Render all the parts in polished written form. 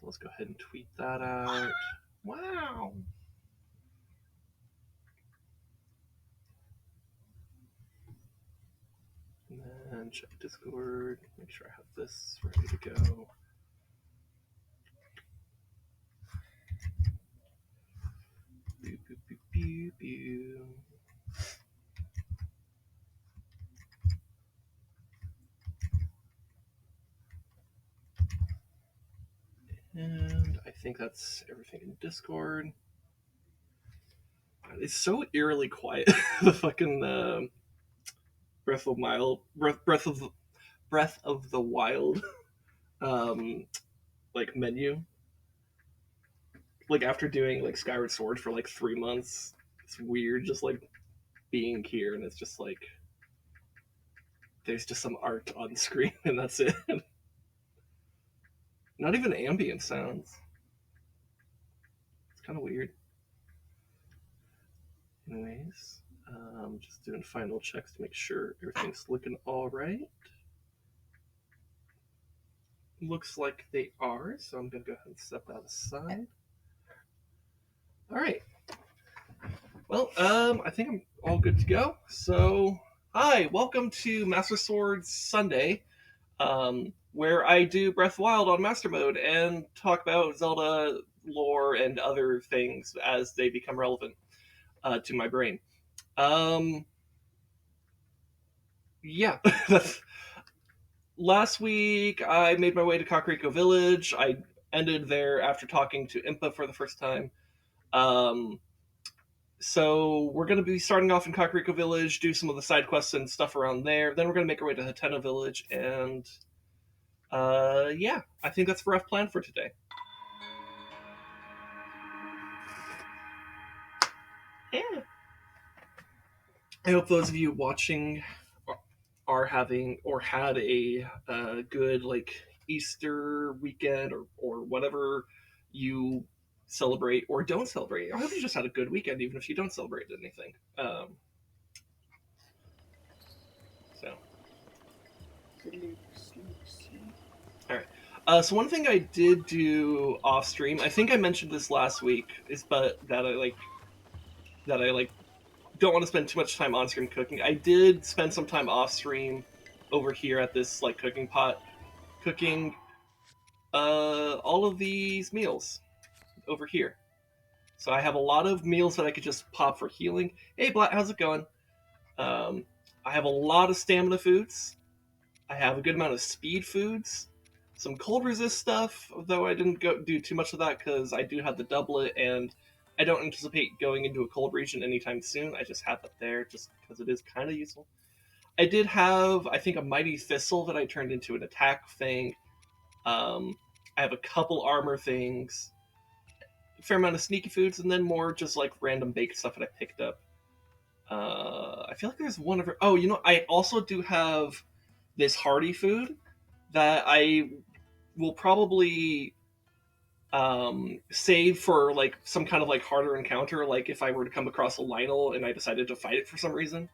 let's go ahead and tweet that out. Wow. And then check Discord, make sure I have this ready to go. Boo, boo, boo, boo, boo. And I think that's everything in Discord. It's so eerily quiet. The fucking Breath of the Wild um like menu. Like after doing like Skyward Sword for like 3 months, it's weird just like being here and it's just like there's just some art on the screen and that's it. Not even ambient sounds. It's kind of weird. Anyways, just doing final checks to make sure everything's looking all right. Looks like they are, so I'm gonna go ahead and step that aside. All right. Well, I think I'm all good to go. So, hi, welcome to Master Swords Sunday, where I do Breath of the Wild on Master Mode and talk about Zelda lore and other things as they become relevant to my brain. Yeah. Last week, I made my way to Kakariko Village. I ended there after talking to Impa for the first time. So we're going to be starting off in Kakariko Village, do some of the side quests and stuff around there. Then we're going to make our way to Hateno Village, and yeah, I think that's a rough plan for today. Yeah. I hope those of you watching are having or had a good like Easter weekend or whatever you celebrate or don't celebrate. I hope you just had a good weekend, even if you don't celebrate anything. So, all right. So one thing I did do off stream, I think I mentioned this last week, is but that I like don't want to spend too much time on stream cooking. I did spend some time off stream over here at this like cooking pot, cooking all of these meals over here. So I have a lot of meals that I could just pop for healing. Hey, Blat, how's it going? I have a lot of stamina foods. I have a good amount of speed foods. Some cold resist stuff, though I didn't do too much of that because I do have the doublet and I don't anticipate going into a cold region anytime soon. I just have it there just because it is kind of useful. I did have, I think, a mighty thistle that I turned into an attack thing. I have a couple armor things, a fair amount of sneaky foods, and then more just like random baked stuff that I picked up. I feel like there's one other. Oh, I also do have this hardy food that I will probably save for like some kind of like harder encounter, like if I were to come across a Lionel and I decided to fight it for some reason.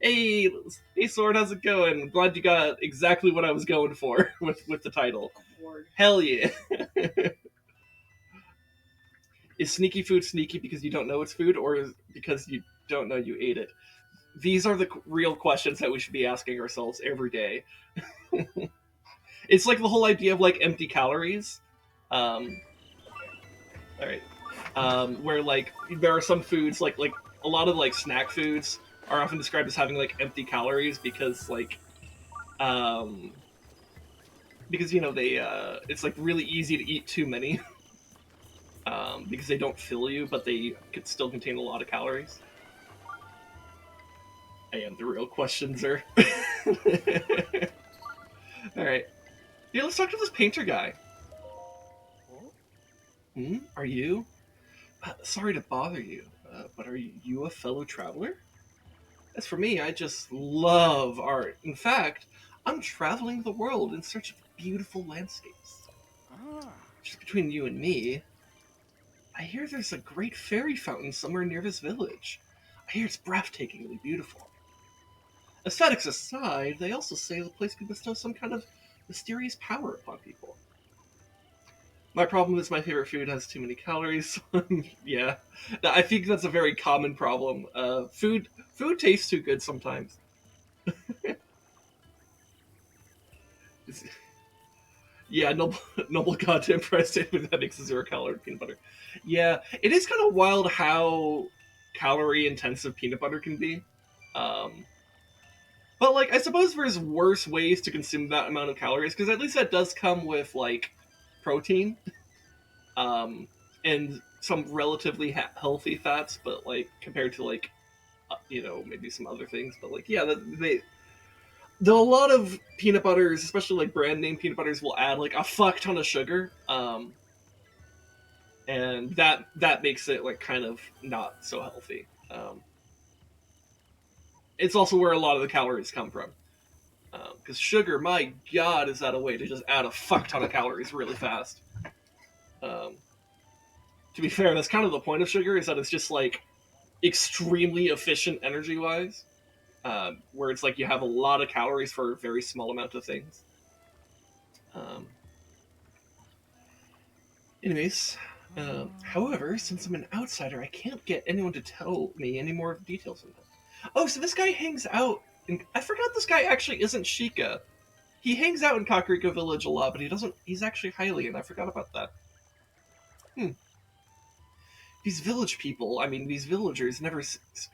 Hey, hey, Sword, how's it going? Glad you got exactly what I was going for with the title. Hell yeah! Is sneaky food sneaky because you don't know it's food, or because you don't know you ate it? These are the real questions that we should be asking ourselves every day. It's like the whole idea of like empty calories. All right, where like there are some foods like a lot of like snack foods are often described as having like empty calories because like because they it's like really easy to eat too many because they don't fill you but they could still contain a lot of calories. And the real questions are all right. Yeah, let's talk to this painter guy. Are you sorry to bother you, but are you a fellow traveler? As for me, I just love art. In fact, I'm traveling the world in search of beautiful landscapes. Just between you and me, I hear there's a great fairy fountain somewhere near this village. I hear it's breathtakingly beautiful. Aesthetics aside, they also say the place could bestow some kind of mysterious power upon people. My problem is my favorite food has too many calories. Yeah, I think that's a very common problem. Food tastes too good sometimes. Yeah, noble, noble goddamn price statement that makes a 0 calorie peanut butter. Yeah, it is kind of wild how calorie intensive peanut butter can be. Um, but like, I suppose there's worse ways to consume that amount of calories because at least that does come with like protein, um, and some relatively healthy fats. But like compared to like maybe some other things. But like yeah, though a lot of peanut butters, especially like brand name peanut butters, will add like a fuck ton of sugar. And that makes it like kind of not so healthy. It's also where a lot of the calories come from. Because sugar, my god, is that a way to just add a fuck ton of calories really fast. Um, to be fair, that's kind of the point of sugar, is that it's just like extremely efficient energy wise, where it's like you have a lot of calories for a very small amount of things. Um, anyways, however, since I'm an outsider, I can't get anyone to tell me any more details on that. Oh, so this guy hangs out. I forgot this guy actually isn't Sheikah. He hangs out in Kakariko Village a lot, but he doesn't. He's actually Hylian. I forgot about that. Hmm. These village people, I mean, these villagers never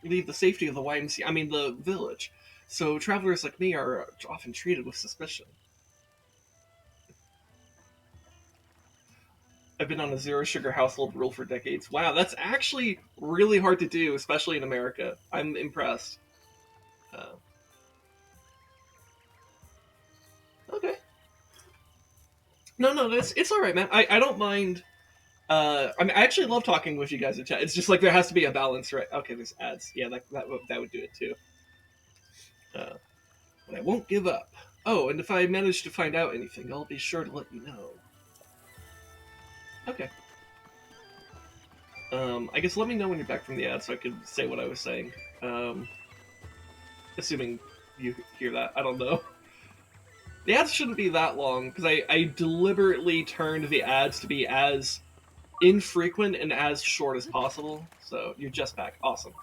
leave the safety of the YMCA. I mean, the village. So travelers like me are often treated with suspicion. I've been on a zero sugar household rule for decades. Wow, that's actually really hard to do, especially in America. I'm impressed. Uh, okay. No, it's all right, man. I don't mind. I mean, I actually love talking with you guys in chat. It's just like there has to be a balance, right? Okay, there's ads. Yeah, that would do it too. Uh, but I won't give up. Oh, and if I manage to find out anything, I'll be sure to let you know. Okay. I guess let me know when you're back from the ad so I could say what I was saying. Assuming you hear that. I don't know. The ads shouldn't be that long because I deliberately turned the ads to be as infrequent and as short as possible. So you're just back. Awesome.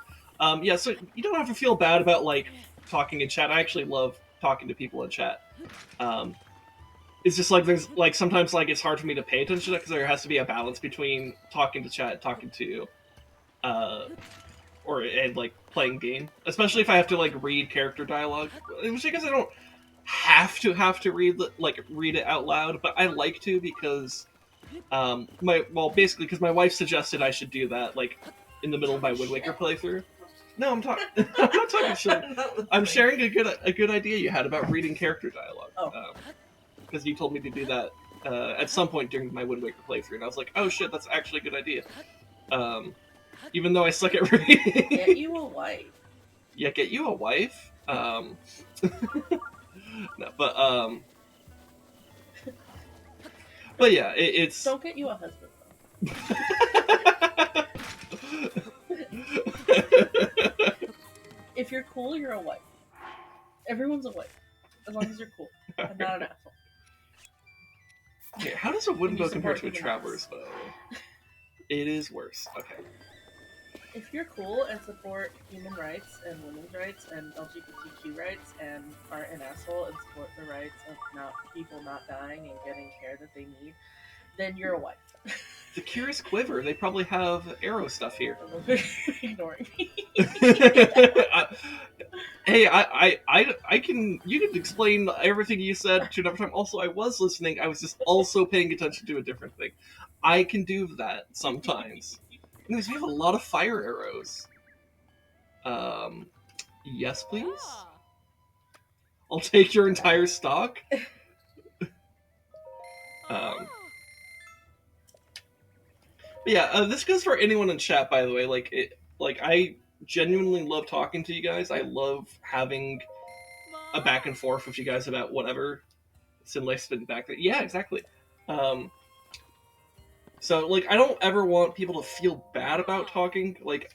Yeah, so you don't have to feel bad about like talking in chat. I actually love talking to people in chat. It's just like there's like sometimes like it's hard for me to pay attention to because there has to be a balance between talking to chat, talking to, and like playing game. Especially if I have to like read character dialogue, which because I don't have to read it out loud, but I like to because basically because my wife suggested I should do that like in the middle of my Wind Waker playthrough. No, I'm talking. I'm not talking shit. I'm sharing a good idea you had about reading character dialogue. Because you told me to do that at some point during my Wind Waker playthrough, and I was like, oh shit, that's actually a good idea. Even though I suck at reading. Get you a wife. Yeah, get you a wife. No, but yeah, it's. Don't get you a husband though. If you're cool, you're a wife. Everyone's a wife, as long as you're cool and not an asshole. Okay, how does a wooden boat compare to a traveler's bow? It is worse. Okay. If you're cool and support human rights and women's rights and LGBTQ rights and aren't an asshole and support the rights of people not dying and getting care that they need, then you're a wife. The Curious Quiver. They probably have arrow stuff here. Ignoring me. Hey, I can. You can explain everything you said to another time. Also, I was listening. I was just also paying attention to a different thing. I can do that sometimes. Anyways, we have a lot of fire arrows. Yes, please. I'll take your entire stock. But yeah, this goes for anyone in chat, by the way. I genuinely love talking to you guys. I love having a back and forth with you guys about whatever Sinlife's been back there. Yeah, exactly. So like, I don't ever want people to feel bad about talking. Like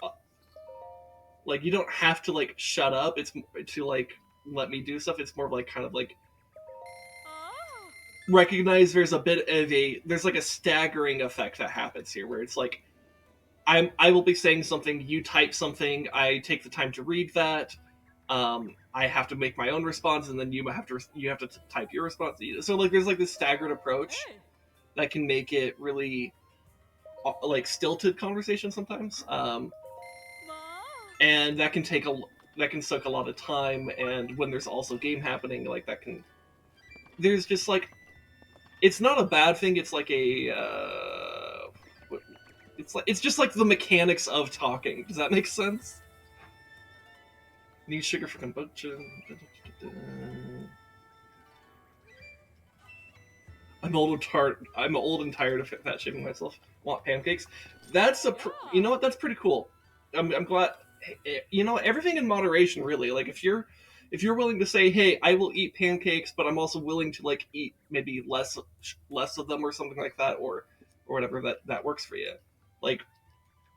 you don't have to like shut up. It's to like let me do stuff. It's more of like kind of like recognize there's a bit of there's like a staggering effect that happens here, where it's like I will be saying something, you type something, I take the time to read that. I have to make my own response, and then you have to type your response. So like there's like this staggered approach that can make it really like stilted conversation sometimes, and that can suck a lot of time. And when there's also game happening, like that can there's just like it's not a bad thing. It's like a it's just like the mechanics of talking. Does that make sense? Need sugar for kombucha. I'm old and tired of fat shaming myself. Want pancakes? That's you know what? That's pretty cool. I'm glad. You know, everything in moderation, really. Like if you're willing to say, hey, I will eat pancakes, but I'm also willing to like eat maybe less of them or something like that, or whatever that works for you. Like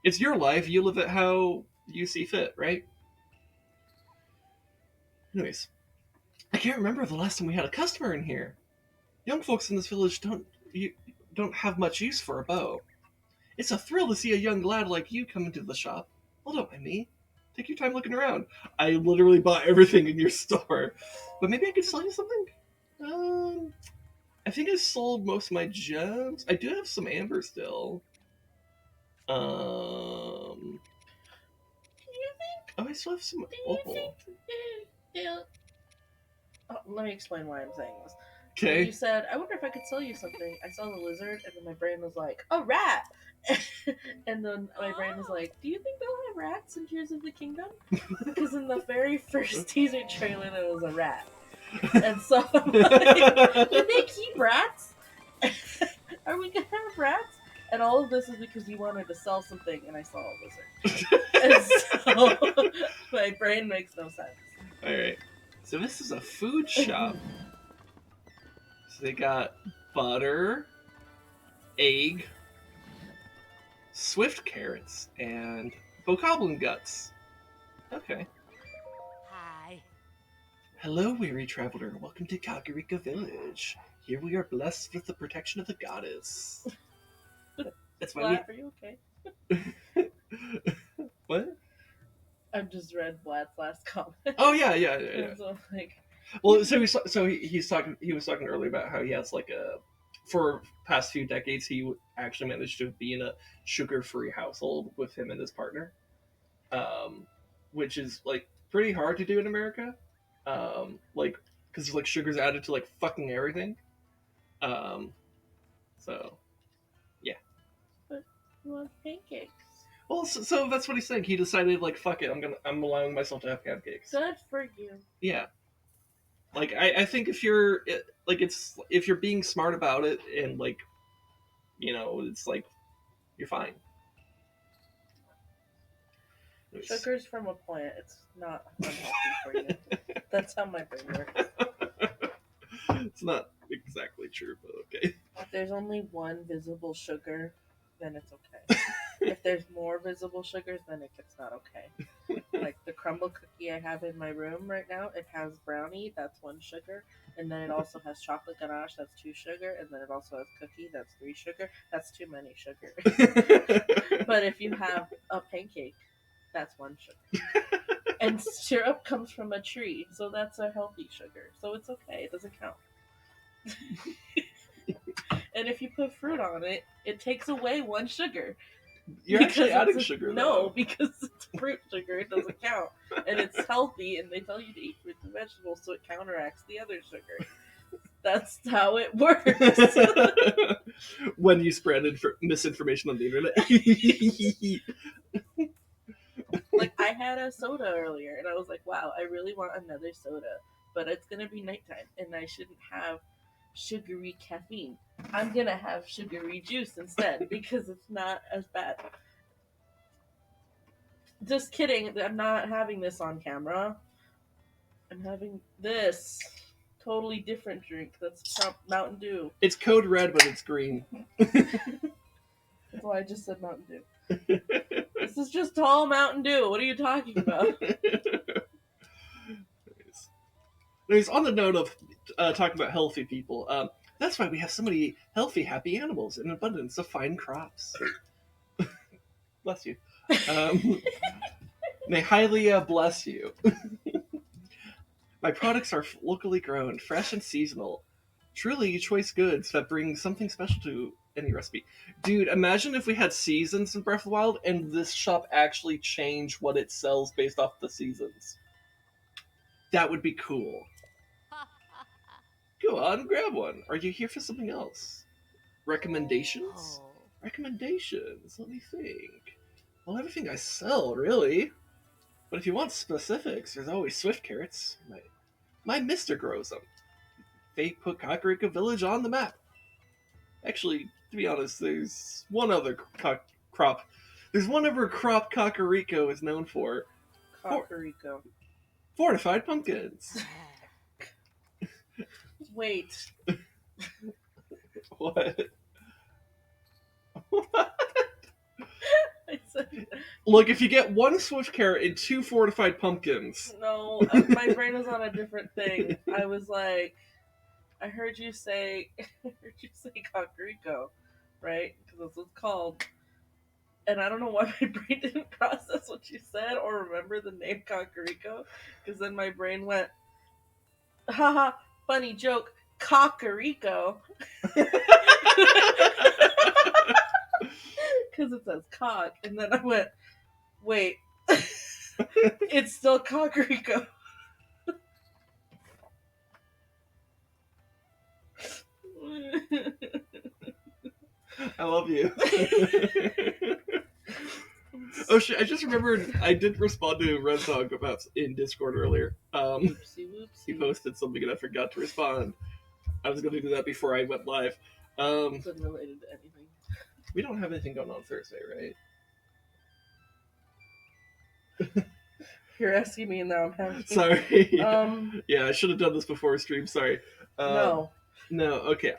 it's your life. You live it how you see fit, right? Anyways, I can't remember the last time we had a customer in here. Young folks in this village don't have much use for a bow. It's a thrill to see a young lad like you come into the shop. Well, don't mind me. Take your time looking around. I literally bought everything in your store. But maybe I could sell you something? I think I sold most of my gems. I do have some amber still. Do you think? Oh, I still have some Do you opal. think? Let me explain why I'm saying this. Okay. You said, I wonder if I could sell you something. I saw the lizard, and then my brain was like, a rat! And then my brain was like, do you think they'll have rats in Tears of the Kingdom? Because in the very first teaser trailer, there was a rat. And so I'm like, do they keep rats? Are we going to have rats? And all of this is because you wanted to sell something, and I saw a lizard. And so my brain makes no sense. Alright. So this is a food shop. So they got butter, egg, swift carrots, and bokoblin guts. Okay. Hi. Hello, weary traveler. Welcome to Kakariko Village. Here we are blessed with the protection of the goddess. That's why Blat, are you okay? What? I've just read Blat's last comment. Oh yeah. So, like, well, he was talking earlier about how he has like for past few decades he actually managed to be in a sugar-free household with him and his partner, which is like pretty hard to do in America, like because like sugar's added to like fucking everything, so yeah. but you want pancakes? Well, so that's what he's saying. He decided like fuck it, I'm allowing myself to have pancakes. Good for you. Yeah. Like I think if you're if you're being smart about it and like you know it's like you're fine. Sugar's from a plant. It's not unhealthy for you. That's how my brain works. It's not exactly true, but okay. If there's only one visible sugar, then it's okay. If there's more visible sugars, then it's not okay. Like the crumble cookie I have in my room right now, it has brownie, that's 1 sugar, and then it also has chocolate ganache, that's 2 sugar, and then it also has cookie, that's 3 sugar. That's too many sugar. But if you have a pancake, that's 1 sugar. And syrup comes from a tree, so that's a healthy sugar. So it's okay, it doesn't count. And if you put fruit on it, it takes away 1 sugar. You're actually adding sugar, though. No, because it's fruit sugar, it doesn't count. And it's healthy, and they tell you to eat fruits and vegetables, so it counteracts the other sugar. That's how it works. When you spread misinformation on the internet. Like, I had a soda earlier, and I was like, wow, I really want another soda. But it's going to be nighttime, and I shouldn't have sugary caffeine. I'm going to have sugary juice instead, because it's not as bad. Just kidding. I'm not having this on camera. I'm having this totally different drink. That's Mountain Dew. It's code red, but it's green. That's why I just said Mountain Dew. This is just tall Mountain Dew. What are you talking about? Anyways, on the note of talking about healthy people, That's why we have so many healthy, happy animals and an abundance of fine crops. Bless you. May highly bless you. My products are locally grown, fresh and seasonal. Truly choice goods that bring something special to any recipe. Dude, imagine if we had seasons in Breath of the Wild and this shop actually changed what it sells based off the seasons. That would be cool. Go on, grab one. Are you here for something else? Recommendations? Oh. Recommendations? Let me think. Well, everything I sell, really. But if you want specifics, there's always Swift Carrots. My mister grows them. They put Kakariko Village on the map. Actually, to be honest, there's one other crop. There's one other crop Kakariko is known for. Kakariko. Fortified pumpkins. Wait. What? I said, Look, if you get one Swift Carrot and 2 fortified pumpkins. no, my brain was on a different thing. I was like, I heard you say Kakariko, right? Because that's what it's called. And I don't know why my brain didn't process what you said or remember the name Kakariko. Because then my brain went, haha, funny joke, Kakariko. Because it says cock. And then I went, wait, it's still Kakariko. I love you. Oh shit! I just remembered I did respond to Rezdog about in Discord earlier. Whoopsie whoopsie. He posted something and I forgot to respond. I was going to do that before I went live. It's unrelated to anything. We don't have anything going on Thursday, right? You're asking me and now I'm having. Sorry. Yeah, I should have done this before stream. Sorry. No. No. Okay.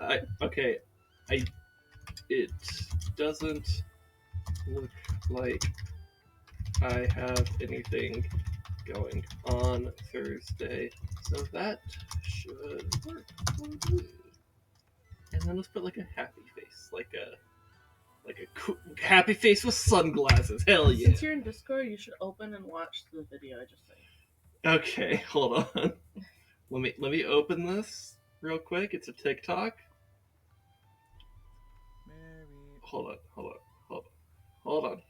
It doesn't look like I have anything going on Thursday, so that should work for me. And then let's put like a happy face, like a happy face with sunglasses. Hell yeah! Since you're in Discord, you should open and watch the video I just made. Okay, hold on. Let me open this real quick. It's a TikTok. Hold on.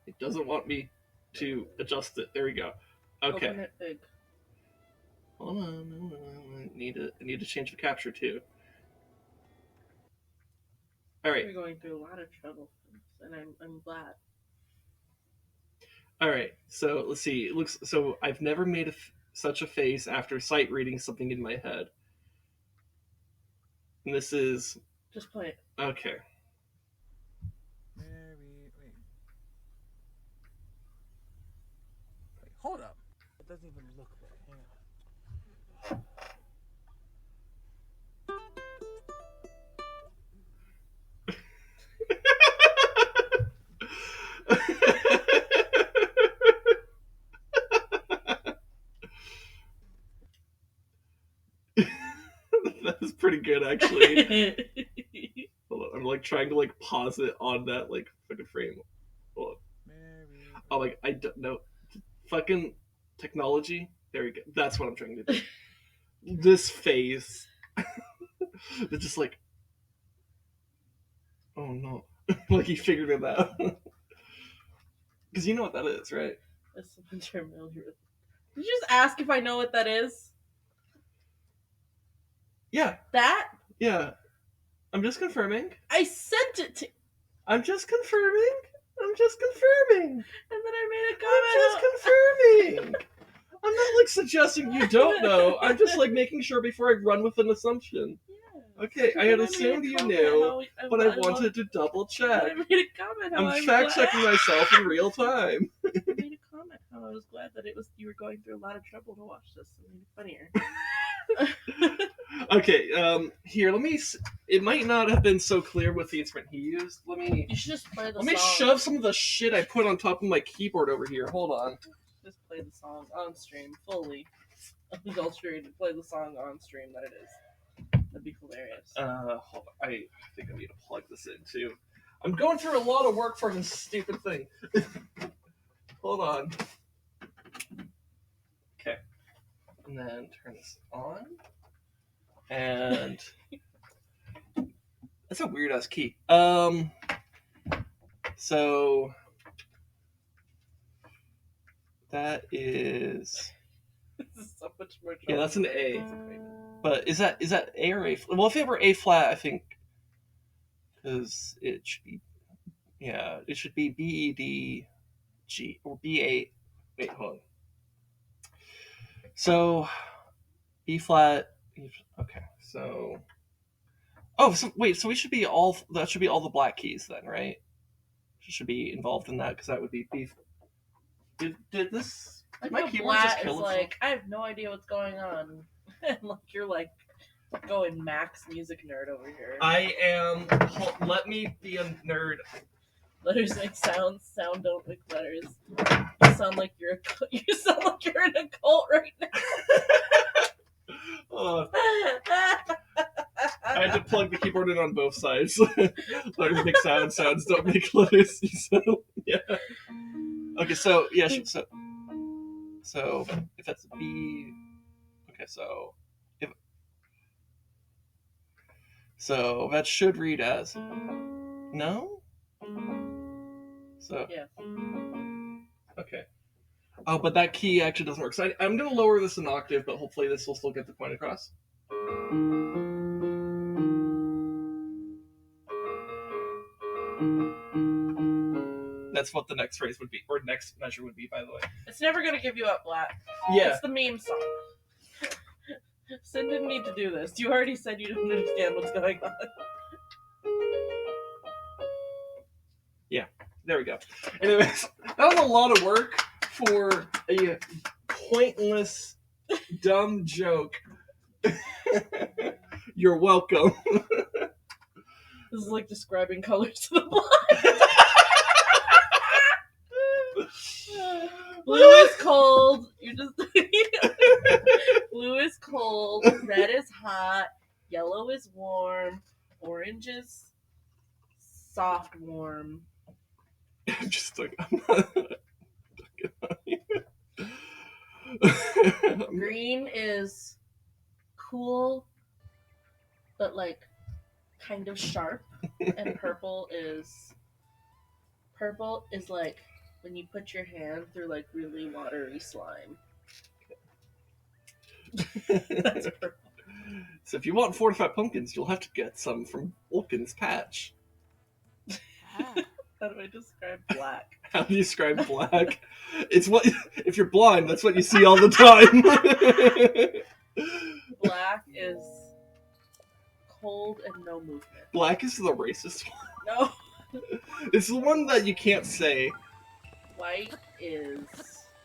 It doesn't want me to adjust it. There we go. Okay. Open it big. Hold on. I need to change the capture too. All right. You're going through a lot of trouble, and I'm glad. All right. So let's see. It looks so. I've never made such a face after sight reading something in my head. And this is Just play it. okay. Wait, hold up. It doesn't even look right. Hang on. That's pretty good, actually. Hold on, I'm like trying to like pause it on that like fucking frame. Hold on. Oh, like I don't know, fucking technology. There we go. That's what I'm trying to do. This face. It's just like, oh no, like he figured it out. Because you know what that is, right? That's the terminal. Did you just ask if I know what that is? Yeah. That? Yeah. I'm just confirming. I sent it to. I'm just confirming. I'm just confirming. And then I made a I'm comment. just confirming. I'm not like suggesting you don't know. I'm just like making sure before I run with an assumption. Yeah. Okay, I had And assumed made a you comment knew, how but I wanted to double check. I made a comment how I'm fact checking myself in real time. I made a comment how I was glad that you were going through a lot of trouble to watch this and made it funnier. Okay, here, let me. It might not have been so clear with the instrument he used. You should just play the Let song. me shove some of the shit I put on top of my keyboard over here. Hold on. Just play the song on stream fully. Indulge to play the song on stream that it is. That'd be hilarious. Hold on. I think I need to plug this in too. I'm going through a lot of work for this stupid thing. Hold on. Okay. And then turn this on. And that's a weird ass key. So that is This is so much more trouble. yeah, that's an A. But is that A or A? Well, if it were A flat, I think because it should be it should be B E D G or B A. Wait, hold on. So B flat. Okay, so so wait, so we should be all that should be all the black keys then, right? Should be involved in that because that would be B. Did this? Did my keyboard just Blat kill is itself? like, I have no idea what's going on. And like you're like going max music nerd over here. I am. Let me be a nerd. Letters make sounds, sound don't make letters. You sound like you're in a cult right now. I had to plug the keyboard in on both sides. Letters make sounds, sounds don't make letters. So yeah. Okay, so yeah, so if that's a B, okay, so that should read as no. So yeah. Okay. Oh, but that key actually doesn't work. So I'm going to lower this an octave, but hopefully this will still get the point across. That's what the next phrase would be, or next measure would be, by the way. It's never gonna give you up, Blat. Yeah. It's the meme song. Sin didn't need to do this. You already said you didn't understand what's going on. Yeah, there we go. Anyways, that was a lot of work for a pointless, dumb joke. You're welcome. This is like describing colors to the blind. Blue is cold. You just blue is cold. Red is hot. Yellow is warm. Orange is soft warm. I'm just like I'm not. Green is cool, but like kind of sharp. And purple is like when you put your hand through like really watery slime. That's purple. So if you want fortified pumpkins, you'll have to get some from Wolken's patch. Ah. How do I describe black? How do you describe black? It's what if you're blind, that's what you see all the time. Black is cold and no movement. Black is the racist one. No. It's the one that you can't say. White is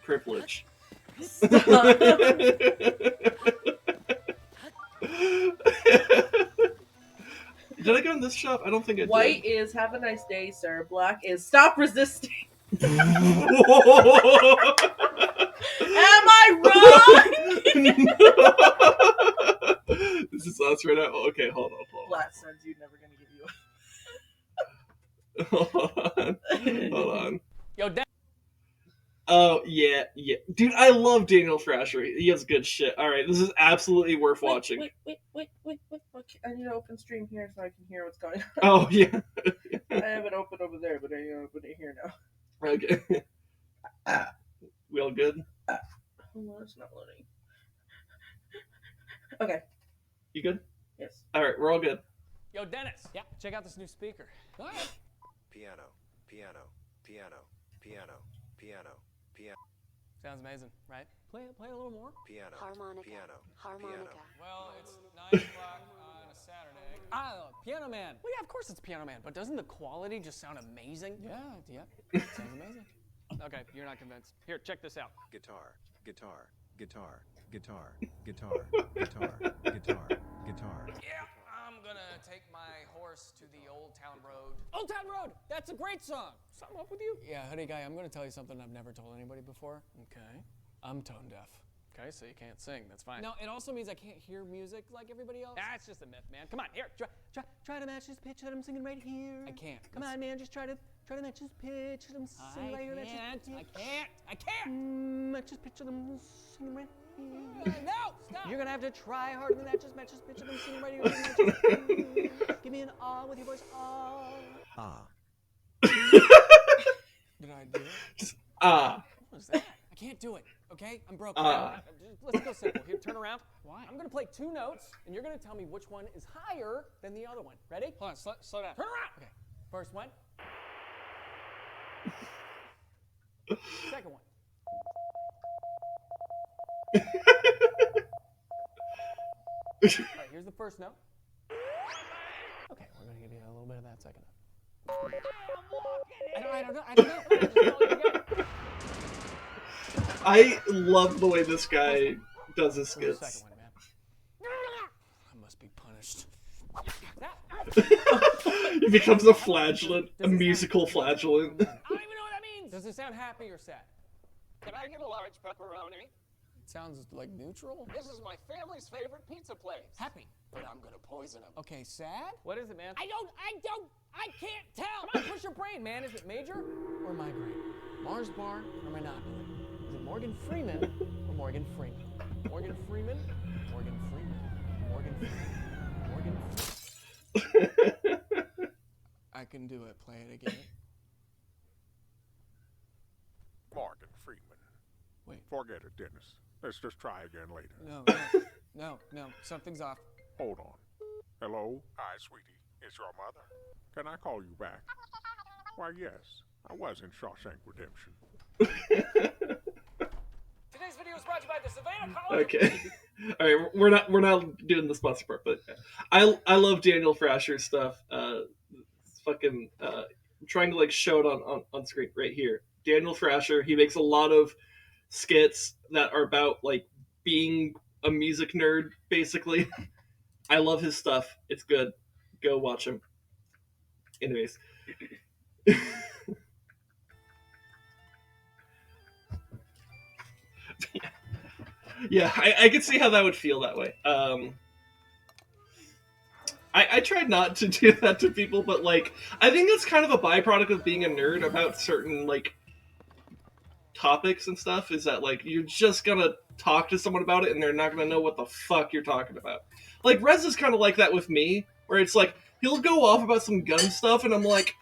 Privilege. Stop. Did I go in this shop? I don't think I did. White is have a nice day, sir. Black is stop resisting. Am I wrong? This is us right now. Okay, hold on. Blat says you're never gonna give you Hold on. Yo, Dad. Oh, yeah. Dude, I love Daniel Thrasher. He has good shit. Alright, this is absolutely worth watching. Wait. Okay, I need to open stream here so I can hear what's going on. Oh, yeah. I have it open over there, but I open it here now. Okay. We all good? Hold on, it's not loading. Okay. You good? Yes. Alright, we're all good. Yo, Dennis. Yeah, check out this new speaker. All right. Piano. Sounds amazing, right? Play a little more. Piano. Harmonica. Well, it's 9 o'clock on a Saturday. Piano Man. Well, yeah, of course it's Piano Man, but doesn't the quality just sound amazing? Yeah, sounds amazing. Okay, you're not convinced. Here, check this out. Guitar. Yeah, I'm gonna take my horse to the Old Town Road. Old Town Road! That's a great song! Something up with you? Yeah, hoodie guy, I'm gonna tell you something I've never told anybody before. Okay. I'm tone deaf. Okay, so you can't sing. That's fine. No, it also means I can't hear music like everybody else. That's just a myth, man. Come on, here, try to match this pitch that I'm singing right here. I can't. Come on, man, just try to match this pitch that I'm singing right here. I can't. Match this pitch that I'm singing right here. No, stop. You're gonna have to try harder than that. Just match this pitch that I'm singing right here. Give me an ah with your voice. Ah. Ah. Did I do it? Just What was that? I can't do it. Okay, I'm broke. Let's go simple. Here, turn around. Why? I'm gonna play 2 notes, and you're gonna tell me which one is higher than the other one. Ready? Hold on, slow down. Turn around. Okay. First one. Second one. All right, here's the first note. Okay, we're gonna give you a little bit of that second note. I don't know. Just call it again. I love the way this guy does his Where's the skits. second one, man? I must be punished. He becomes a flagellant, a musical flagellant. I don't even know what that means. Does it sound happy or sad? Can I get a large pepperoni? It sounds like neutral. This is my family's favorite pizza place. Happy. But I'm gonna poison him. Okay, sad? What is it, man? I can't tell. Come on, push your brain, man. Is it major or migraine? Mars bar or monopoly? Is it Morgan Freeman or Morgan Freeman? Morgan Freeman, Morgan Freeman, Morgan Freeman, Morgan Freeman. I can do it. Play it again. Morgan Freeman. Wait. Forget it, Dennis. Let's just try again later. No. Something's off. Hold on. Hello? Hi, sweetie. It's your mother. Can I call you back? Why, yes. I was in Shawshank Redemption. Today's video is brought to you by the Savannah College. Okay. All right, we're not doing the sponsor part, but I love Daniel Frasher's stuff. It's fucking I'm trying to like show it on screen right here. Daniel Frasher, he makes a lot of skits that are about like being a music nerd, basically. I love his stuff. It's good. Go watch him. Anyways. Yeah, I could see how that would feel that way. I try not to do that to people, but like I think that's kind of a byproduct of being a nerd about certain like topics and stuff, is that like you're just gonna talk to someone about it and they're not gonna know what the fuck you're talking about. Like Rez is kind of like that with me, where it's like he'll go off about some gun stuff and I'm like,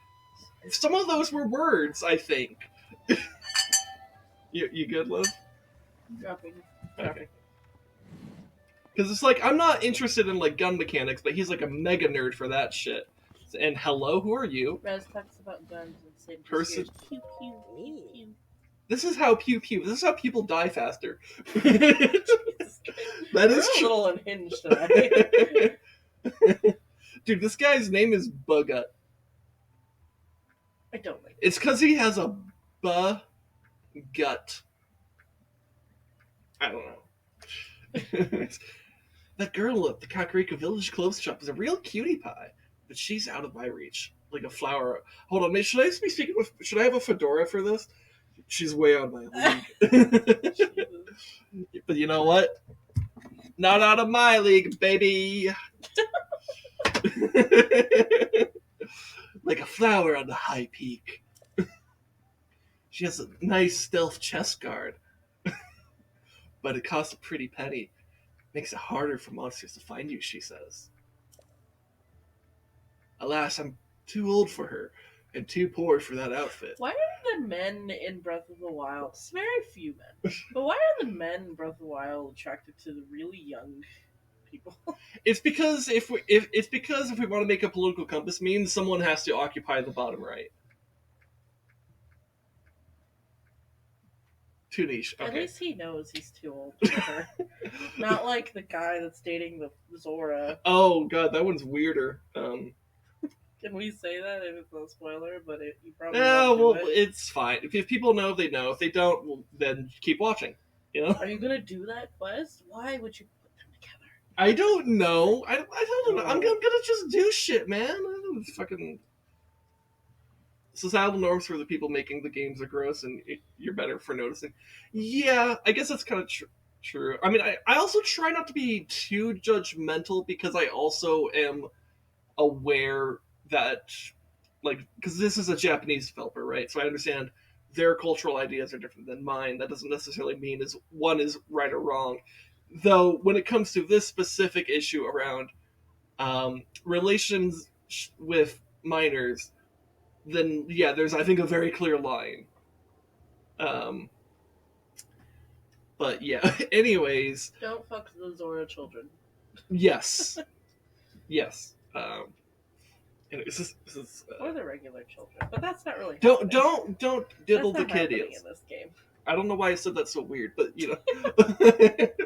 some of those were words, I think. You good, Liv? Dropping. Okay. Because it's like, I'm not interested in like gun mechanics, but he's like a mega nerd for that shit. And hello, who are you? Rez talks about guns and same Person- Pew pew pew pew. This is how this is how people die faster. That We're is a true. little unhinged tonight. Dude, this guy's name is Bugut. I don't like It's because he has a gut. I don't know. That girl at the Kakariko Village clothes shop is a real cutie pie, but she's out of my reach. Like a flower. Hold on, should I be speaking with? Should I have a fedora for this? She's way out of my league. But you know what? Not out of my league, baby. Like a flower on the high peak. She has a nice stealth chest guard. But it costs a pretty penny. Makes it harder for monsters to find you, she says. Alas, I'm too old for her, and too poor for that outfit. Why are the men in Breath of the Wild, it's very few men, but why are the men in Breath of the Wild attracted to the really young people? It's because if we want to make a political compass meme, someone has to occupy the bottom right. Too niche. At Okay. least he knows he's too old for her. Not like the guy that's dating the Zora. Oh god, that one's weirder. Can we say that if it's a spoiler? But you probably Yeah, won't do well, it. it's fine. If people know, they know. If they don't, well, then keep watching. You know? Are you gonna do that quest? Why would you put them together? I don't know. I don't know. I'm gonna just do shit, man. I don't fucking. Societal norms for the people making the games are gross, and you're better for noticing. Yeah, I guess that's kind of True. I mean, I also try not to be too judgmental because I also am aware that, like, because this is a Japanese developer, right? So I understand their cultural ideas are different than mine. That doesn't necessarily mean is one is right or wrong. Though when it comes to this specific issue around relations with minors, then yeah, there's I think a very clear line. Um, but yeah, anyways, Don't fuck the Zora children. yes, yes. Anyways, this is, Or the regular children. But that's not really don't happening. diddle That's the not happening kiddies. in this game. I don't know why I said that so weird, but you know. Diddle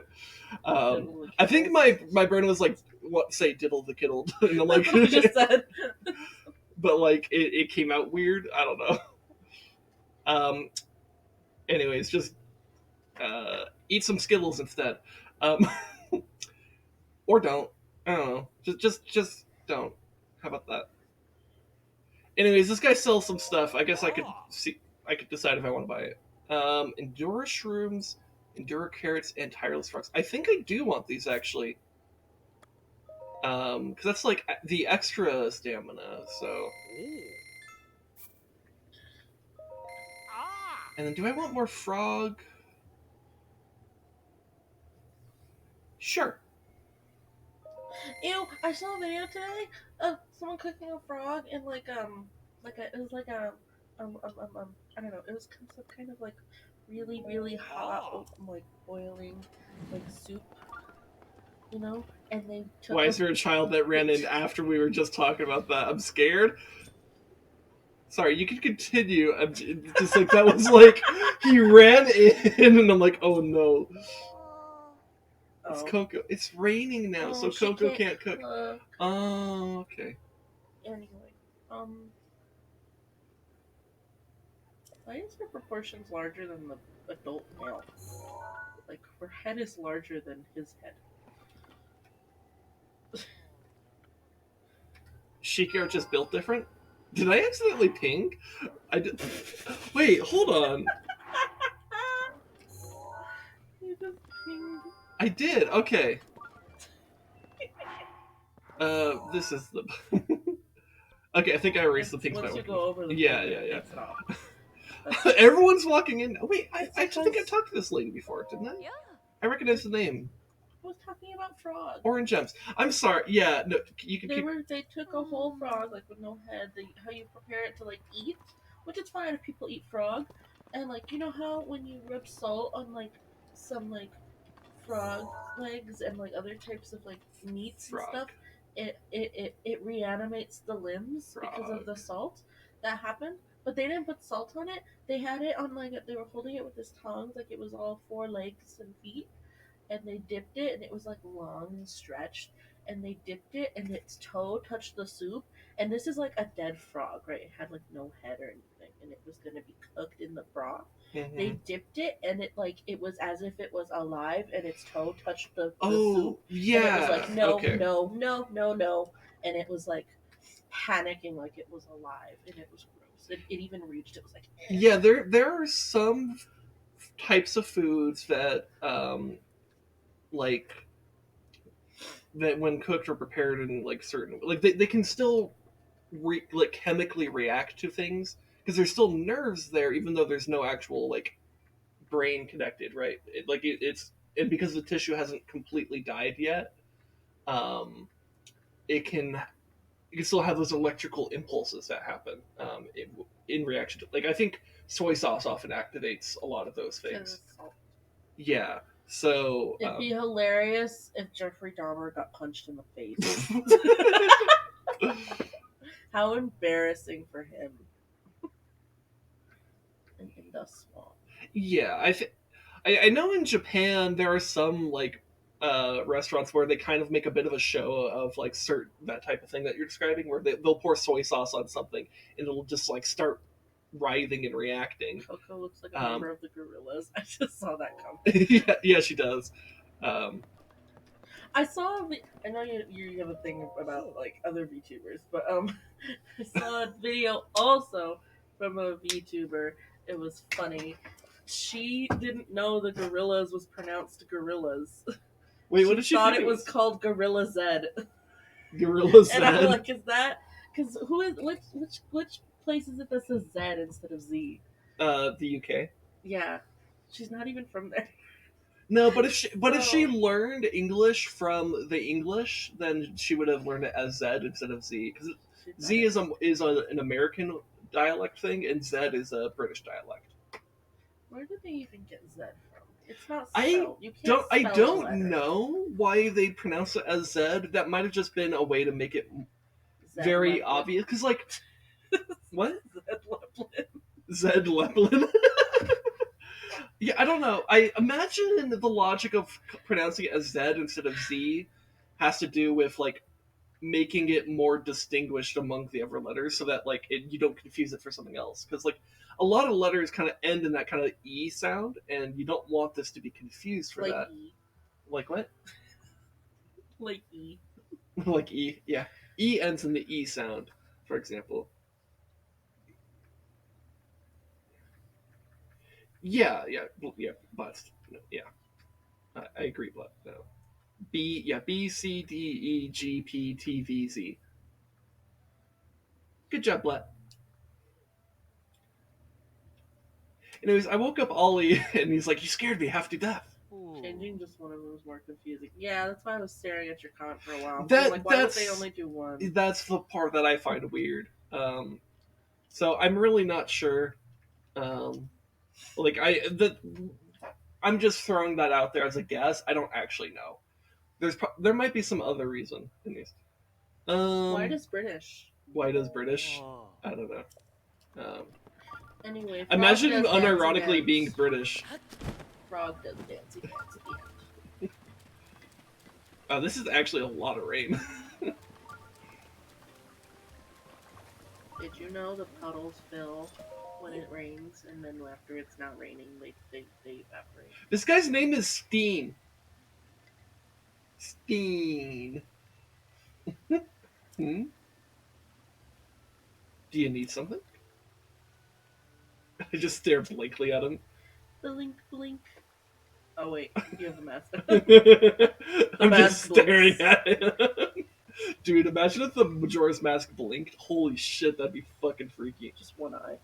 the I think kiddles. my brain was like, what say diddle the kiddle, and I'm like, That's what I just said. but like it came out weird. I don't know. Um. Anyways, just eat some Skittles instead, um, or don't. I don't know. Just don't. How about that? Anyways, this guy sells some stuff. I guess I could see. I could decide if I want to buy it. Endura shrooms, Endura carrots, and tireless frogs. I think I do want these actually. Because that's like the extra stamina. So, and then do I want more frog? Sure. Ew, I saw a video today of someone cooking a frog in it was like I don't know, it was some kind of like really, really hot, like boiling, like soup, you know? And they took Why is there a child that ran in after we were just talking about that? I'm scared. Sorry, you can continue. I'm just like that was like he ran in, and I'm like, oh no. It's Coco. It's raining now, so she Coco can't cook. cook. Oh, okay. Anyway, why is her proportions larger than the adult male? Like, her head is larger than his head. Shikiro just built different? Did I accidentally ping? I did. Wait, hold on. You just pinged. I did. Okay. This is the. Okay, I think I erased the pink Once spot. you go over the Yeah, thing, yeah, it yeah. takes it off. Everyone's walking in. Oh, wait, I It's actually think I because- talked to this lady before, didn't I? Yeah. I recognize the name. I was talking about frog. Orange gems. I'm sorry. Yeah, no, you can They keep. they took a whole frog, like with no head. How you prepare it to like eat, which is fine if people eat frog, and like you know how when you rub salt on like some like frog legs and like other types of like meats Frog. and stuff, it reanimates the limbs because of the Frog. salt that happened. But they didn't put salt on it. They had it on like they were holding it with his tongue, like it was all 4 legs and feet, and they dipped it, and it was like long and stretched. And they dipped it, and its toe touched the soup. And this is like a dead frog, right? It had like no head or anything, and it was gonna be cooked in the broth. Mhm. They dipped it, and it was as if it was alive, and its toe touched the Oh, soup. yeah. And it was like no, okay. no, and it was like panicking like it was alive, and it was gross. It even reached. It was like Yeah, there are some types of foods that like that when cooked or prepared in like certain like they can still like chemically react to things because there's still nerves there even though there's no actual like brain connected, right? It's and because the tissue hasn't completely died yet, um it can you can still have those electrical impulses that happen in reaction to, like, I think soy sauce often activates a lot of those things. Yeah, so it'd be hilarious if Jeffrey Dahmer got punched in the face. How embarrassing for him. In the swamp. yeah, I know in Japan there are some like restaurants where they kind of make a bit of a show of like certain that type of thing that you're describing, where they'll pour soy sauce on something and it'll just like start writhing and reacting. Coco looks like a member of the Gorillas. I just saw that coming. Yeah, she does. I saw. I know you have a thing about like other VTubers, but I saw a video also from a VTuber. It was funny. She didn't know the gorillas was pronounced gorillas. Wait, She what did she thought think it was called Gorilla Z. Gorilla And I'm said? like, is that because who is which place is it that says Z instead of Z? The UK. Yeah, she's not even from there. No, but if she So- learned English from the English, then she would have learned it as Z instead of Z, because She thought Z it- is an American dialect thing, and Z is a British dialect. Where did they even get Z from? It's not I spelled. You can't I spell the don't letter. know why they pronounce it as Z. That might have just been a way to make it Zed very Leplin. obvious. Because like, what? Zed Leplin. Zed Leplin. Yeah, I don't know. I imagine the logic of pronouncing it as Z instead of Z has to do with like making it more distinguished among the other letters, so that like you don't confuse it for something else. Because like a lot of letters kind of end in that kind of E sound, and you don't want this to be confused for Like that. E. Like what? Like E. Like E, yeah. E ends in the E sound, for example. Yeah, but no, yeah, I agree, but no. B, C, D, E, G, P, T, V, Z. Good job, Blat. Anyways, I woke up Ollie, and he's like, "You scared me half to death." Changing just one of them was more confusing. Yeah, that's why I was staring at your comment for a while. That- I'm like, why would that's- they only do one? That's the part that I find weird. So I'm really not sure. Like I'm just throwing that out there as a guess. I don't actually know. There might be some other reason in these. Why does British? British? I don't know. Anyway, Frog Imagine does unironically dancey being dance. British. Frog does dancey dance at the end. This is actually a lot of rain. Did you know the puddles fill when it rains, and then after it's not raining, they evaporate? This guy's name is Steen. Steen. Hmm? Do you need something? I just stare blankly at him. Blink, blink. Oh wait, you have a mask. I'm just mask staring blinks. at him. Dude, imagine if the Majora's Mask blinked. Holy shit, that'd be fucking freaky. Just one eye,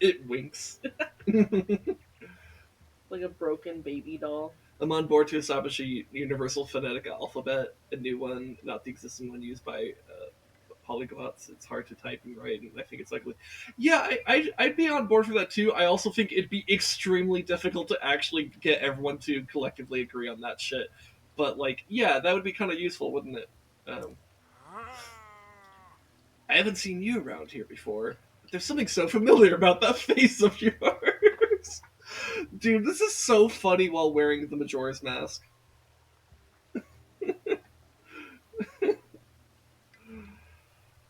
It winks. like a broken baby doll. I'm on board to establish a universal phonetic alphabet, a new one, not the existing one used by polyglots. It's hard to type and write, and I think it's ugly. Yeah, I'd be on board for that too. I also think it'd be extremely difficult to actually get everyone to collectively agree on that shit. But, like, yeah, that would be kind of useful, wouldn't it? I haven't seen you around here before, but there's something so familiar about that face of yours. Dude, this is so funny while wearing the Majora's Mask.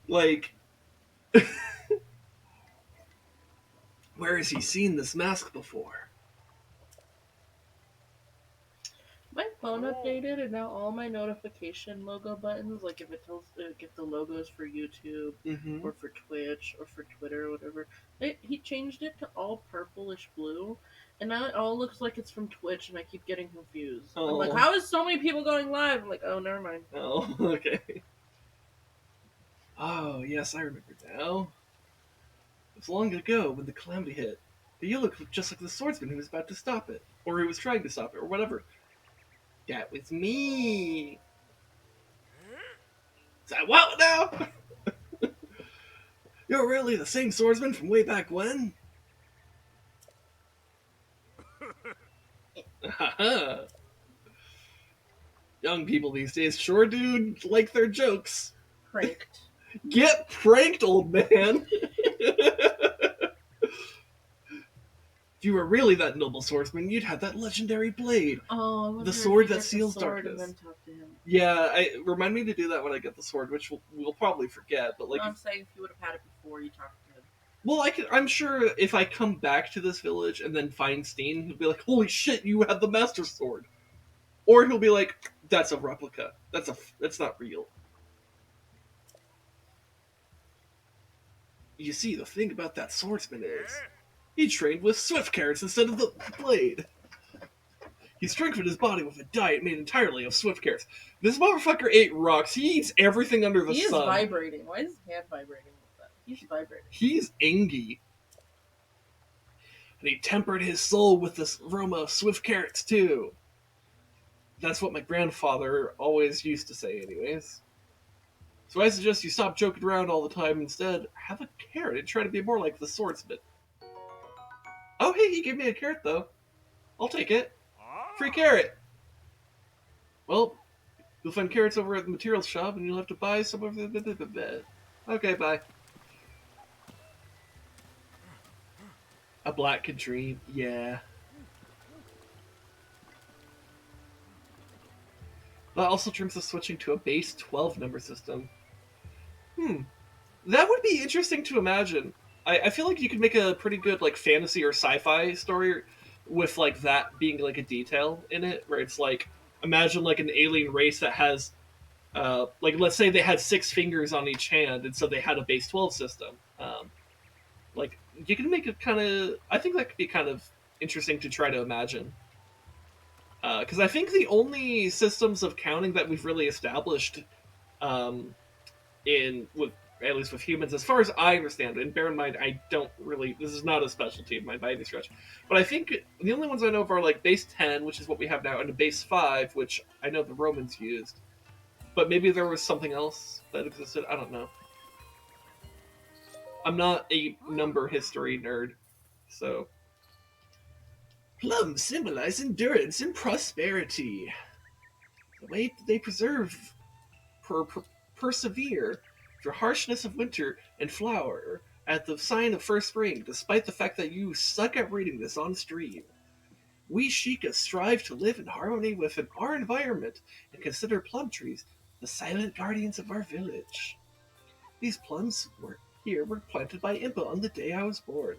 Like, where has he seen this mask before? My phone updated, and now all my notification logo buttons, like if it tells if the logos for YouTube Mm-hmm. or for Twitch or for Twitter or whatever, he changed it to all purplish blue, and now it all looks like it's from Twitch, and I keep getting confused. I'm like, Oh. how is so many people going live? I'm like, oh, never mind. Oh, okay. Oh, yes, I remember now. It was long ago when the calamity hit. But you look just like the swordsman who was about to stop it. Or who was trying to stop it, or whatever. That was me! Is that what now? You're really the same swordsman from way back when? Haha. Young people these days sure do like their jokes. Pranked. Get pranked, old man! If you were really that noble swordsman, you'd have that legendary blade. Oh, I wonder The if sword you that get the seals sword darkness. And then talk to him. Yeah, remind me to do that when I get the sword, which we'll probably forget. But like, No, I'm saying if you would have had it before you talked to him. well, I'm sure if I come back to this village and then find Steen, he'll be like, "Holy shit, you have the Master Sword," or he'll be like, "That's a replica. That's not real." You see, the thing about that swordsman is He trained with swift carrots instead of the blade. He strengthened his body with a diet made entirely of swift carrots. This motherfucker ate rocks. He eats everything under the He is sun. vibrating. Why is his hand vibrating with that? He's vibrating. He's Angie. And he tempered his soul with the aroma of swift carrots, too. That's what my grandfather always used to say, anyways. So I suggest you stop joking around all the time. Instead, have a carrot and try to be more like the swordsman. Oh, hey, he gave me a carrot, though. I'll take it. Free carrot. Well, you'll find carrots over at the materials shop, and you'll have to buy some of the... Okay, bye. A Blat could dream. Yeah. That also trims the switching to a base 12 number system. That would be interesting to imagine. I feel like you could make a pretty good like fantasy or sci-fi story with like that being like a detail in it, where it's like imagine like an alien race that has like let's say they had 6 fingers on each hand, and so they had a base 12 system. Like you can make it kind of. I think that could be kind of interesting to try to imagine. Because I think the only systems of counting that we've really established in with at least with humans, as far as I understand it, and bear in mind I don't really this is not a specialty of mine by any stretch, but I think the only ones I know of are like base 10, which is what we have now, and a base 5, which I know the Romans used. But maybe there was something else that existed, I don't know. I'm not a number history nerd, so. Plums symbolize endurance and prosperity. The way they persevere through harshness of winter and flower at the sign of first spring, despite the fact that you suck at reading this on stream. We Sheikahs strive to live in harmony with our environment and consider plum trees the silent guardians of our village. These plums were planted by Impa on the day I was born.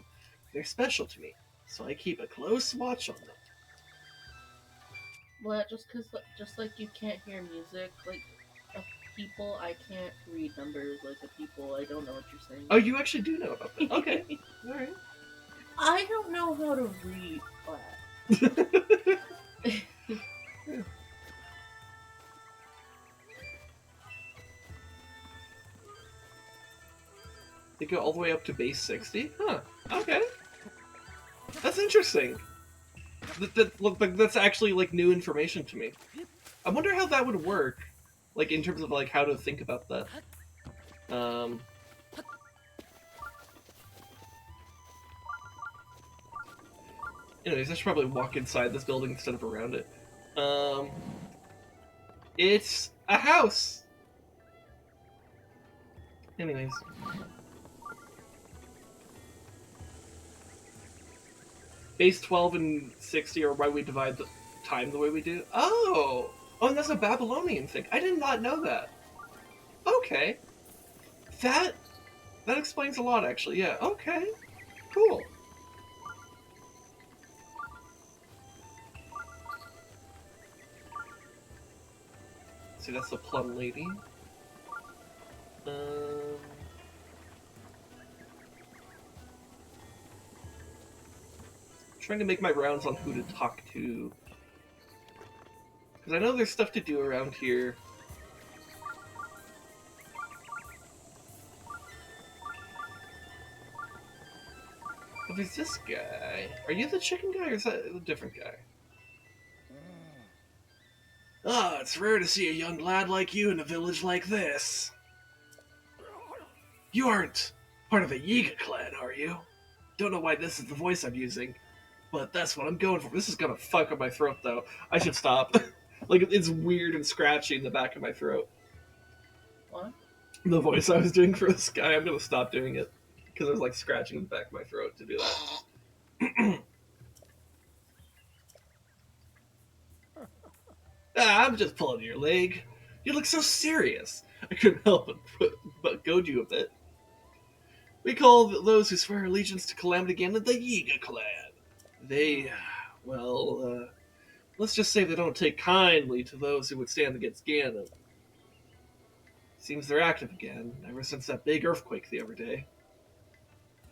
They're special to me, so I keep a close watch on them. Well, just like you can't hear music like of people, I can't read numbers like of people. I don't know what you're saying. Oh, you actually do know about that. Okay. Alright. I don't know how to read Blat. They go all the way up to base 60? Huh. Okay. That's interesting. That's actually like new information to me. I wonder how that would work, like in terms of like how to think about that. Anyways, I should probably walk inside this building instead of around it. It's a house. Anyways. Base 12 and 60 are why we divide the time the way we do. Oh! Oh, and that's a Babylonian thing. I did not know that. Okay. That explains a lot, actually. Yeah, okay. Cool. See, that's the plum lady. Trying to make my rounds on who to talk to. Because I know there's stuff to do around here. Oh, there's this guy. Are you the chicken guy, or is that a different guy? Ah, it's rare to see a young lad like you in a village like this. You aren't part of a Yiga clan, are you? Don't know why this is the voice I'm using, but that's what I'm going for. This is gonna fuck up my throat, though. I should stop. Like, it's weird and scratchy in the back of my throat. What? The voice I was doing for this guy, I'm gonna stop doing it. Because I was, like, scratching the back of my throat to do that. I'm just pulling your leg. You look so serious. I couldn't help but goad you a bit. We call those who swear allegiance to Calamity Ganon the Yiga clan. They, well, let's just say they don't take kindly to those who would stand against Ganon. Seems they're active again, ever since that big earthquake the other day.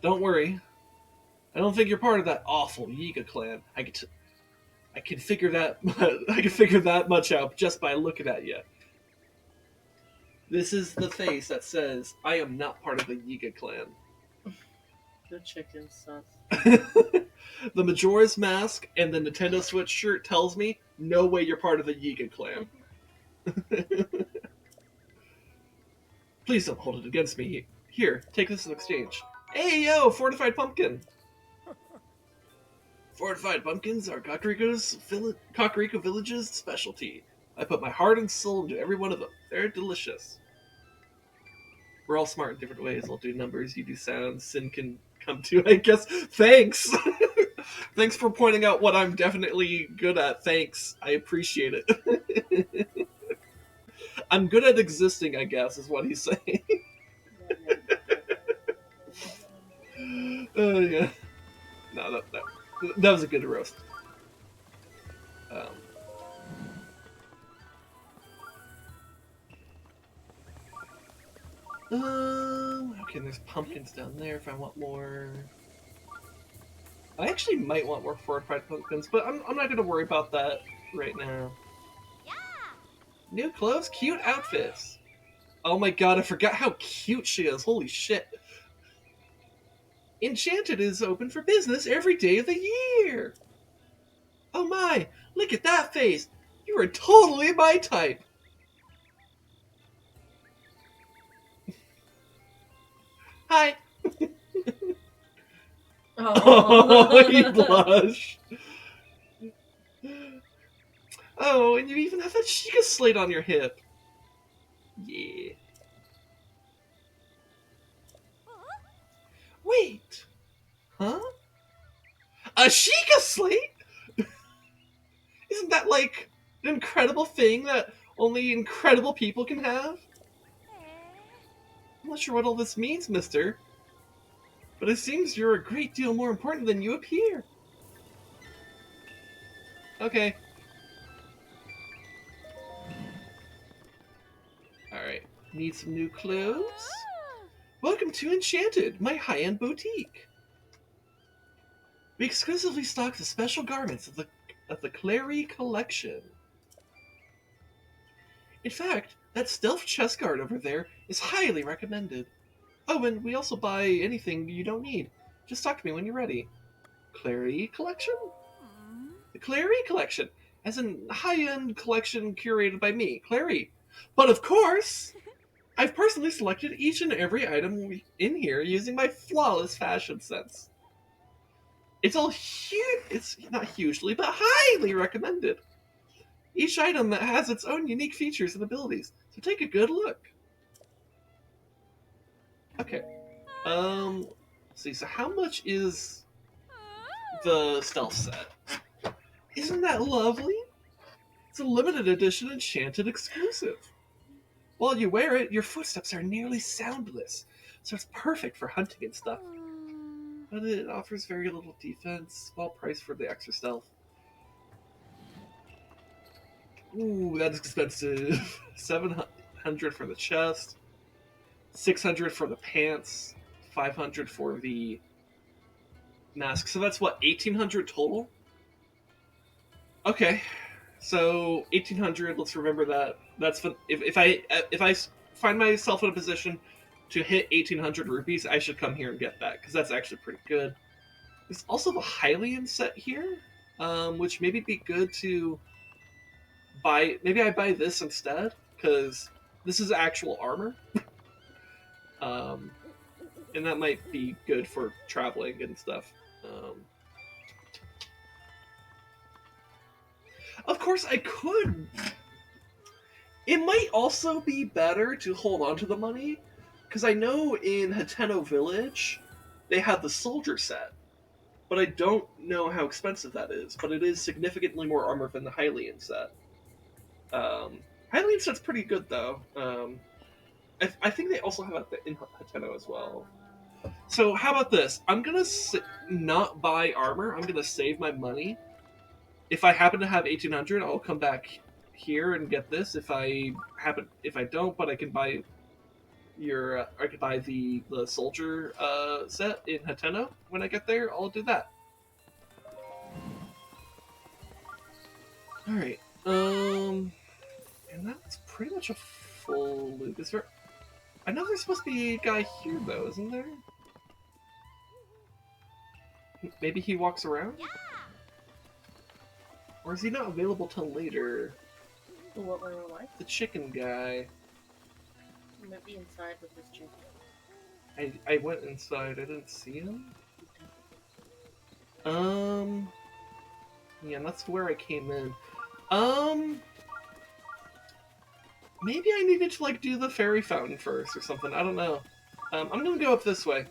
Don't worry. I don't think you're part of that awful Yiga clan. I can figure that I can figure that much out just by looking at you. This is the face that says, I am not part of the Yiga clan. The chicken sus. The Majora's Mask and the Nintendo Switch shirt tells me, no way you're part of the Yiga clan. Please don't hold it against me. Here, take this in exchange. Hey, yo, fortified pumpkin! Fortified pumpkins are Kakariko Village's specialty. I put my heart and soul into every one of them. They're delicious. We're all smart in different ways. I'll do numbers, you do sounds, Sin can come to, I guess. Thanks! Thanks for pointing out what I'm definitely good at. Thanks. I appreciate it. I'm good at existing, I guess, is what he's saying. Yeah. No, that was a good roast. Okay, there's pumpkins down there if I want more. I actually might want more fortified pumpkins, but I'm not going to worry about that right now. Yeah. New clothes, cute outfits. Oh my god, I forgot how cute she is. Holy shit. Enchanted is open for business every day of the year. Oh my, look at that face. You are totally my type. Hi. Oh, you blush. Oh, and you even have that Sheikah slate on your hip. Yeah. Wait. Huh? A Sheikah slate? Isn't that like an incredible thing that only incredible people can have? I'm not sure what all this means, mister. But it seems you're a great deal more important than you appear. Okay. Alright. Need some new clothes? Welcome to Enchanted, my high-end boutique. We exclusively stock the special garments of the Clary collection. In fact, that stealth chest guard over there is highly recommended. Oh, and we also buy anything you don't need. Just talk to me when you're ready. Clary collection? The Clary collection, as a high-end collection curated by me, Clary. But of course, I've personally selected each and every item in here using my flawless fashion sense. It's all huge. It's not hugely, but highly recommended. Each item that has its own unique features and abilities, so take a good look. Okay. Let's see. So how much is the stealth set? Isn't that lovely? It's a limited edition enchanted exclusive. While you wear it, your footsteps are nearly soundless, so it's perfect for hunting and stuff. But it offers very little defense, small price for the extra stealth. Ooh, that's expensive. 700 for the chest, 600 for the pants, 500 for the mask. So that's what, 1800 total? Okay, so 1800. Let's remember that. That's if I find myself in a position to hit 1800 rupees, I should come here and get that because that's actually pretty good. There's also the Hylian set here, which maybe be good to buy. Maybe I buy this instead because this is actual armor, and that might be good for traveling and stuff. Of course, I could. It might also be better to hold on to the money, because I know in Hateno Village, they have the soldier set, but I don't know how expensive that is, but it is significantly more armor than the Hylian set. Hylian set's pretty good, though. I think they also have it in Hateno as well. So how about this? I'm going to not buy armor, I'm going to save my money. If I happen to have 1800, I'll come back here and get this. If I don't, but I can buy I could buy the soldier set in Hateno when I get there. I'll do that. All right. And that's pretty much a full loop. Is there? I know there's supposed to be a guy here though, isn't there? Maybe he walks around? Yeah. Or is he not available till later? What were we like? The chicken guy. He might be inside with his chicken. I went inside. I didn't see him. Yeah, that's where I came in. Maybe I needed to like do the fairy fountain first or something. I don't know. I'm gonna go up this way.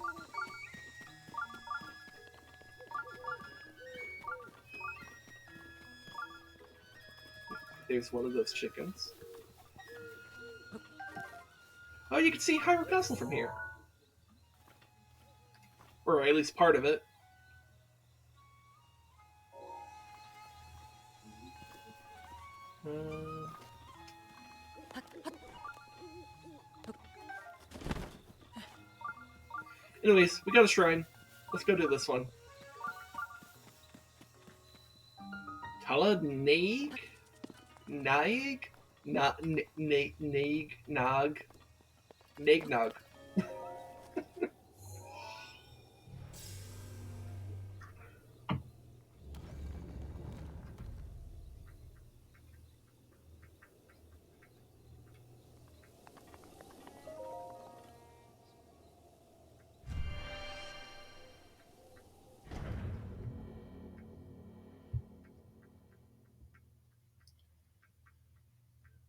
There's one of those chickens. Oh, you can see Hyrule Castle from here. Or at least part of it. Anyways, we got a shrine. Let's go do this one. Naeg? Naeg? Naeg? Nog? Naeg.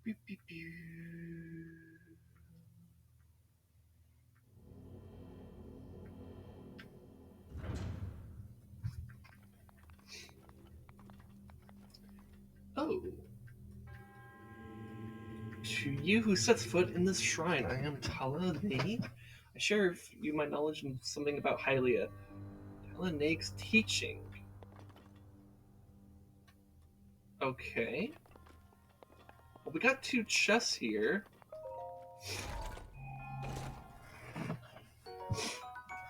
Beep, beep, beep. Oh. To you who sets foot in this shrine, I am Naeg. I share with you my knowledge and something about Hylia. Naeg's teaching. Okay. Well, we got 2 chests here.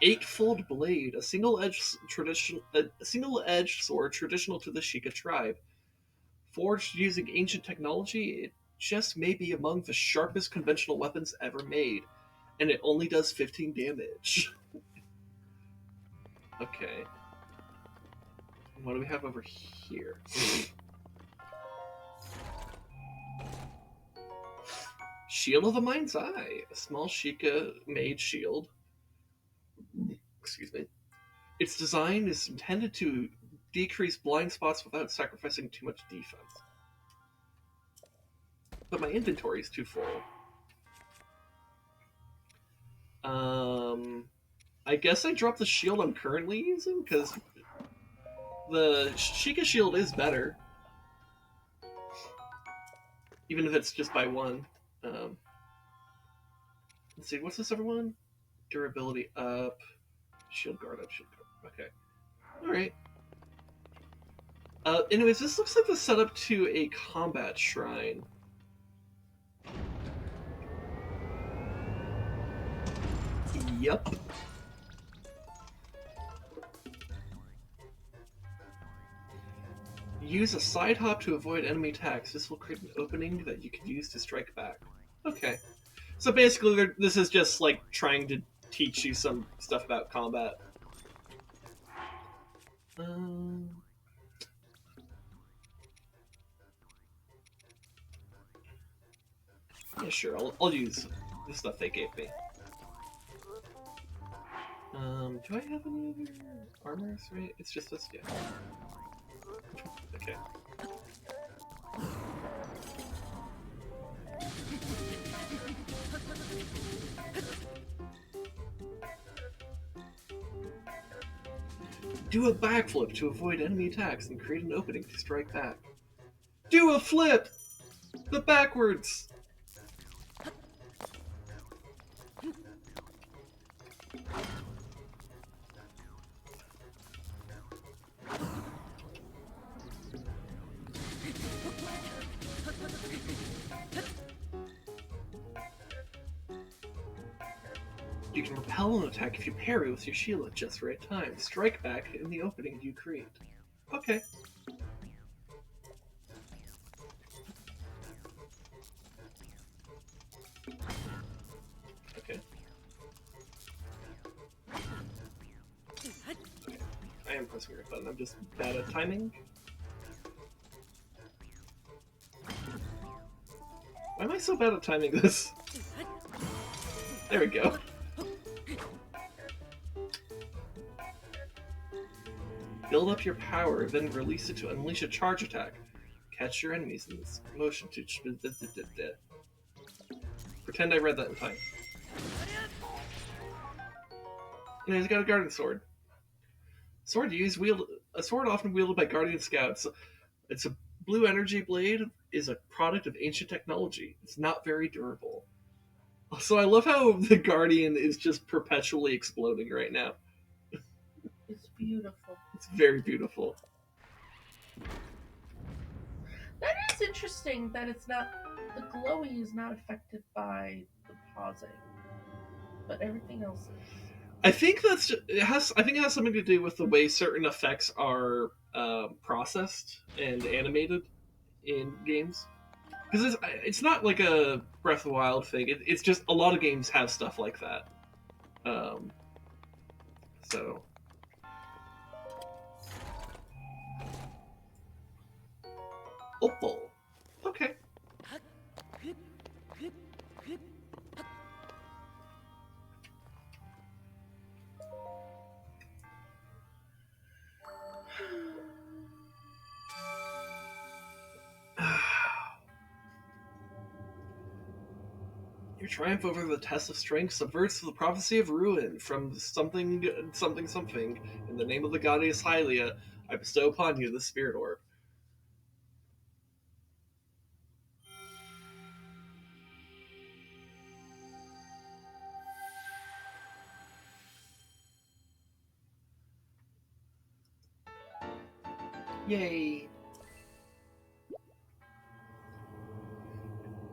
8-fold blade, a single-edged sword traditional to the Sheikah tribe. Forged using ancient technology, it just may be among the sharpest conventional weapons ever made, and it only does 15 damage. Okay. What do we have over here? Shield of the Mind's Eye, a small Sheikah made shield. Excuse me. Its design is intended to decrease blind spots without sacrificing too much defense. But my inventory is too full. I guess I dropped the shield I'm currently using, because the Sheikah shield is better. Even if it's just by 1. Let's see, what's this other one? Durability up. Shield guard up, shield guard. Okay. Alright. Anyways, this looks like the setup to a combat shrine. Yep. Use a side hop to avoid enemy attacks. This will create an opening that you can use to strike back. Okay. So basically, this is just like trying to teach you some stuff about combat. Yeah, sure. I'll use the stuff they gave me. Do I have any other armors? Right? It's just this. Yeah. Okay. Do a backflip to avoid enemy attacks and create an opening to strike back. Do a flip! The backwards! You can repel an attack if you parry with your shield at just the right time. Strike back in the opening you create. Okay. Okay. I am pressing the right button. I'm just bad at timing. Why am I so bad at timing this? There we go. Build up your power, then release it to unleash a charge attack. Catch your enemies in this motion to... Pretend I read that in time. And he's got a guardian sword. A sword often wielded by guardian scouts. It's a blue energy blade, is a product of ancient technology. It's not very durable. So I love how the guardian is just perpetually exploding right now. It's beautiful. It's very beautiful. That is interesting that it's not, the glowy is not affected by the pausing, but everything else is. I think it has something to do with the way certain effects are processed and animated in games. Because it's not like a Breath of the Wild thing. It's just a lot of games have stuff like that. So. Opal. Okay. Your triumph over the test of strength subverts the prophecy of ruin from something. In the name of the goddess Hylia, I bestow upon you the spirit orb. Yay!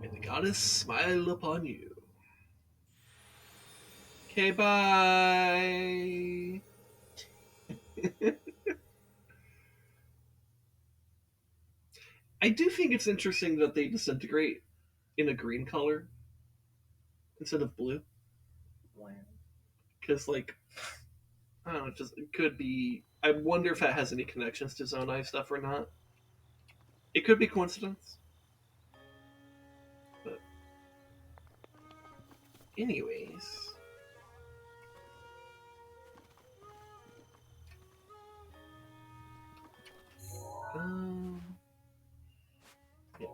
May the goddess smile upon you. Okay, bye! I do think it's interesting that they disintegrate in a green color instead of blue. Wow. Because, like, I don't know, it could be... I wonder if that has any connections to Zonai stuff or not. It could be coincidence. But... anyways... yeah.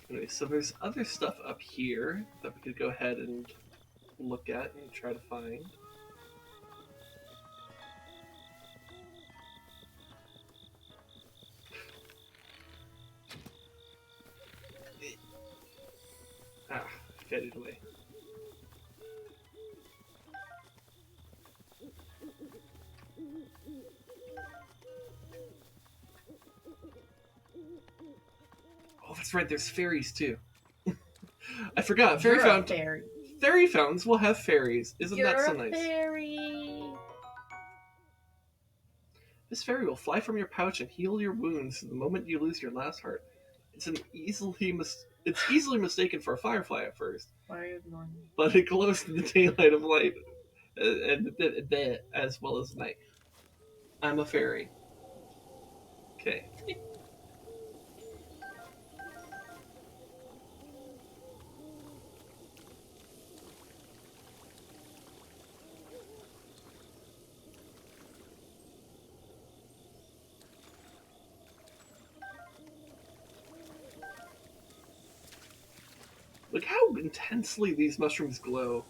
Anyway, so there's other stuff up here that we could go ahead and look at and try to find. Faded away. Oh, that's right, there's fairies too. I forgot, You're a fairy fountains will have fairies. Isn't that so nice? Fairy. This fairy will fly from your pouch and heal your wounds the moment you lose your last heart. It's easily mistaken for a firefly at first, but it glows in the daylight of light, as well as night. I'm a fairy. Okay. Look how intensely these mushrooms glow.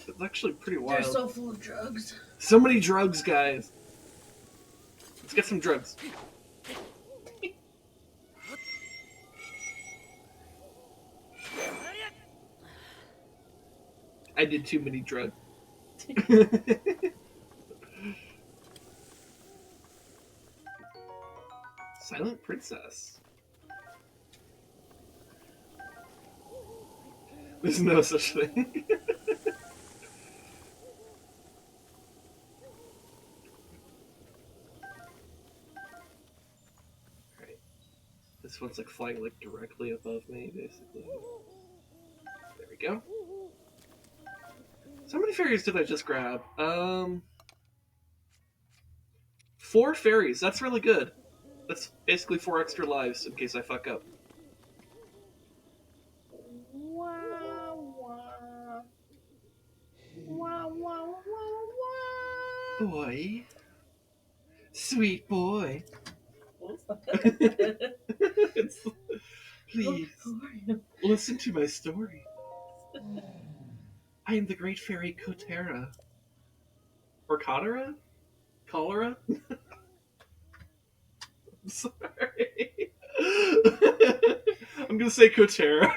It's actually pretty wild. They're so full of drugs. So many drugs, guys. Let's get some drugs. I did too many drugs. Silent Princess. There's no such thing. This one's like flying like directly above me, basically. There we go. So how many fairies did I just grab? 4 fairies. That's really good. That's basically 4 extra lives in case I fuck up. Wah, wah. Wah, wah, wah, wah. Boy. Sweet boy. What was that? Please, listen to my story. I am the great fairy Kotera. Or Kotera? Cholera? I'm sorry. I'm gonna say Kotera.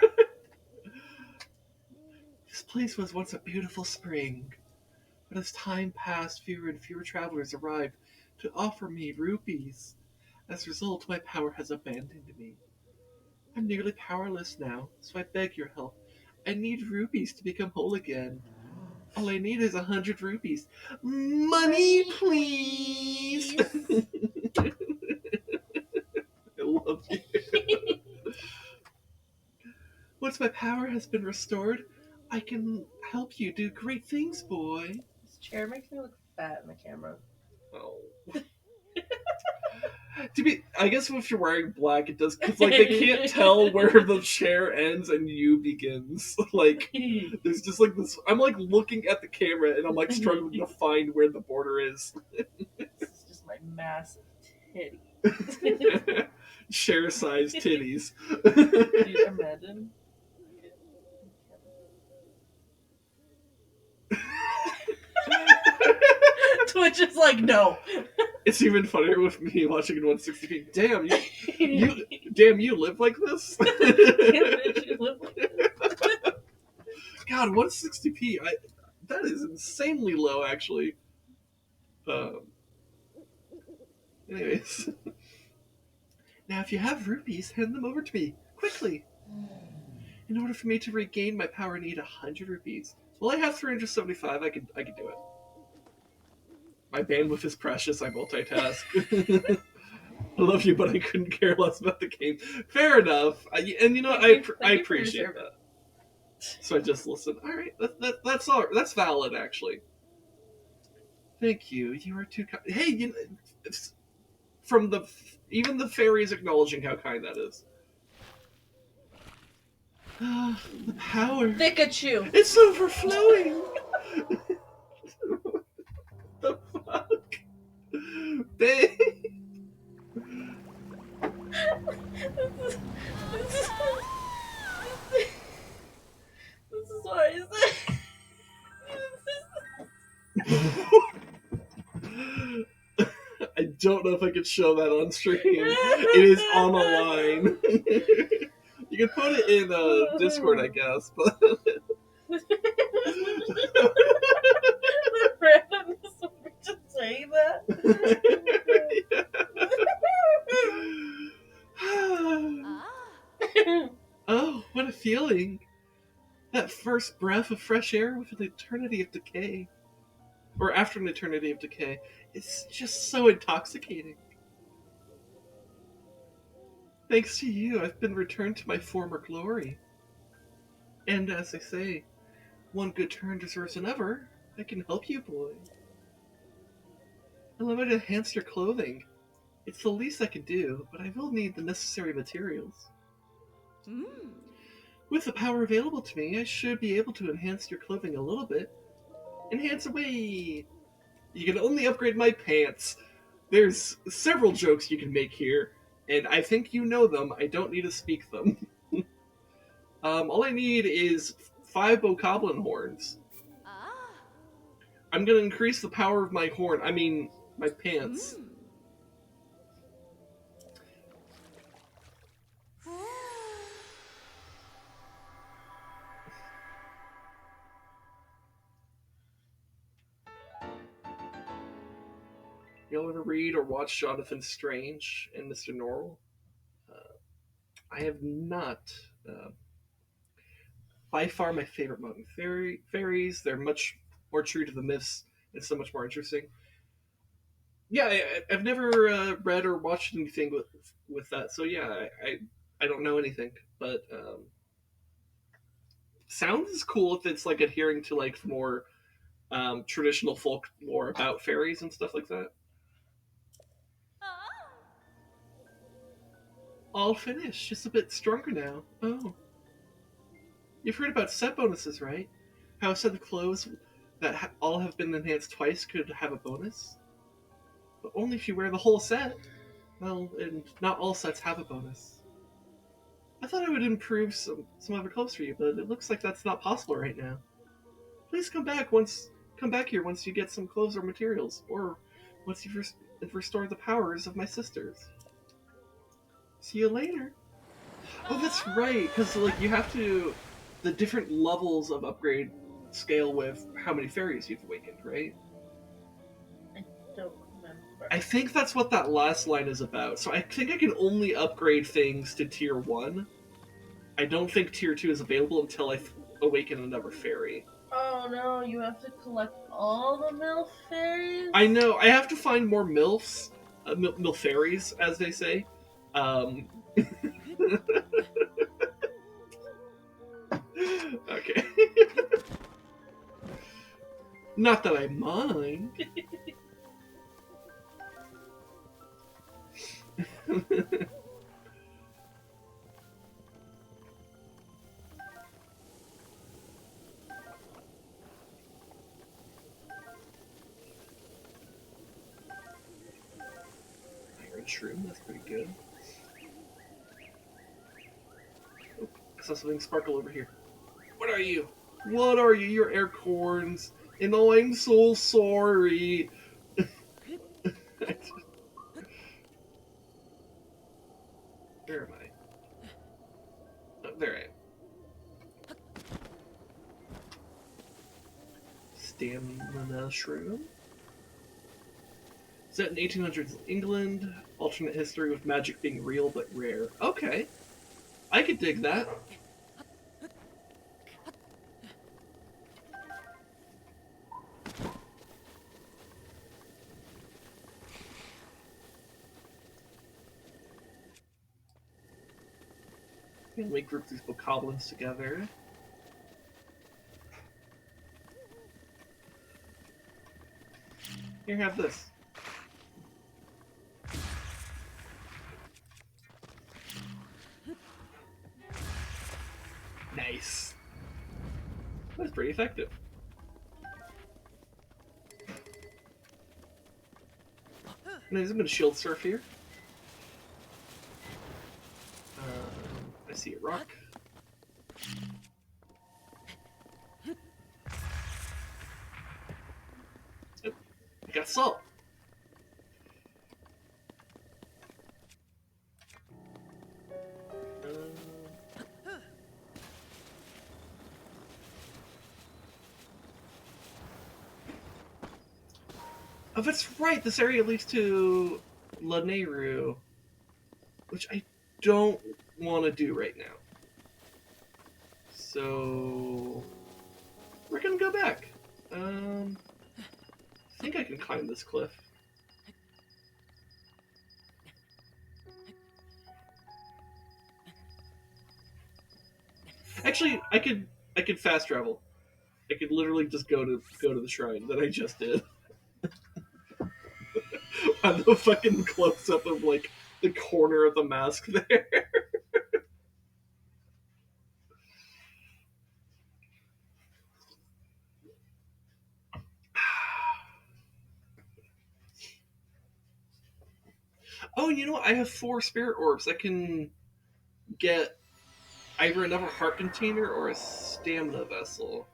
This place was once a beautiful spring, but as time passed, fewer and fewer travelers arrived to offer me rupees. As a result, my power has abandoned me. I'm nearly powerless now, so I beg your help. I need rupees to become whole again. All I need is 100 rupees. Money, please! I love you. Once my power has been restored, I can help you do great things, boy. This chair makes me look fat in the camera. Oh. I guess if you're wearing black, it does, because like they can't tell where the chair ends and you begins. Like there's just like this. I'm like looking at the camera and I'm like struggling to find where the border is. This is just my massive titty. Share-sized titties. Dude, imagine. Twitch is like, no. It's even funnier with me watching in 160p. Damn, you live like this? Damn, bitch, you live like this. God, 160p. That is insanely low, actually. Anyways. Now, if you have rupees, hand them over to me. Quickly. In order for me to regain my power, I need 100 rupees. Well, I have 375. I could do it. My bandwidth is precious. I multitask. I love you, but I couldn't care less about the game. Fair enough. And you know, I appreciate that. So I just listen. All right, that's all. That's valid, actually. Thank you. You are too kind. Hey, you know, from even the fairies acknowledging how kind that is. The power. Pikachu. It's overflowing. The fuck, babe. This is why I said. I don't know if I could show that on stream. It is on a line. You can put it in Discord, I guess, but The randomness of me just saying that. Oh, what a feeling. That first breath of fresh air with an eternity of decay. Or after an eternity of decay. It's just so intoxicating. Thanks to you, I've been returned to my former glory. And as they say, one good turn deserves another. I can help you, boy. Allow me to enhance your clothing. It's the least I can do, but I will need the necessary materials. With the power available to me, I should be able to enhance your clothing a little bit. Enhance away! You can only upgrade my pants. There's several jokes you can make here, and I think you know them. I don't need to speak them. All I need is 5 bokoblin horns. I'm gonna increase the power of my horn. I mean, my pants. Y'all ever read or watch Jonathan Strange and Mr. Norrell? I have not. By far my favorite among fairies. They're much more true to the myths and so much more interesting. Yeah, I've never read or watched anything with that, so yeah, I don't know anything, but sounds cool if it's like adhering to like more traditional folklore about fairies and stuff like that. All finished, just a bit stronger now. Oh, you've heard about set bonuses, right? How a set of clothes that all have been enhanced twice could have a bonus, but only if you wear the whole set. Well, and not all sets have a bonus. I thought I would improve some other clothes for you, but it looks like that's not possible right now. Please come back here once you get some clothes or materials, or once you've restored the powers of my sisters. See you later. Oh, that's right, because like you have to the different levels of upgrade scale with how many fairies you've awakened, right? I don't remember. I think that's what that last line is about. So I think I can only upgrade things to tier 1. I don't think tier 2 is available until I awaken another fairy. Oh no, you have to collect all the MILF fairies? I know, I have to find more MILFs, MILF fairies, as they say. Okay. Not that I mind. Iron shroom, that's pretty good. Oh, I saw something sparkle over here. What are you? What are you? You're aircorns. And oh, I'm so sorry. Where am I? Oh, there I am. Stamina shroom. Set in 1800s England. Alternate history with magic being real but rare. Okay. I could dig that. And we group these bokoblins together. Here, have this. Nice. That's pretty effective. And there's a bit of shield surf here. I see a rock. Oh, I got salt. Oh, that's right. This area leads to Lanayru, which I don't want to do right now. So we're gonna go back. I think I can climb this cliff. Actually, I could fast travel. I could literally just go to the shrine that I just did. On the fucking close up of like the corner of the mask there. Oh, you know what? I have 4 spirit orbs. I can get either another heart container or a stamina vessel.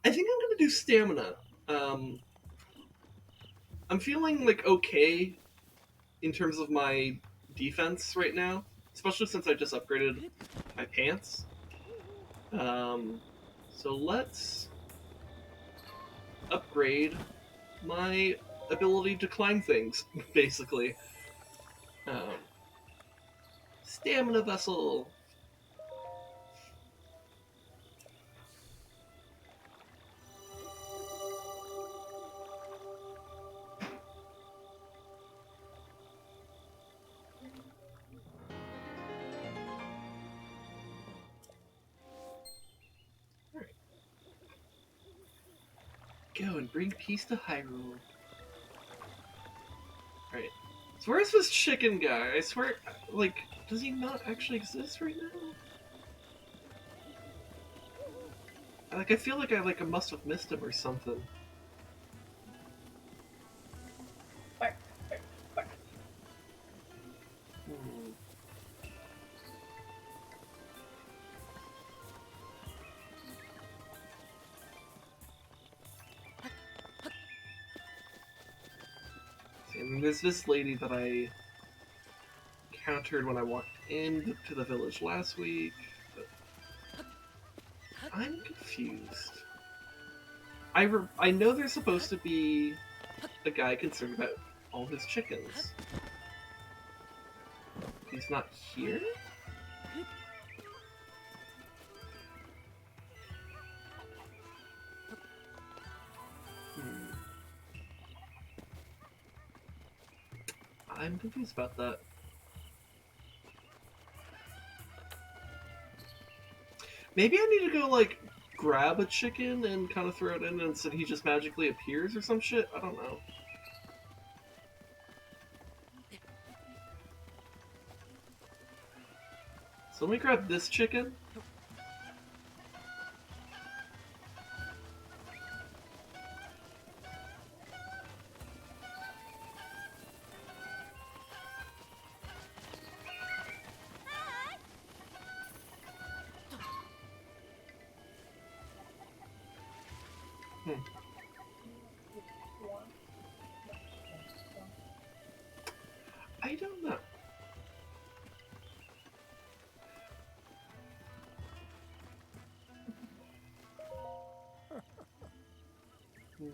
I think I'm gonna do stamina. Um, I'm feeling like okay in terms of my defense right now, especially since I just upgraded my pants. So let's upgrade my ability to climb things, basically. Um, Stamina vessel. Go and bring peace to Hyrule. Alright. So where's this chicken guy? I swear, like, does he not actually exist right now? Like, I feel like I must have missed him or something. Bark, bark, bark. Hmm. See, I mean, there's this lady that I encountered when I walked into the village last week, but I'm confused. I know there's supposed to be a guy concerned about all his chickens. He's not here? Hmm. I'm confused about that. Maybe I need to go, like, grab a chicken and kind of throw it in and so he just magically appears or some shit? I don't know. So let me grab this chicken. I don't know. Hmm.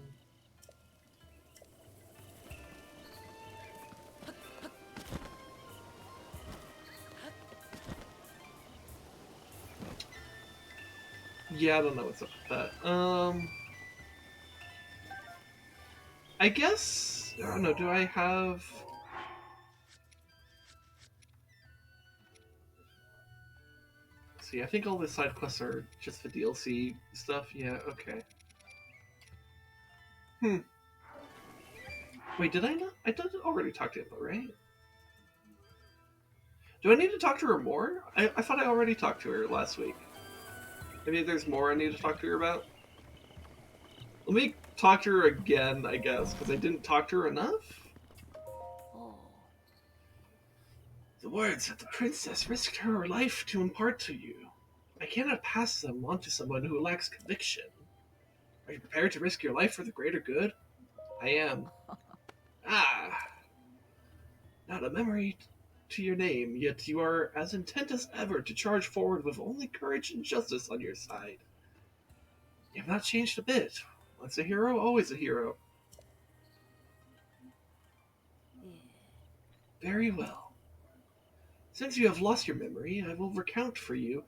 Yeah, I don't know what's up with that. I guess, I don't know, do I have... See, I think all the side quests are just the DLC stuff. Yeah, okay. Wait, did I not? I did already talk to Impa, right? Do I need to talk to her more? I thought I already talked to her last week. Maybe there's more I need to talk to her about? Let me talk to her again, I guess, because I didn't talk to her enough? The words that the princess risked her life to impart to you. I cannot pass them on to someone who lacks conviction. Are you prepared to risk your life for the greater good? I am. Ah! Not a memory to your name, yet you are as intent as ever to charge forward with only courage and justice on your side. You have not changed a bit. Once a hero, always a hero. Very well. Since you have lost your memory, I will recount for you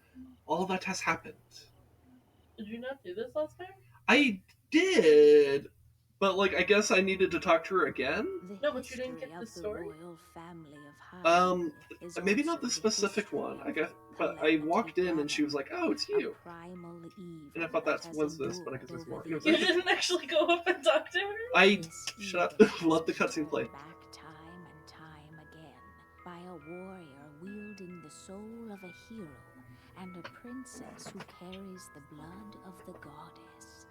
all that has happened. Did you not do this last time? I did, but like I guess I needed to talk to her again. No, but you didn't get the story? Maybe not the specific one. I guess, but I walked in and she was like, "Oh, it's you." And I thought that was this, but I guess there's more. You didn't actually go up and talk to her? I shut up. Let the cutscene play. Back time and time again by a warrior wielding the soul of a hero and a princess who carries the blood of the goddess.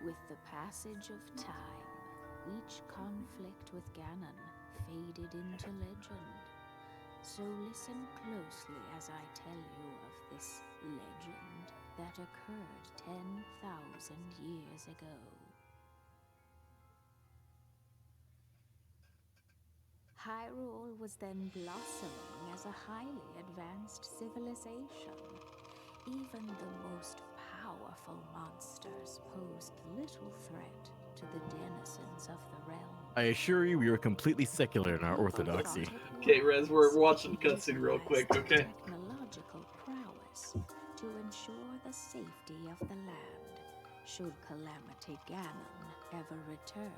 With the passage of time, each conflict with Ganon faded into legend. So listen closely as I tell you of this legend that occurred 10,000 years ago. Hyrule was then blossoming as a highly advanced civilization. Even the most powerful monsters posed little threat to the denizens of the realm. I assure you, we were completely secular in our orthodoxy. Okay, Rez, we're watching the cutscene real quick, okay? Technological prowess to ensure the safety of the land, should Calamity Ganon ever return.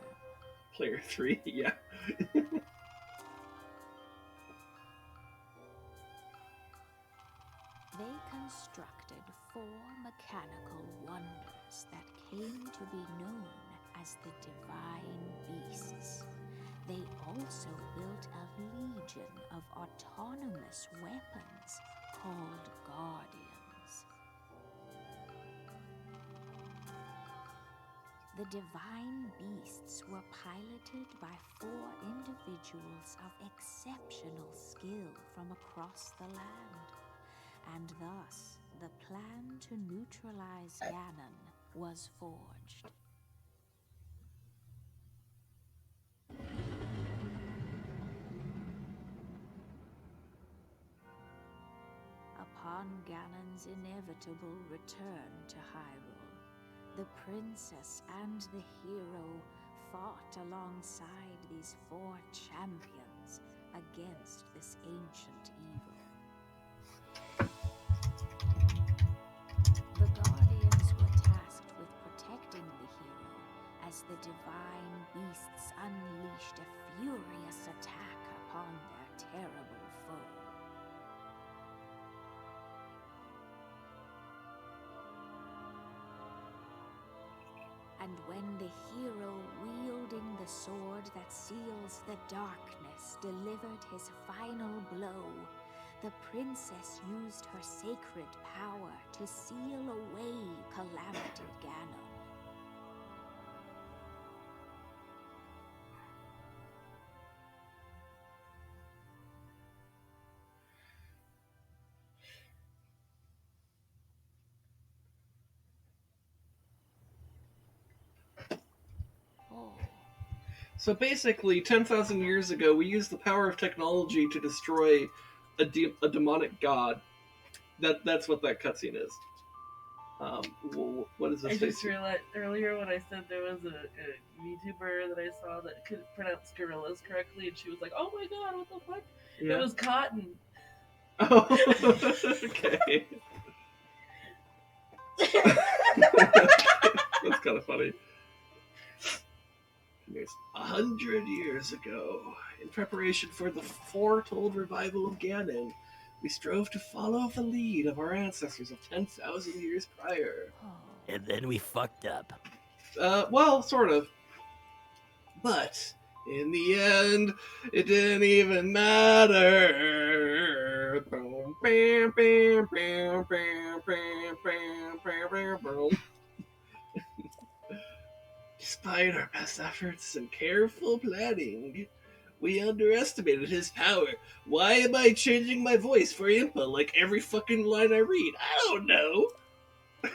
Player 3, yeah. They constructed 4 mechanical wonders that came to be known as the Divine Beasts. They also built a legion of autonomous weapons called Guardians. The Divine Beasts were piloted by 4 individuals of exceptional skill from across the land, and thus the plan to neutralize Ganon was forged. Upon Ganon's inevitable return to Hyrule, the princess and the hero fought alongside these 4 champions against this ancient evil. The Guardians were tasked with protecting the hero as the Divine Beasts unleashed a furious attack upon their terrible foe. And when the hero wielding the sword that seals the darkness delivered his final blow, the princess used her sacred power to seal away Calamity Ganon. So basically, 10,000 years ago, we used the power of technology to destroy a demonic god. That's what that cutscene is. What is this? I just realized earlier when I said there was a YouTuber that I saw that could pronounce gorillas correctly, and she was like, "Oh my god, what the fuck?" Yeah. It was Cotton. Oh, okay. That's kind of funny. Anyways, 100 years ago, in preparation for the foretold revival of Ganon, we strove to follow the lead of our ancestors of 10,000 years prior. And then we fucked up. Well, sort of. But, in the end, it didn't even matter. Boom, bam, bam, bam, bam, bam, bam, bam, bam, boom. Despite our best efforts and careful planning, we underestimated his power. Why am I changing my voice for Impa like every fucking line I read? I don't know.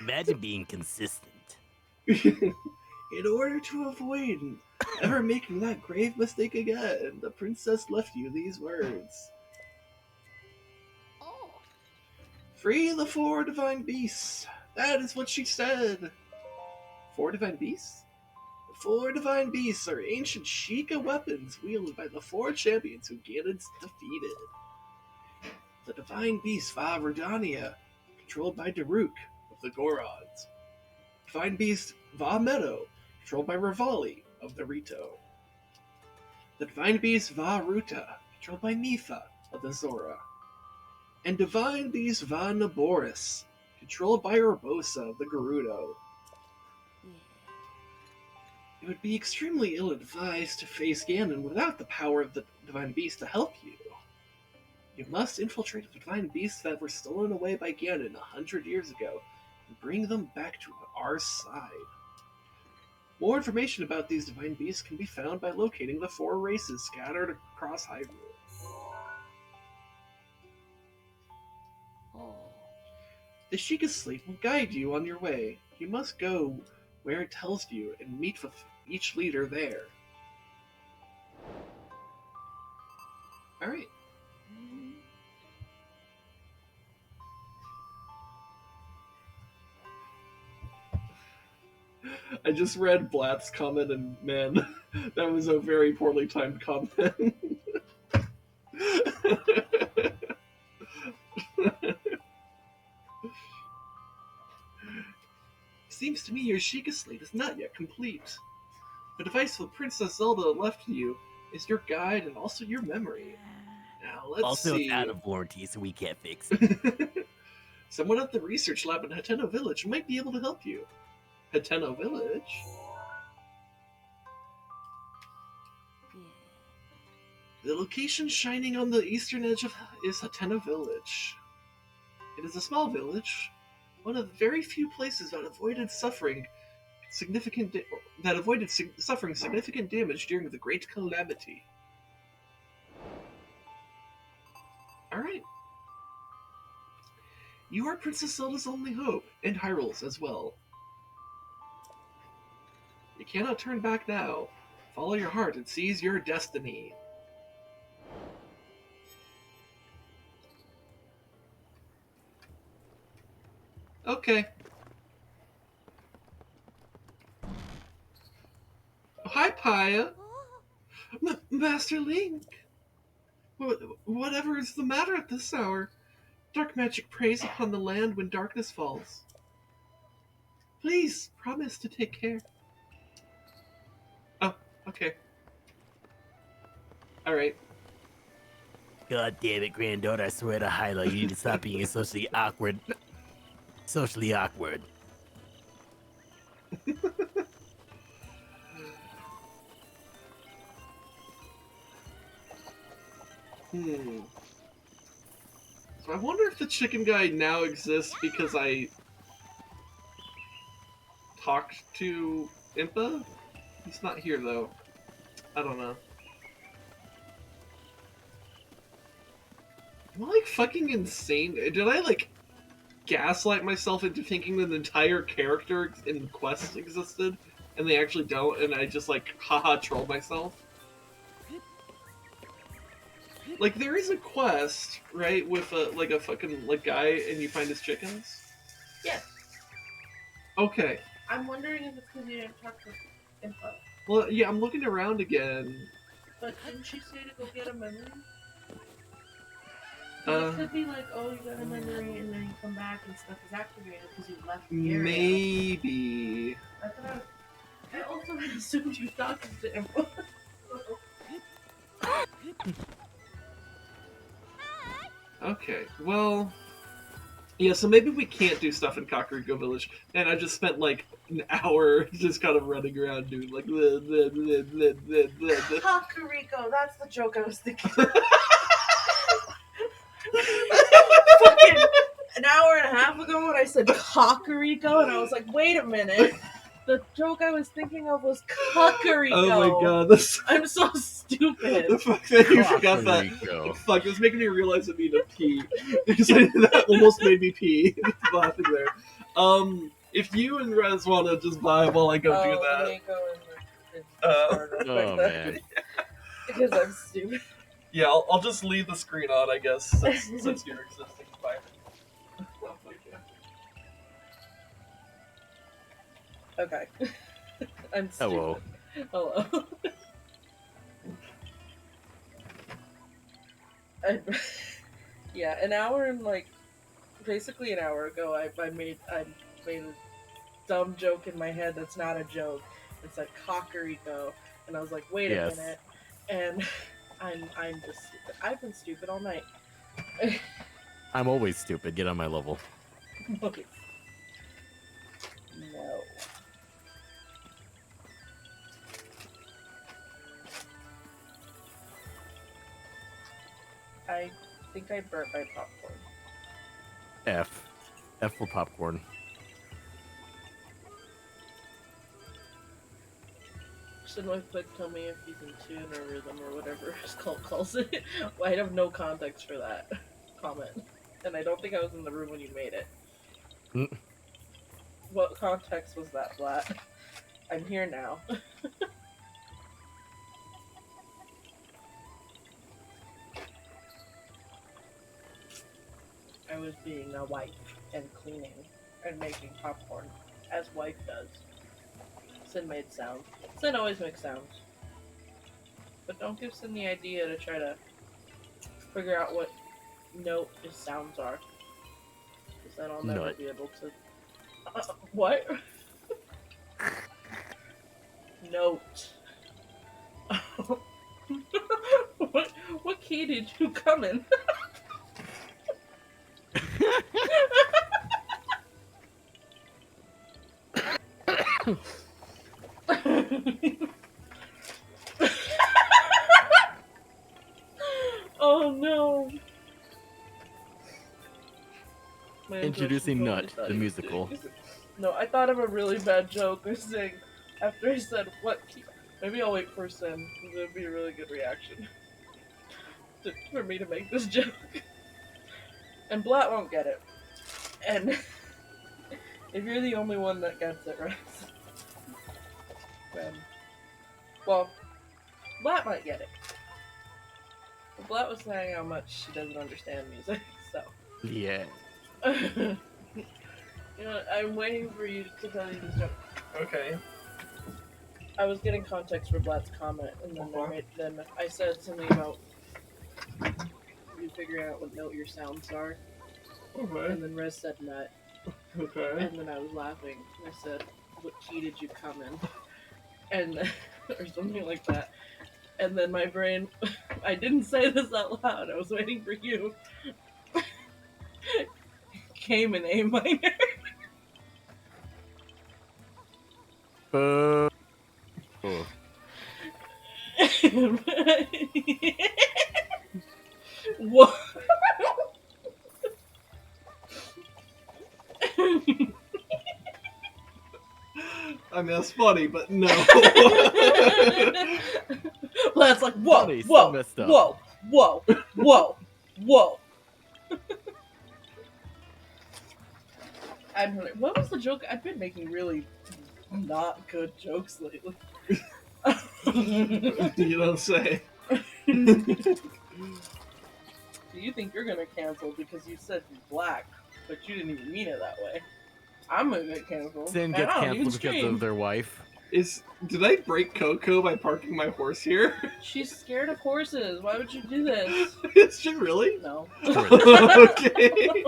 Imagine being consistent. In order to avoid ever making that grave mistake again, the princess left you these words. Oh, Free the 4 divine beasts. That is what she said. 4 divine beasts? The 4 divine beasts are ancient Sheikah weapons wielded by the 4 champions who Ganon's defeated. The divine beast Va Rudania, controlled by Daruk of the Gorons. Divine beast Va Meadow, controlled by Rivali of the Rito. The divine beast Va Ruta, controlled by Mipha of the Zora. And divine beast Va Naboris, controlled by Urbosa of the Gerudo. It would be extremely ill-advised to face Ganon without the power of the divine beast to help you. You must infiltrate the divine beasts that were stolen away by Ganon 100 years ago and bring them back to our side. More information about these divine beasts can be found by locating the 4 races scattered across Hyrule. The Sheikah Slate will guide you on your way. You must go where it tells you and meet with each leader there. Alright. I just read Blat's comment, and man, that was a very poorly timed comment. Seems to me your Sheikah Slate is not yet complete. The device that Princess Zelda left you is your guide and also your memory. Now let's Also, see. it's out of warranty, so we can't fix it. Someone at the research lab in Hateno Village might be able to help you. Hateno Village? The location shining on the eastern edge is Hateno Village. It is a small village, one of the very few places that avoided suffering significant damage during the Great Calamity. Alright. You are Princess Zelda's only hope, and Hyrule's as well. You cannot turn back now. Follow your heart and seize your destiny. Okay. Hi, Paya. Master Link. Whatever is the matter at this hour? Dark magic preys upon the land when darkness falls. Please, promise to take care. Oh, okay. Alright. God damn it, granddaughter, I swear to Hyla, you need to stop being socially awkward. Socially awkward. So I wonder if the chicken guy now exists because I talked to Impa? He's not here though. I don't know. Am I like fucking insane? Did I like gaslight myself into thinking that an entire character in the quest existed and they actually don't, and I just like haha trolled myself? Like there is a quest, right, with a fucking like guy and you find his chickens? Yeah. Okay. I'm wondering if it's because you didn't talk to Impa. Well, yeah, I'm looking around again. But didn't she say to go get a memory? It could be like, oh, you got a memory and then you come back and stuff is activated because you left the area. Maybe. I also assumed you were talking to Impa. Okay, well... Yeah, so maybe we can't do stuff in Kakariko Village, and I just spent like an hour just kind of running around doing like... Kakariko, that's the joke I was thinking. Fucking an hour and a half ago when I said Kakariko, and I was like, wait a minute. The joke I was thinking of was Kakariko. Oh my god, that's... I'm so stupid. The fuck that you forgot that. Fuck, it was making me realize I need to pee. Because that almost made me pee. Laughing there. If you and Rez want to just vibe while I go do that. Oh man. Because I'm stupid. Yeah, I'll just leave the screen on, I guess, since you're existing. Bye. Okay. I'm stupid. Hello. Hello. Yeah, an hour and like basically an hour ago I made a dumb joke in my head that's not a joke. It's like Kakariko, and I was like, wait a minute, and I'm just stupid. I've been stupid all night. I'm always stupid. Get on my level. Okay. No. I think I burnt my popcorn. F. F for popcorn. Someone quick tell me if he's in tune or rhythm or whatever his cult calls it. Well, I have no context for that comment. And I don't think I was in the room when you made it. What context was that, Blat? I'm here now. I was being a wife and cleaning and making popcorn, as wife does. Sin made sounds. Sin always makes sounds. But don't give Sin the idea to try to figure out what note his sounds are. Because then I'll never be able to... what? Note. What key did you come in? Oh no. My Introducing intuition Nut, totally thought the he was musical. doing- No, I thought of a really bad joke saying after I said what. Maybe I'll wait for Sim. It would be a really good reaction for me to make this joke. And Blat won't get it. And if you're the only one that gets it, right? Then, well, Blat might get it. But Blat was saying how much she doesn't understand music, so. Yeah. You know, I'm waiting for you to tell you this joke. Okay. I was getting context for Blat's comment, and then, then I said something about you figuring out what note your sounds are, Okay. and then Rez said nut, Okay. and then I was laughing, and I said, what key did you come in? And, or something like that. And then my brain, I didn't say this out loud, I was waiting for you, came in A minor. Oh. What? I mean, that's funny, but no. Well, it's like, whoa, Funny, so whoa, messed up. whoa, whoa, whoa, whoa. I'm like, what was the joke? I've been making really not good jokes lately. You don't say. Do you think you're gonna cancel because you said black, but you didn't even mean it that way? I'm gonna get canceled. Sin and gets I don't even canceled because stream. of their wife. Did I break Coco by parking my horse here? She's scared of horses. Why would you do this? Is she really? No. Okay.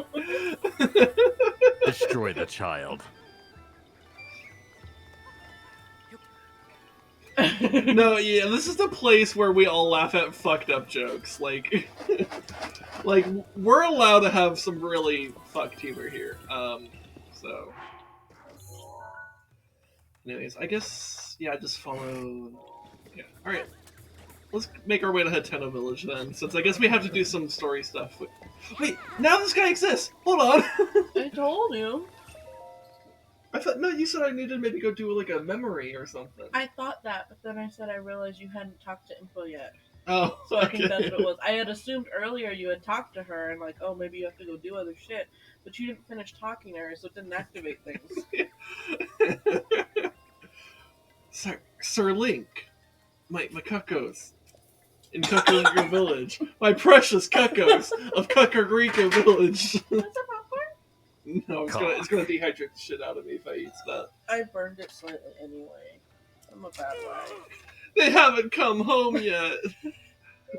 Destroy the child. No, yeah, this is the place where we all laugh at fucked up jokes. Like, like we're allowed to have some really fucked humor here. So, anyways, I guess yeah, just follow. Yeah, all right. Let's make our way to Hateno Village then, since I guess we have to do some story stuff. Wait, now this guy exists. Hold on. I told you. I thought no, you said I needed to maybe go do like a memory or something. I thought that, but then I said I realized you hadn't talked to Impa yet. Oh, So I think okay. that's what it was. I had assumed earlier you had talked to her and like, oh, maybe you have to go do other shit, but you didn't finish talking to her, so it didn't activate things. Sir Link, my Cuccos in Kakariko Village, my precious Cuccos of Kakariko Village. What's up, popcorn? No, it's gonna dehydrate the shit out of me if I eat that. I burned it slightly anyway. I'm a bad wife. They haven't come home yet. Did you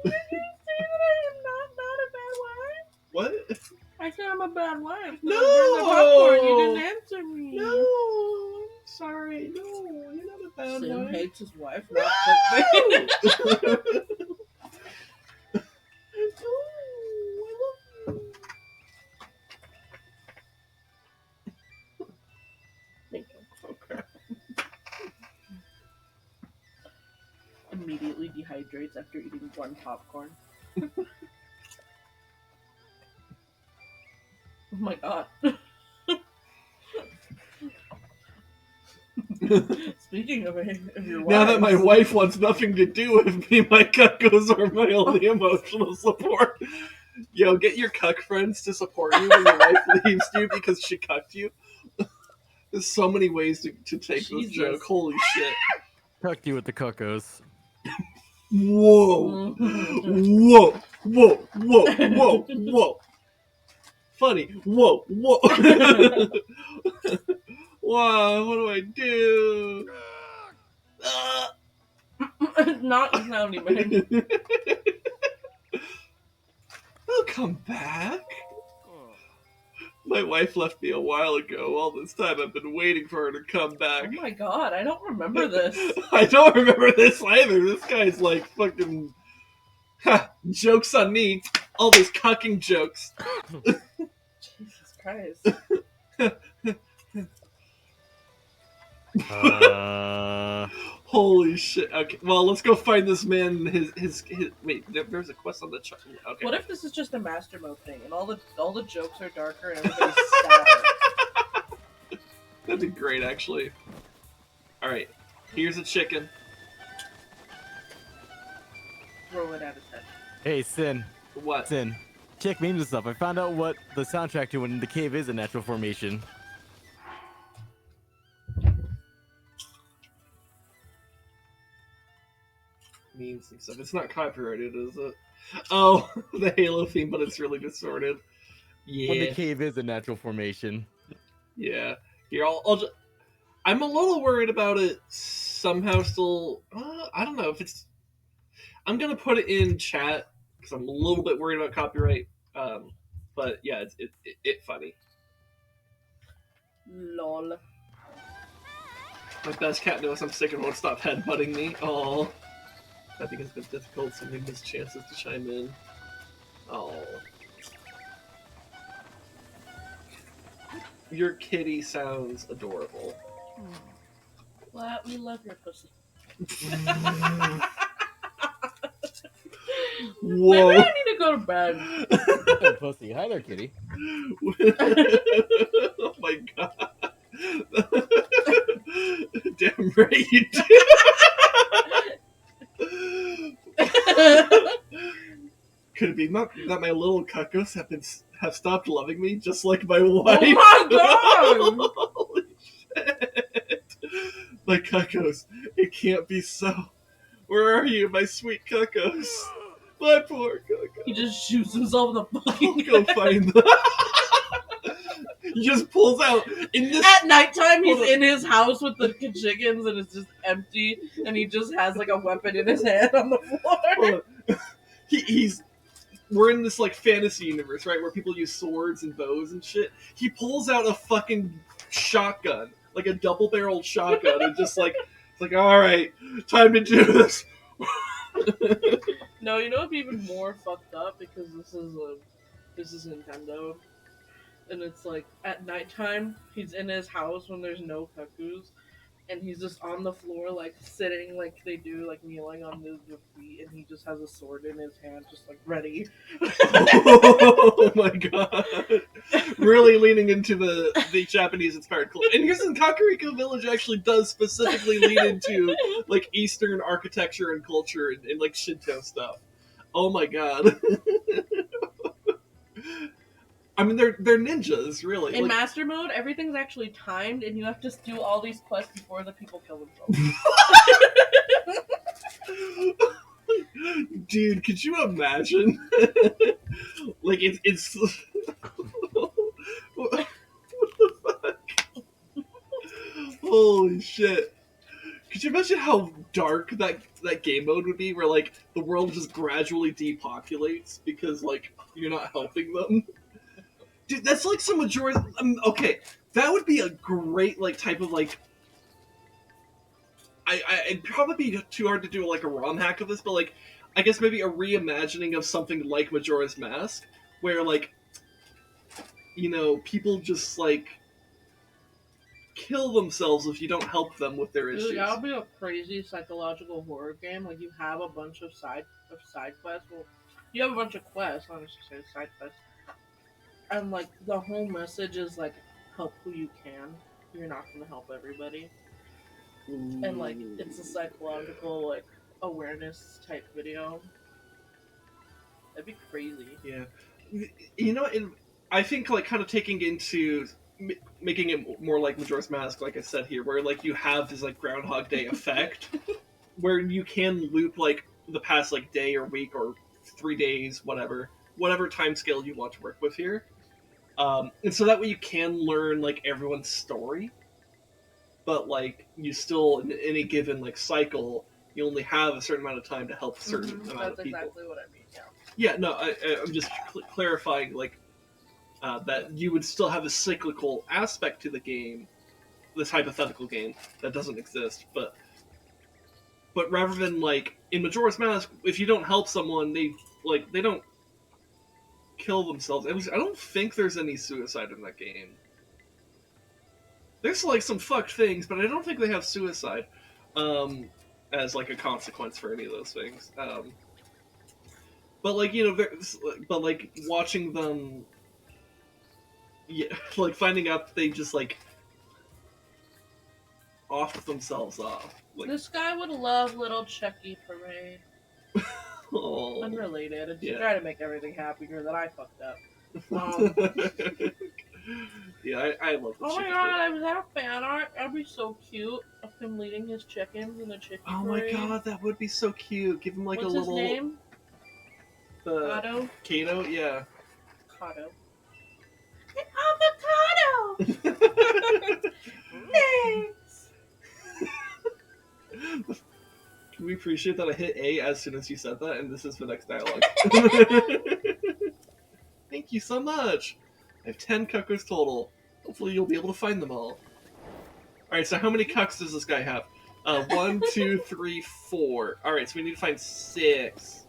say that I am not a bad wife? What? I said I'm a bad wife. No! I burned the popcorn. You didn't answer me. No, I'm sorry. No, you're not a bad Sam wife. hates his wife. No! Not Thank you. Okay. Immediately dehydrates after eating one popcorn. Oh my god. Speaking of your wife. Now that my wife wants nothing to do with me, my cuccos are my only emotional support. Yo, get your cuck friends to support you when your wife leaves you because she cucked you. There's so many ways to take this joke. Holy shit. Tucked you with the cuccos. Whoa. Whoa. Whoa. Whoa. Whoa. Whoa. Funny. Whoa. Whoa. Wow, what do I do? Not the soundy man. I'll come back. My wife left me a while ago. All this time I've been waiting for her to come back. Oh my god, I don't remember this. I don't remember this either. This guy's like fucking... Ha! Joke's on me. All these cucking jokes. Jesus Christ. Holy shit. Okay, well, let's go find this man. His wait, there's a quest on the okay. What if this is just a master mode thing and all the jokes are darker and everybody's sadder? That'd be great, actually. All right, here's a chicken. Throw it at his head. Hey, Sin. What? Sin. Check memes and stuff. I found out what the soundtrack to when the cave is a natural formation. Memes and stuff. It's not copyrighted, is it? Oh, the Halo theme, but it's really distorted. Yeah. When the cave is a natural formation. Yeah. Here, I'll just. I'm a little worried about it somehow still. I don't know if it's. I'm gonna put it in chat because I'm a little bit worried about copyright. But yeah, it's funny. Lol. My best cat knows I'm sick and won't stop headbutting me. Oh, I think it's been difficult, so maybe his chances to chime in. Oh, your kitty sounds adorable. Well, we love your pussy. Whoa! Maybe I need to go to bed. Hey, pussy. Hi there, kitty. Oh my god! Damn right you do. Could it be that my little cuccos have stopped loving me, just like my wife? Oh my god! Holy shit! My cuccos, it can't be so. Where are you, my sweet cuccos? My poor cuccos. He just shoots himself in the fucking Go find them. He just pulls out in this. At nighttime, he's in his house with the chickens and it's just empty, and he just has like a weapon in his hand on the floor. He's. We're in this like fantasy universe, right, where people use swords and bows and shit. He pulls out a fucking shotgun, like a double-barreled shotgun, and just like, it's like, all right, time to do this. No, you know what'd be even more fucked up, because this is Nintendo, and it's like at nighttime he's in his house when there's no cuckoos, and he's just on the floor like sitting like they do, like kneeling on the feet, and he just has a sword in his hand, just like ready. Oh my god! Really leaning into the Japanese-inspired culture. And here's in Kakariko Village actually does specifically lean into like Eastern architecture and culture and like Shinto stuff. Oh my god! I mean, they're ninjas, really. In like, master mode, everything's actually timed, and you have to do all these quests before the people kill themselves. Dude, could you imagine? Like it's what the fuck? Holy shit! Could you imagine how dark that game mode would be, where like the world just gradually depopulates because like you're not helping them? Dude, that's like some majority. Okay, that would be a great like type of like. It'd probably be too hard to do like a ROM hack of this, but like I guess maybe a reimagining of something like Majora's Mask, where like people just like kill themselves if you don't help them with their issues. Dude, that would be a crazy psychological horror game. Like you have a bunch of side quests. Well, you have a bunch of quests, not necessarily side quests. And like the whole message is like help who you can. You're not gonna help everybody. Ooh. And like it's a psychological like awareness type video. That'd be crazy. Yeah, I think like kind of taking into making it more like Majora's Mask, like I said here, where like you have this like Groundhog Day effect, where you can loop like the past like day or week or 3 days, whatever time scale you want to work with here. And so that way you can learn like everyone's story, but like you still in any given like cycle you only have a certain amount of time to help a certain amount of people. That's exactly what I mean. Yeah. Yeah, no, I'm just clarifying like that you would still have a cyclical aspect to the game, this hypothetical game that doesn't exist, but rather than like in Majora's Mask, if you don't help someone, they don't kill themselves. At least I don't think there's any suicide in that game. There's like some fucked things, but I don't think they have suicide as like a consequence for any of those things. But like but like watching them, yeah, like finding out that they just like off themselves off. Like, This guy would love Little Chucky Parade. oh, Unrelated. And yeah. try to make everything happier that I fucked up. Yeah, I love the Oh my chicken god, I was at a fan art. That'd be so cute of him leading his chickens in a chicken Oh my parade. god, that would be so cute. Give him like What's a his little name? Kato? Kato, yeah. Kato. An avocado! Thanks! We appreciate that I hit A as soon as you said that, and this is the next dialogue. Thank you so much! I have 10 cuckos total. Hopefully you'll be able to find them all. Alright, so how many cucks does this guy have? 1, 2, 3, 4. Alright, so we need to find 6.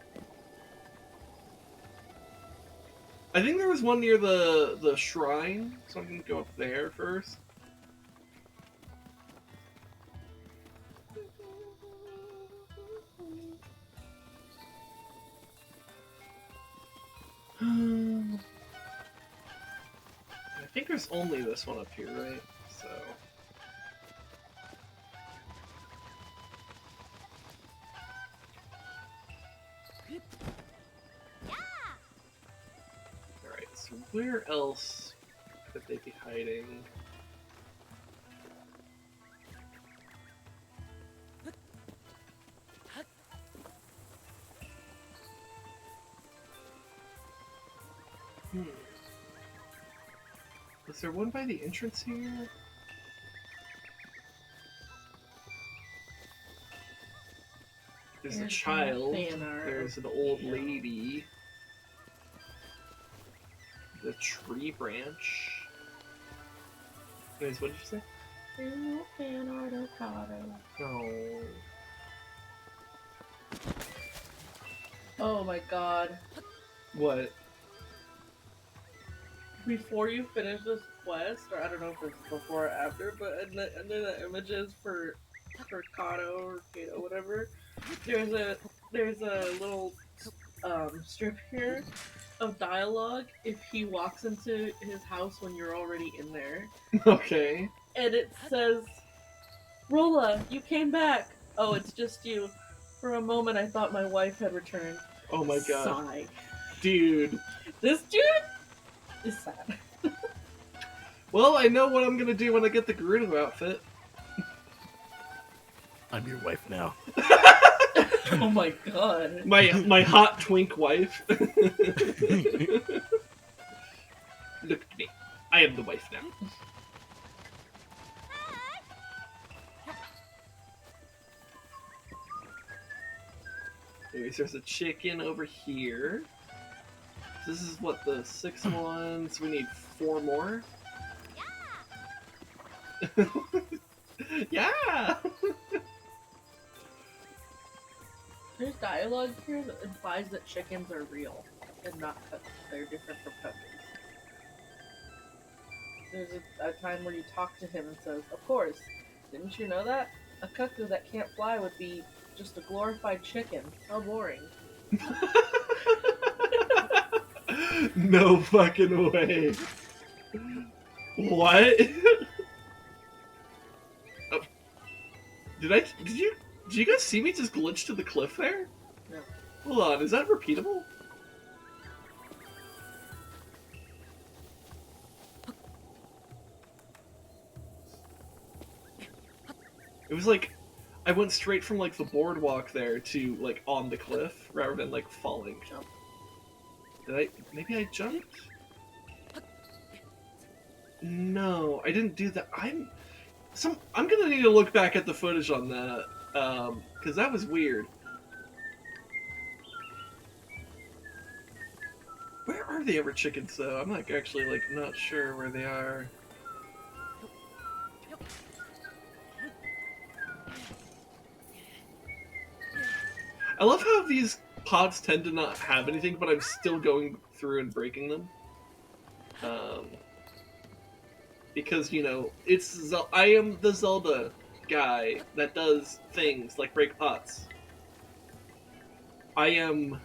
I think there was one near the shrine, so I'm gonna go up there first. I think there's only this one up here, right? So. Alright, so where else could they be hiding? Is there one by the entrance here? There's a child. There's an old lady. The tree branch. Anyways, what did you say? There's no fan art of Kato. Oh. Oh my god. What? Before you finish this quest, or I don't know if it's before or after, but under the images for Kato or Kato, whatever, there's a little strip here of dialogue if he walks into his house when you're already in there. Okay. And it says, Rolla, you came back. Oh, it's just you. For a moment I thought my wife had returned. Oh my god. Sigh. Dude. This dude is sad. Well, I know what I'm gonna do when I get the Gerudo outfit. I'm your wife now. Oh my god. My hot twink wife. Look at me. I am the wife now. Anyways, there's a chicken over here. This is what, the 6th one, so we need 4 more? Yeah! There's dialogue here that implies that chickens are real and not they're different from puppies. There's a time where you talk to him and says, of course, didn't you know that? A cuckoo that can't fly would be just a glorified chicken. How boring. No fucking way. What? Oh. Did you guys see me just glitch to the cliff there? No. Hold on, is that repeatable? It was like, I went straight from like the boardwalk there to like on the cliff rather than like falling. Jump. Maybe I jumped? No, I didn't do that. I'm gonna need to look back at the footage on that, because that was weird. Where are the ever chickens though? I'm like actually like not sure where they are. I love how these pods tend to not have anything, but I'm still going through and breaking them. because you know I am the Zelda guy that does things like break pots. I am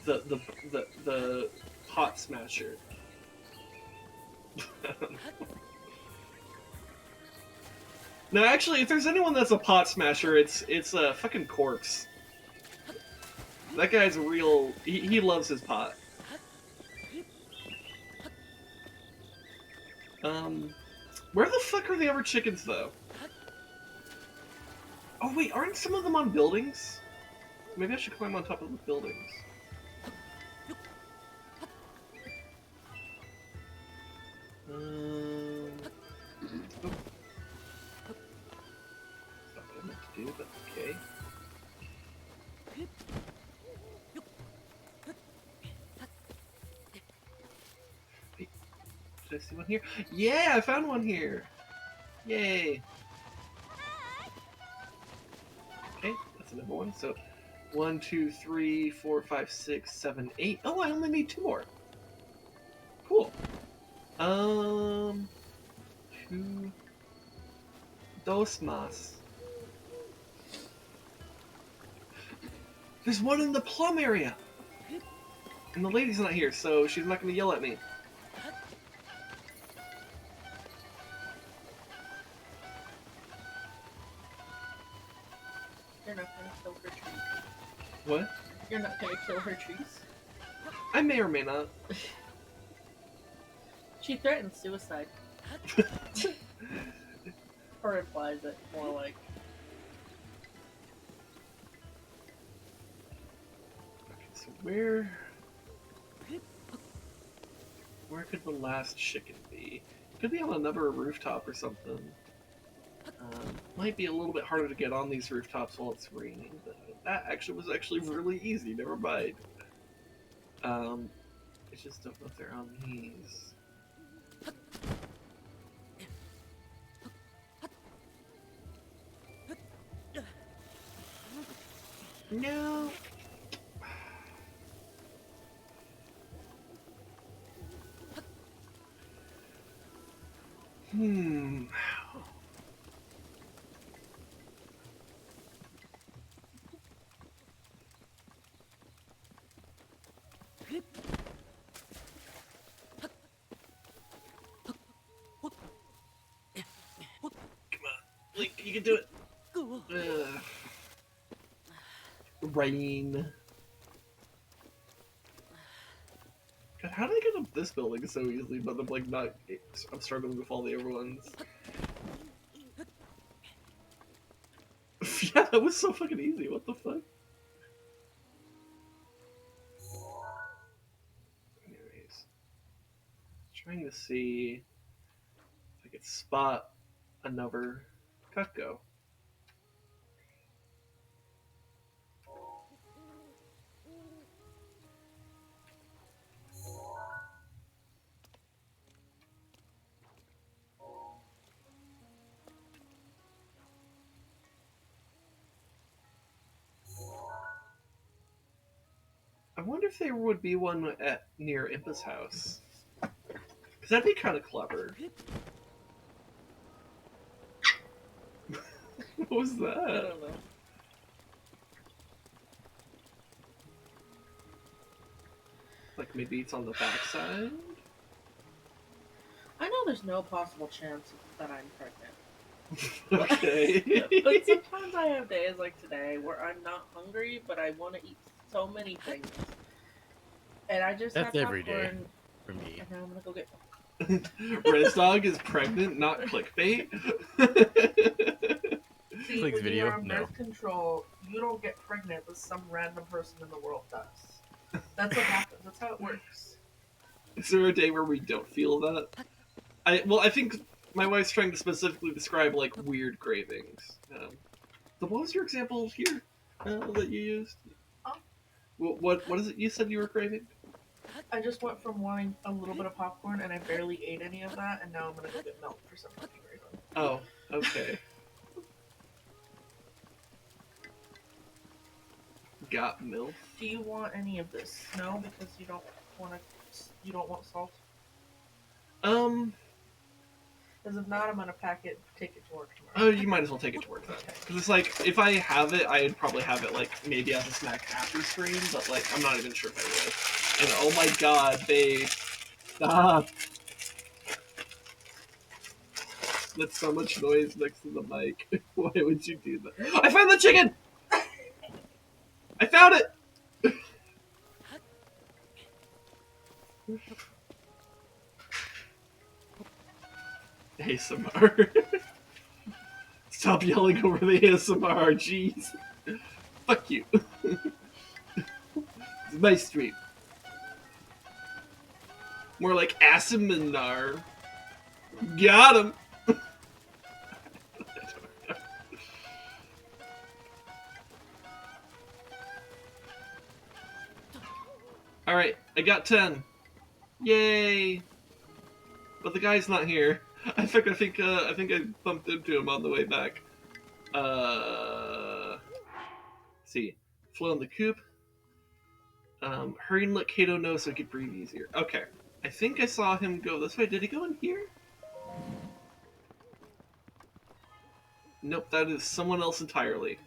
the pot smasher. No, actually, if there's anyone that's a pot smasher, it's a fucking corpse. That guy's a real. He loves his pot. Where the fuck are the other chickens though? Oh wait, aren't some of them on buildings? Maybe I should climb on top of the buildings. Oh. Not what I meant to do, but okay. Wait, did I see one here? Yeah, I found one here! Yay! Okay, that's another one. So, 1, 2, 3, 4, 5, 6, 7, 8. Oh, I only need 2 more. Cool. 2 dos más. There's one in the plum area! And the lady's not here, so she's not gonna yell at me. You're not gonna kill her trees. What? You're not gonna kill her trees. I may or may not. She threatens suicide. Or implies it, more like. Okay, so where could the last chicken be? Could be on another rooftop or something. Might be a little bit harder to get on these rooftops while it's raining, but that was actually really easy. Never mind. I just don't know if they're on these. No. Link, you can do it. Rain. God, how did I get up this building so easily, but I'm like not. I'm struggling with all the other ones. Yeah, that was so fucking easy. What the fuck? Anyways, trying to see if I could spot another Cutco. I wonder if there would be one near Impa's house. Because that'd be kind of clever. What was I that? don't know. Like maybe it's on the backside? I know there's no possible chance that I'm pregnant. Okay. But sometimes I have days like today where I'm not hungry, but I want to eat so many things. And I just That's had every day popcorn, for me. and now I'm gonna go get. Rezdog is pregnant, not clickbait. See, Clicks when video? you're on No. birth control, you don't get pregnant, but some random person in the world does. That's what happens. That's how it works. Is there a day where we don't feel that? I think my wife's trying to specifically describe like weird cravings. So what was your example here that you used? What is it you said you were craving? I just went from wanting a little bit of popcorn, and I barely ate any of that, and now I'm gonna go get milk for some fucking reason. Oh, okay. Got milk? Do you want any of this? No, because you don't want salt. Because if not, I'm gonna pack it, take it to work tomorrow. Oh, you might as well take it to work then. Because it's like, if I have it, I'd probably have it, like, maybe as a snack after stream, but, like, I'm not even sure if I would. And, oh my god, babe. Stop. That's so much noise next to the mic. Why would you do that? I found the chicken! I found it! ASMR. Stop yelling over the ASMR, jeez. Fuck you. It's my stream. More like ASMR. Got him! Alright, I got 10. Yay! But the guy's not here. I think I bumped into him on the way back. Let's see. Flow in the coop. Hurry and let Kato know so he can breathe easier. Okay. I think I saw him go this way. Did he go in here? Nope, that is someone else entirely.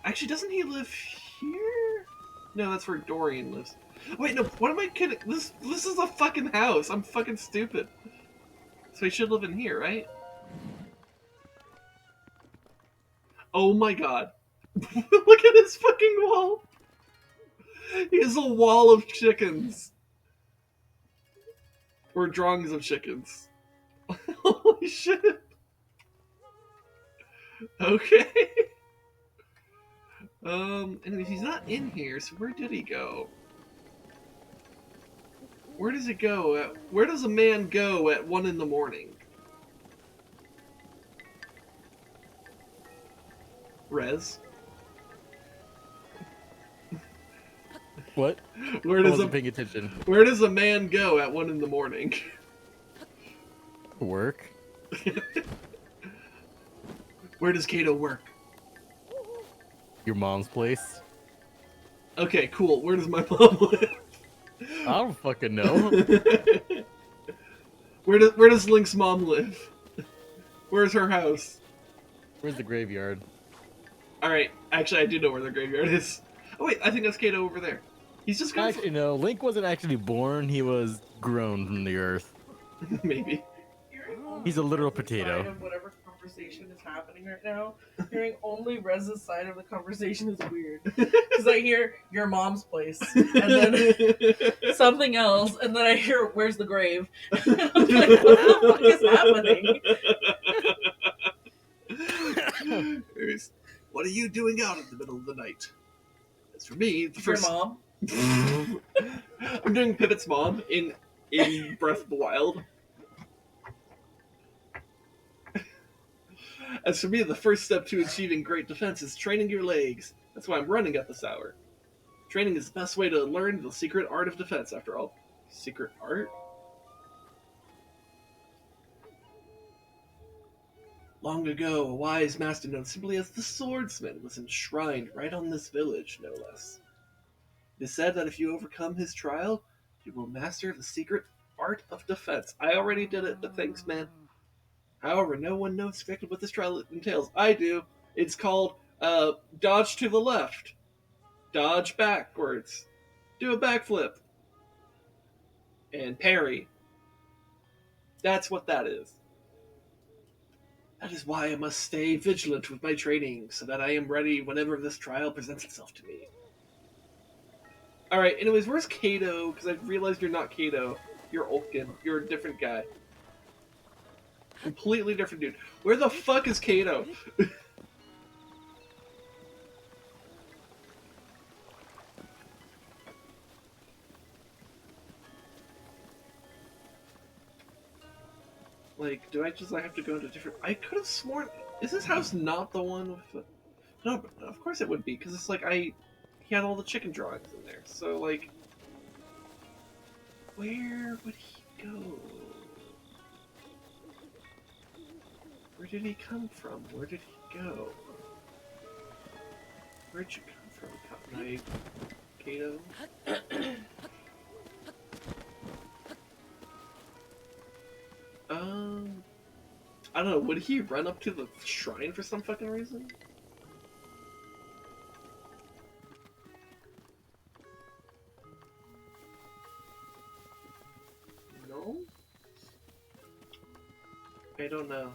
Actually, doesn't he live here? No, that's where Dorian lives. Wait, no, what am I kidding? This is a fucking house. I'm fucking stupid. So he should live in here, right? Oh my god. Look at his fucking wall. He has a wall of chickens. Or drawings of chickens. Holy shit. Okay. Anyways, he's not in here, so where did he go? Where does it go? Where does a man go at 1 in the morning? Rez? What? Where I does wasn't paying attention. Where does a man go at 1 in the morning? Work? Where does Kato work? Your mom's place? Okay, cool. Where does my mom live? I don't fucking know. Where does Link's mom live? Where's her house? Where's the graveyard? Alright, actually I do know where the graveyard is. Oh wait, I think that's Kato over there. He's just going Actually, no. Link wasn't actually born. He was grown from the earth. Maybe. He's a literal Side potato. of whatever conversation is happening right now, hearing only Rez's side of the conversation is weird. Because I hear your mom's place, and then something else, and then I hear where's the grave. I'm like, what the fuck is happening? What are you doing out in the middle of the night? As for me, the Your first. mom? I'm doing Pivot's mom in Breath of the Wild. As for me, the first step to achieving great defense is training your legs. That's why I'm running at this hour. Training is the best way to learn the secret art of defense, after all. Secret art? Long ago, a wise master known simply as the Swordsman was enshrined right on this village, no less. It is said that if you overcome his trial, you will master the secret art of defense. I already did it, but thanks, man. However, no one knows exactly what this trial entails. I do. It's called, dodge to the left. Dodge backwards. Do a backflip. And parry. That's what that is. That is why I must stay vigilant with my training, so that I am ready whenever this trial presents itself to me. Alright, anyways, where's Kato? Because I realized you're not Kato. You're Ulkin. You're a different guy. Completely different dude. Where the fuck is Kato? Like, do I just have to go into different... I could have sworn... Is this house not the one with the... No, but of course it would be, because it's like He had all the chicken drawings in there, so like... Where would he go? Where did he come from? Where did he go? Where'd you come from, Naeg? Kato? I don't know. Would he run up to the shrine for some fucking reason? No? I don't know.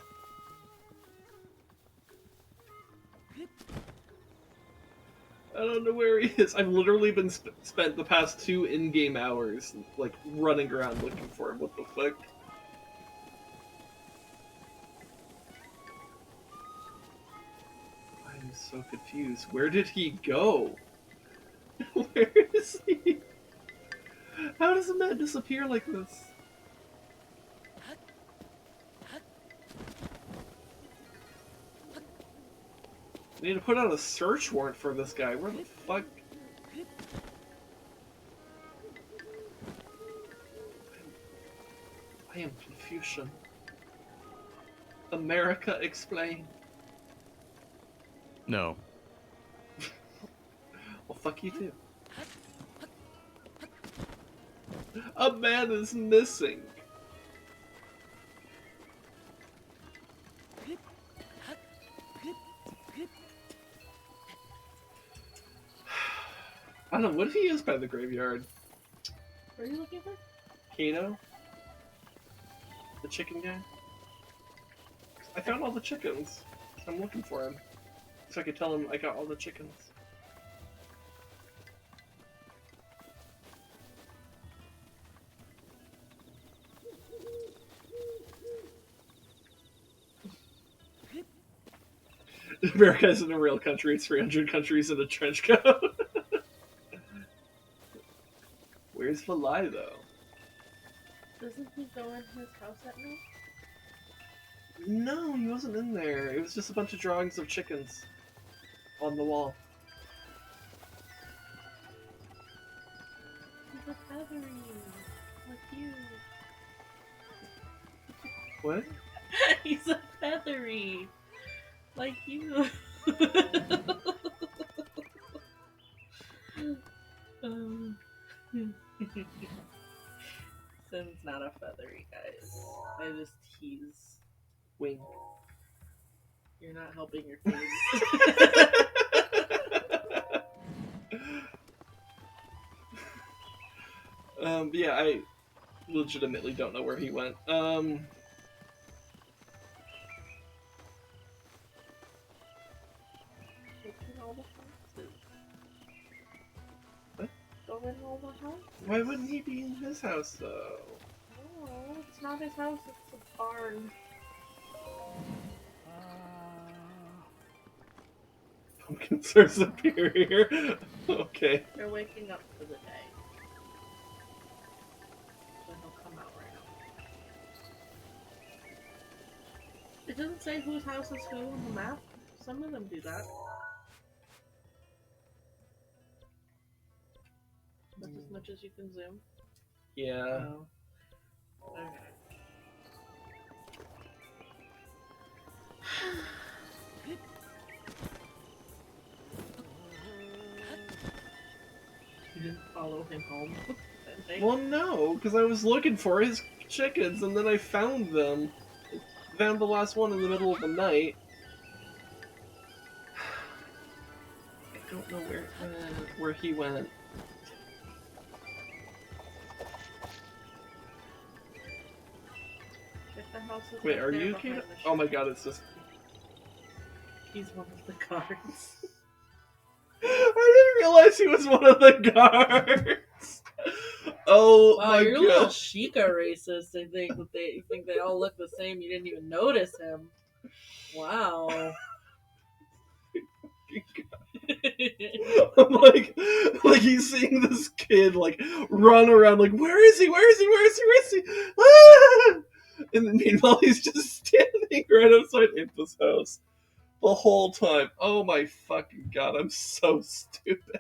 I don't know where he is. I've literally been spent the past 2 in-game hours, like, running around looking for him. What the fuck? I'm so confused. Where did he go? Where is he? How does a man disappear like this? I need to put out a search warrant for this guy. Where the fuck? I am Confucian. America, explain. No. Well, fuck you too. A man is missing. I don't know, what if he is by the graveyard? What are you looking for? Kato? The chicken guy? I found all the chickens. I'm looking for him. So I could tell him I got all the chickens. America's in a real country, it's 300 countries in a trench coat. Where's Valai, though? Doesn't he go in his house at night? No, he wasn't in there. It was just a bunch of drawings of chickens on the wall. He's a feathery, like you. What? He's a feathery, like you. Sin's not a feathery, guys. I just tease. Wing. You're not helping your face. Yeah, I legitimately don't know where he went. What? Go in all the houses. Why wouldn't he be in his house, though? No, it's not his house, it's a barn. Pumpkins are superior. Okay. They're waking up for the day. So he'll come out right now. It doesn't say whose house is who on the map. Some of them do that. That's as much as you can zoom. Yeah. Oh. Okay. You didn't follow him home? Well, no, because I was looking for his chickens, and then I found them. Found the last one in the middle of the night. I don't know where he went. If the house is Wait, right are there you behind Kato? the Oh my shed. god, it's just... He's one of the guards. I didn't realize he was one of the guards! Oh Wow, my you're a little god. Sheikah racist. They think they all look the same. You didn't even notice him. Wow. I'm like he's seeing this kid like run around like, where is he? Where is he? Where is he? Where is he? Ah! And then meanwhile he's just standing right outside Impa's house the whole time. Oh my fucking god, I'm so stupid.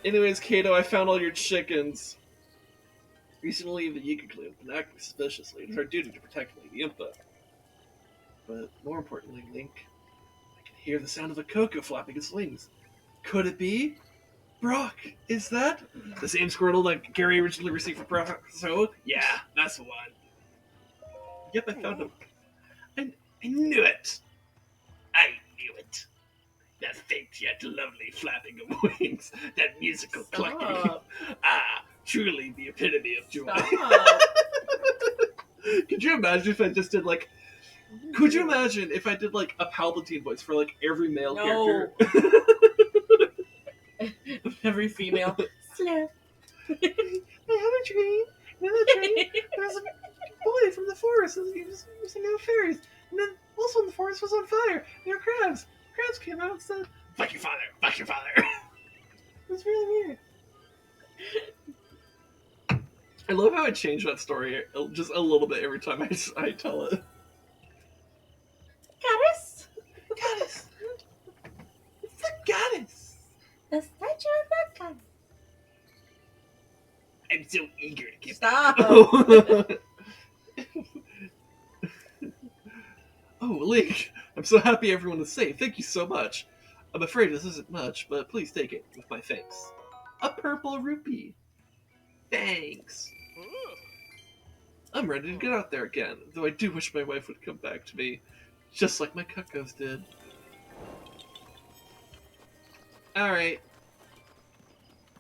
Anyways, Kato, I found all your chickens. Recently, the Yika have been acting suspiciously. It's our duty to protect Lady Impa. But more importantly, Link, I can hear the sound of a Coco flapping its wings. Could it be? Brock, is that the same Squirtle that Gary originally received for Professor Oak? Yeah, that's the one. Yep, I found him. I knew it. I knew it. That faint yet lovely flapping of wings, that musical clucking. Ah, truly the epitome of joy. Could you imagine if I just did like... Could you imagine if I did like a Palpatine voice for like every male character? Every female. Slurp. I had a dream. In the dream, there was a boy from the forest. And he was singing of fairies. And then also in the forest was on fire. There were crabs. Crabs came out and said, "Fuck your father. Fuck your father." It was really weird. I love how I change that story just a little bit every time I tell it. Goddess? Goddess! It's the goddess! The statue of the goddess. I'm so eager to get Stop! Oh, Link, I'm so happy everyone is safe. Thank you so much. I'm afraid this isn't much, but please take it with my thanks. A purple rupee. Thanks. I'm ready to get out there again, though I do wish my wife would come back to me, just like my Cuccos did. Alright.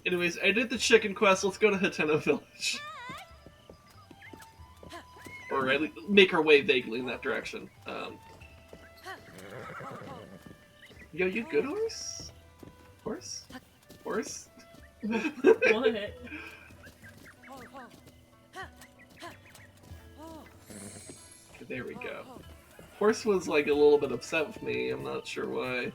Anyways, I did the chicken quest. Let's go to Hateno Village. Or at least make our way vaguely in that direction. Yo, you good, horse? Horse? Horse? What? Okay, there we go. Horse was like a little bit upset with me. I'm not sure why.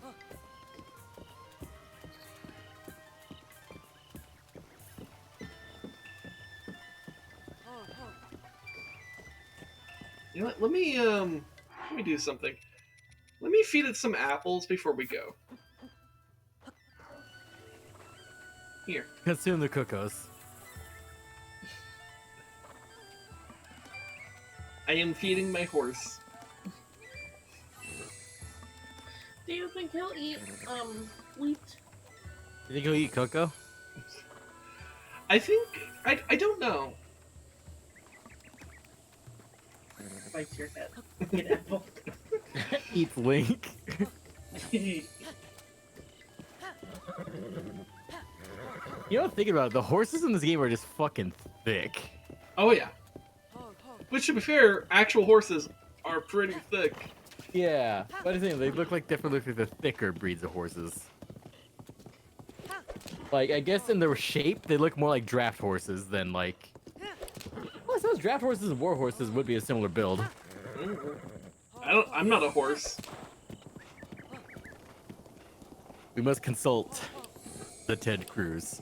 You know what? Let me do something. Let me feed it some apples before we go. Here. Consume the Cuccos. I am feeding my horse. Do you think he'll eat wheat? You think he'll eat Cucco? I think I don't know. Bites your head. Get apple. Eats Link. You know, thinking about it, the horses in this game are just fucking thick. Oh yeah. Which, to be fair, actual horses are pretty thick. Yeah, but I think they look like definitely look like the thicker breeds of horses. Like, I guess in their shape, they look more like draft horses than like. Well, I suppose draft horses and war horses would be a similar build. I'm not a horse. We must consult the Ted Cruz.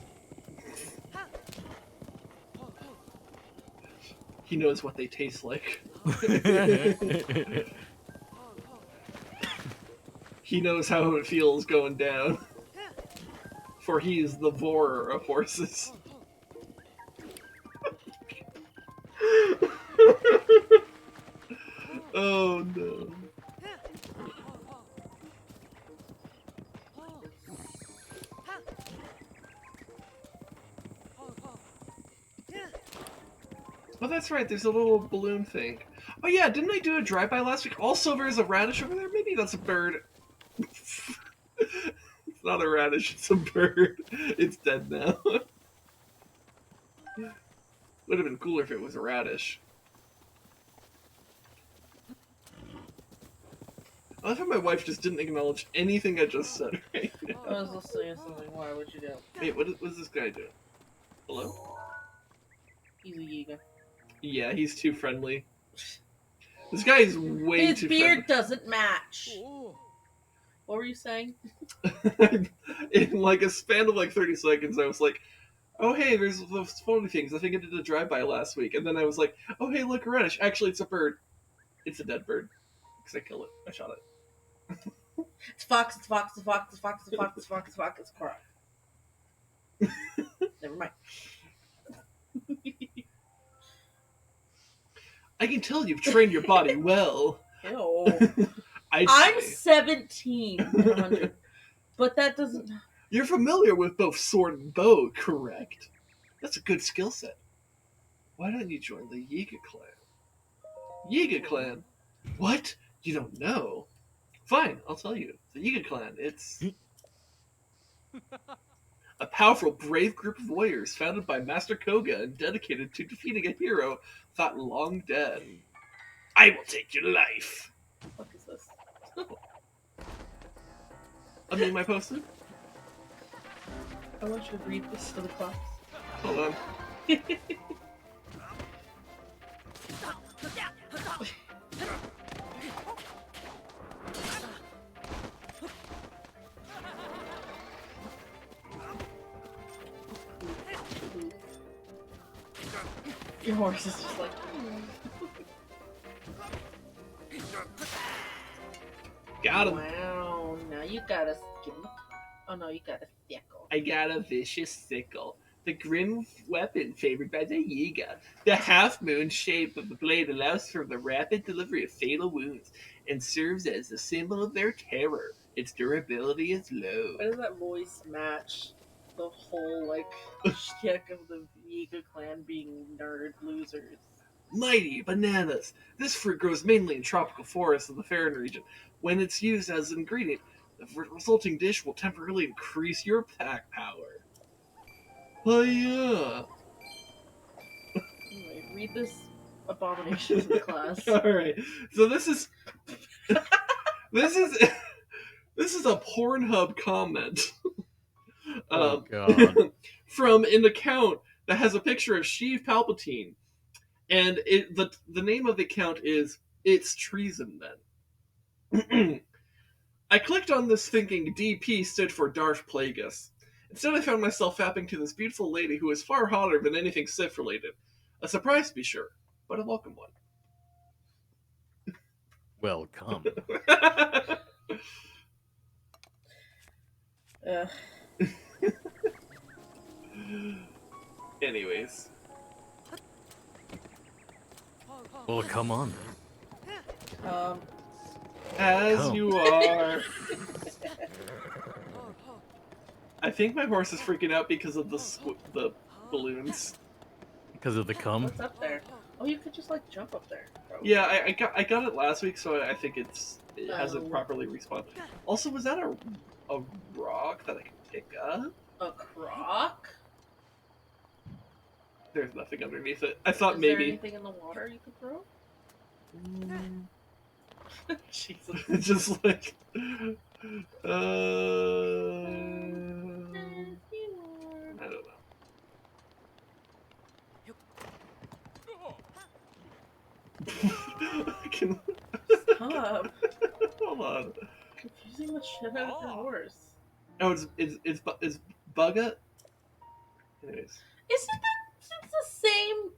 He knows what they taste like. He knows how it feels going down. For he is the vorer of horses. Oh no. Oh, that's right, there's a little balloon thing. Oh yeah, didn't I do a drive-by last week? Also, there's a radish over there? Maybe that's a bird. It's not a radish, it's a bird. It's dead now. Would have been cooler if it was a radish. I love how my wife just didn't acknowledge anything I just said right now. I was listening to something. Why would you do? Wait, what is this guy doing? Hello? He's a Yiga. Yeah, he's too friendly. This guy is way His too beard doesn't match. What were you saying? friendly. In like a span of like 30 seconds, I was like, oh hey, there's those funny things. I think I did a drive-by last week. And then I was like, oh hey, look, a radish. Actually, it's a bird. It's a dead bird. Because I killed it. I shot it. It's fox, it's fox, it's fox, it's fox, it's fox, it's fox, it's fox, it's Purah. Never mind. I can tell you've trained your body well. Ew. I'm I'm 17, 100. But that doesn't... You're familiar with both sword and bow, correct? That's a good skill set. Why don't you join the Yiga clan? Yiga clan? What? You don't know? Fine, I'll tell you. The Yiga clan, it's a powerful, brave group of warriors founded by Master Koga and dedicated to defeating a hero thought long dead. I will take your life. What is this? A meme I posted? I want you to read this to the class. Hold on. Your horse is just like. Got him. Wow, now you got a skin. Oh no, you got a sickle. I got a vicious sickle. The grim weapon favored by the Yiga. The half-moon shape of the blade allows for the rapid delivery of fatal wounds and serves as a symbol of their terror. Its durability is low. Why does that voice match the whole, like, shtick of the Yiga clan being nerd losers? Mighty bananas. This fruit grows mainly in tropical forests of the Farron region. When it's used as an ingredient, the resulting dish will temporarily increase your attack power. Oh yeah. Anyway, read this abomination to the class. Alright. So this is this is a Pornhub comment. Oh god. From an account that has a picture of Sheev Palpatine. And the name of the account is It's Treason Then. I clicked on this thinking DP stood for Darth Plagueis. Instead I found myself fapping to this beautiful lady who is far hotter than anything Sith related. A surprise to be sure, but a welcome one. Welcome. Anyways. Well, come on. As Come. you are. I think my horse is freaking out because of the balloons. Because of the cum? What's up there? Oh, you could just, like, jump up there. Probably. Yeah, I got it last week, so I think it hasn't Oh. properly respawned. Also, was that a rock that I can pick up? A croc? There's nothing underneath it. I thought Is there maybe. anything in the water you could throw? Jesus. Just like. I don't know. I can. Stop. Hold on. Confusing the shit out of your horse. Oh, it's Bugga. Anyways. Isn't that the same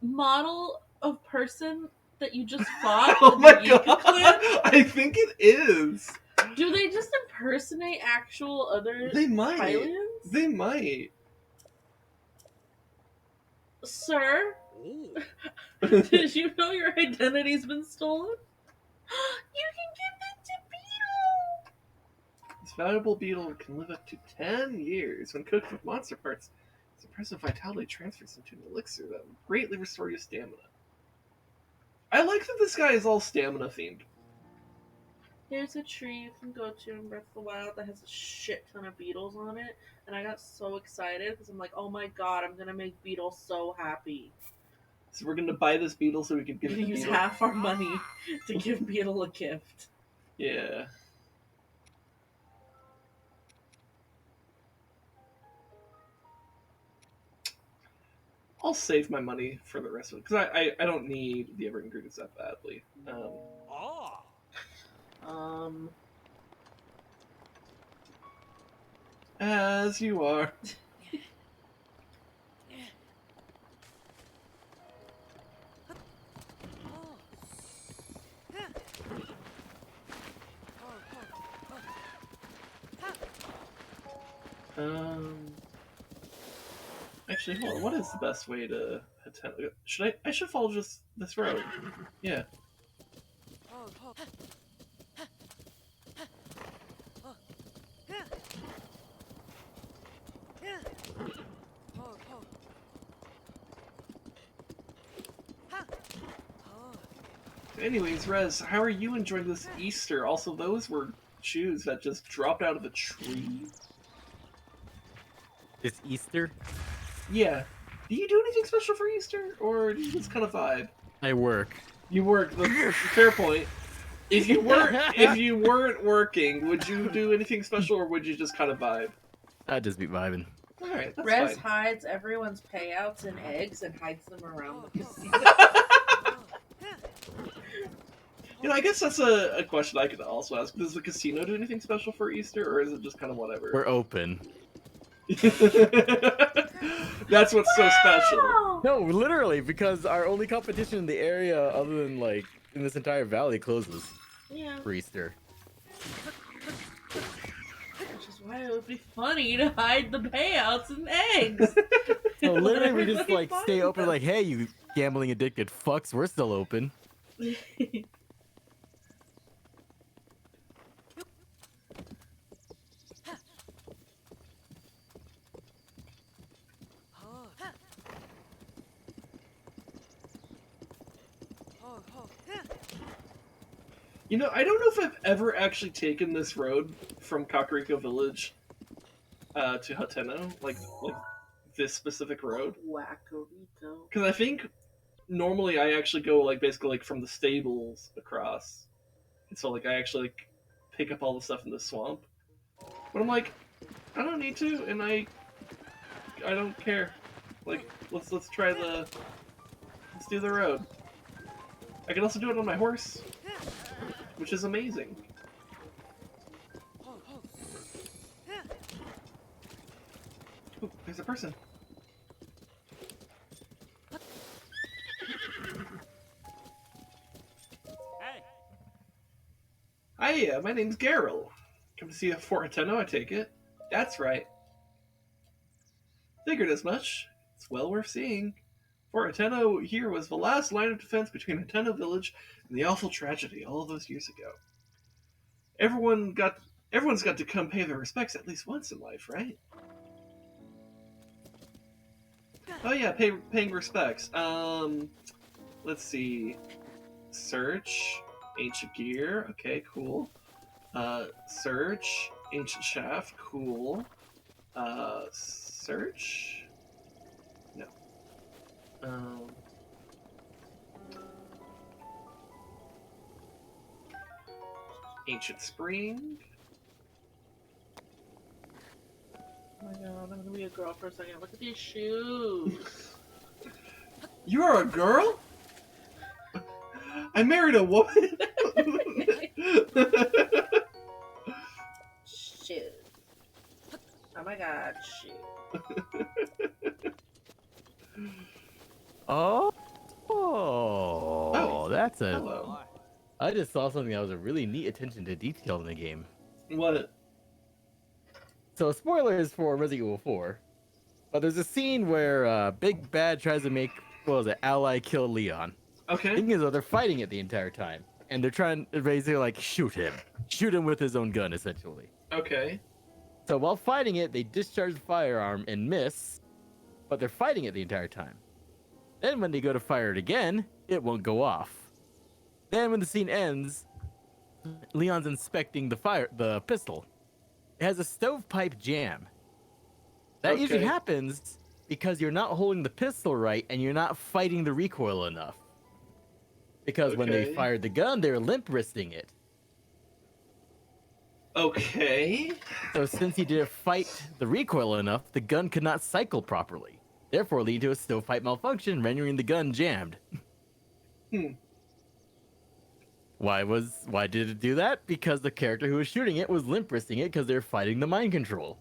model of person that you just fought? Oh in my the Yiga god! clan? I think it is. Do they just impersonate actual other They might. Hylians? They might. Sir? Did you know your identity's been stolen? You can give it to Beetle! This valuable beetle can live up to 10 years. When cooked with monster parts, its impressive vitality transfers into an elixir that will greatly restore your stamina. I like that this guy is all stamina themed. Here's a tree you can go to in Breath of the Wild that has a shit ton of beetles on it, and I got so excited because I'm like, oh my god, I'm gonna make Beetle so happy. So we're gonna buy this beetle so we can give We're it to gonna use Beetle. half our money to give Beetle a gift. Yeah. I'll save my money for the rest of it because I don't need the ever ingredients that badly. As you are. Actually, hold on. What is the best way to Hateno? I should follow just this road. Yeah. Anyways, Rez, how are you enjoying this Easter? Also, those were shoes that just dropped out of a tree. It's Easter. Yeah. Do you do anything special for Easter, or do you just kind of vibe? I work. You work. Fair point. If you weren't working, would you do anything special, or would you just kind of vibe? I'd just be vibing. All right, that's Rez fine. hides everyone's payouts in eggs and hides them around the casino. You know, I guess that's a question I could also ask. Does the casino do anything special for Easter, or is it just kind of whatever? We're open. That's what's so special. No, literally, because our only competition in the area, other than like in this entire valley, closes Yeah. for Easter. Which is why it would be funny to hide the payouts in eggs. So literally, we just Everybody like stay finds open. them. Like, hey, you gambling addicted fucks, we're still open. You know, I don't know if I've ever actually taken this road from Kakariko Village to Hateno, like this specific road. Wackerito. Because I think normally I actually go like basically like from the stables across, and so like I actually like pick up all the stuff in the swamp. But I'm like, I don't need to, and I don't care. Like let's do the road. I can also do it on my horse, which is amazing. Ooh, there's a person. Hey, Hi, my name's Garrel. Come to see a Fort Hateno, I take it. That's right. Figured as much. It's well worth seeing. Fort Hateno here was the last line of defense between Hateno Village and the awful tragedy all those years ago. Everyone's got to come pay their respects at least once in life, right? Oh yeah, paying respects. Let's see. Search ancient gear. Okay, cool. Search ancient shaft. Cool. Search. No. Ancient spring. Oh my god, I'm gonna be a girl for a second. Look at these shoes. You are a girl? I married a woman. Shoes. Oh my god, shoes. Oh, that's a. Hello. I just saw something that was a really neat attention to detail in the game. What? So spoilers for Resident Evil 4, but there's a scene where Big Bad tries to make Ally kill Leon. Okay. Thing is, though, they're fighting at the entire time, and they're trying to basically like shoot him with his own gun, essentially. Okay. So while fighting it, they discharge the firearm and miss, but they're fighting it the entire time. Then when they go to fire it again, it won't go off. Then when the scene ends, Leon's inspecting the pistol. It has a stovepipe jam. That usually Okay. happens because you're not holding the pistol right and you're not fighting the recoil enough. Because when they Okay. fired the gun, they were limp wristing it. Okay. So since he didn't fight the recoil enough, the gun could not cycle properly, therefore leading to a stovepipe malfunction, rendering the gun jammed. Why did it do that? Because the character who was shooting it was limp wristing it because they're fighting the mind control.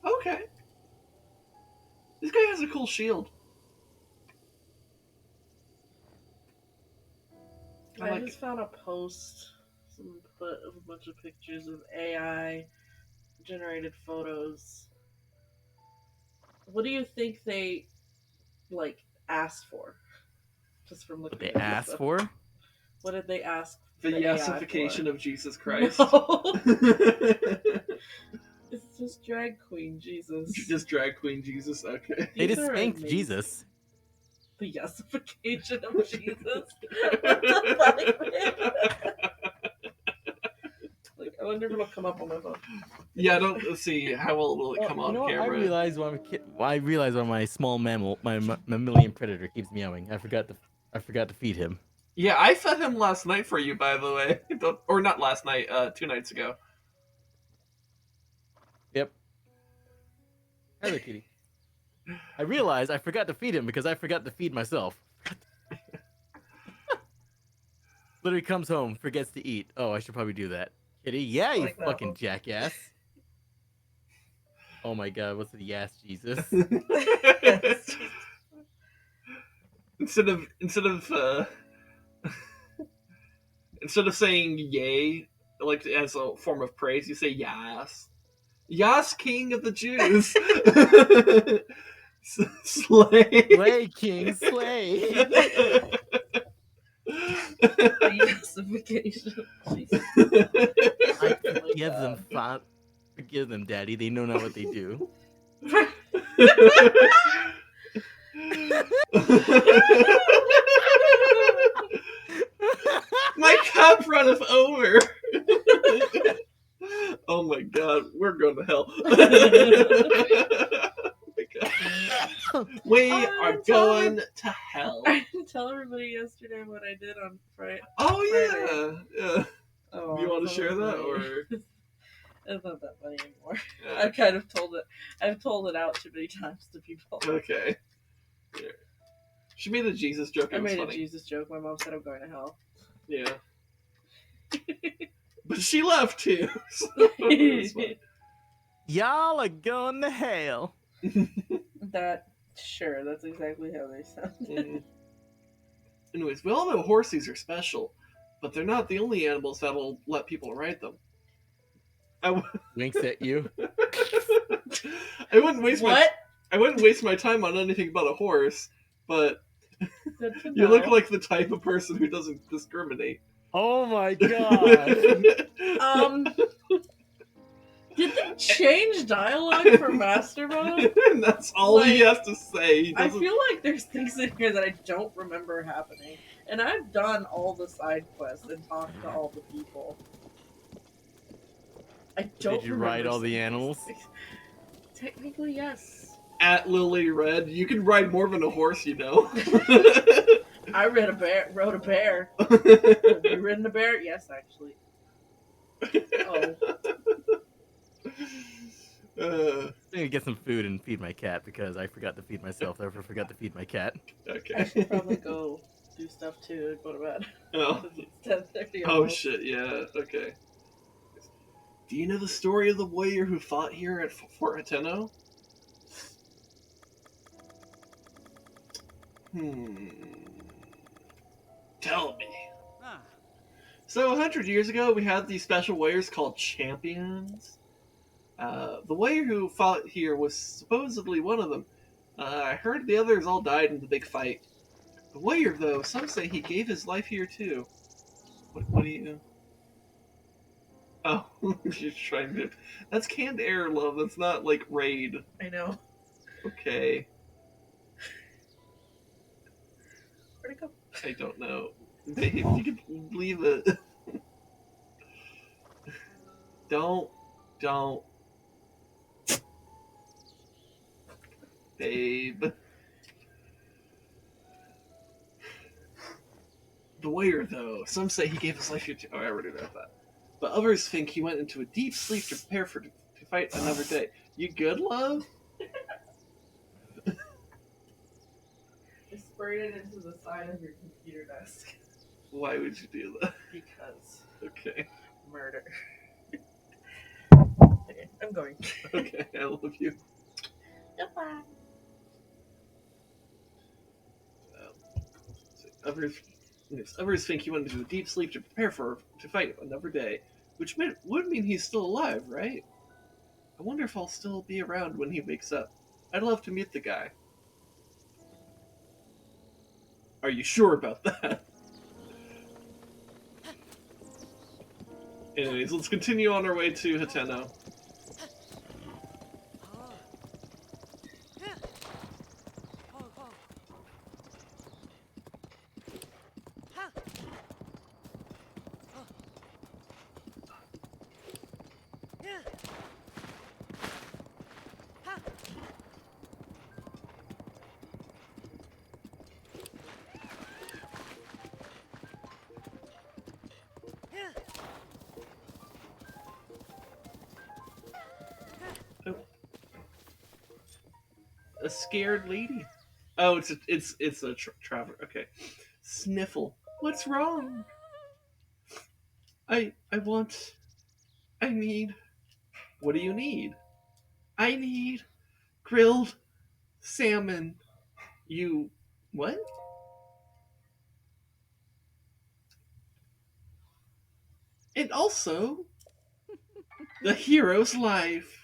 Okay. This guy has a cool shield. I like just found a post, someone put a bunch of pictures of AI generated photos. What do you think they asked for? Just from looking What they at this asked stuff. for? What did they ask? The AI yesification for? of Jesus Christ. No. It's just drag queen Jesus. Just drag queen Jesus. Okay. They These just are spanked amazing. Jesus. The yesification of Jesus. What the fuck, man? Like, I wonder if it'll come up on my phone. Yeah, let's see how well will it come you on know what? camera. I realize why my small mammal, my mammalian predator, keeps meowing. I forgot to feed him. Yeah, I fed him last night for you, by the way. Or not last night, 2 nights ago. Yep. Hello, kitty. I realized I forgot to feed him because I forgot to feed myself. Literally comes home, forgets to eat. Oh, I should probably do that. Kitty, yeah, you Like that fucking one. jackass. Oh my god, what's the yes, Jesus? instead of saying yay, like as a form of praise, you say yas. Yas, King of the Jews. Slay. Slay, king, slay. The yesification. Jesus. I Oh my forgive them, God. forgive them, Daddy. They know not what they do. My cup runneth over. Oh my god, we're going to hell. Oh my god. We are going to hell. I didn't tell everybody yesterday what I did on Friday. Oh yeah. Oh, You want to it's share not that, funny. or It's not that funny anymore. yeah. I've kind of told it. I've told it out too many times to people. Okay. Yeah. She made a Jesus joke. I It was made a funny. Jesus joke. My mom said I'm going to hell. Yeah. But she left too. So it's fine. Y'all are going to hell. That's exactly how they sound. Mhm. Anyways, we all know horses are special, but they're not the only animals that will let people ride them. Winks at you. I wouldn't waste What? I wouldn't waste my time on anything about a horse, but Good to you look know. like the type of person who doesn't discriminate. Oh my god. Did they change dialogue for Master Mode? And that's all he Like, has to say. He I doesn't- feel like there's things in here that I don't remember happening. And I've done all the side quests and talked to all the people. I don't Did you remember ride all the some of these animals? things. Technically, yes. At Lily Red, you can ride more than a horse, you know. I rode a bear. Have you ridden a bear? Yes, actually. Oh. Uh, I need to get some food and feed my cat because I forgot to feed myself. Therefore, forgot to feed my cat. okay. I should probably go do stuff too and go to bed. Oh. It's 10:30 Oh almost. shit, yeah, okay. Do you know the story of the warrior who fought here at Fort Hateno? Tell me. Ah, So 100 years ago, we had these special warriors called champions. The warrior who fought here was supposedly one of them. I heard the others all died in the big fight. The warrior, though, some say he gave his life here too. What do you... Oh, you're trying to... That's canned air, love. That's not, like, raid. I know. Okay. Where'd it go? I don't know. Babe, you can leave it. Don't. Babe. The warrior, though, some say he gave his life here too. Oh, I already read that. But others think he went into a deep sleep to prepare to fight another day. You good, love? I sprayed it into the side of your computer desk. Why would you do that? Because Okay. murder. Okay, I'm going. Okay, I love you. Goodbye. Others think he went into a deep sleep to prepare to fight another day, which would mean he's still alive, right? I wonder if I'll still be around when he wakes up. I'd love to meet the guy. Are you sure about that? Anyways, let's continue on our way to Hateno. A scared lady. Oh, it's a traveler. Okay. Sniffle. What's wrong? I want. I need. What do you need? I need grilled salmon. You. What? And also, the hero's life.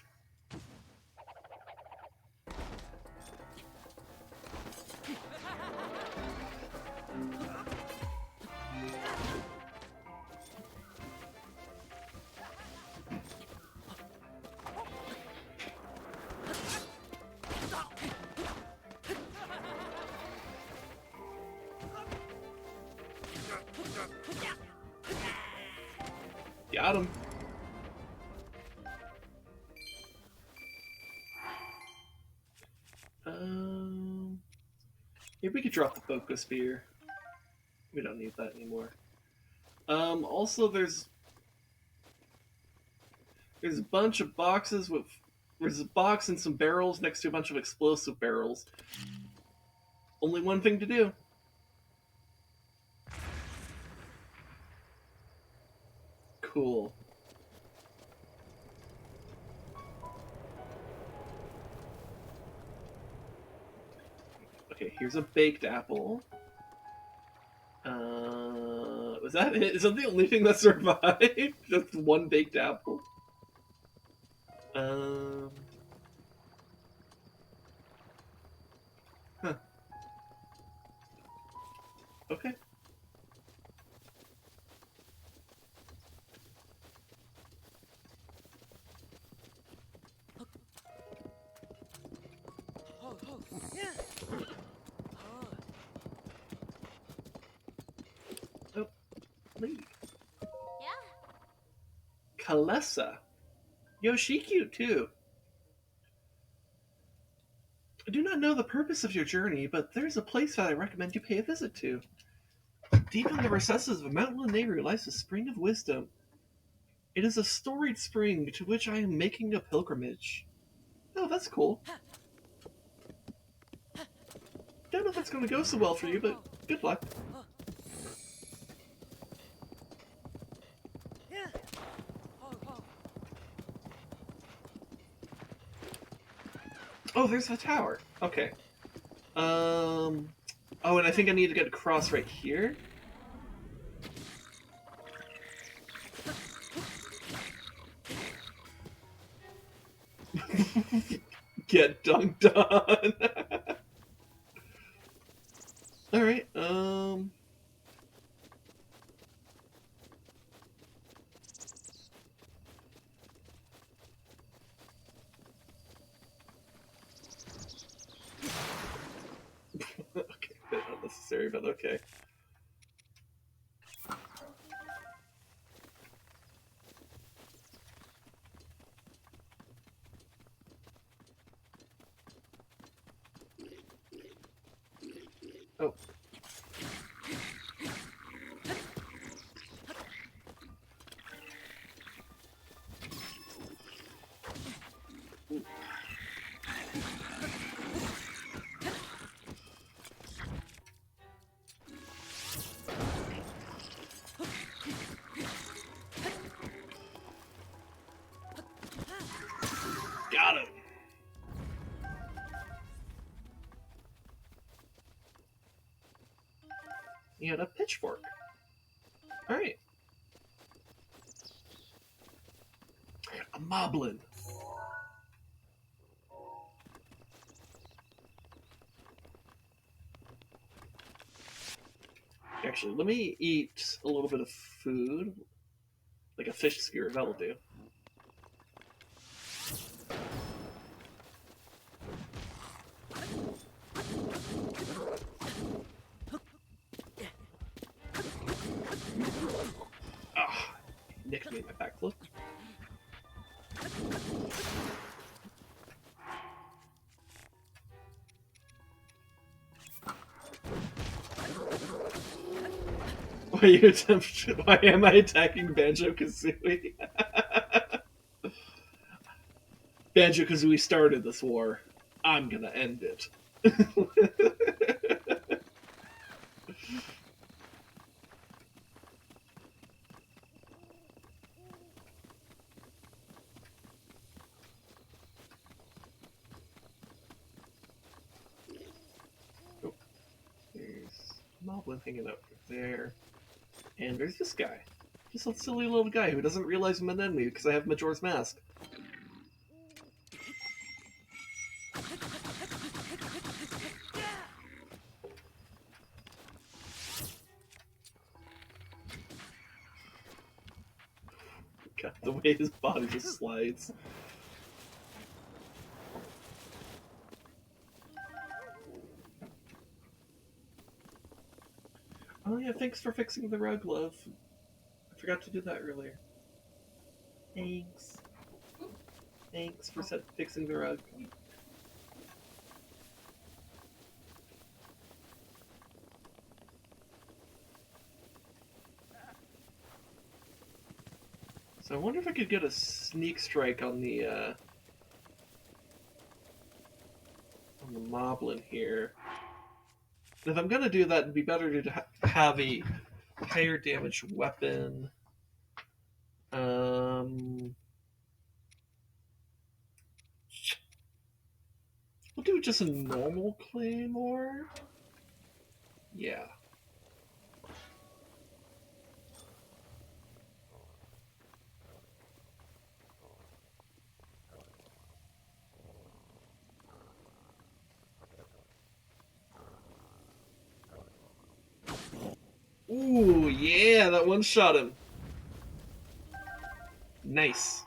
Got him. Maybe we could drop the focus spear. We don't need that anymore. Also there's a bunch of boxes with there's a box and some barrels next to a bunch of explosive barrels. Only one thing to do. Cool. Okay, here's a baked apple. Was that it? Is that the only thing that survived? Just one baked apple? Huh. Okay. Oh, lady. Yeah. Kalesa. Yo, she cute too. I do not know the purpose of your journey, but there's a place that I recommend you pay a visit to. Deep in the recesses of a mountain in Nehru lies a spring of wisdom. It is a storied spring to which I am making a pilgrimage. Oh, that's cool. Don't know if it's going to go so well for you, but good luck. Oh, there's the tower. Okay. Oh, and I think I need to get across right here. Get dunked on. Alright, okay, a bit unnecessary, but okay. Oh. Ooh. Got him. He had a pitchfork. Alright. A moblin. Actually, let me eat a little bit of food. Like a fish skewer, that'll do. Ah, nicked me in my backflip. Why am I attacking Banjo-Kazooie? Banjo-Kazooie started this war. I'm gonna end it. Oh, there's Moblin hanging out there. And there's this guy. Just a silly little guy who doesn't realize I'm an enemy because I have Majora's Mask. God, the way his body just slides. Oh yeah, thanks for fixing the rug, love. I forgot to do that earlier. Thanks. Thanks for fixing the rug. So I wonder if I could get a sneak strike on the Moblin here. And if I'm gonna do that, it'd be better to have a higher damage weapon. We'll do just a normal claymore. Yeah. Ooh, yeah, that one shot him. Nice.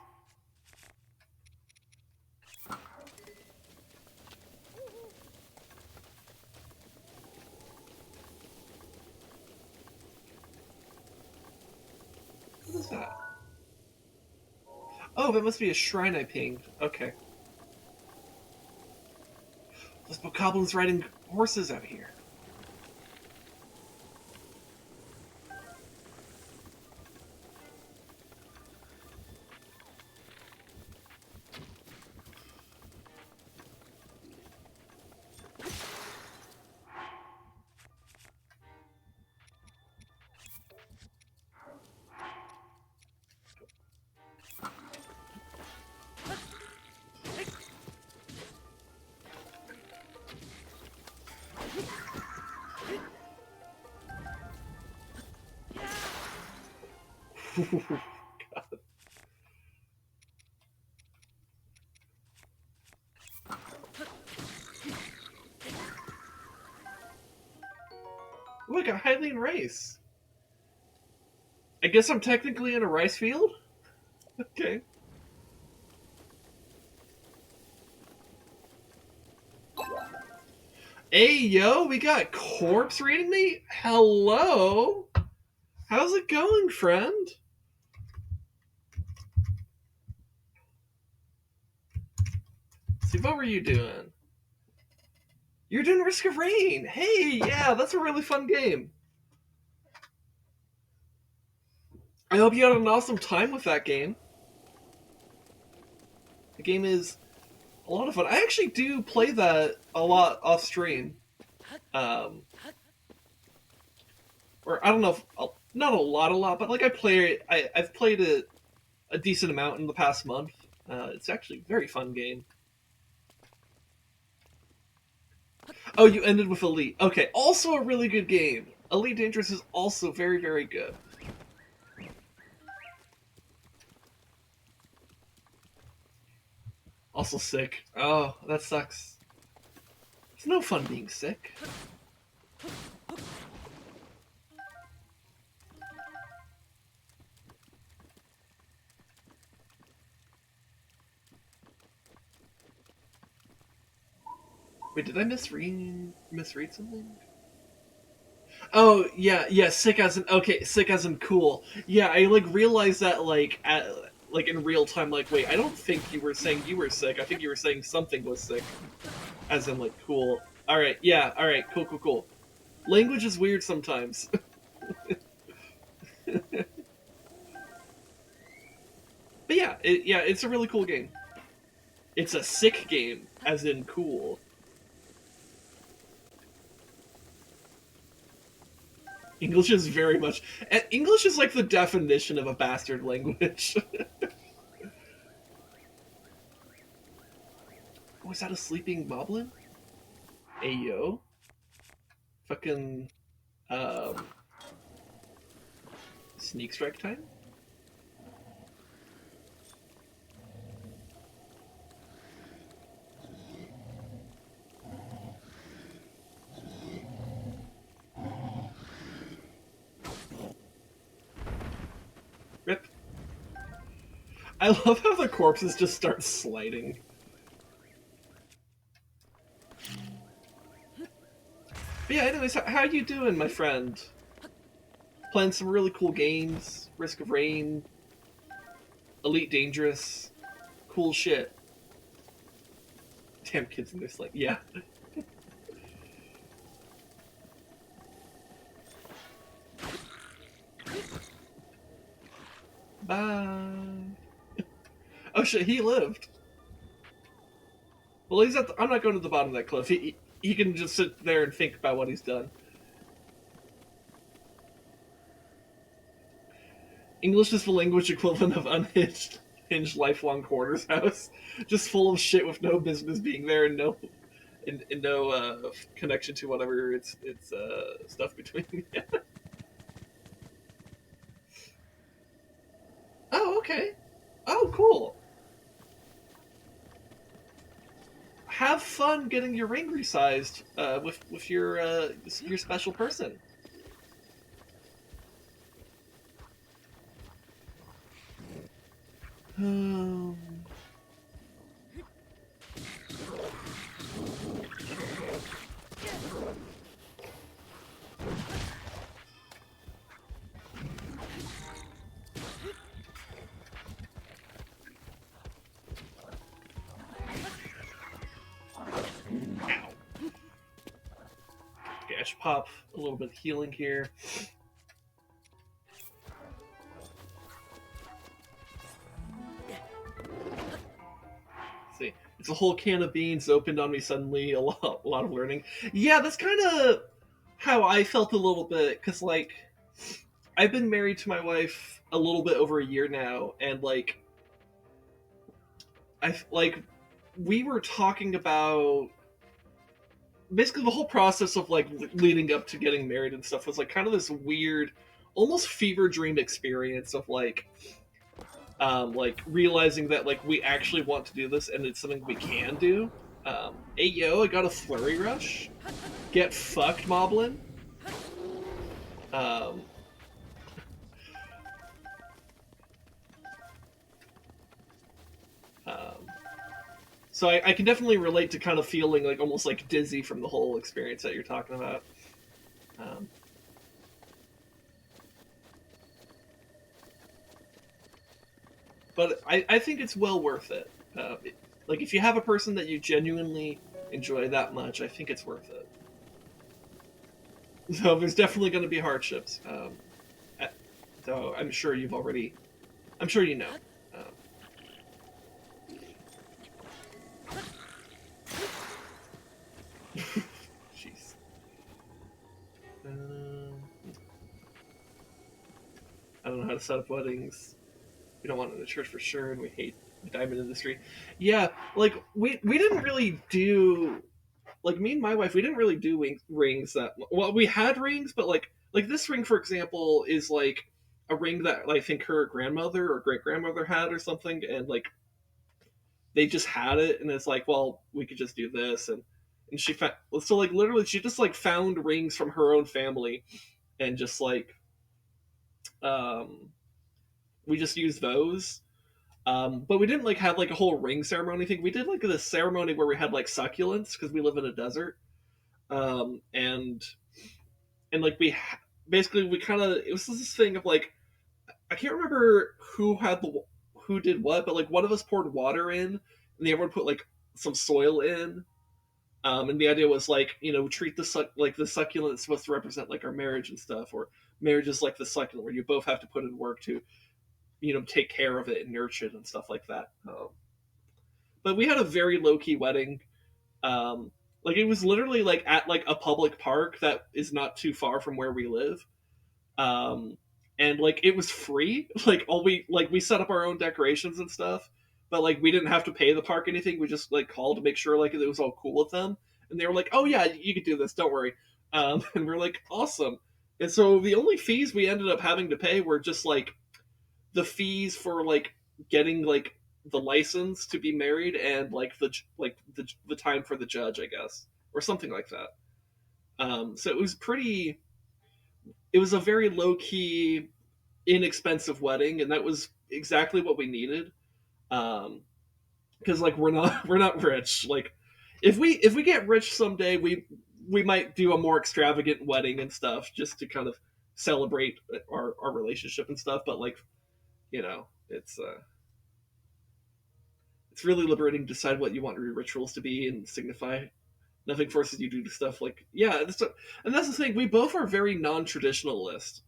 What is that? Oh, that must be a shrine I pinged. Okay. Those bokoblins riding horses out here. God. Look, a Hylian rice. I guess I'm technically in a rice field? Okay. Hey, yo, we got Corpse reading me? Hello? How's it going, friend? See, what were you doing? You're doing Risk of Rain. Hey, yeah, that's a really fun game. I hope you had an awesome time with that game. The game is a lot of fun. I actually do play that a lot off stream. Or I don't know if not a lot, but like I play it. I've played it a decent amount in the past month. It's actually a very fun game. Oh, you ended with Elite. Okay, also a really good game. Elite Dangerous is also very, very good. Also sick. Oh, that sucks. It's no fun being sick. Wait, did I misread something? Oh, yeah, sick as in, okay, sick as in cool. Yeah, I, like, realized that, like, in real time, like, wait, I don't think you were saying you were sick, I think you were saying something was sick. As in, like, cool. Alright, yeah, alright, cool. Language is weird sometimes. But yeah, it's a really cool game. It's a sick game. as in cool. English is very much... English is like the definition of a bastard language. Was that a sleeping moblin? Ayo. Fucking... Sneak strike time? Rip. I love how the corpses just start sliding. But yeah, anyways, how you doing, my friend? Playing some really cool games. Risk of Rain. Elite Dangerous. Cool shit. Damn kids in this, like, yeah. Bye. Oh shit, he lived. Well, he's at I'm not going to the bottom of that cliff. He can just sit there and think about what he's done. English is the language equivalent of unhinged, hinged lifelong quarters house, just full of shit with no business being there and no connection to whatever it's stuff between. Oh, okay. Oh, cool. Have fun getting your ring resized with your special person. Okay, I should pop a little bit of healing here. See, it's a whole can of beans opened on me suddenly. A lot of learning. Yeah, that's kind of how I felt a little bit, because like I've been married to my wife a little bit over a year now, and like we were talking about basically the whole process of like leading up to getting married and stuff was like kind of this weird, almost fever dream experience of like realizing that like we actually want to do this and it's something we can do. Hey yo, I got a flurry rush. Get fucked, Moblin. So I can definitely relate to kind of feeling like almost like dizzy from the whole experience that you're talking about. But I think it's well worth it. Like if you have a person that you genuinely enjoy that much, I think it's worth it. So there's definitely going to be hardships. So I'm sure you know. Jeez. I don't know how to set up weddings. We don't want it in the church for sure, and we hate the diamond industry. Yeah, like we didn't really do, like me and my wife, we didn't really do rings that well. We had rings, but like this ring, for example, is like a ring that I think her grandmother or great grandmother had or something, and like they just had it, and it's like, well, we could just do this, and she found, so like literally she just like found rings from her own family, and just like we just used those. But we didn't like have like a whole ring ceremony thing. We did like this ceremony where we had like succulents because we live in a desert, and like basically we kind of, it was this thing of like, I can't remember who did what, but like one of us poured water in, and the other one put like some soil in. And the idea was like, you know, treat the succulent is supposed to represent like our marriage and stuff, or marriage is like the succulent where you both have to put in work to, you know, take care of it and nurture it and stuff like that. But we had a very low key wedding. Like it was literally like at like a public park that is not too far from where we live. Um, and like it was free. Like we set up our own decorations and stuff, but like we didn't have to pay the park anything. We just like called to make sure like it was all cool with them, and they were like, "Oh yeah, you could do this. Don't worry." And we're like, "Awesome." And so the only fees we ended up having to pay were just like the fees for like getting like the license to be married and like the time for the judge, I guess, or something like that. So it was pretty. It was a very low key, inexpensive wedding, and that was exactly what we needed. Because like we're not rich. Like if we get rich someday, we might do a more extravagant wedding and stuff just to kind of celebrate our relationship and stuff. But like it's really liberating to decide what you want your rituals to be and signify. Nothing forces you to do stuff like and that's the thing. We both are very non-traditionalist.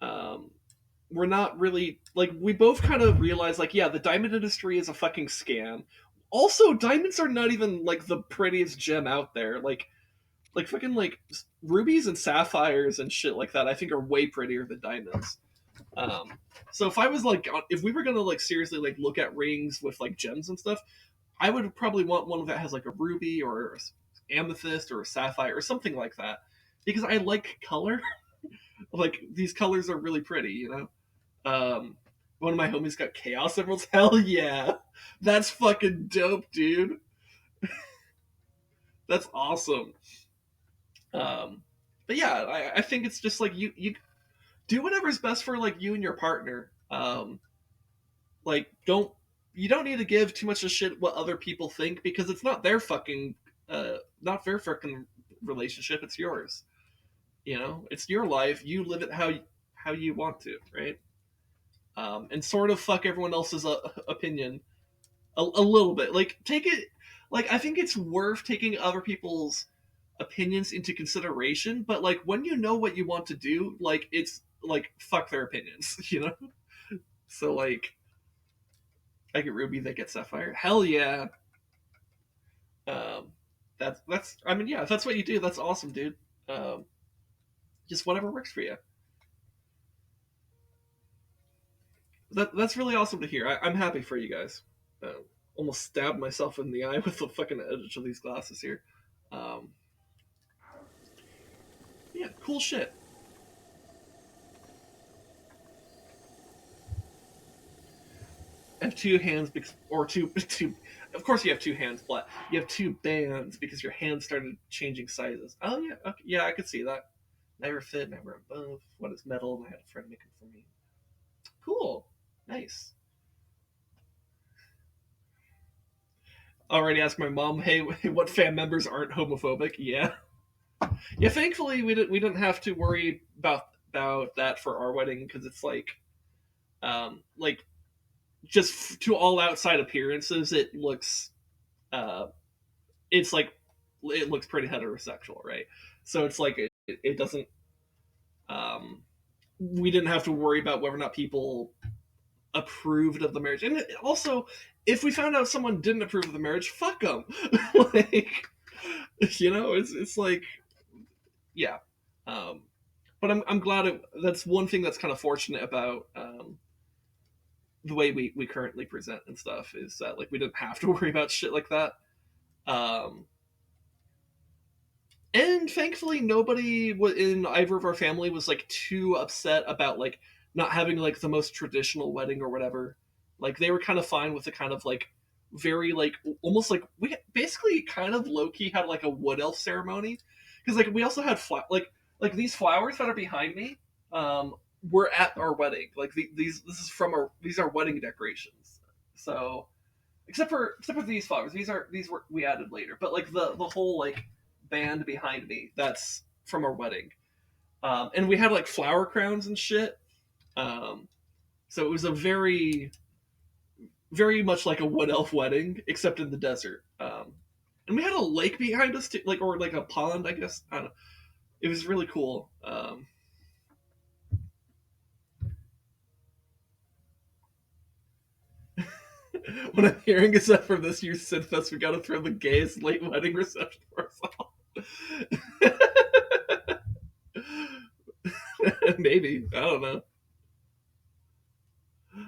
Um, we're not really like we both kind of realize like yeah, the diamond industry is a fucking scam. Also, diamonds are not even like the prettiest gem out there. Like fucking like rubies and sapphires and shit like that. I think are way prettier than diamonds. Um, so if I was like, if we were gonna like seriously like look at rings with like gems and stuff, I would probably want one that has like a ruby or amethyst or a sapphire or something like that, because I like color. Like these colors are really pretty, you know. One of my homies got chaos emeralds. Hell yeah, that's fucking dope, dude. That's awesome. Um, but yeah, I think it's just like you do whatever's best for like you and your partner. Like you don't need to give too much of shit what other people think, because it's not their fucking relationship. It's yours. You know, it's your life. You live it how you want to, right? And sort of fuck everyone else's opinion a little bit. Like take it. Like I think it's worth taking other people's opinions into consideration, but like when you know what you want to do, like it's like fuck their opinions, you know. So like I get ruby, they get sapphire. Hell yeah. Um, that's I mean yeah, if that's what you do, that's awesome, dude. Um, just whatever works for you. That's really awesome to hear. I'm happy for you guys. Almost stabbed myself in the eye with the fucking edge of these glasses here. Um, yeah, cool shit. I have two hands or two. Of course, you have two hands, but you have two bands because your hands started changing sizes. Oh yeah, okay, yeah, I could see that. Never fit, never above. What is metal? And I had a friend make it for me. Cool, nice. Already asked my mom, hey, what fan members aren't homophobic? Yeah, yeah. Thankfully, we didn't have to worry about that for our wedding, because it's like just to all outside appearances, uh, it's like it looks pretty heterosexual, right? So it's like it doesn't. Um, we didn't have to worry about whether or not people approved of the marriage, and also if we found out someone didn't approve of the marriage, fuck them. Like it's like yeah. Um, but I'm glad that's one thing that's kind of fortunate about the way we currently present and stuff, is that like we didn't have to worry about shit like that. Um, and thankfully nobody in either of our family was like too upset about like not having like the most traditional wedding or whatever. Like they were kind of fine with the kind of like very like almost like we basically kind of low-key had like a wood elf ceremony, because like we also had like these flowers that are behind me were at our wedding. Like these are wedding decorations. So except for these flowers. These were we added later. But like the whole like band behind me, that's from our wedding. And we had like flower crowns and shit. Um, so it was a very much like a wood elf wedding, except in the desert. And we had a lake behind us too, like or like a pond, I guess. I don't know. It was really cool. What I'm hearing is that for this year's Sinfest, we gotta throw the gayest late wedding reception for us all. Maybe. I don't know.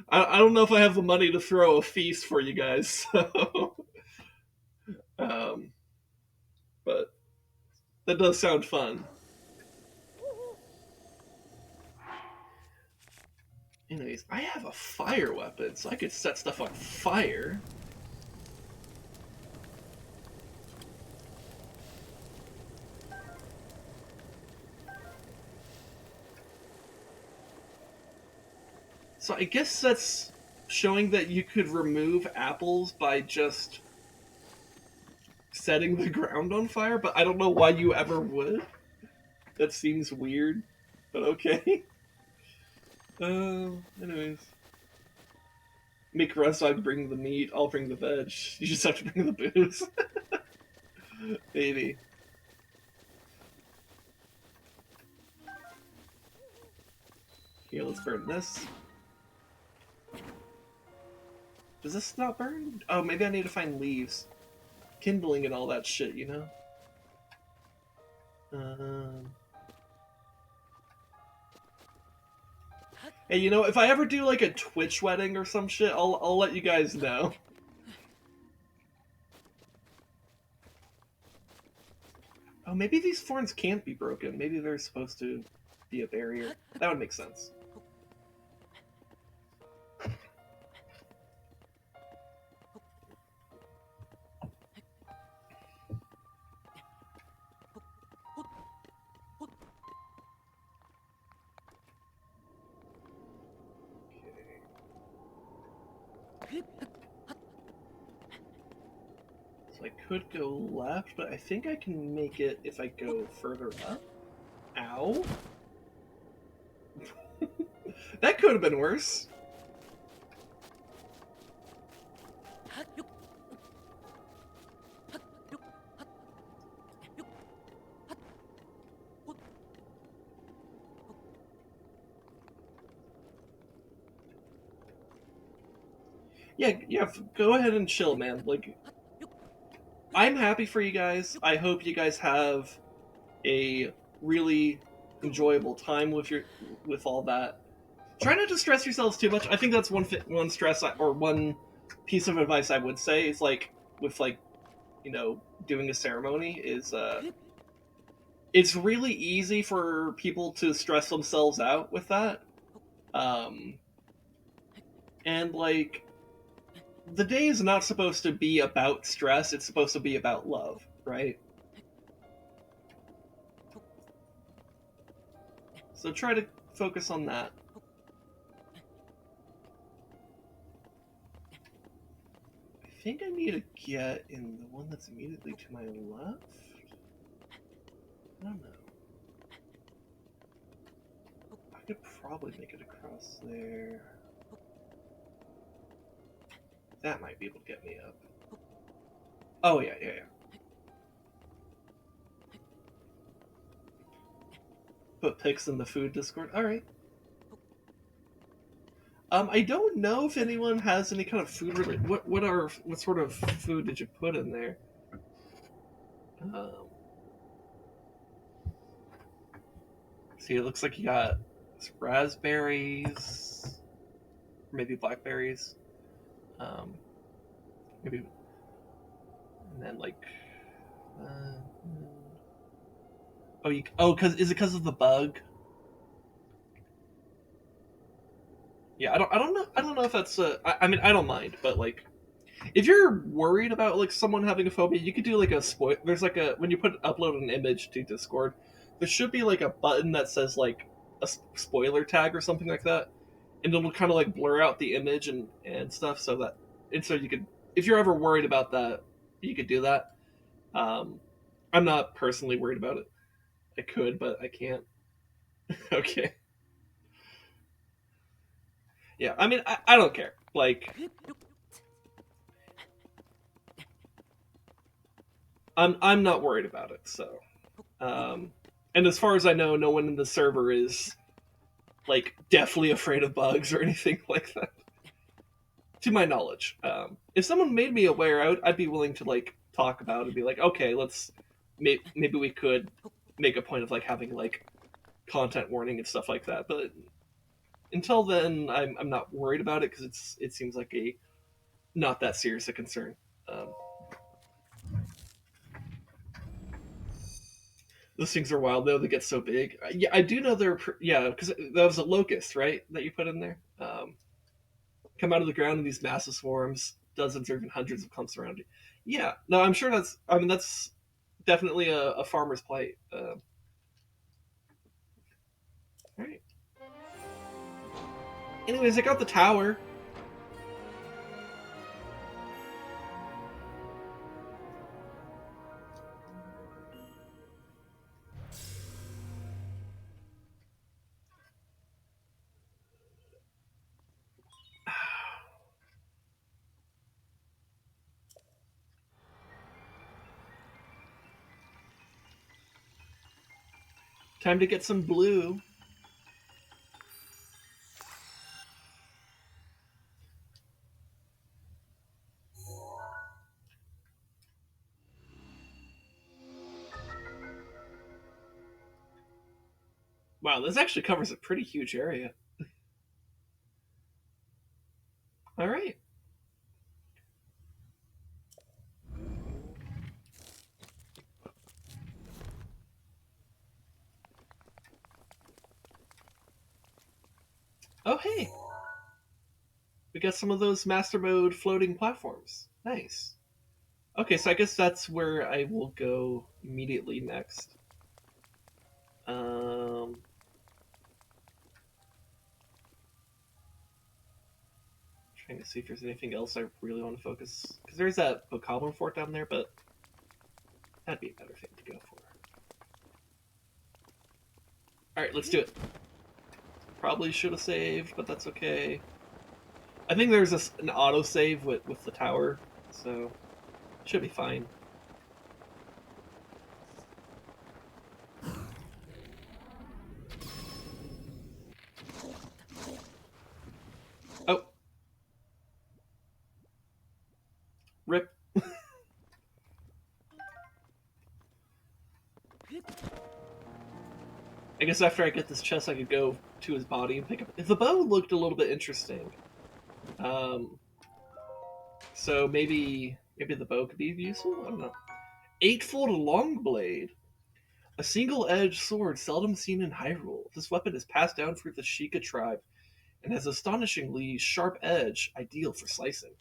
I don't know if I have the money to throw a feast for you guys, so. But that does sound fun. Anyways, I have a fire weapon, so I could set stuff on fire. So I guess that's showing that you could remove apples by just setting the ground on fire, but I don't know why you ever would. That seems weird, but okay. Anyways. Make Rezdog bring the meat, I'll bring the veg. You just have to bring the booze. Maybe. Here, let's burn this. Does this not burn? Oh, maybe I need to find leaves. Kindling and all that shit, you know? Hey, you know, if I ever do like a Twitch wedding or some shit, I'll let you guys know. Oh, maybe these thorns can't be broken. Maybe they're supposed to be a barrier. That would make sense. So I could go left, but I think I can make it if I go further up. Ow. That could have been worse. Yeah, go ahead and chill, man. Like, I'm happy for you guys. I hope you guys have a really enjoyable time with all that. Try not to stress yourselves too much. I think that's one stress or one piece of advice I would say is like with like, you know, doing a ceremony is it's really easy for people to stress themselves out with that. And like the day is not supposed to be about stress, it's supposed to be about love, right? So try to focus on that. I think I need to get in the one that's immediately to my left? I don't know. I could probably make it across there. That might be able to get me up. Oh, yeah. Put pics in the food Discord. Alright. I don't know if anyone has any kind of food related. What sort of food did you put in there? See, it looks like you got some raspberries, maybe blackberries, maybe, and then like, is it because of the bug? Yeah, I don't know if that's I mean, I don't mind, but like, if you're worried about like someone having a phobia, you could do like a spoil. There's like when you upload an image to Discord, there should be like a button that says like a spoiler tag or something like that, and it'll kind of like blur out the image and stuff so you could, if you're ever worried about that, you could do that. I'm not personally worried about it. I could, but I can't. Okay. Yeah, I mean, I don't care. Like, I'm not worried about it. So, and as far as I know, no one in the server is like deathly afraid of bugs or anything like that. to my knowledge. If someone made me aware, I'd be willing to like talk about it and be like, okay, maybe we could make a point of like having like content warning and stuff like that. But until then, I'm not worried about it because it seems like a not that serious a concern. Those things are wild though; they get so big. Yeah, I do know yeah, because that was a locust, right? That you put in there. Come out of the ground in these massive swarms, dozens or even hundreds of clumps around you. Yeah, no, I'm sure that's. I mean, that's definitely a farmer's plight. All right. Anyways, I got the tower. Time to get some blue. Wow, this actually covers a pretty huge area. All right. Oh, hey. We got some of those master mode floating platforms. Nice. Okay, so I guess that's where I will go immediately next. Trying to see if there's anything else I really want to focus. Because there's that Bokoblin fort down there, but that'd be a better thing to go for. Alright, let's do it. Probably should have saved, but that's okay. I think there's an autosave with the tower, so should be fine. Oh. Rip. I guess after I get this chest, I could go to his body and pick up. The bow looked a little bit interesting. So maybe the bow could be useful? I don't know. 8-fold long blade. A single-edged sword seldom seen in Hyrule. This weapon is passed down through the Sheikah tribe and has astonishingly sharp edge, ideal for slicing.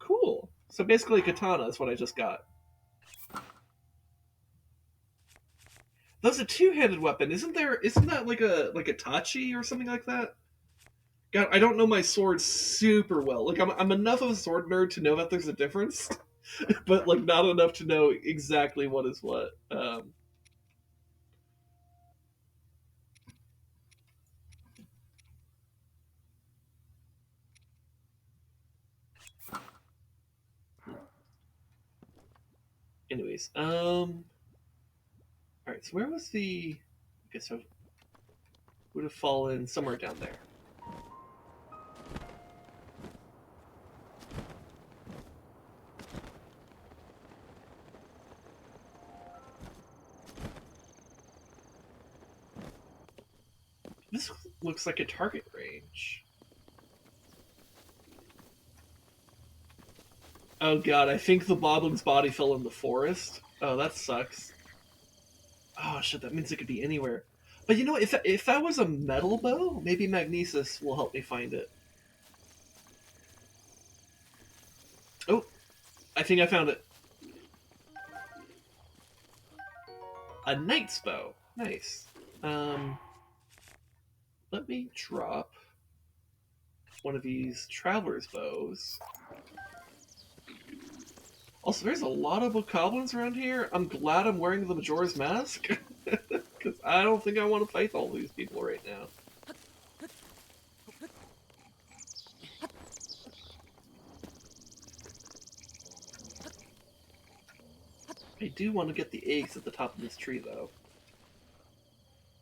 Cool. So basically katana is what I just got. That's a two-handed weapon. Isn't that like a tachi or something like that? God, I don't know my sword super well. Like I'm enough of a sword nerd to know that there's a difference, but like not enough to know exactly what is what. Anyways, all right. So where was the? I guess I would have fallen somewhere down there. This looks like a target range. Oh god, I think the Boblin's body fell in the forest. Oh, that sucks. Oh shit, that means it could be anywhere. But you know, if that was a metal bow, maybe Magnesis will help me find it. Oh, I think I found it. A knight's bow. Nice. Let me drop one of these traveler's bows. Also, there's a lot of bokoblins around here. I'm glad I'm wearing the Majora's Mask. Because I don't think I want to fight all these people right now. I do want to get the eggs at the top of this tree, though.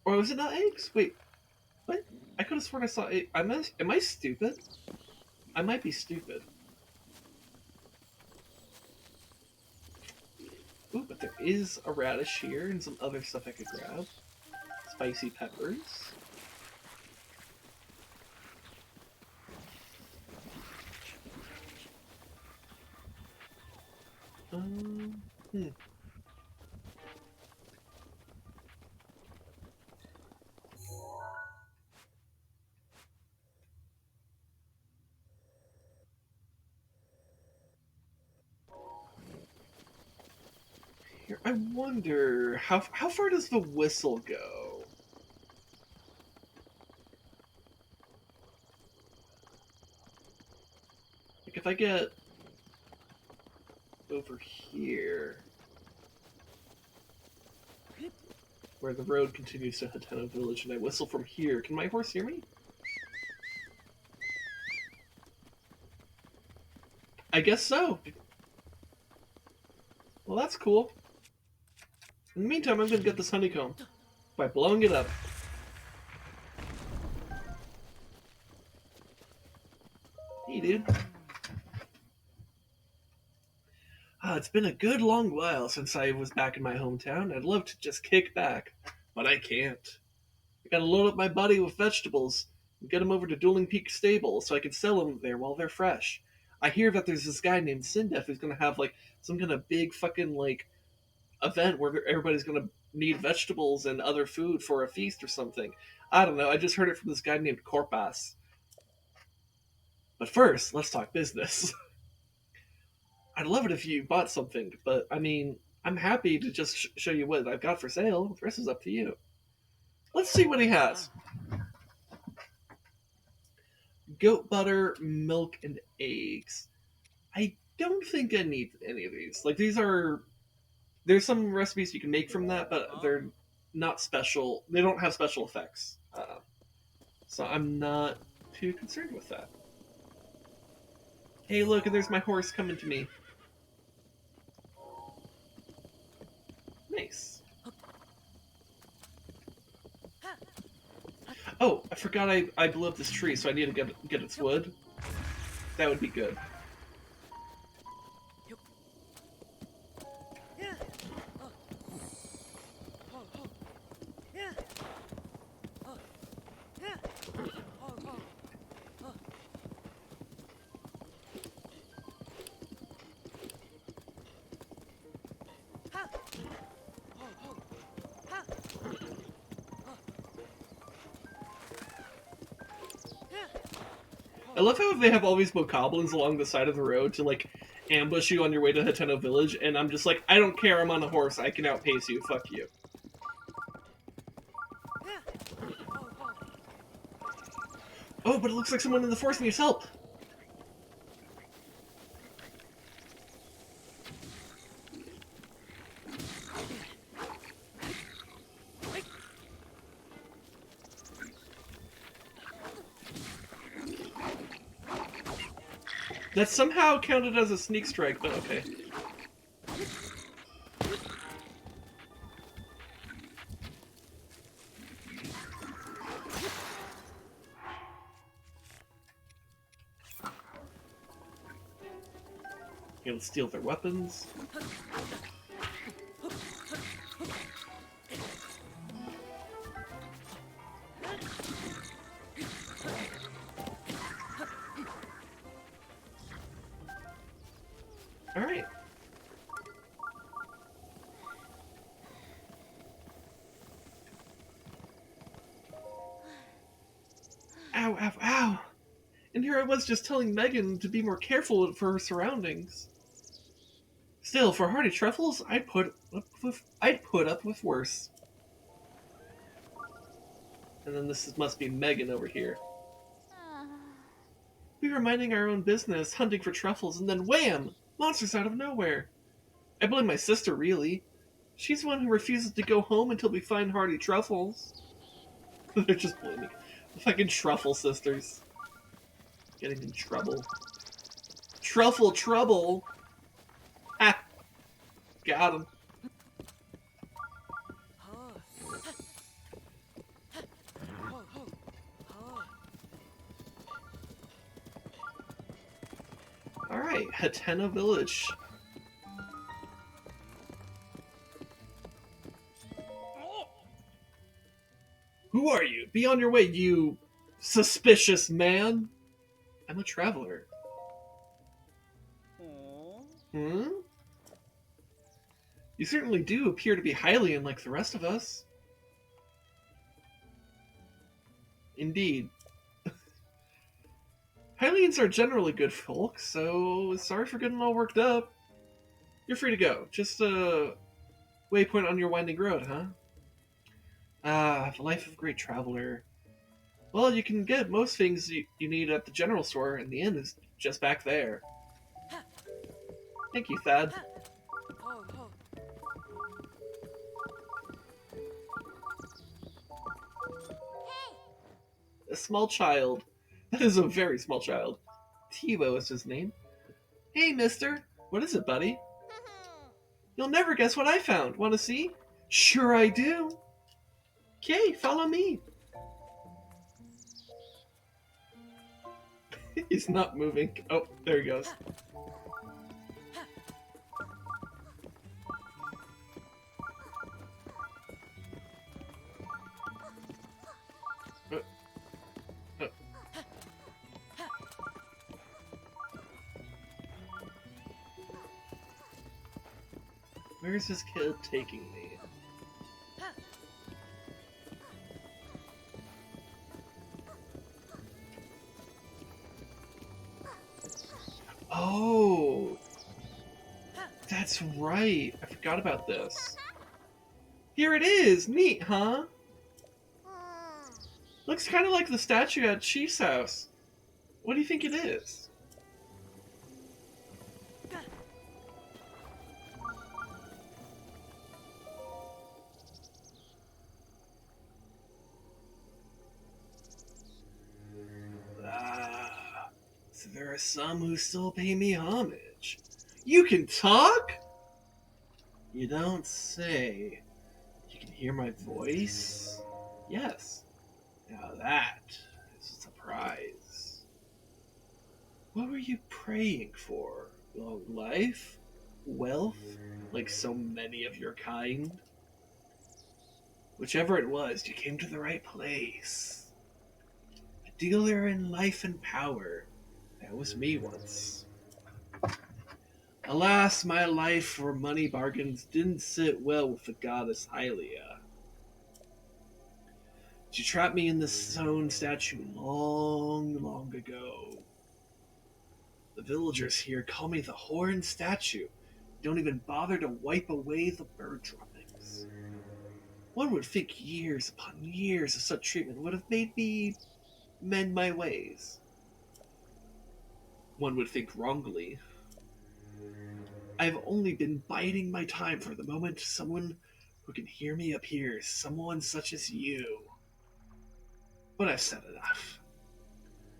Or was it not eggs? Wait, what? I could have sworn I saw eggs. Am I stupid? I might be stupid. Ooh, but there is a radish here and some other stuff I could grab. Spicy peppers. Hmm. Here, I wonder how far does the whistle go? Like if I get over here, where the road continues to Hateno Village, and I whistle from here, can my horse hear me? I guess so. Well, that's cool. In the meantime, I'm gonna get this honeycomb by blowing it up. Hey, dude. It's been a good long while since I was back in my hometown. I'd love to just kick back, but I can't. I gotta load up my body with vegetables and get them over to Dueling Peak Stable so I can sell them there while they're fresh. I hear that there's this guy named Sindef who's gonna have like some kind of big fucking like event where everybody's gonna need vegetables and other food for a feast or something. I don't know. I just heard it from this guy named Corpas. But first, let's talk business. I'd love it if you bought something, but I mean, I'm happy to just show you what I've got for sale. The rest is up to you. Let's see what he has. Goat butter, milk, and eggs. I don't think I need any of these. Like, these are... There's some recipes you can make from that, but they're not special. They don't have special effects. So I'm not too concerned with that. Hey, look, and there's my horse coming to me. Nice. Oh, I forgot I blew up this tree, so I need to get its wood. That would be good. I love how they have all these bokoblins along the side of the road to, like, ambush you on your way to Hateno Village, and I'm just like, I don't care, I'm on a horse, I can outpace you, fuck you. Oh, but it looks like someone in the forest needs help! That somehow counted as a sneak strike, but okay. Okay, let's steal their weapons. Alright. Ow, ow, ow! And here I was just telling Megan to be more careful for her surroundings. Still, for hearty truffles, I'd put up with worse. And then must be Megan over here. We were minding our own business, hunting for truffles, and then wham! Monsters out of nowhere. I blame my sister, really. She's the one who refuses to go home until we find hearty truffles. They're just blaming the fucking truffle sisters. Getting in trouble. Truffle trouble! Ha! Got him. Alright, Hateno Village. Who are you? Be on your way, you suspicious man. I'm a traveler. Hmm? You certainly do appear to be highly unlike the rest of us. Indeed. Hylians are generally good folk, so sorry for getting all worked up. You're free to go. Just a waypoint on your winding road, huh? Ah, the life of a great traveler. Well, you can get most things you need at the general store, and the inn is just back there. Thank you, Thad. A small child. That is a very small child. Tebow is his name. Hey, mister. What is it, buddy? You'll never guess what I found. Want to see? Sure I do. Okay, follow me. He's not moving. Oh, there he goes. Where's this kid taking me? Oh, that's right. I forgot about this. Here it is. Neat, huh? Looks kind of like the statue at Chief's house. What do you think it is? Ah, so there are some who still pay me homage. You can talk? You don't say. You can hear my voice? Yes. Now that is a surprise. What were you praying for? Long life? Wealth? Like so many of your kind? Whichever it was, you came to the right place. A dealer in life and power. That was me once. Alas, my life for money bargains didn't sit well with the goddess Hylia. She trapped me in this stone statue long, long ago. The villagers here call me the Horned Statue. Don't even bother to wipe away the bird droppings. One would think years upon years of such treatment would have made me mend my ways. One would think wrongly. I've only been biding my time for the moment someone who can hear me appears, someone such as you. But I've said enough.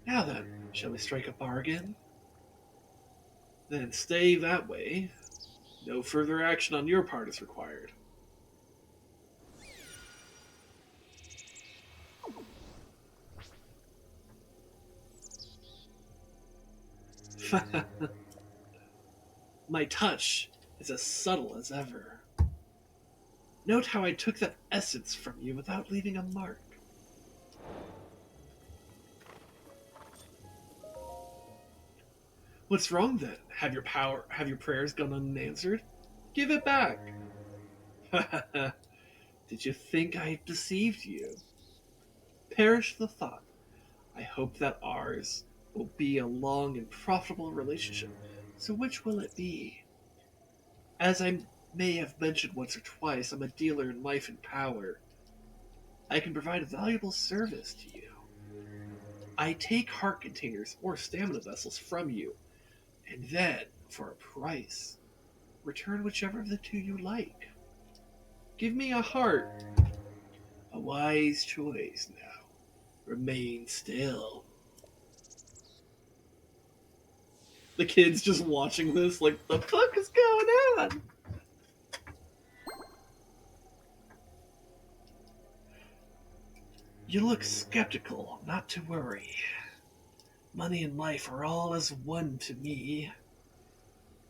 Now then, shall we strike a bargain? Then stay that way. No further action on your part is required. My touch is as subtle as ever. Note how I took that essence from you without leaving a mark. What's wrong then? Have your prayers gone unanswered? Give it back. Did you think I deceived you? Perish the thought. I hope that ours will be a long and profitable relationship. So which will it be? As I may have mentioned once or twice, I'm a dealer in life and power. I can provide a valuable service to you. I take heart containers or stamina vessels from you, and then, for a price, return whichever of the two you like. Give me a heart. A wise choice now. Remain still. The kid's just watching this like, the fuck is going on? You look skeptical, not to worry. Money and life are all as one to me.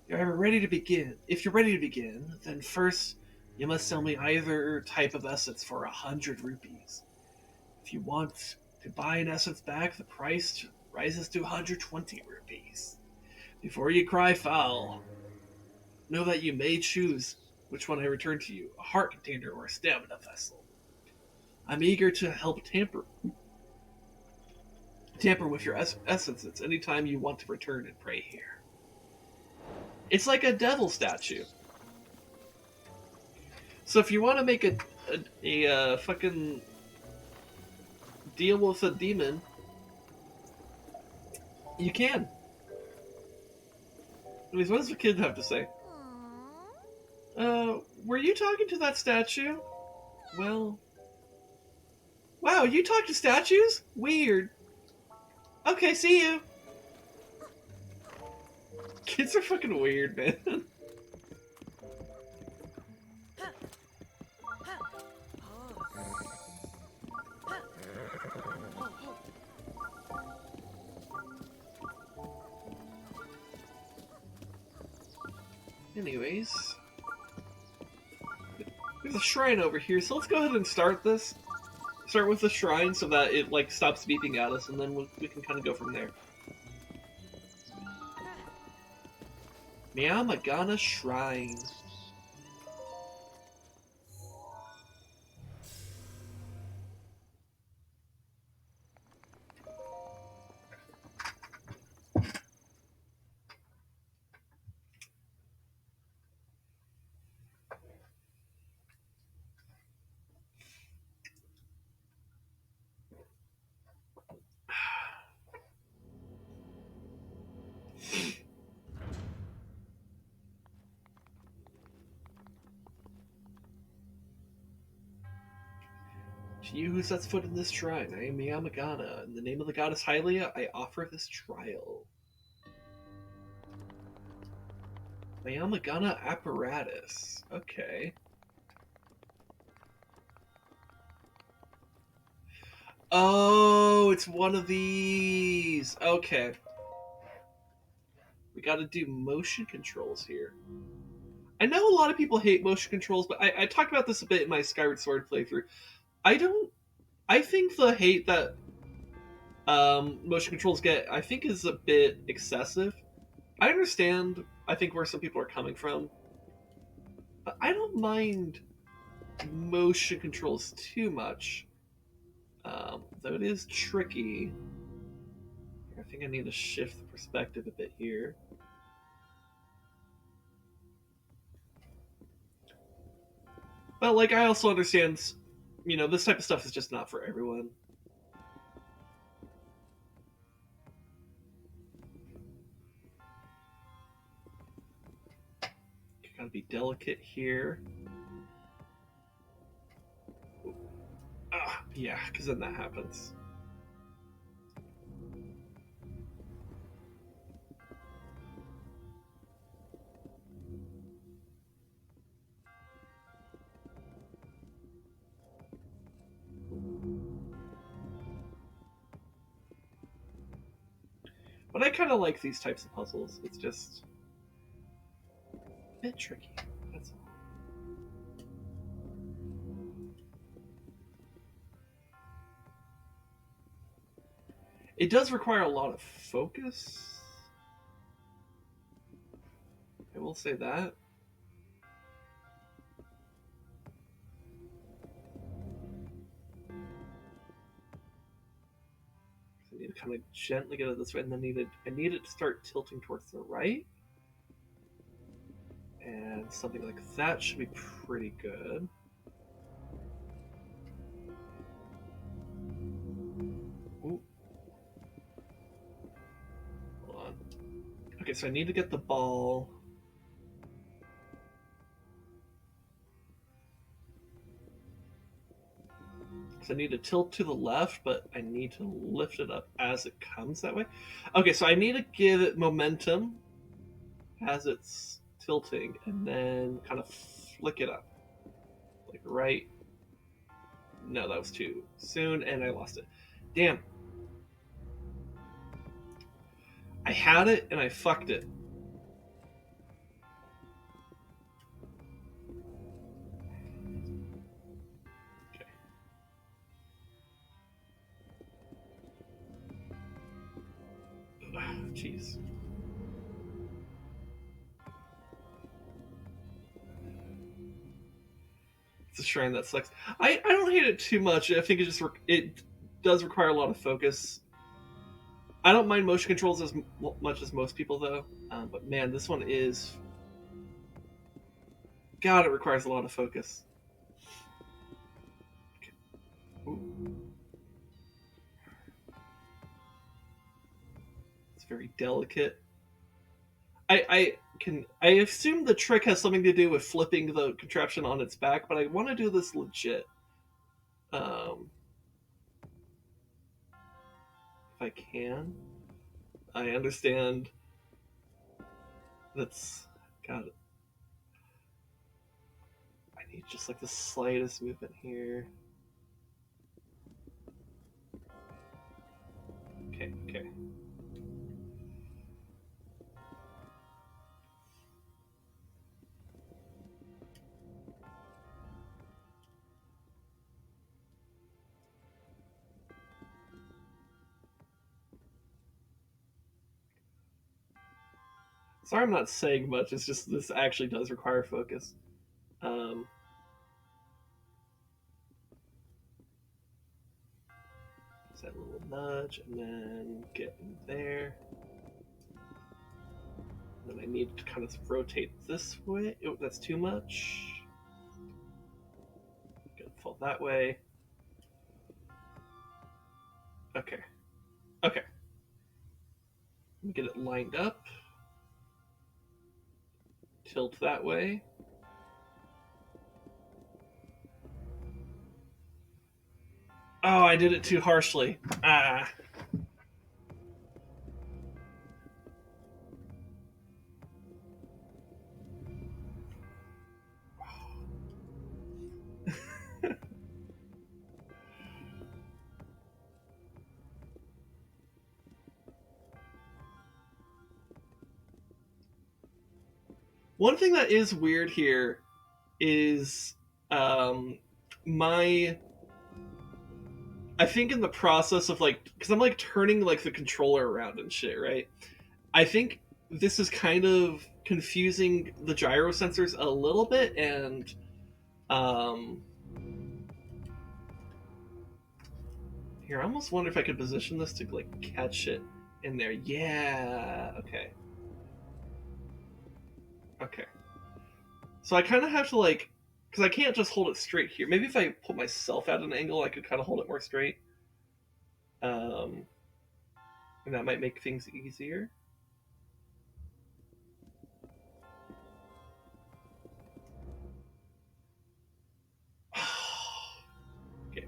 You're ready to begin. If you're ready to begin, then first you must sell me either type of essence for 100 rupees. If you want to buy an essence back, the price rises to 120 rupees. Before you cry foul, know that you may choose which one I return to you, a heart container or a stamina vessel. I'm eager to help tamper with your essences anytime you want to return and pray here. It's like a devil statue. So if you want to make a fucking deal with a demon, you can. Anyways, what does the kid have to say? Were you talking to that statue? Well... Wow, you talk to statues? Weird. Okay, see you. Kids are fucking weird, man. Anyways, there's a shrine over here, so let's go ahead and start this. Start with the shrine so that it like stops beeping at us, and then we can kind of go from there. Myahm Agana Shrine. To you who sets foot in this shrine, I am Myahm Agana. In the name of the goddess Hylia, I offer this trial. Myahm Agana apparatus. Okay. Oh, it's one of these. Okay. We gotta do motion controls here. I know a lot of people hate motion controls, but I talked about this a bit in my Skyward Sword playthrough. I think the hate that motion controls get, I think, is a bit excessive. I understand, I think, where some people are coming from, but I don't mind motion controls too much. Though it is tricky. I think I need to shift the perspective a bit here. But, like, I also understand, you know, this type of stuff is just not for everyone. You gotta be delicate here. Yeah, because then that happens. But I kind of like these types of puzzles. It's just a bit tricky. That's all. It does require a lot of focus. I will say that. I need to kind of gently get it this way, and then I need it to start tilting towards the right. And something like that should be pretty good. Ooh. Hold on. Okay, so I need to get the ball. So I need to tilt to the left, but I need to lift it up as it comes that way. Okay, so I need to give it momentum as it's tilting, and then kind of flick it up. Like right. No, that was too soon, and I lost it. Damn. I had it, and I fucked it. Jeez. It's a shrine that sucks. I don't hate it too much. I think it does require a lot of focus. I don't mind motion controls as much as most people, though. But man, this one is... God, it requires a lot of focus. Okay. Ooh. It's very delicate. I assume the trick has something to do with flipping the contraption on its back, but I want to do this legit. If I can. I understand. That's... Got it. I need just like the slightest movement here. Okay, okay. Sorry I'm not saying much, it's just this actually does require focus. Set a little nudge, and then get in there. Then I need to kind of rotate this way. Oh, that's too much. Gotta fall that way. Okay. Okay. Let me get it lined up. Tilt that way. Oh, I did it too harshly. Ah. One thing that is weird here is I think in the process of like, because I'm like turning like the controller around and shit, right? I think this is kind of confusing the gyro sensors a little bit, and here I almost wonder if I could position this to like catch it in there. Yeah, okay. Okay. So I kind of have to like, because I can't just hold it straight here. Maybe if I put myself at an angle, I could kind of hold it more straight. And that might make things easier.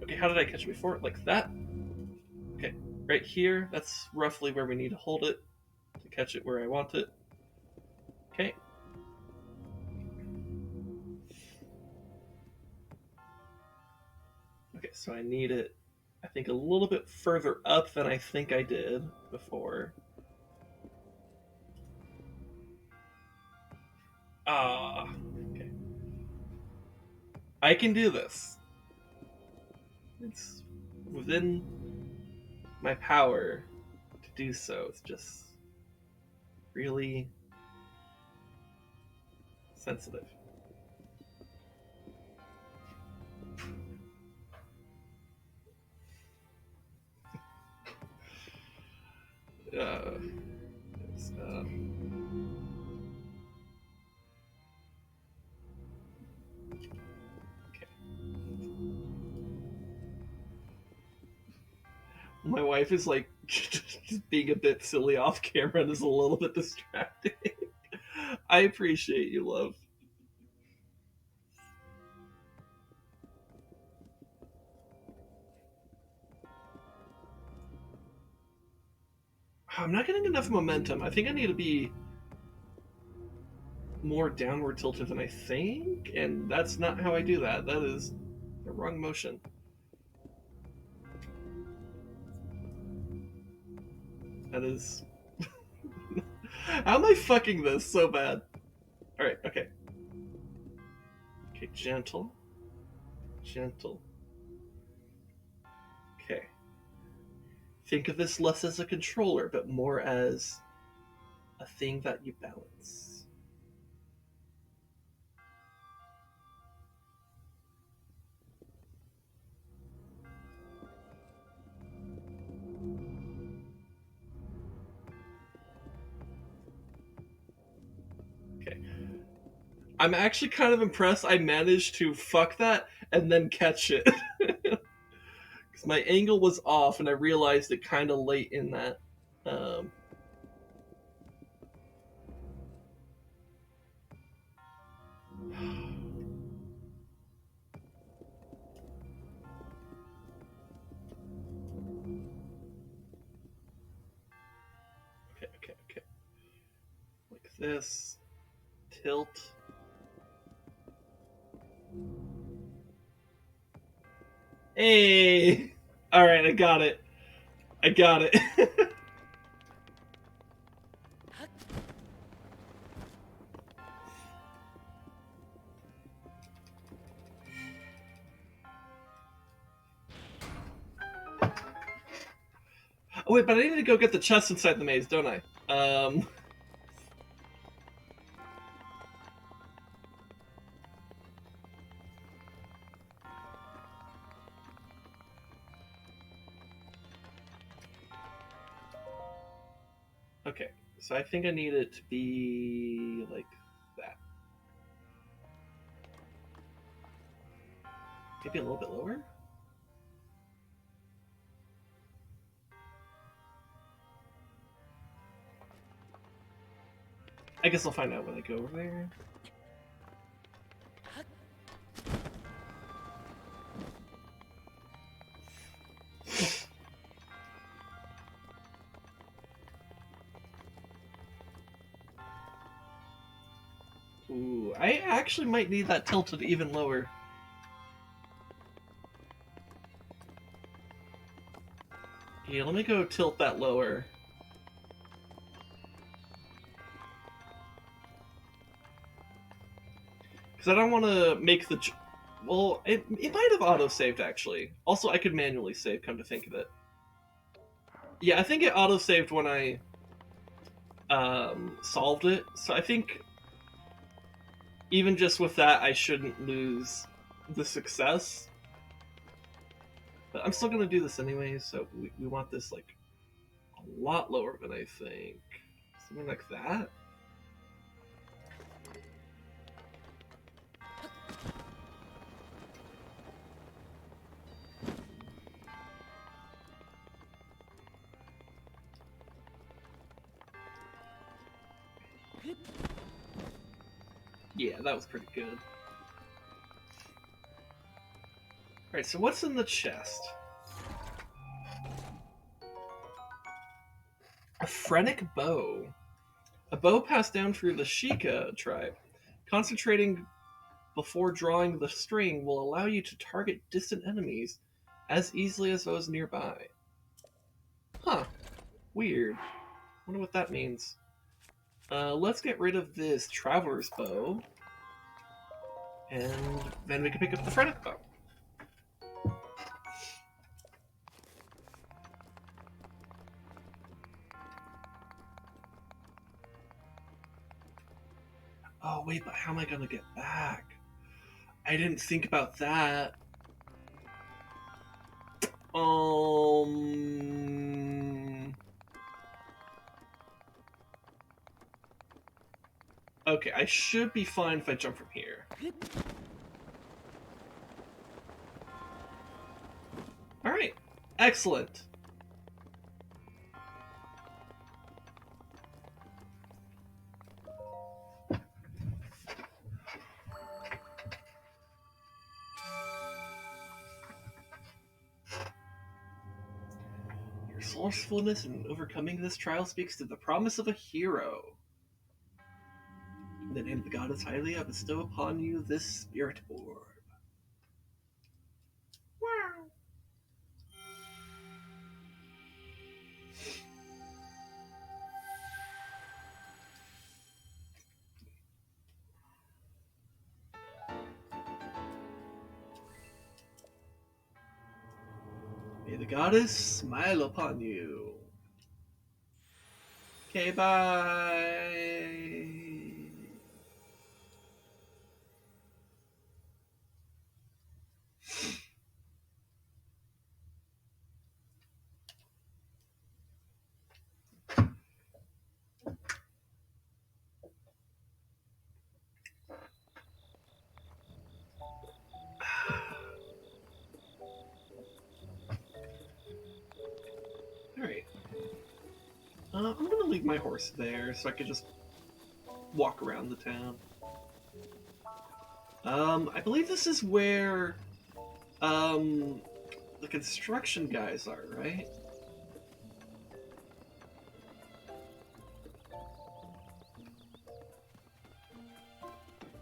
Okay, how did I catch it before? Like that? Okay, right here. That's roughly where we need to hold it to catch it where I want it. Okay. Okay, so I need it, I think, a little bit further up than I think I did before. Okay. I can do this. It's within my power to do so. It's just really sensitive. It's, okay. My wife is like just being a bit silly off camera and is a little bit distracting. I appreciate you, love. I'm not getting enough momentum. I think I need to be more downward tilted than I think, and that's not how I do that. That is the wrong motion. That is... How am I fucking this so bad? Alright, okay. Okay, gentle. Gentle. Okay. Think of this less as a controller, but more as a thing that you balance. Okay. I'm actually kind of impressed I managed to fuck that and then catch it. Because my angle was off and I realized it kind of late in that. Um, okay. Like this. Tilt. Hey! Alright, I got it. Oh wait, but I need to go get the chest inside the maze, don't I? Okay, so I think I need it to be like that. Maybe a little bit lower? I guess I'll find out when I go over there. Ooh, I actually might need that tilted even lower. Yeah, let me go tilt that lower. Because I don't want to make the... Well, it might have auto-saved, actually. Also, I could manually save, come to think of it. Yeah, I think it auto-saved when I solved it. So I think even just with that, I shouldn't lose the success. But I'm still going to do this anyways, so we want this, like, a lot lower than I think. Something like that? Yeah, that was pretty good. Alright, so what's in the chest? A phrenic bow. A bow passed down through the Sheikah tribe. Concentrating before drawing the string will allow you to target distant enemies as easily as those nearby. Huh. Weird. Wonder what that means. Let's get rid of this traveler's bow. And then we can pick up the phrenic bow. Oh wait, but how am I gonna get back? I didn't think about that. Okay, I should be fine if I jump from here. Alright, excellent. Your resourcefulness in overcoming this trial speaks to the promise of a hero. In the name of the goddess Hylia, I bestow upon you this spirit orb. Wow. May the goddess smile upon you. Okay, bye. Alright. I'm gonna leave my horse there so I can just walk around the town. I believe this is where the construction guys are, right?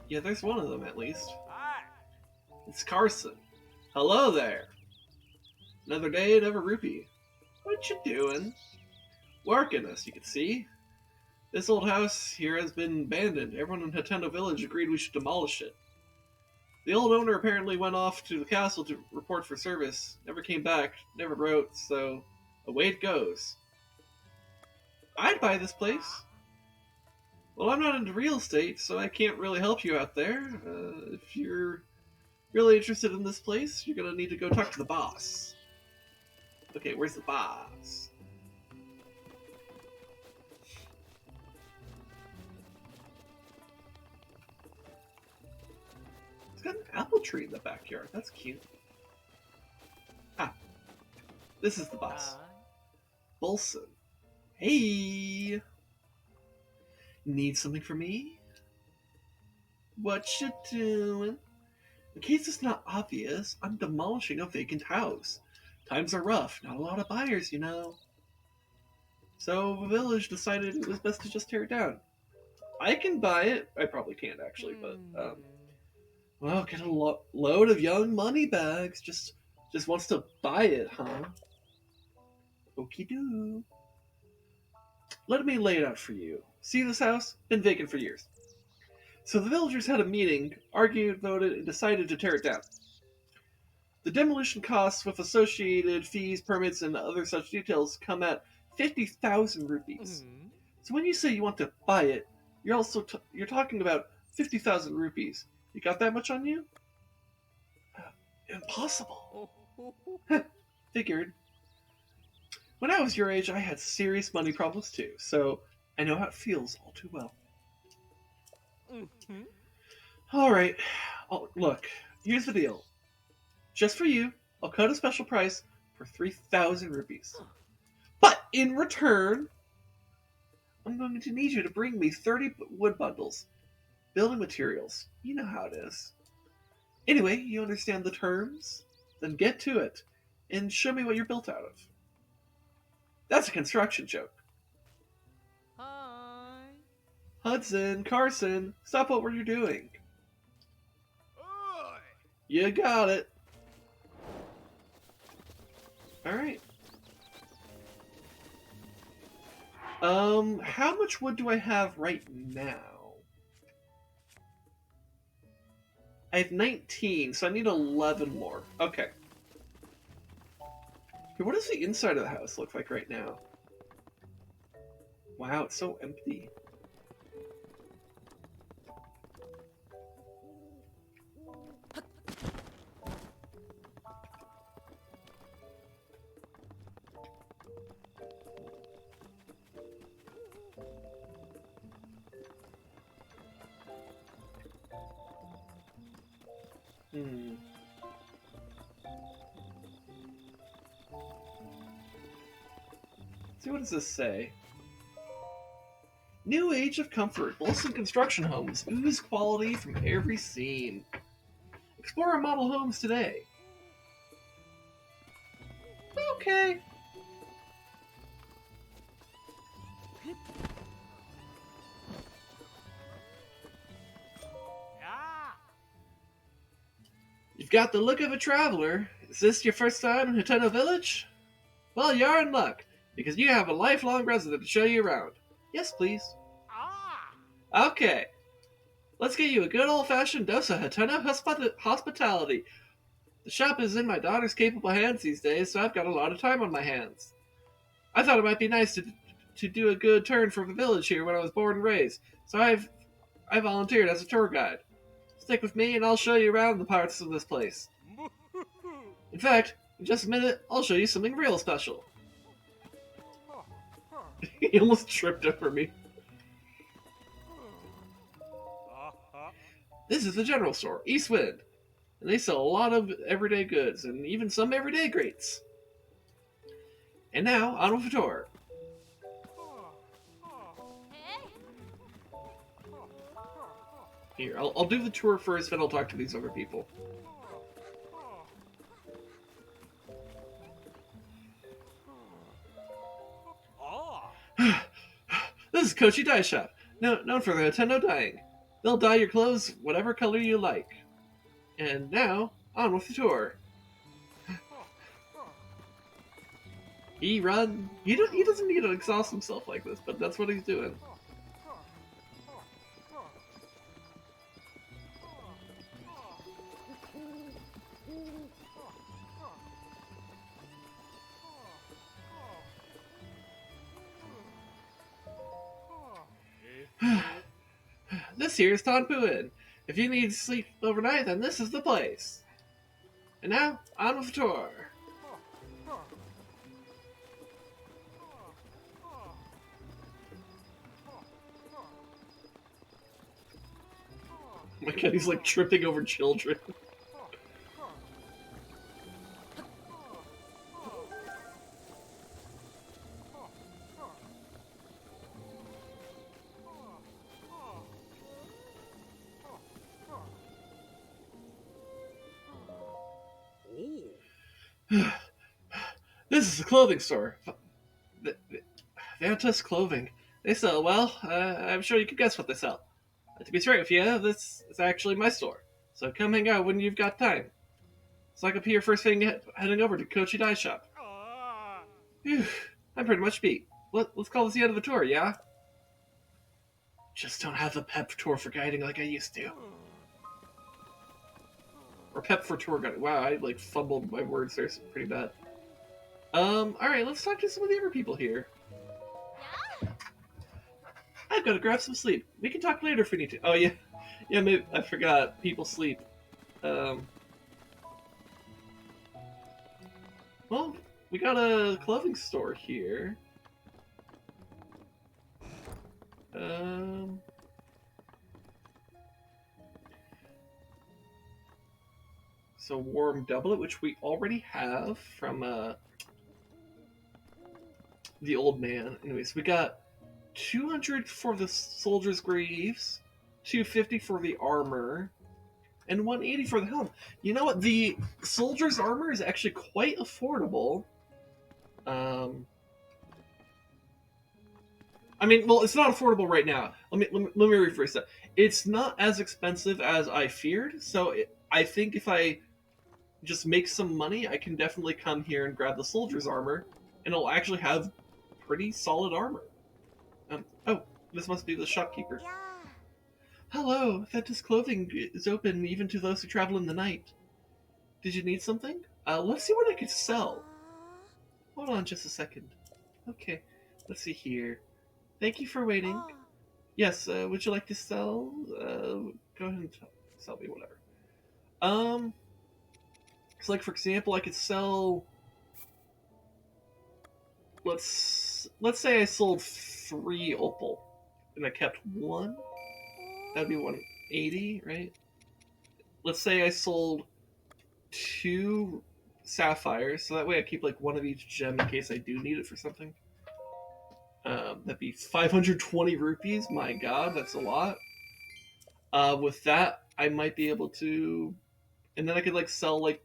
Yeah, there's one of them at least. Hi. It's Carson. Hello there. Another day, another rupee. What you doing? Working, as you can see. This old house here has been abandoned. Everyone in Hateno Village agreed we should demolish it. The old owner apparently went off to the castle to report for service. Never came back, never wrote, so away it goes. I'd buy this place. Well, I'm not into real estate, so I can't really help you out there. If you're really interested in this place, you're gonna need to go talk to the boss. Okay, where's the boss? It's got an apple tree in the backyard. That's cute. Ah, this is the boss. Bolson. Hey! Need something from me? What you doing? In case it's not obvious, I'm demolishing a vacant house. Times are rough, not a lot of buyers, you know. So the village decided it was best to just tear it down. I can buy it. I probably can't actually, but well, get a load of young money bags. Just wants to buy it, huh? Okie doo. Let me lay it out for you. See this house? Been vacant for years. So the villagers had a meeting, argued, voted, and decided to tear it down. The demolition costs with associated fees, permits, and other such details come at 50,000 rupees. So when you say you want to buy it, you're also you're talking about 50,000 rupees. You got that much on you? Impossible. Figured. When I was your age, I had serious money problems too, so I know how it feels all too well. Alright, look, here's the deal. Just for you, I'll cut a special price for 3,000 rupees. But in return, I'm going to need you to bring me 30 wood bundles, building materials. You know how it is. Anyway, you understand the terms? Then get to it, and show me what you're built out of. That's a construction joke. Hi. Hudson, Carson, stop what you're doing. Oi. You got it. Alright. How much wood do I have right now? I have 19, so I need 11 more. Okay. What does the inside of the house look like right now? Wow, it's so empty. See, what does this say? New age of comfort. Bolson construction homes ooze quality from every scene. Explore our model homes today. Okay. You've got the look of a traveler. Is this your first time in Hateno Village? Well, you're in luck, because you have a lifelong resident to show you around. Yes, please. Okay. Let's get you a good old-fashioned dose of Hateno hospitality. The shop is in my daughter's capable hands these days, so I've got a lot of time on my hands. I thought it might be nice to do a good turn for the village here when I was born and raised, so I volunteered as a tour guide. Stick with me and I'll show you around the parts of this place. In fact, in just a minute, I'll show you something real special. He almost tripped over me. This is the general store, East Wind, and they sell a lot of everyday goods and even some everyday greats. And now, on with the tour. Here, I'll do the tour first, then I'll talk to these other people. This is Kochi Dye Shop, known for their Hateno dyeing. They'll dye your clothes whatever color you like. And now, on with the tour. He doesn't need to exhaust himself like this, but that's what he's doing. This here is Tanpu Inn. If you need to sleep overnight, then this is the place. And now, on with the tour. Oh my god, he's like tripping over children. This is a clothing store. Vanta's Clothing. They sell well. I'm sure you can guess what they sell. To be straight with you, this is actually my store. So come hang out when you've got time. So I could be your first thing heading over to Kochi Dye Shop. Phew, I'm pretty much beat. Let's call this the end of the tour, yeah? Just don't have the pep tour for guiding like I used to. Or pep for tour guiding. Wow, I like fumbled my words there pretty bad. Alright, let's talk to some of the other people here. I've got to grab some sleep. We can talk later if we need to. Oh, yeah. Yeah, maybe I forgot. People sleep. Well, we got a clothing store here. So warm doublet, which we already have from, the old man. Anyways, we got 200 for the soldier's greaves, 250 for the armor, and 180 for the helm. You know what? The soldier's armor is actually quite affordable. I mean, well, it's not affordable right now. Let me rephrase that. It's not as expensive as I feared, so I think if I just make some money, I can definitely come here and grab the soldier's armor, and it'll actually have pretty solid armor. Oh, this must be the shopkeeper. Yeah. Hello, Ventus Clothing is open even to those who travel in the night. Did you need something? Let's see what I could sell. Hold on just a second. Okay, let's see here. Thank you for waiting. Yes, would you like to sell? Go ahead and sell me whatever. So like for example, I could sell. Let's say I sold 3 opal, and I kept 1. That'd be 180, right? Let's say I sold 2 sapphires, so that way I keep like 1 of each gem in case I do need it for something. That'd be 520 rupees. My god, that's a lot. With that, I might be able to, and then I could like sell like,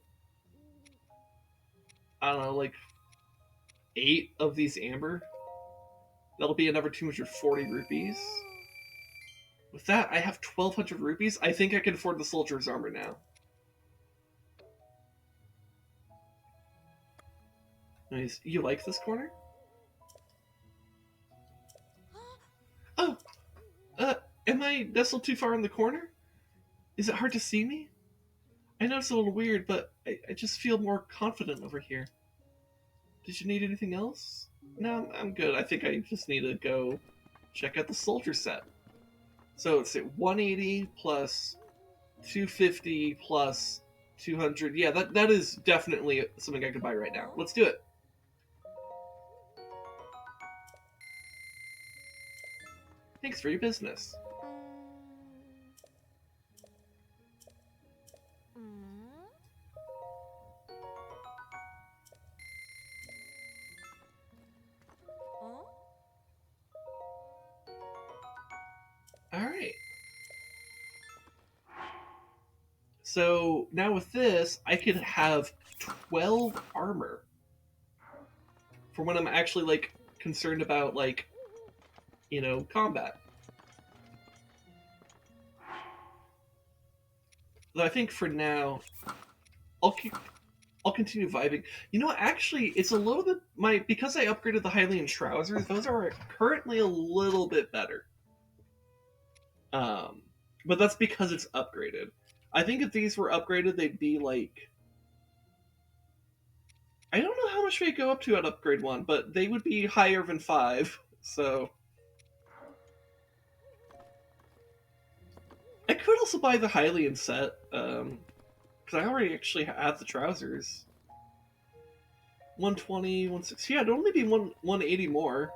I don't know, like 8 of these amber. That'll be another 240 rupees. With that, I have 1,200 rupees. I think I can afford the soldier's armor now. Nice. You like this corner? Oh! Am I nestled too far in the corner? Is it hard to see me? I know it's a little weird, but I just feel more confident over here. Did you need anything else? No, I'm good. I think I just need to go check out the soldier set. So let's see, 180 plus 250 plus 200. Yeah, that is definitely something I could buy right now. Let's do it. Thanks for your business. Alright. So now with this, I could have 12 armor. For when I'm actually, like, concerned about, like, you know, combat. Though I think for now, I'll continue vibing. You know, actually, it's a little bit because I upgraded the Hylian trousers. Those are currently a little bit better. But that's because it's upgraded. I think if these were upgraded, they'd be like, I don't know how much they go up to at upgrade 1, but they would be higher than 5. So I could also buy the Hylian set, because I already actually have the trousers. 120, 160. Yeah, it'd only be 180 more.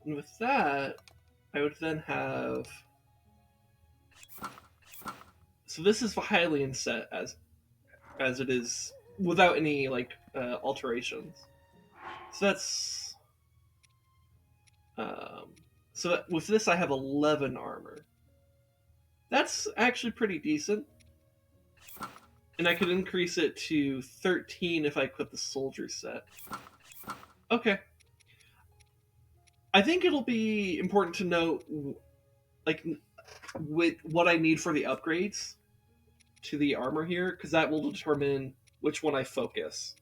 And with that, I would then have... So this is the Hylian set as it is, without any, like, alterations. So that's... so that, with this I have 11 armor. That's actually pretty decent. And I could increase it to 13 if I equip the soldier set. Okay. I think it'll be important to note, like, with what I need for the upgrades to the armor here, because that will determine which one I focus.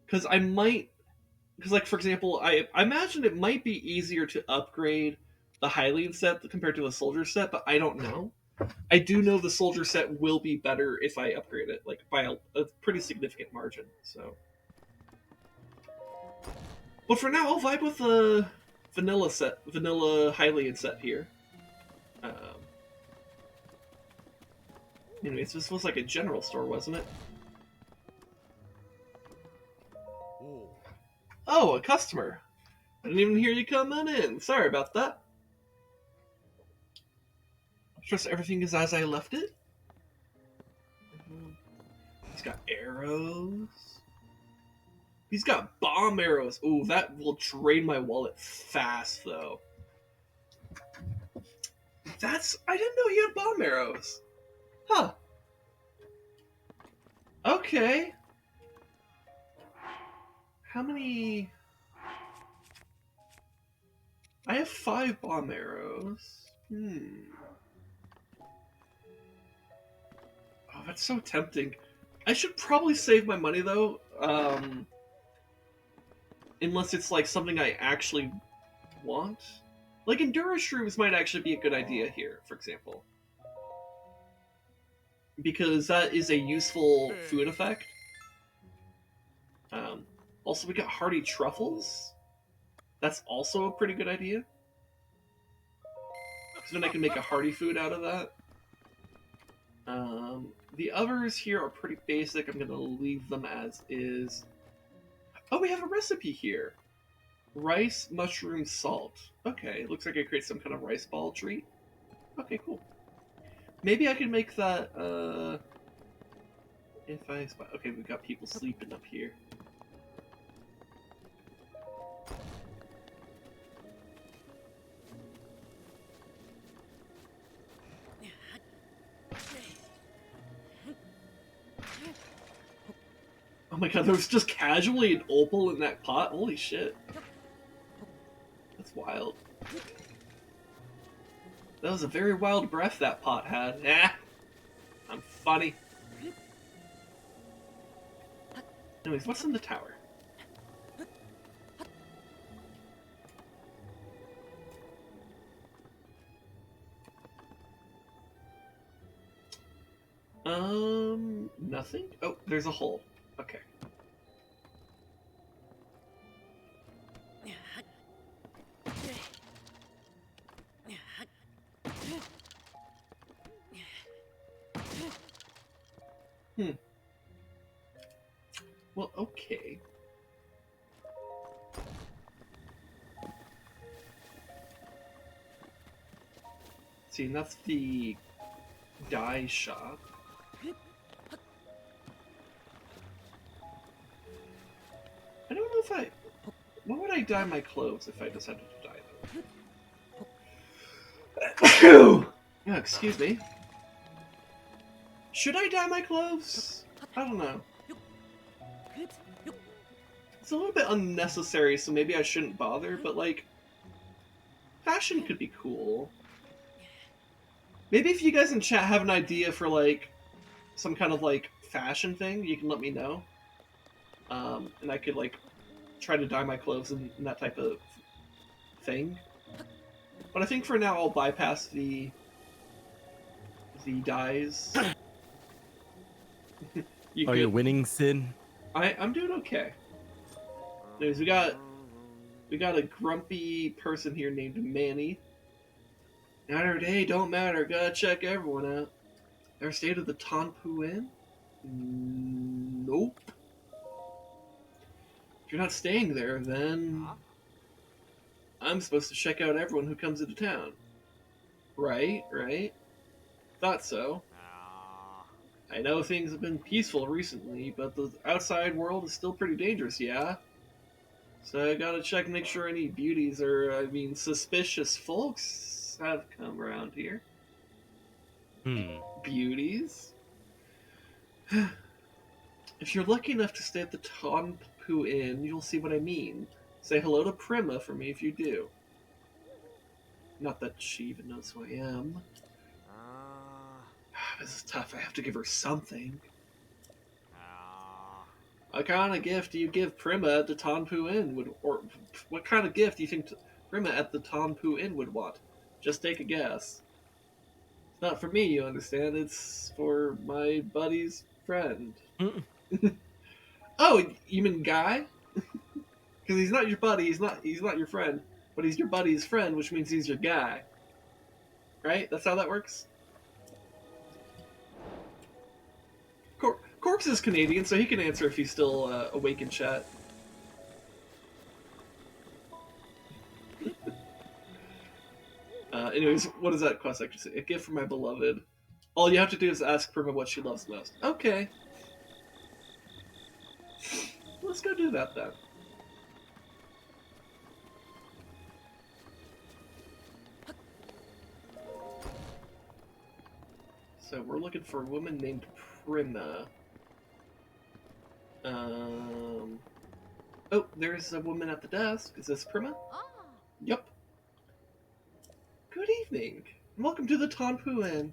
Because I might... Because, like, for example, I imagine it might be easier to upgrade the Hylian set compared to a soldier set, but I don't know. I do know the soldier set will be better if I upgrade it, like, by a pretty significant margin, so... But for now, I'll vibe with the vanilla Hylian set here. Anyways, this was like a general store, wasn't it? Oh, a customer! I didn't even hear you coming in. Sorry about that. I trust everything is as I left it. He's got arrows. He's got bomb arrows. Ooh, that will drain my wallet fast, though. I didn't know he had bomb arrows. Huh. Okay. How many... I have 5 bomb arrows. Oh, that's so tempting. I should probably save my money, though. Unless it's, like, something I actually want. Like, Endura Shrooms might actually be a good idea here, for example. Because that is a useful food effect. Also, we got Hardy Truffles. That's also a pretty good idea. Because then I can make a hearty food out of that. The others here are pretty basic. I'm going to leave them as is. Oh, we have a recipe here. Rice, mushroom, salt. Okay, looks like I create some kind of rice ball treat. Okay, cool. Maybe I can make that, if I... Okay, we've got people sleeping up here. Oh my god, there was just casually an opal in that pot? Holy shit. That's wild. That was a very wild breath that pot had. I'm funny. Anyways, what's in the tower? Nothing? Oh, there's a hole. Okay. Well, okay. See, and that's the dye shop. I don't know if I... What would I dye my clothes if I decided to dye them? Oh, excuse me. Should I dye my clothes? I don't know. It's a little bit unnecessary, so maybe I shouldn't bother, but like... Fashion could be cool. Maybe if you guys in chat have an idea for like... some kind of like fashion thing, you can let me know. And I could like try to dye my clothes in that type of thing. But I think for now I'll bypass the dyes. You're winning, Sin? I'm doing okay. Anyways, we got a grumpy person here named Manny. Night or day, don't matter. Gotta check everyone out. Ever stayed at the Tonpu Inn? Nope. If you're not staying there, then I'm supposed to check out everyone who comes into town. Right? Thought so. I know things have been peaceful recently, but the outside world is still pretty dangerous, yeah? So I gotta check and make sure any beauties or, suspicious folks have come around here. Beauties? If you're lucky enough to stay at the Tonpu Inn, you'll see what I mean. Say hello to Prima for me if you do. Not that she even knows who I am. This is tough. I have to give her something. What kind of gift do you give Prima at the Tonpu Inn? Or what kind of gift do you think Prima at the Tonpu Inn would want? Just take a guess. It's not for me, you understand. It's for my buddy's friend. Oh, you mean guy? Because he's not your buddy. He's not your friend. But he's your buddy's friend, which means he's your guy. Right? That's how that works? Corpse is Canadian, so he can answer if he's still awake in chat. Anyways, what does that quest actually say? A gift from my beloved. All you have to do is ask Prima what she loves most. Okay. Let's go do that then. So we're looking for a woman named Prima. Oh, there's a woman at the desk. Is this Prima? Yep. Good evening. Welcome to the Tonpu Inn.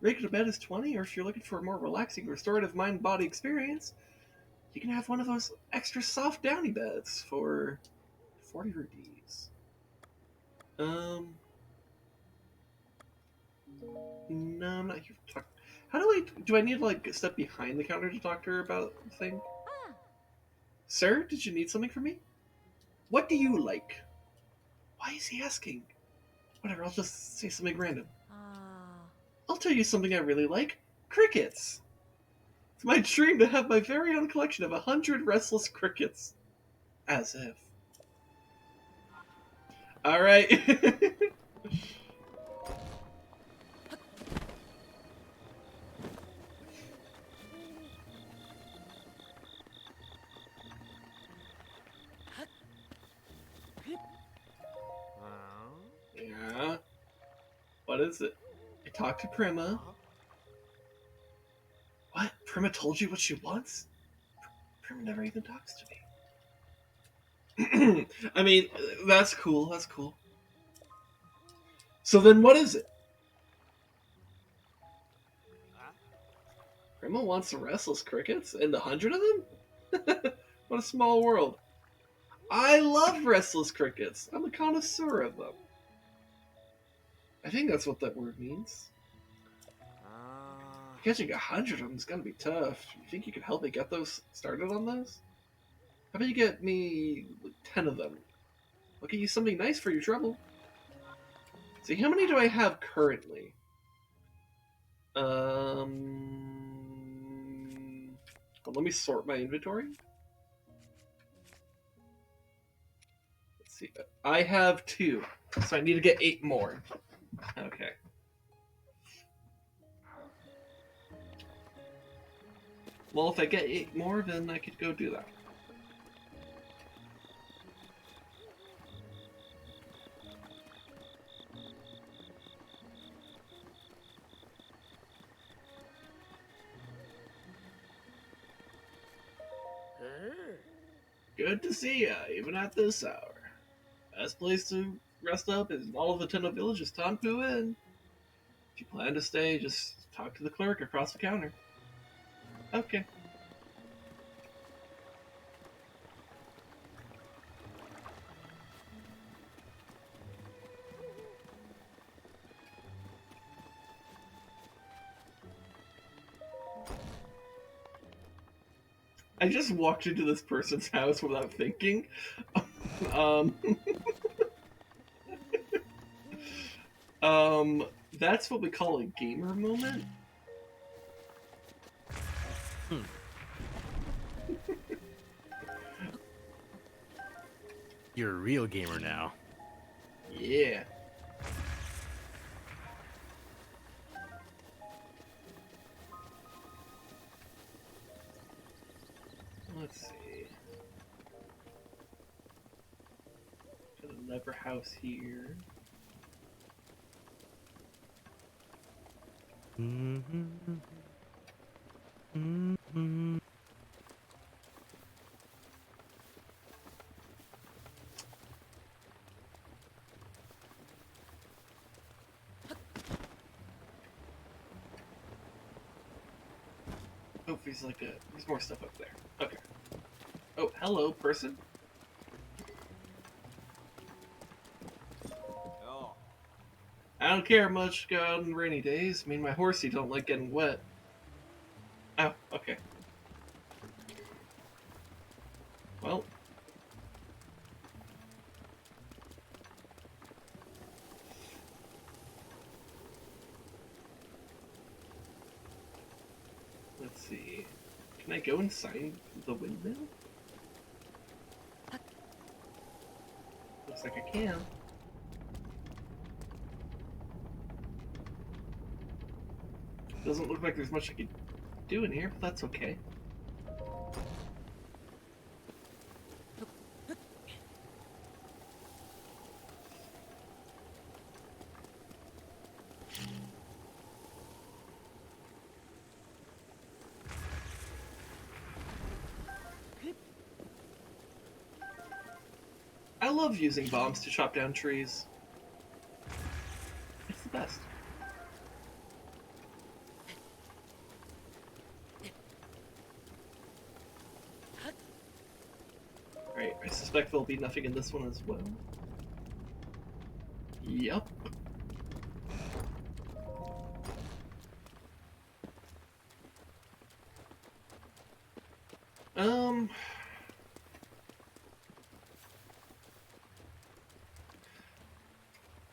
Regular bed is 20, or if you're looking for a more relaxing, restorative mind-body experience, you can have one of those extra soft downy beds for 40 rupees. No, I'm not here to talk. How do I need to like step behind the counter to talk to her about the thing? Sir, did you need something from me? What do you like? Why is he asking? Whatever, I'll just say something random. I'll tell you something I really like. Crickets! It's my dream to have my very own collection of 100 restless crickets. As if. Alright. Yeah. What is it? I talked to Prima. What? Prima told you what she wants? Prima never even talks to me. I mean, that's cool, that's cool. So then what is it? Huh? Grandma wants the restless crickets and 100 of them? What a small world. I love restless crickets. I'm a connoisseur of them. I think that's what that word means. Catching 100 of them is gonna be tough. You think you could help me get those started on those? How about you get me 10 of them? I'll get you something nice for your trouble. See, how many do I have currently? Well, let me sort my inventory. Let's see. I have 2, so I need to get 8 more. Okay. Well, if I get 8 more, then I could go do that. Good to see ya, even at this hour. Best place to rest up is in all of Hateno Village is Tanpu Inn. If you plan to stay, just talk to the clerk across the counter. Okay. I just walked into this person's house without thinking. um, that's what we call a gamer moment. You're a real gamer now. Yeah. Let's see. Got a lever house here. Oh, there's more stuff up there. Okay. Oh, hello, person. Oh. I don't care much on rainy days. Me and my horsey don't like getting wet. Oh, okay. Well. Let's see. Can I go inside the windmill? Looks like I can. Doesn't look like there's much I can do in here, but that's okay. I love using bombs to chop down trees. It's the best. Alright, I suspect there'll be nothing in this one as well. Yup.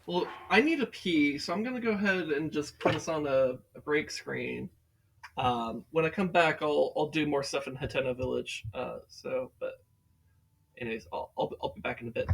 Well, I need a pee, so I'm gonna go ahead and just put us on a break screen. When I come back, I'll do more stuff in Hateno Village. But anyways, I'll be back in a bit.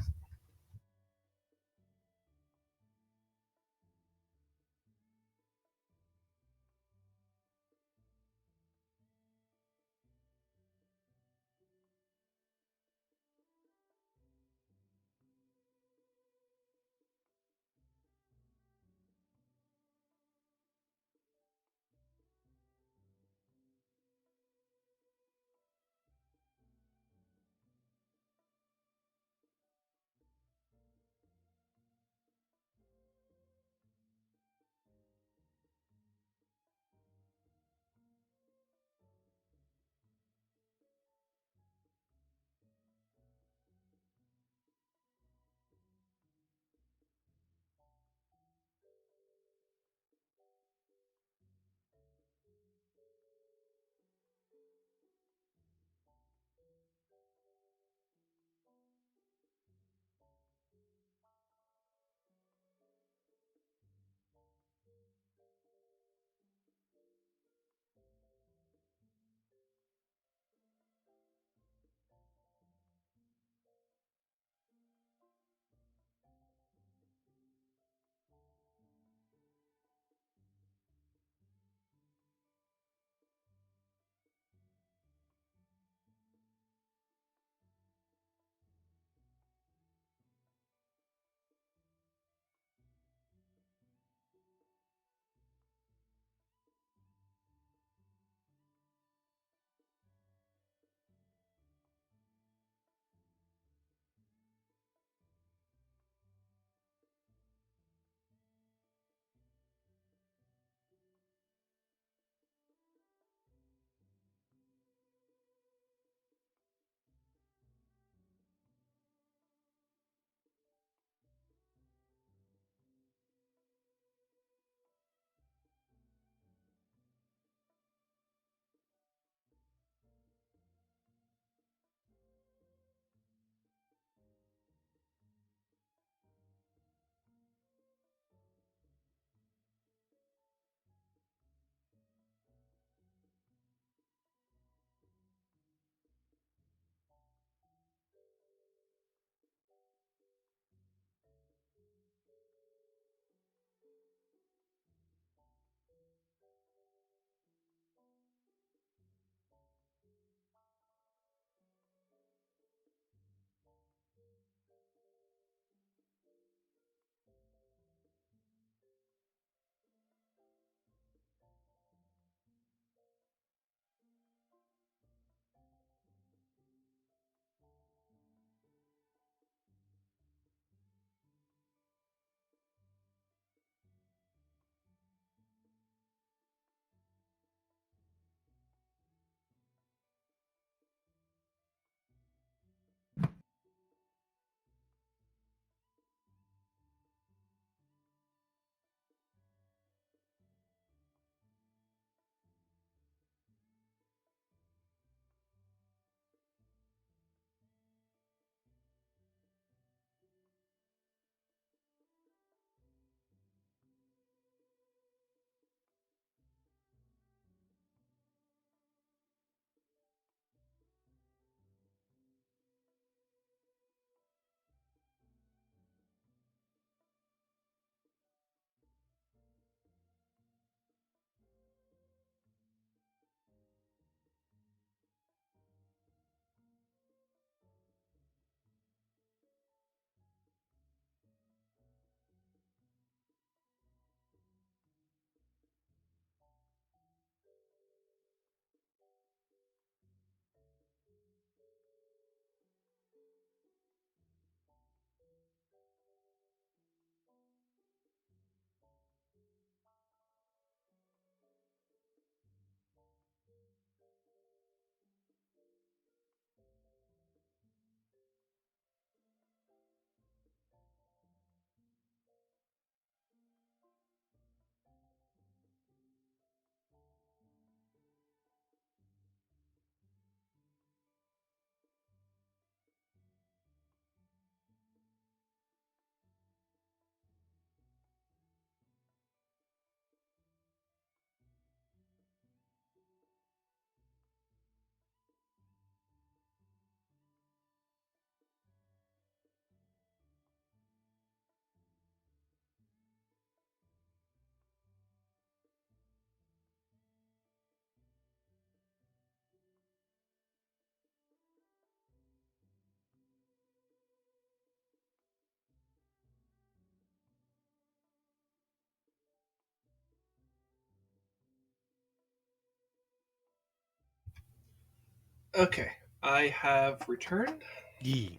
Okay, I have returned, Yee.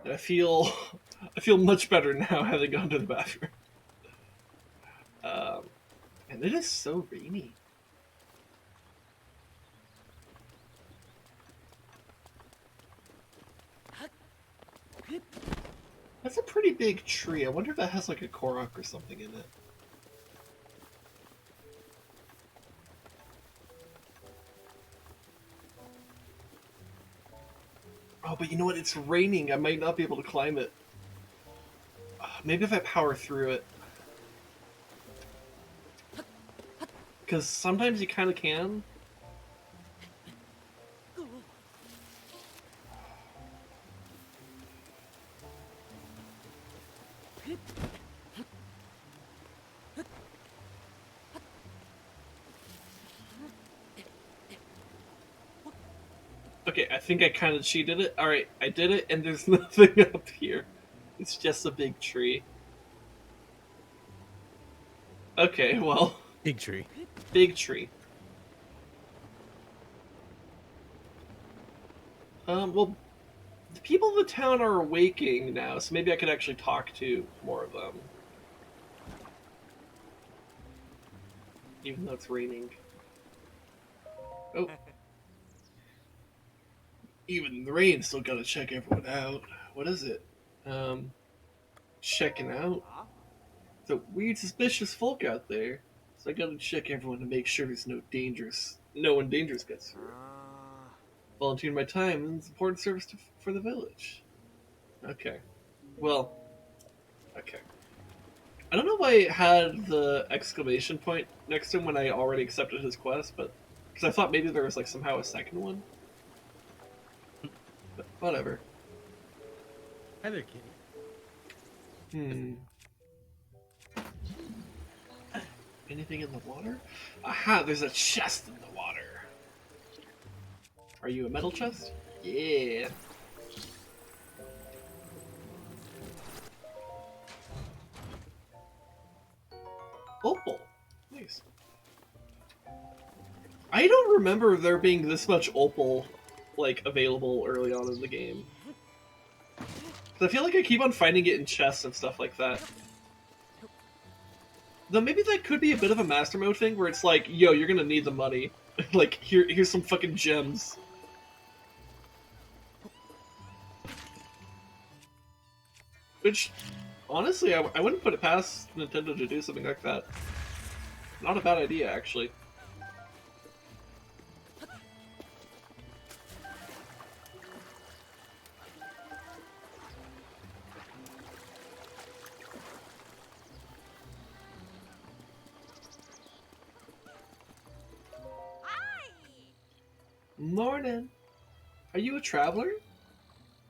and I feel much better now having gone to the bathroom. Um, and it is so rainy. That's a pretty big tree. I wonder if that has like a Korok or something in it. Oh, but you know what? It's raining. I might not be able to climb it. Maybe if I power through it. Because sometimes you kind of can. Okay, I think I kind of cheated it. Alright, I did it, and there's nothing up here. It's just a big tree. Okay, well, Big tree. big tree. Well, the people of the town are awaking now, so maybe I could actually talk to more of them. Even though it's raining. Oh. Even in the rain, still gotta check everyone out. What is it? Checking out? The weird, suspicious folk out there. So I gotta check everyone to make sure there's no one dangerous gets through. Volunteering my time and it's important service for the village. Okay. Well, okay. I don't know why it had the exclamation point next to him when I already accepted his quest, but because I thought maybe there was like somehow a second one. But whatever. Hi there, kitty. Anything in the water? Aha, there's a chest in the water. Are you a metal chest? Yeah. Opal. Nice. I don't remember there being this much opal, like, available early on in the game. 'Cause I feel like I keep on finding it in chests and stuff like that. Though maybe that could be a bit of a master mode thing, where it's like, yo, you're gonna need the money. Like, here's some fucking gems. Which, honestly, I wouldn't put it past Nintendo to do something like that. Not a bad idea, actually. Morning. Are you a traveler?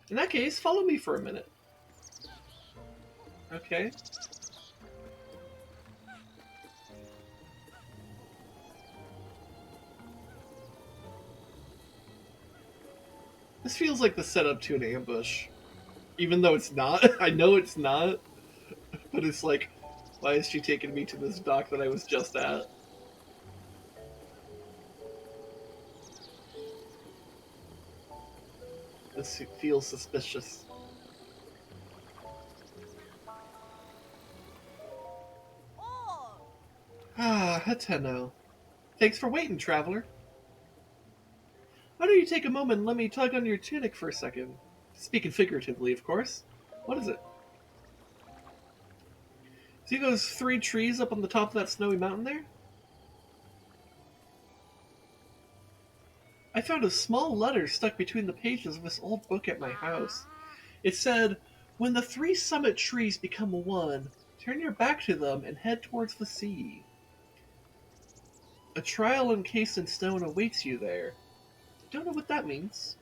In that case, follow me for a minute. Okay. This feels like the setup to an ambush. Even though it's not. I know it's not. But it's like, why is she taking me to this dock that I was just at? This feels suspicious. Ah, Hateno. Thanks for waiting, traveler. Why don't you take a moment and let me tug on your tunic for a second? Speaking figuratively, of course. What is it? See those 3 trees up on the top of that snowy mountain there? I found a small letter stuck between the pages of this old book at my house. It said, when the 3 summit trees become one, turn your back to them and head towards the sea. A trial encased in stone awaits you there. Don't know what that means.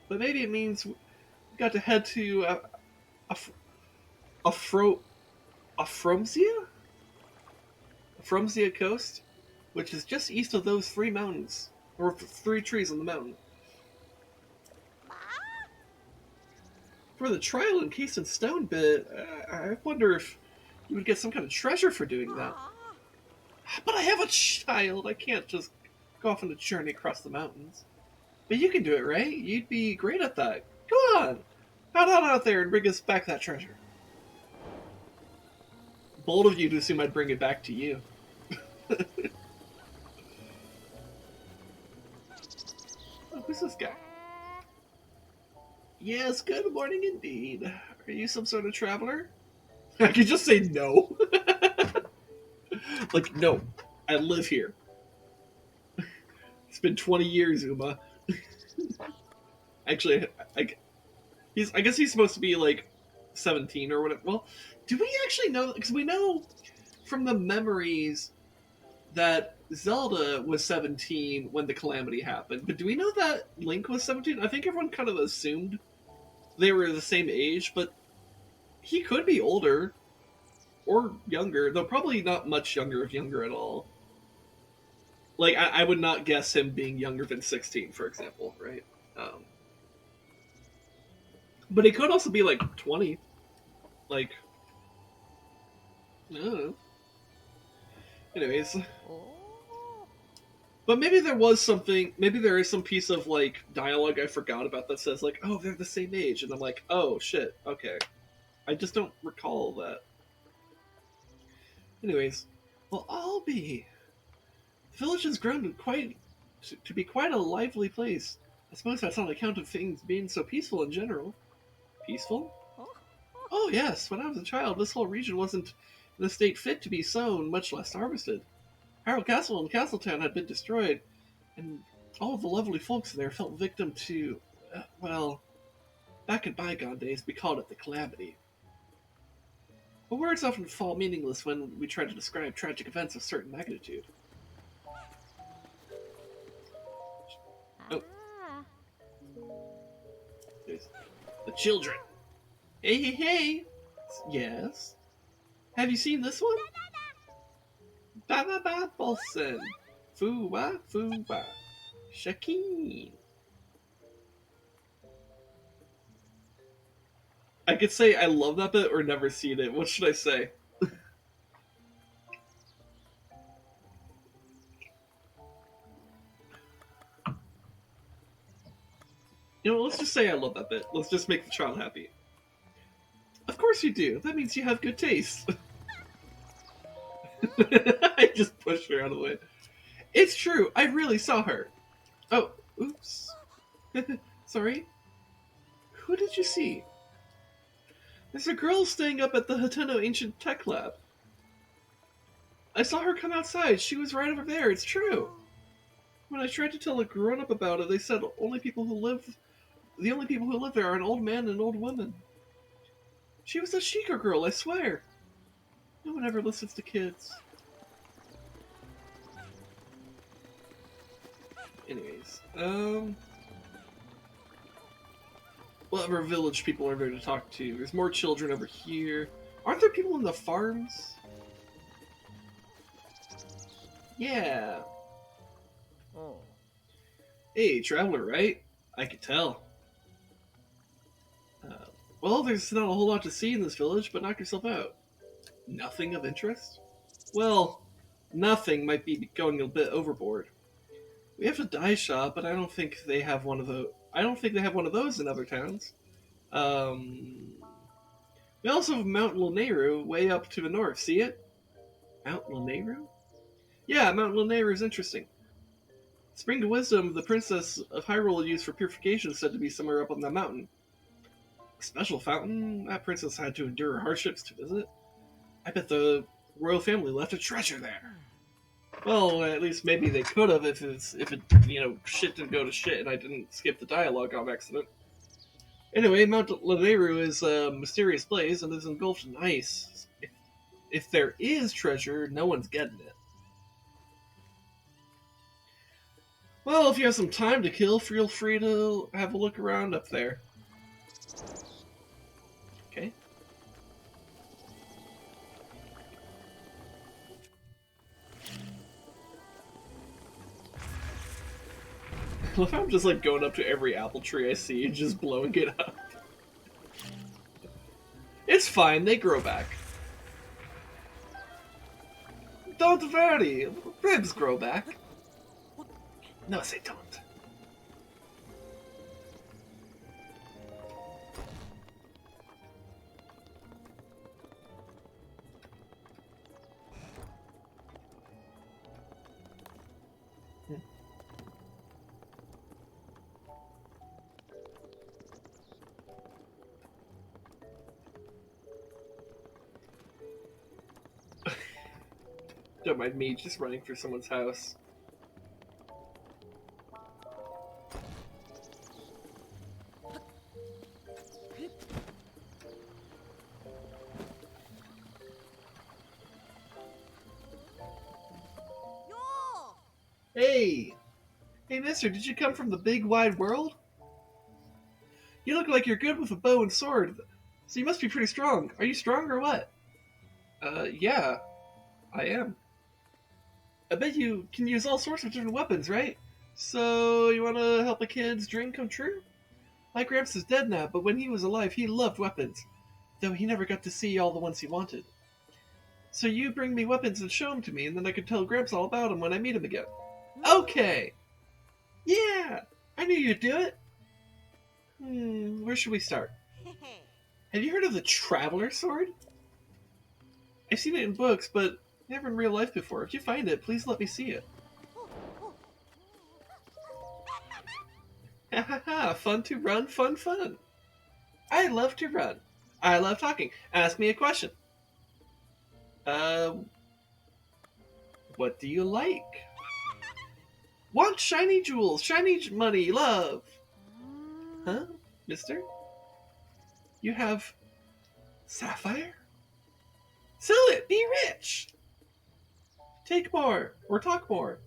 But maybe it means we got to head to Afromsia coast, which is just east of those 3 mountains. Or 3 trees on the mountain. For the trial encased in stone bit, I wonder if you would get some kind of treasure for doing that. But I have a child, I can't just go off on a journey across the mountains. But you can do it, right? You'd be great at that. Come on! Head on out there and bring us back that treasure. Bold of you to assume I'd bring it back to you. Oh, who's this guy? Yes, good morning indeed. Are you some sort of traveler? I could just say no. Like, no, I live here. It's been 20 years, Uma. Actually, I guess he's supposed to be like 17 or whatever. Well, do we actually know? Because we know from the memories that Zelda was 17 when the calamity happened. But do we know that Link was 17? I think everyone kind of assumed they were the same age, but he could be older or younger, though probably not much younger, if younger at all. Like, I would not guess him being younger than 16, for example, right? But he could also be, like, 20. Like, I don't know. Anyways. But maybe there was something, maybe there is some piece of, like, dialogue I forgot about that says, like, oh, they're the same age. And I'm like, oh, shit, okay. I just don't recall that. Anyways. Well, I'll be. The village has grown to be quite a lively place. I suppose that's on account of things being so peaceful in general. Peaceful? Oh yes, when I was a child, this whole region wasn't in a state fit to be sown, much less harvested. Harold Castle and Castletown had been destroyed, and all of the lovely folks there fell victim to, well, back in bygone days we called it the calamity. But words often fall meaningless when we try to describe tragic events of certain magnitude. Oh. There's the children. Hey, hey, hey! Yes? Have you seen this one? Ba-ba-ba, Bolson. Foo-wah, foo-wah. Shakeen. I could say I love that bit or never seen it. What should I say? You know, let's just say I love that bit. Let's just make the child happy. Of course you do. That means you have good taste. I just pushed her out of the way. It's true. I really saw her. Oh, oops. Sorry. Who did you see? There's a girl staying up at the Hateno Ancient Tech Lab. I saw her come outside. She was right over there. It's true. When I tried to tell a grown-up about it, they said the only people who live there are an old man and an old woman. She was a Sheikah girl, I swear. No one ever listens to kids. Anyways, what other village people are there to talk to? There's more children over here. Aren't there people in the farms? Yeah. Oh. Hey, traveler, right? I could tell. Well, there's not a whole lot to see in this village, but knock yourself out. Nothing of interest? Well, nothing might be going a bit overboard. We have a dye shop, but I don't think they have one of those. I don't think they have one of those in other towns. We also have Mount Lanayru way up to the north. See it? Mount Lanayru? Yeah, Mount Lanayru is interesting. Spring of Wisdom, the princess of Hyrule used for purification, is said to be somewhere up on that mountain. A special fountain? That princess had to endure hardships to visit. I bet the royal family left a treasure there. Well, at least maybe they could have if it shit didn't go to shit and I didn't skip the dialogue on accident. Anyway, Mount Lanayru is a mysterious place and is engulfed in ice. If there is treasure, no one's getting it. Well, if you have some time to kill, feel free to have a look around up there. Okay. I love how I'm just like going up to every apple tree I see and just blowing it up. It's fine, they grow back. Don't worry, ribs grow back. No, I don't. Don't mind me just running through someone's house. Hey! Hey, mister, did you come from the big wide world? You look like you're good with a bow and sword, so you must be pretty strong. Are you strong or what? Yeah, I am. I bet you can use all sorts of different weapons, right? So, you wanna help a kid's dream come true? My Gramps is dead now, but when he was alive, he loved weapons, though he never got to see all the ones he wanted. So you bring me weapons and show them to me, and then I can tell Gramps all about them when I meet him again. Okay! Yeah! I knew you'd do it! Where should we start? Have you heard of the Traveler Sword? I've seen it in books, but never in real life before. If you find it, please let me see it. Ha ha ha! Fun to run, fun. I love to run. I love talking. Ask me a question. What do you like? Want shiny jewels, shiny money, love. Huh, mister? You have sapphire? Sell it, be rich! Take more, or talk more.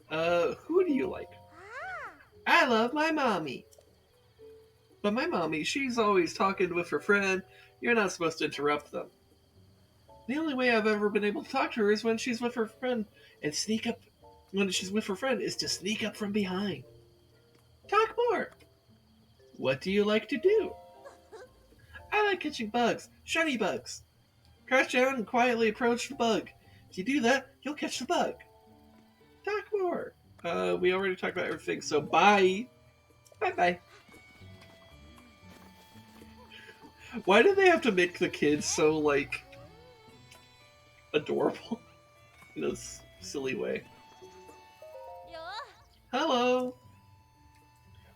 Who do you like? I love my mommy. But my mommy, she's always talking with her friend. You're not supposed to interrupt them. The only way I've ever been able to talk to her is when she's with her friend and sneak up. When she's with her friend, is to sneak up from behind. Talk more. What do you like to do? I like catching bugs, shiny bugs. Crouch down and quietly approach the bug. If you do that, you'll catch the bug. Talk more. We already talked about everything, so bye. Bye. Why do they have to make the kids so, like, adorable? In a silly way. Hello.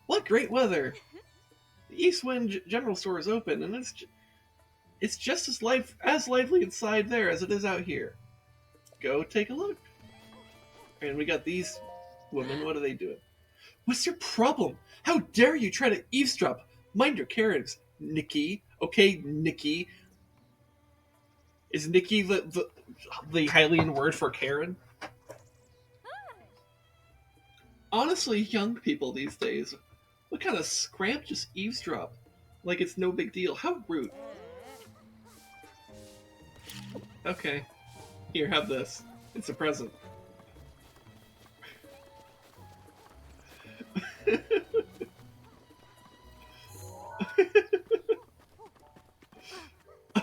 What great weather. The East Wind General Store is open, and it's just as lively inside there as it is out here. Go take a look. And we got these women. What are they doing? What's your problem? How dare you try to eavesdrop? Mind your carrots, Nikki. Okay, Nikki. Is Nikki the Hylian word for Karen? Honestly, young people these days, what kind of scramp just eavesdrop? Like it's no big deal. How rude. Okay. Here, have this. It's a present.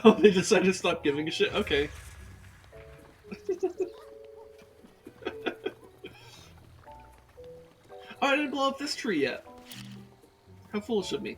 Oh, they decided to stop giving a shit? Okay. Oh, I didn't blow up this tree yet. How foolish of me.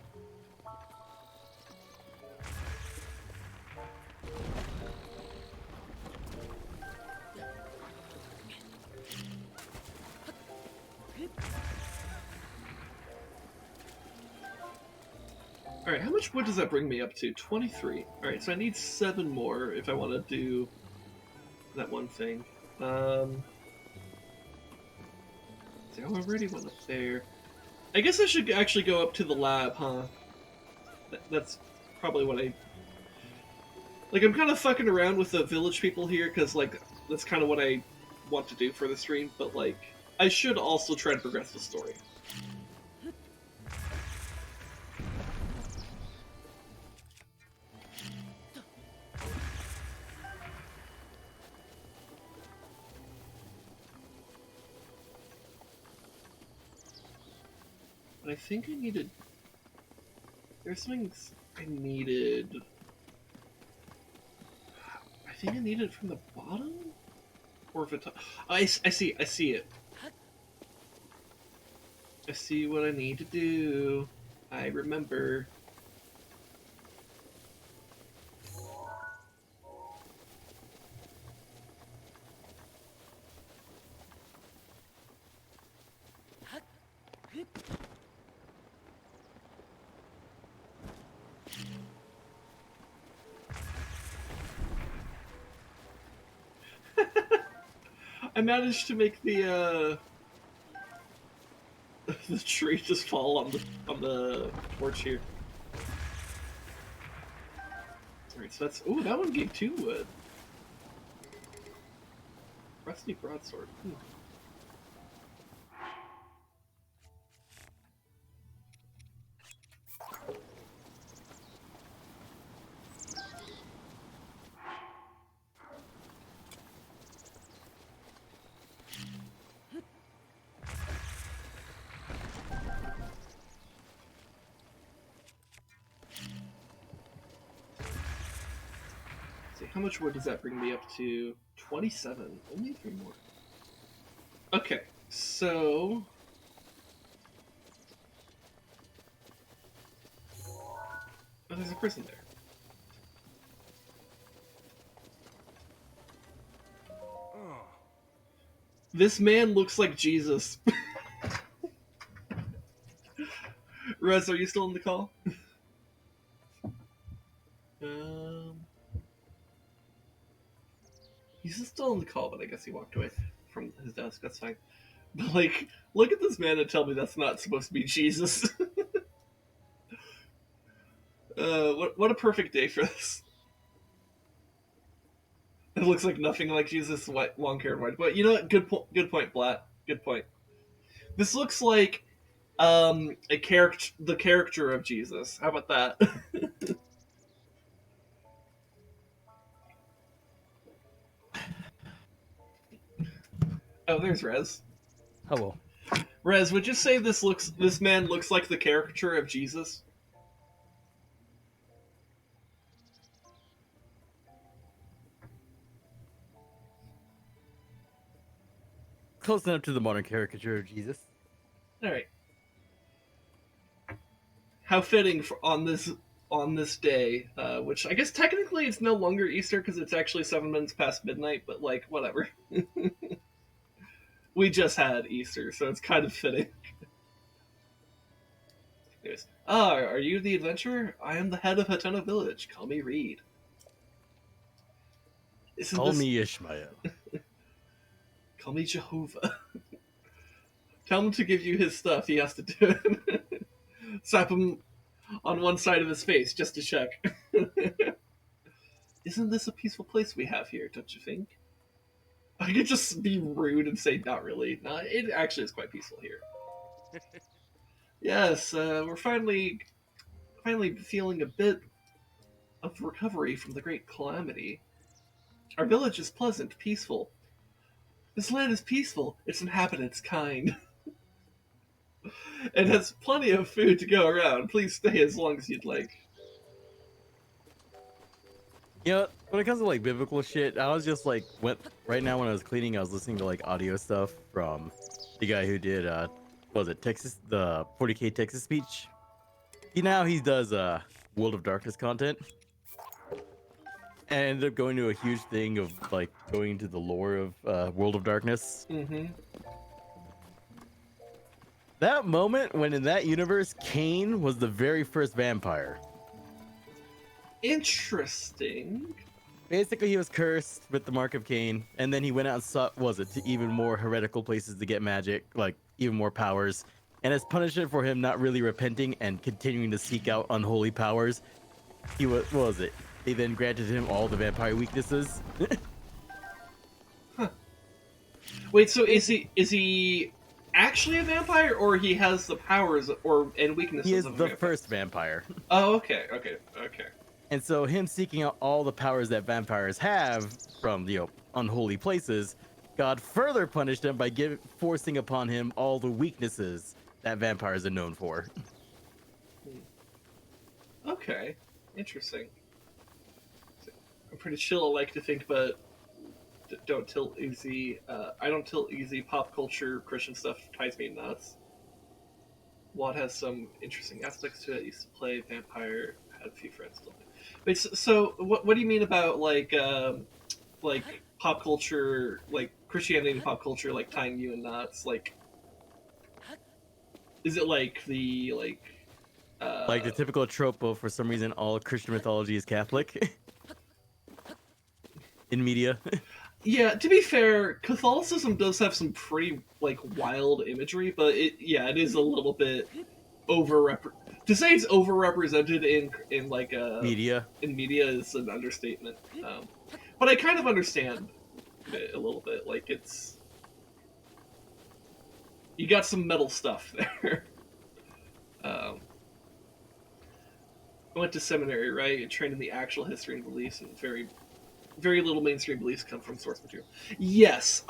Alright, how much wood does that bring me up to? 23. Alright, so I need 7 more if I want to do that one thing. See, I already went up there. I guess I should actually go up to the lab, huh? That's probably what I... Like, I'm kind of fucking around with the village people here, because, like, that's kind of what I want to do for the stream, but, like, I should also try to progress the story. But I think I needed... There's something I needed... I think I needed it from the bottom? Or if it's... I see it. I see what I need to do. I remember. I managed to make the the tree just fall on the torch here. Alright, so that's that one gave 2 wood. Rusty broadsword. See, how much wood does that bring me up to? 27. Only 3 more. Okay, so there's a person there. This man looks like Jesus. Rez, are you still in the call? He's still in the call, but I guess he walked away from his desk. That's fine. But like, look at this man and tell me that's not supposed to be Jesus. What a perfect day for this. It looks like nothing like Jesus, white, long hair and white. But you know what? Good point, Blat. Good point. This looks like the character of Jesus. How about that? Oh, there's Rez. Hello. Rez, would you say this man looks like the caricature of Jesus? Close enough to the modern caricature of Jesus. All right. How fitting on this day, which I guess technically it's no longer Easter because it's actually 7 minutes past midnight, but like whatever. We just had Easter, so it's kind of fitting. Anyways, are you the adventurer? I am the head of Hateno Village. Call me Reed. Call me Ishmael. Call me Jehovah. Tell him to give you his stuff. He has to do it. Slap him on one side of his face just to check. Isn't this a peaceful place we have here, don't you think? I could just be rude and say not really. No, it actually is quite peaceful here. Yes, we're finally feeling a bit of recovery from the great calamity. Our village is pleasant, peaceful. This land is peaceful, its inhabitants kind. It has plenty of food to go around. Please stay as long as you'd like. You know, when it comes to like biblical shit, I was just like, right now when I was cleaning, I was listening to like audio stuff from the guy who did, what was it, the 40K Texas speech. He does World of Darkness content, and ended up going to a huge thing of like going into the lore of World of Darkness. Mm-hmm. That moment when in that universe, Cain was the very first vampire. Interesting. Basically, he was cursed with the mark of Cain, and then he went out and sought, to even more heretical places to get magic, like even more powers. And as punishment for him not really repenting and continuing to seek out unholy powers, he they then granted him all the vampire weaknesses. Huh. Wait, so is he actually a vampire, or he has the powers and weaknesses? He is of a the vampire? first vampire. Oh, okay. And so him seeking out all the powers that vampires have from, unholy places, God further punished him by forcing upon him all the weaknesses that vampires are known for. Okay. Interesting. I'm pretty chill, I like to think, but don't tilt easy. I don't tilt easy. Pop culture, Christian stuff ties me nuts. WoD has some interesting aspects to it. Used to play Vampire, had a few friends still. Wait, so what do you mean about like pop culture, like Christianity and pop culture, like tying you in knots? Like, is it like the Like the typical trope of, for some reason, all Christian mythology is Catholic in media. Yeah, to be fair, Catholicism does have some pretty like wild imagery, but it is a little bit to say it's overrepresented in like Media. in media is an understatement. But I kind of understand it a little bit. Like you got some metal stuff there. I went to seminary, right? And trained in the actual history and beliefs, and very little mainstream beliefs come from source material. Yes,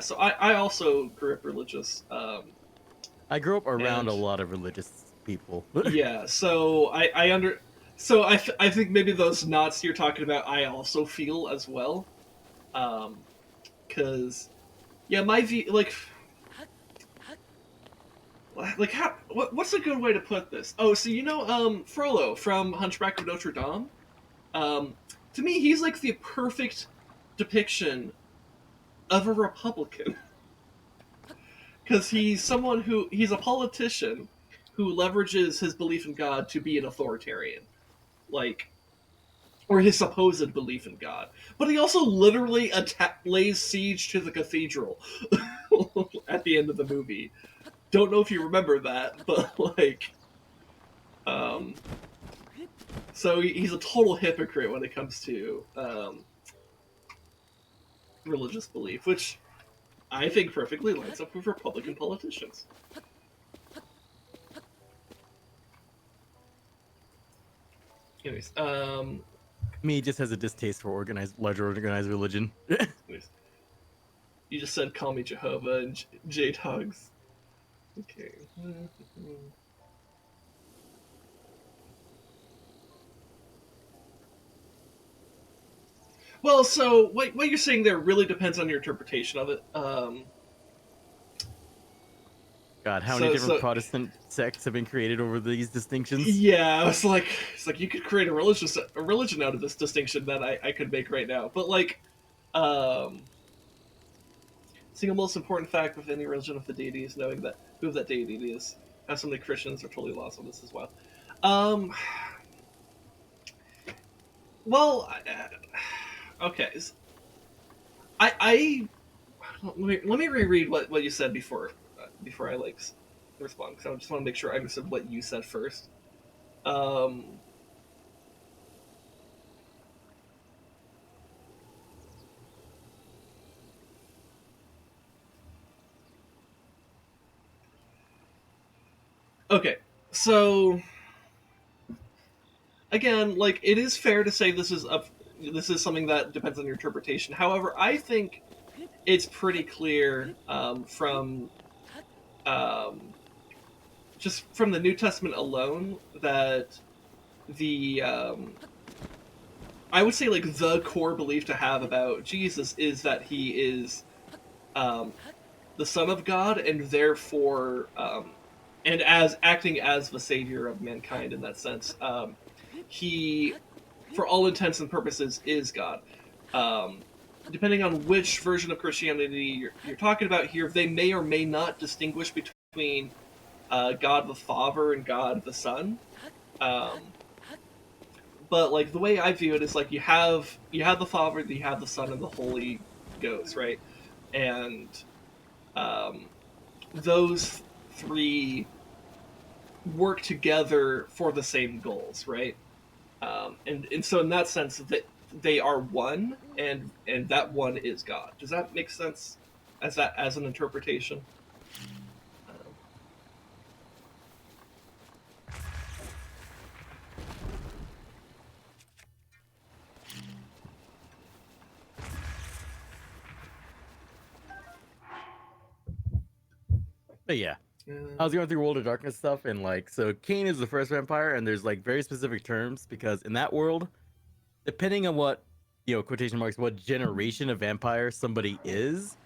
so I also grew up religious. I grew up around a lot of religious people. Yeah, so I think maybe those knots you're talking about I also feel as well. Cause yeah, my view like how what's a good way to put this? Oh, so Frollo from Hunchback of Notre Dame? To me, he's like the perfect depiction of a Republican. Because he's he's a politician who leverages his belief in God to be an authoritarian. Or his supposed belief in God. But he also literally lays siege to the cathedral at the end of the movie. Don't know if you remember that, but so he's a total hypocrite when it comes to religious belief, which I think perfectly lines up with Republican politicians. Anyways, Me just has a distaste for larger organized religion. anyways. You just said call me Jehovah and Jade hugs. Okay. Well, so what you're saying there really depends on your interpretation of it. God, how many different Protestant sects have been created over these distinctions? Yeah, it's like you could create a religion out of this distinction that I could make right now. But single most important fact with any religion of the deity is knowing that who that deity is. How some of the Christians are totally lost on this as well. Well, okay. Let me reread what you said before I respond, because I just want to make sure I understood what you said first. Okay, so again, it is fair to say this is something that depends on your interpretation. However, I think it's pretty clear from just from the New Testament alone that I would say the core belief to have about Jesus is that he is the Son of God, and therefore and as acting as the savior of mankind in that sense. He, for all intents and purposes, is God. Depending on which version of Christianity you're talking about here, they may or may not distinguish between God the Father and God the Son. But the way I view it is you have the Father, you have the Son, and the Holy Ghost, right? And those three work together for the same goals, right? And so in that sense, that they are one, and that one is God. Does that make sense as an interpretation? But yeah. I was going through World of Darkness stuff, and so Cain is the first vampire, and there's very specific terms, because in that world, depending on what, quotation marks, what generation of vampire somebody is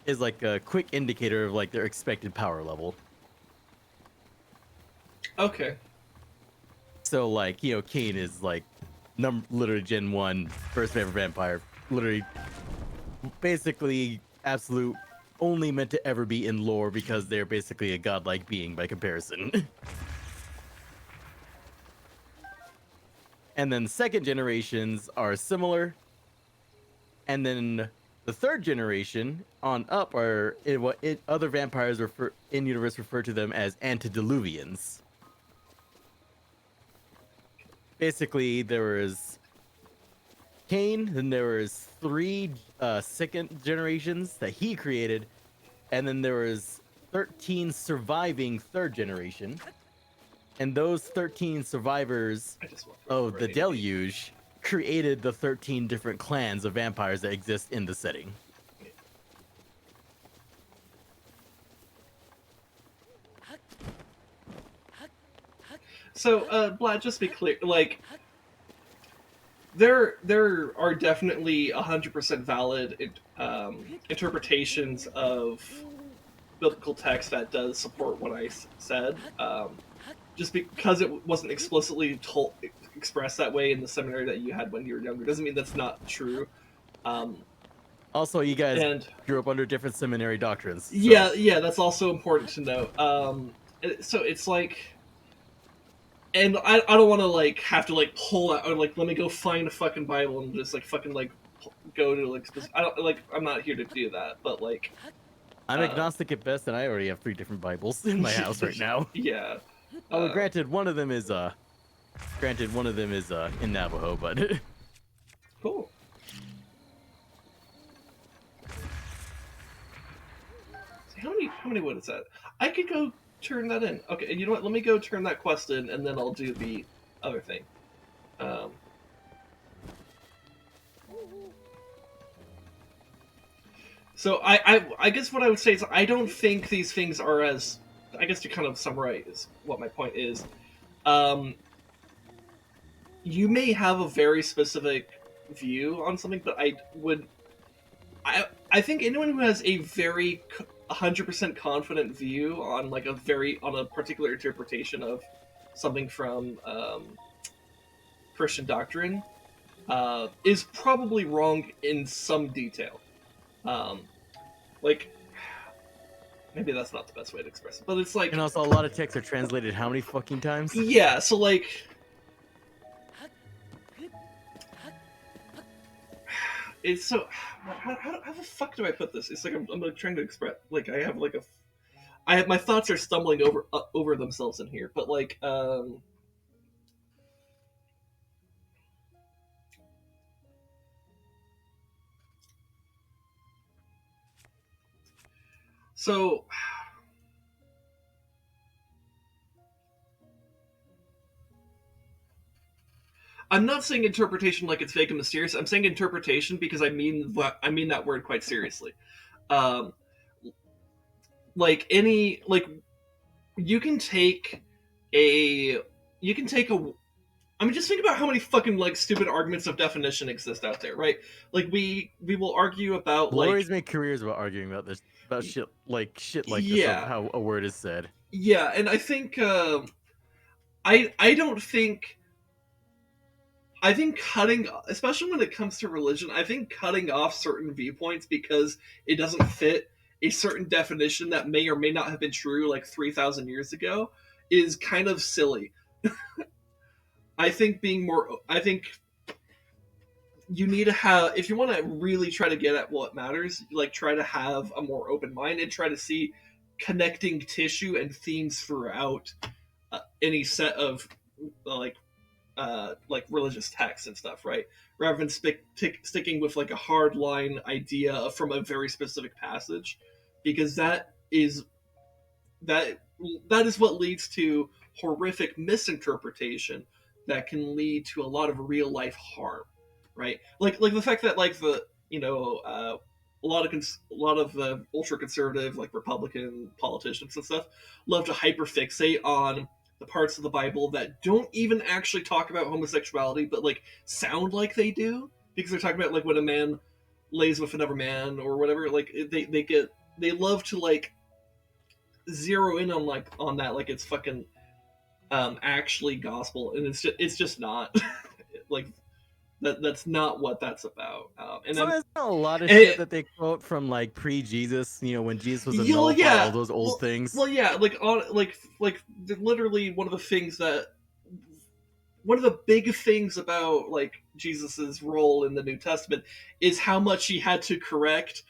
a quick indicator of their expected power level. Okay. So like, you know, Kane is like literally Gen 1 first ever vampire. Literally basically absolute only meant to ever be in lore because they're basically a godlike being by comparison. And then second generations are similar. And then the third generation on up are other vampires in universe refer to them as antediluvians. Basically, there was Cain, then there was 3 second generations that he created, and then there was 13 surviving third generation. And those 13 survivors of the deluge created the 13 different clans of vampires that exist in the setting. So, Blat, just to be clear, like, there are definitely 100% valid interpretations of biblical text that does support what I said. Just because it wasn't explicitly expressed that way in the seminary that you had when you were younger doesn't mean that's not true. Also, you guys grew up under different seminary doctrines. So. Yeah, that's also important to note. So it's like, and I don't want to like have to like pull out or like let me go find a fucking Bible and just like fucking like go to like I don't like I'm not here to do that, but like I'm agnostic at best, and I already have 3 different Bibles in my house right now. Yeah. Oh, granted, one of them is in Navajo, but cool. How many wood is that? I could go turn that in. Okay, and you know what? Let me go turn that quest in, and then I'll do the other thing. So I guess what I would say is I don't think these things are as, I guess to kind of summarize what my point is, you may have a very specific view on something, but I think anyone who has a very 100% confident view on like on a particular interpretation of something from Christian doctrine is probably wrong in some detail. Like, maybe that's not the best way to express it, but it's like... And also, a lot of texts are translated how many fucking times? Yeah, so like... It's so... How the fuck do I put this? It's like I'm like trying to express... Like, I have like a... my thoughts are stumbling over themselves in here, but like... So... I'm not saying interpretation like it's fake and mysterious. I'm saying interpretation because I mean that word quite seriously. Like any you can take a I mean, just think about how many fucking like stupid arguments of definition exist out there, right? Like we will argue about lawyers make careers about arguing about this shit like this of how a word is said. Yeah, and I think I don't think. I think cutting, especially when it comes to religion, I think cutting off certain viewpoints because it doesn't fit a certain definition that may or may not have been true like 3,000 years ago is kind of silly. I think you need to have, if you want to really try to get at what matters, like try to have a more open mind and try to see connecting tissue and themes throughout any set of like religious texts and stuff, right? Rather than sticking with like a hard line idea from a very specific passage, because that is what leads to horrific misinterpretation that can lead to a lot of real life harm, right? Like the fact that like the a lot of ultra conservative like Republican politicians and stuff love to hyperfixate on the parts of the Bible that don't even actually talk about homosexuality, but like sound like they do, because they're talking about like when a man lays with another man or whatever. Like they love to like zero in on that like it's fucking actually gospel, and it's just not. Like that's not what that's about. And So then there's a lot of and shit it- that they quote from like pre-Jesus, when Jesus was a yeah, well, nullify all yeah, those old things. well, yeah, like on like literally one of the things that one of the big things about like Jesus's role in the New Testament is how much he had to correct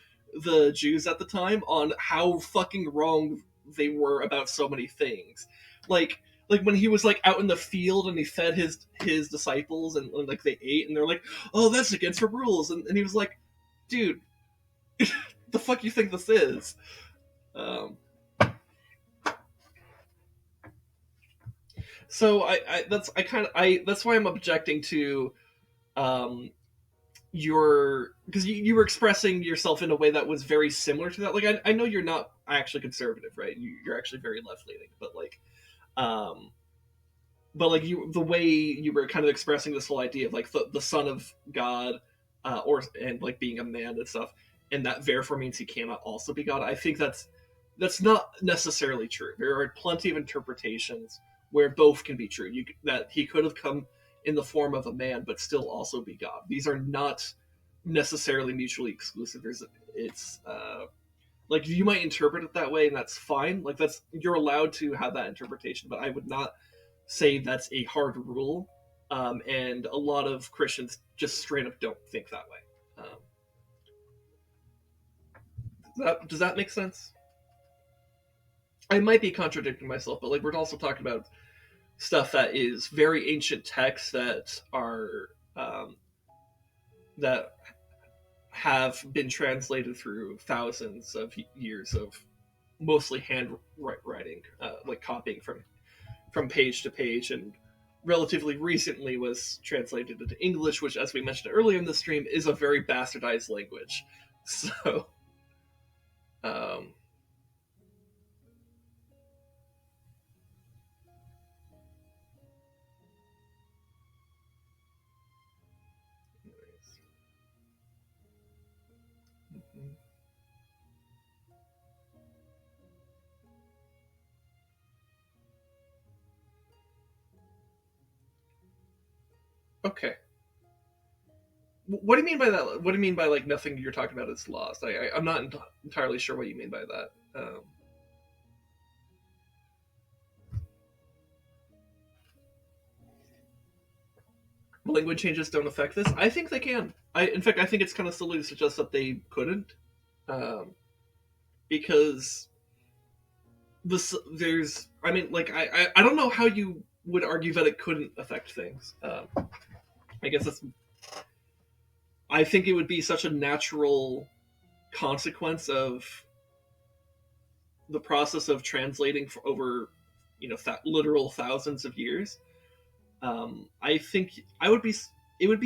the Jews at the time on how fucking wrong they were about so many things. Like when he was like out in the field and he fed his disciples and like they ate and they're like, oh, that's against the rules, and he was like, dude, the fuck you think this is? So that's why I'm objecting to your because you were expressing yourself in a way that was very similar to that. Like I know you're not actually conservative, right? You're actually very left leaning, um, but like the way you were kind of expressing this whole idea of like the Son of God, and like being a man and stuff, and that therefore means he cannot also be God. I think that's not necessarily true. There are plenty of interpretations where both can be true. That he could have come in the form of a man, but still also be God. These are not necessarily mutually exclusive. It's like you might interpret it that way, and that's fine. Like you're allowed to have that interpretation, but I would not say that's a hard rule. And a lot of Christians just straight up don't think that way. Does that make sense? I might be contradicting myself, but like we're also talking about stuff that is very ancient texts that are that have been translated through thousands of years of mostly handwriting, like copying from page to page, and relatively recently was translated into English, which, as we mentioned earlier in the stream, is a very bastardized language. So, okay. What do you mean by that? What do you mean by like nothing you're talking about is lost? I'm not entirely sure what you mean by that. Language changes don't affect this. I think they can. In fact, I think it's kind of silly to suggest that they couldn't, because there's. I mean, like I don't know how you would argue that it couldn't affect things. I guess that's. I think it would be such a natural consequence of the process of translating for over, literal thousands of years. I think it would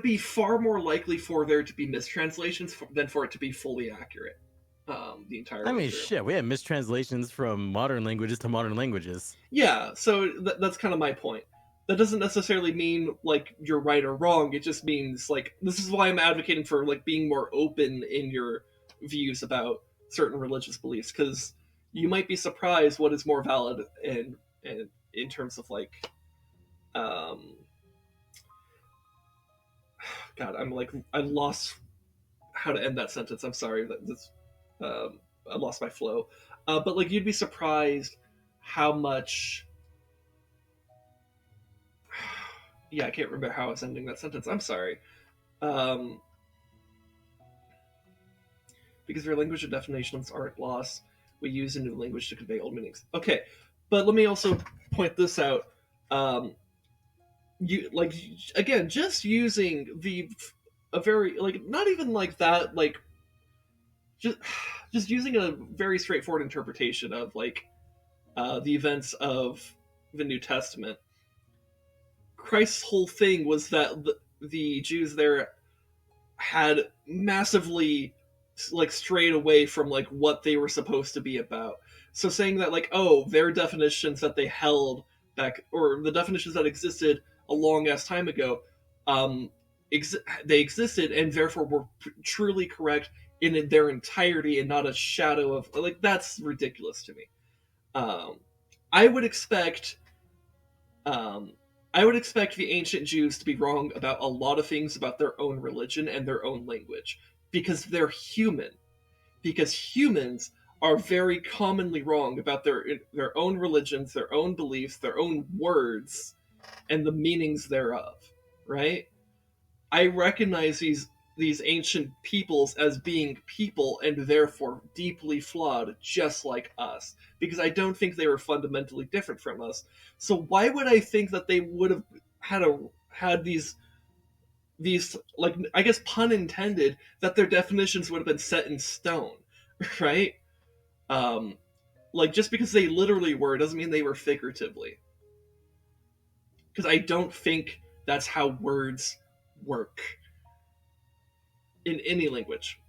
be far more likely for there to be mistranslations than for it to be fully accurate. The entire. I mean, shit, we have mistranslations from modern languages to modern languages. Yeah, so that's kind of my point. That doesn't necessarily mean like you're right or wrong. It just means like this is why I'm advocating for like being more open in your views about certain religious beliefs, because you might be surprised what is more valid and in terms of like God, I lost how to end that sentence. I'm sorry that this I lost my flow. But like you'd be surprised how much. Yeah, I can't remember how I was ending that sentence. I'm sorry. Because their language and definitions aren't lost, we use a new language to convey old meanings. Okay, but let me also point this out. You like again, just using a very like not even like that like just using a very straightforward interpretation of like the events of the New Testament. Christ's whole thing was that the Jews there had massively like strayed away from like what they were supposed to be about. So saying that like, oh, their definitions that they held back, or the definitions that existed a long ass time ago, they existed and therefore were truly correct in their entirety and not a shadow of like, that's ridiculous to me. Um, I would expect I would expect the ancient Jews to be wrong about a lot of things about their own religion and their own language because they're human. Because humans are very commonly wrong about their own religions, their own beliefs, their own words, and the meanings thereof. Right? I recognize these ancient peoples as being people and therefore deeply flawed, just like us, because I don't think they were fundamentally different from us. So why would I think that they would have had these like, I guess pun intended, that their definitions would have been set in stone, right? Um, like just because they literally were doesn't mean they were figuratively, because I don't think that's how words work in any language.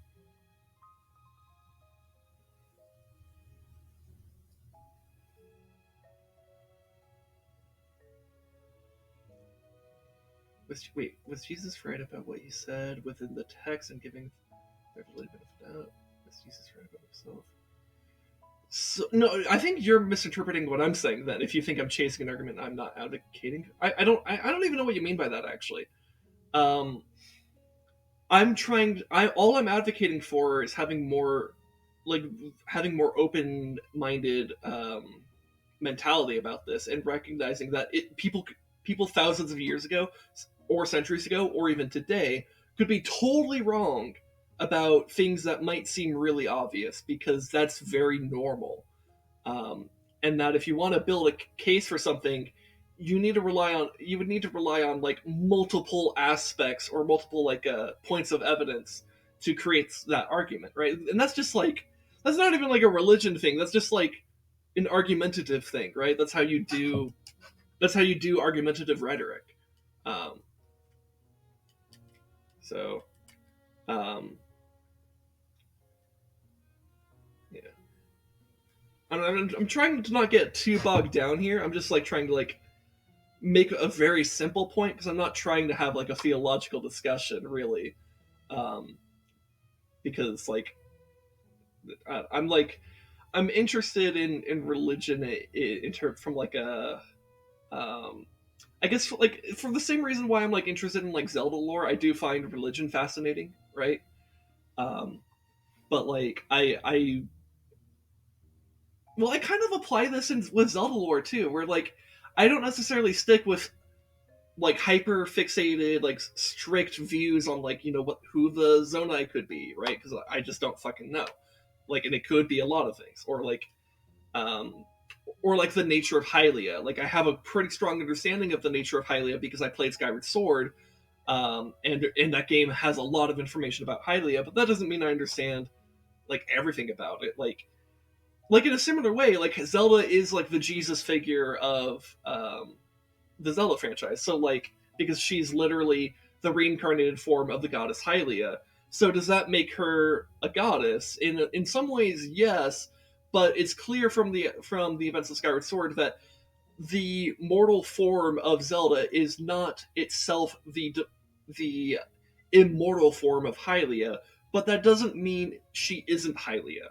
Was Jesus right about what he said within the text and giving everybody benefit of the doubt? Was Jesus right about himself? So, no, I think you're misinterpreting what I'm saying. Then, if you think I'm chasing an argument, I'm not advocating. I don't even know what you mean by that. Actually, um, I'm trying. All I'm advocating for is having more, like having more open-minded mentality about this and recognizing that people thousands of years ago or centuries ago or even today could be totally wrong about things that might seem really obvious because that's very normal. um, and that if you want to build a case for something, you would need to rely on like multiple aspects or multiple like points of evidence to create that argument, right? And that's just like, that's not even like a religion thing, that's just like an argumentative thing, right? That's how you do argumentative rhetoric. um, so um, yeah, I'm trying to not get too bogged down here. I'm just like trying to like make a very simple point because I'm not trying to have like a theological discussion really. um, because like I'm like I'm interested in religion in term from like a I guess like for the same reason why I'm like interested in like Zelda lore. I do find religion fascinating, right? um, but like I well, I kind of apply this with Zelda lore too, where like I don't necessarily stick with like hyper fixated, like strict views on like who the Zonai could be, right? Because I just don't fucking know. Like, and it could be a lot of things, um, or like the nature of Hylia. Like, I have a pretty strong understanding of the nature of Hylia because I played Skyward Sword, and that game has a lot of information about Hylia, but that doesn't mean I understand like everything about it. Like in a similar way, like Zelda is like the Jesus figure of the Zelda franchise. So like because she's literally the reincarnated form of the goddess Hylia. So does that make her a goddess? In some ways, yes, but it's clear from the events of Skyward Sword that the mortal form of Zelda is not itself the immortal form of Hylia, but that doesn't mean she isn't Hylia.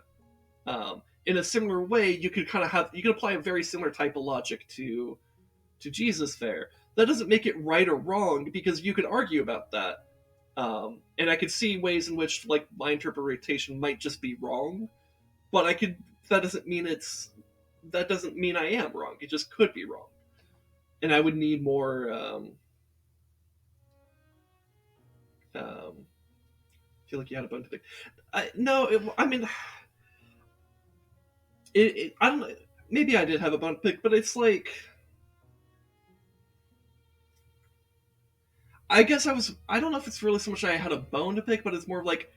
In a similar way, you could apply a very similar type of logic to Jesus there. That doesn't make it right or wrong because you could argue about that. And I could see ways in which like my interpretation might just be wrong, but that doesn't mean I am wrong. It just could be wrong, and I would need more. Feel like you had a bone to pick. I mean, I don't know. Maybe I did have a bone to pick, but it's like, I guess I don't know if it's really so much I had a bone to pick, but it's more of like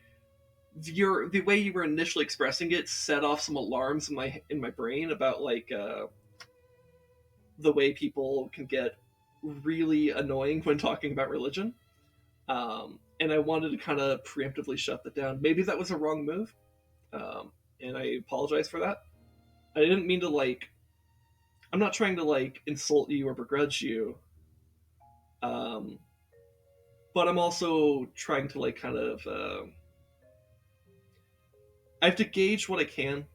the way you were initially expressing it set off some alarms in my brain about like the way people can get really annoying when talking about religion. And I wanted to kind of preemptively shut that down. Maybe that was a wrong move, and I apologize for that. I didn't mean to like. I'm not trying to like insult you or begrudge you. Um, but I'm also trying to like kind of. I have to gauge what I can.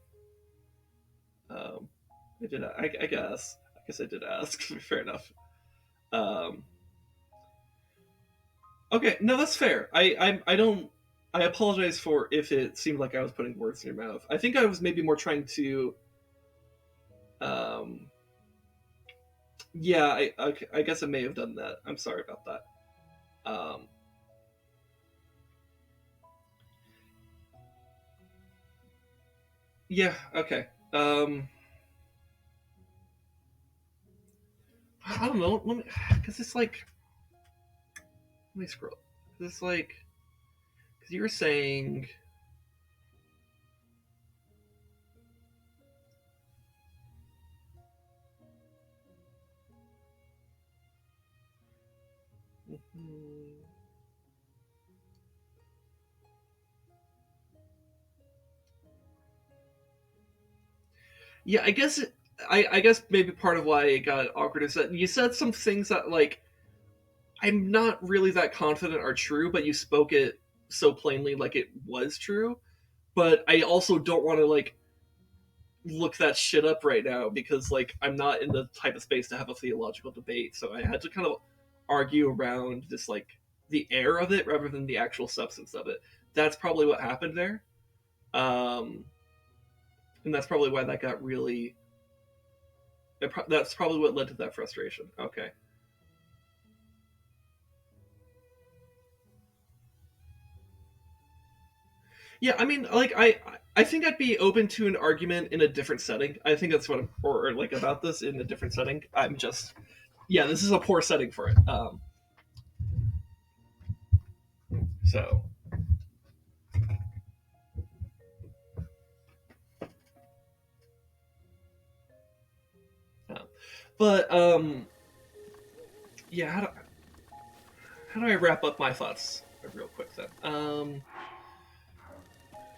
I did. I guess. I guess I did ask. Fair enough. Um, okay, no, that's fair. I don't. I apologize for if it seemed like I was putting words in your mouth. I think I was maybe more trying to. Um, yeah, I guess I may have done that. I'm sorry about that. Um, yeah. Okay. I don't know. Let me, because it's like. Let me scroll. It's like, because you were saying. Mhm. Yeah, I guess I guess maybe part of why it got awkward is that you said some things that like I'm not really that confident are true, but you spoke it so plainly like it was true. But I also don't want to like look that shit up right now because like I'm not in the type of space to have a theological debate. So I had to kind of argue around just like the air of it rather than the actual substance of it. That's probably what happened there. Um, and that's probably why that got really that's probably what led to that frustration. Okay. Yeah, I mean, like I think I'd be open to an argument in a different setting. I think that's what or like about this in a different setting. I'm just yeah, this is a poor setting for it. So uh, but yeah, how do I wrap up my thoughts real quick then?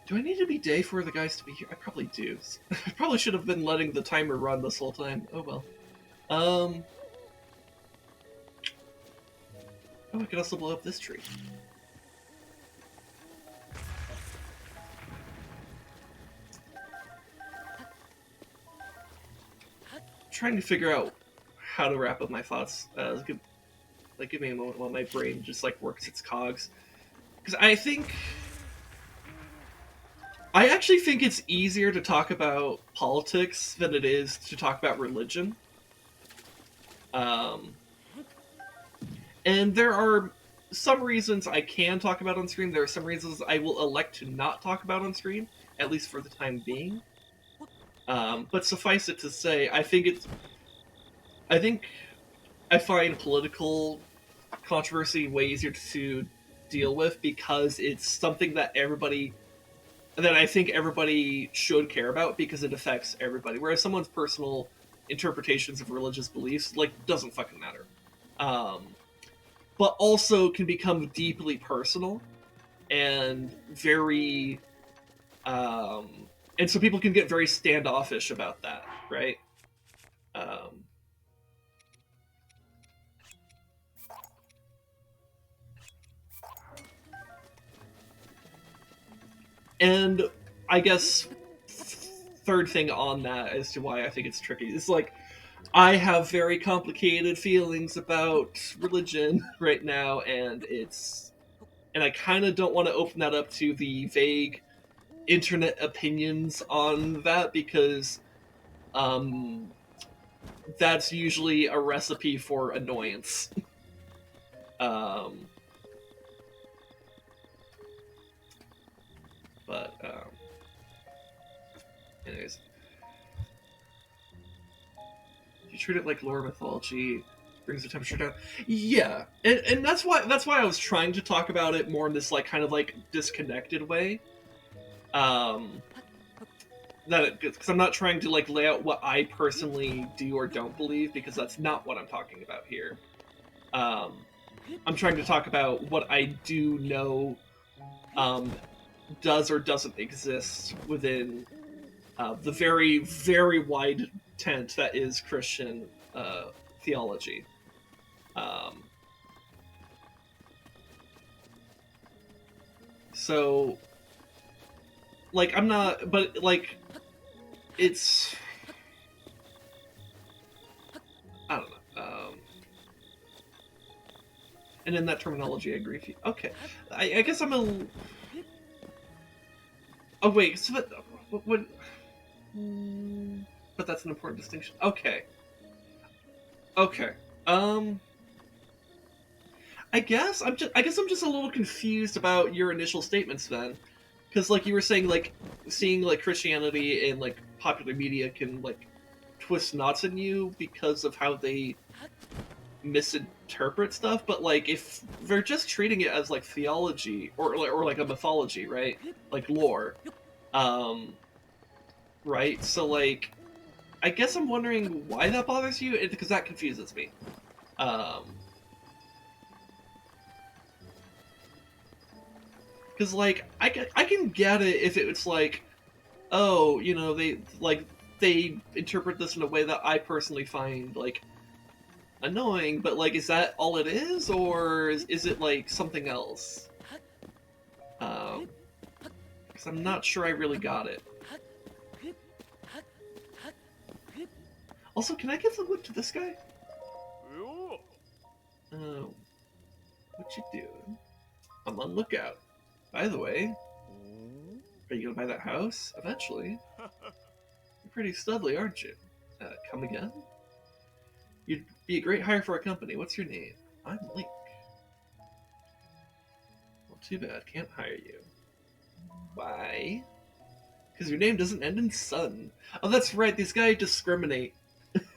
Do I need to be day for the guys to be here? I probably do. I probably should have been letting the timer run this whole time. Oh well. Oh, I could also blow up this tree. Trying to figure out how to wrap up my thoughts. Give me a moment while my brain just like works its cogs. Because I actually think it's easier to talk about politics than it is to talk about religion. And there are some reasons I can talk about on screen. There are some reasons I will elect to not talk about on screen, at least for the time being. But suffice it to say, I think I find political controversy way easier to deal with because it's something that I think everybody should care about because it affects everybody. Whereas someone's personal interpretations of religious beliefs like doesn't fucking matter. But also can become deeply personal and very and so people can get very standoffish about that, right? Um, and I guess third thing on that as to why I think it's tricky is like I have very complicated feelings about religion right now, and I kind of don't want to open that up to the vague internet opinions on that because um, that's usually a recipe for annoyance. um, but anyways, you treat it like lore mythology brings the temperature down. Yeah, and that's why I was trying to talk about it more in this like kind of like disconnected way. That because I'm not trying to like lay out what I personally do or don't believe because that's not what I'm talking about here. I'm trying to talk about what I do know does or doesn't exist within the very, very wide tent that is Christian theology. So, like, I'm not, but like, it's And in that terminology, I agree with you. Okay. I guess I'm a... Oh, wait. So that... What... But that's an important distinction. Okay. Okay. I guess I'm just a little confused about your initial statements then. Because, like, you were saying, like, seeing, like, Christianity in, like, popular media can, like, twist knots in you because of how they misinterpret stuff, but, like, if they're just treating it as, like, theology, or like, a mythology, right? Like, lore. Right? So, like, I guess I'm wondering why that bothers you, because that confuses me. Because, like, I can get it if it's like, oh, you know, they interpret this in a way that I personally find, like, annoying, but, like, is that all it is, or is it, like, something else? Because I'm not sure I really got it. Also, can I give the whip to this guy? Oh, what you doing? I'm on lookout. By the way, are you gonna buy that house? Eventually. You're pretty studly, aren't you? Come again? You'd be a great hire for our company. What's your name? I'm Link. Well, too bad. Can't hire you. Why? Because your name doesn't end in son. Oh, that's right. These guys discriminate.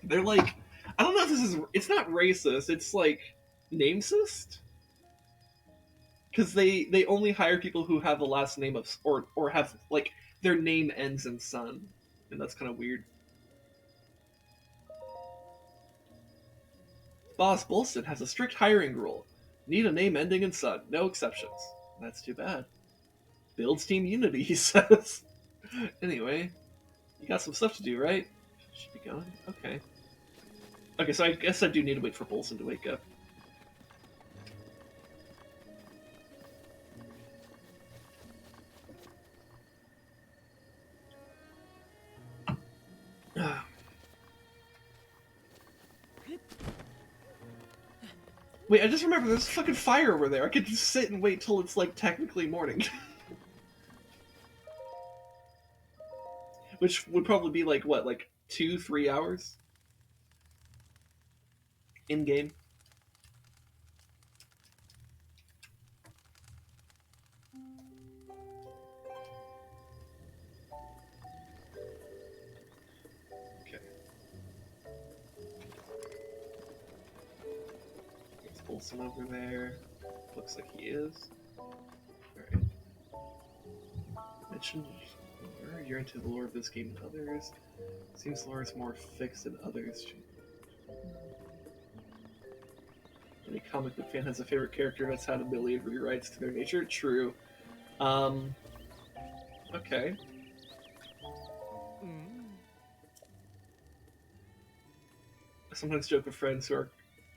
They're like... I don't know if this is... It's not racist. It's like... Namesist? Because they only hire people who have the last name of... Or have, like... Their name ends in son. And that's kind of weird. Boss Bolson has a strict hiring rule. Need a name ending in son. No exceptions. That's too bad. Builds team unity, he says. Anyway, you got some stuff to do, right? Should be going. Okay. Okay, so I guess I do need to wait for Bolson to wake up. Wait, I just remember there's a fucking fire over there. I could just sit and wait till it's, like, technically morning. Which would probably be, like, what, like 2-3 hours? In-game? Okay. There's Bolson over there. Looks like he is. Alright. Mentioned you're into the lore of this game than others. Seems the lore is more fixed than others. Any comic book fan has a favorite character that's had a million rewrites to their nature. True. Okay. I sometimes joke with friends who are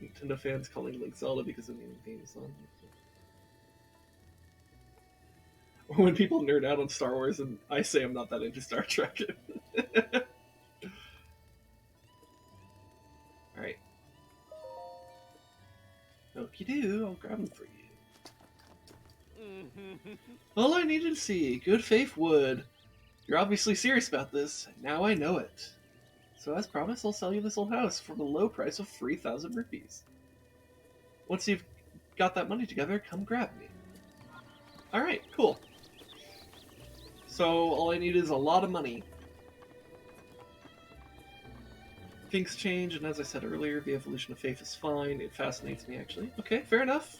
Nintendo fans calling Link Zelda because of the theme song. Or when people nerd out on Star Wars and I say I'm not that into Star Trek. Alright. Okie do, I'll grab them for you. All I needed to see, good faith wood. You're obviously serious about this, now I know it. So as promised, I'll sell you this old house for the low price of 3,000 rupees. Once you've got that money together, come grab me. Alright, cool. So all I need is a lot of money. Things change, and as I said earlier, the evolution of faith is fine. It fascinates me, actually. Okay, fair enough.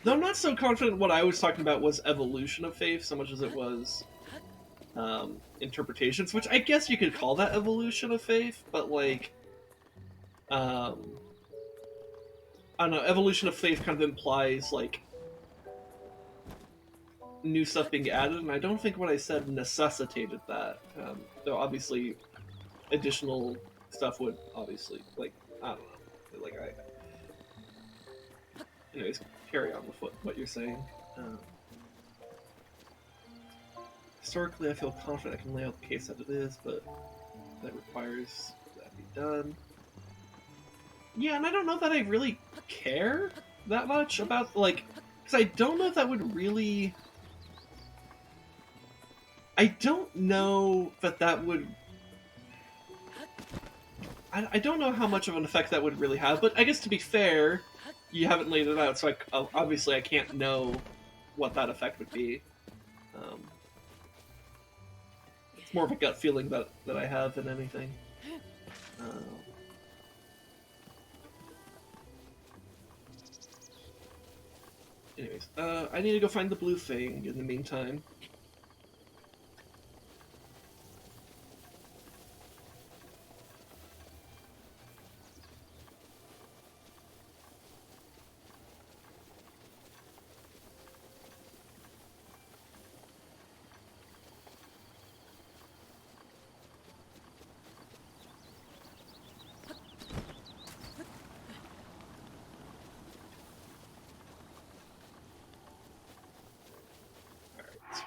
Though I'm not so confident what I was talking about was evolution of faith, so much as it was interpretations, which I guess you could call that evolution of faith, but, like, I don't know, evolution of faith kind of implies, like, new stuff being added, and I don't think what I said necessitated that. Though obviously, additional stuff would obviously, like, I don't know, like, anyways, carry on with what you're saying. Historically, I feel confident I can lay out the case that it is, but that requires that be done. Yeah, and I don't know that I really care that much about, like, because I don't know if that would really... I don't know that that would... I don't know how much of an effect that would really have, but I guess to be fair, you haven't laid it out, so obviously I can't know what that effect would be. It's more of a gut feeling that I have than anything. Anyways, I need to go find the blue thing in the meantime.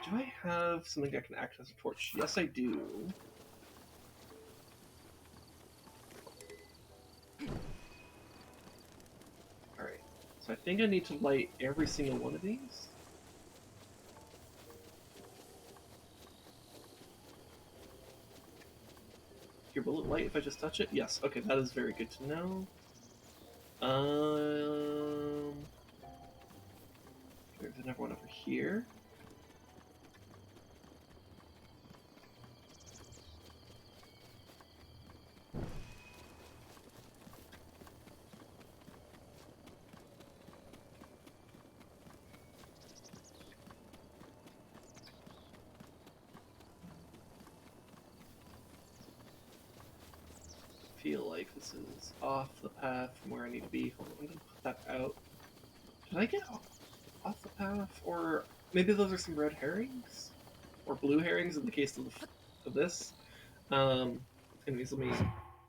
Do I have something I can act as a torch? Yes, I do. Alright, so I think I need to light every single one of these. Here, will it light if I just touch it? Yes, okay, that is very good to know. There's another one over here. Feel like this is off the path from where I need to be. Hold on, I'm gonna put that out. Did I get off the path? Or maybe those are some red herrings? Or blue herrings in the case of this? Anyways, let me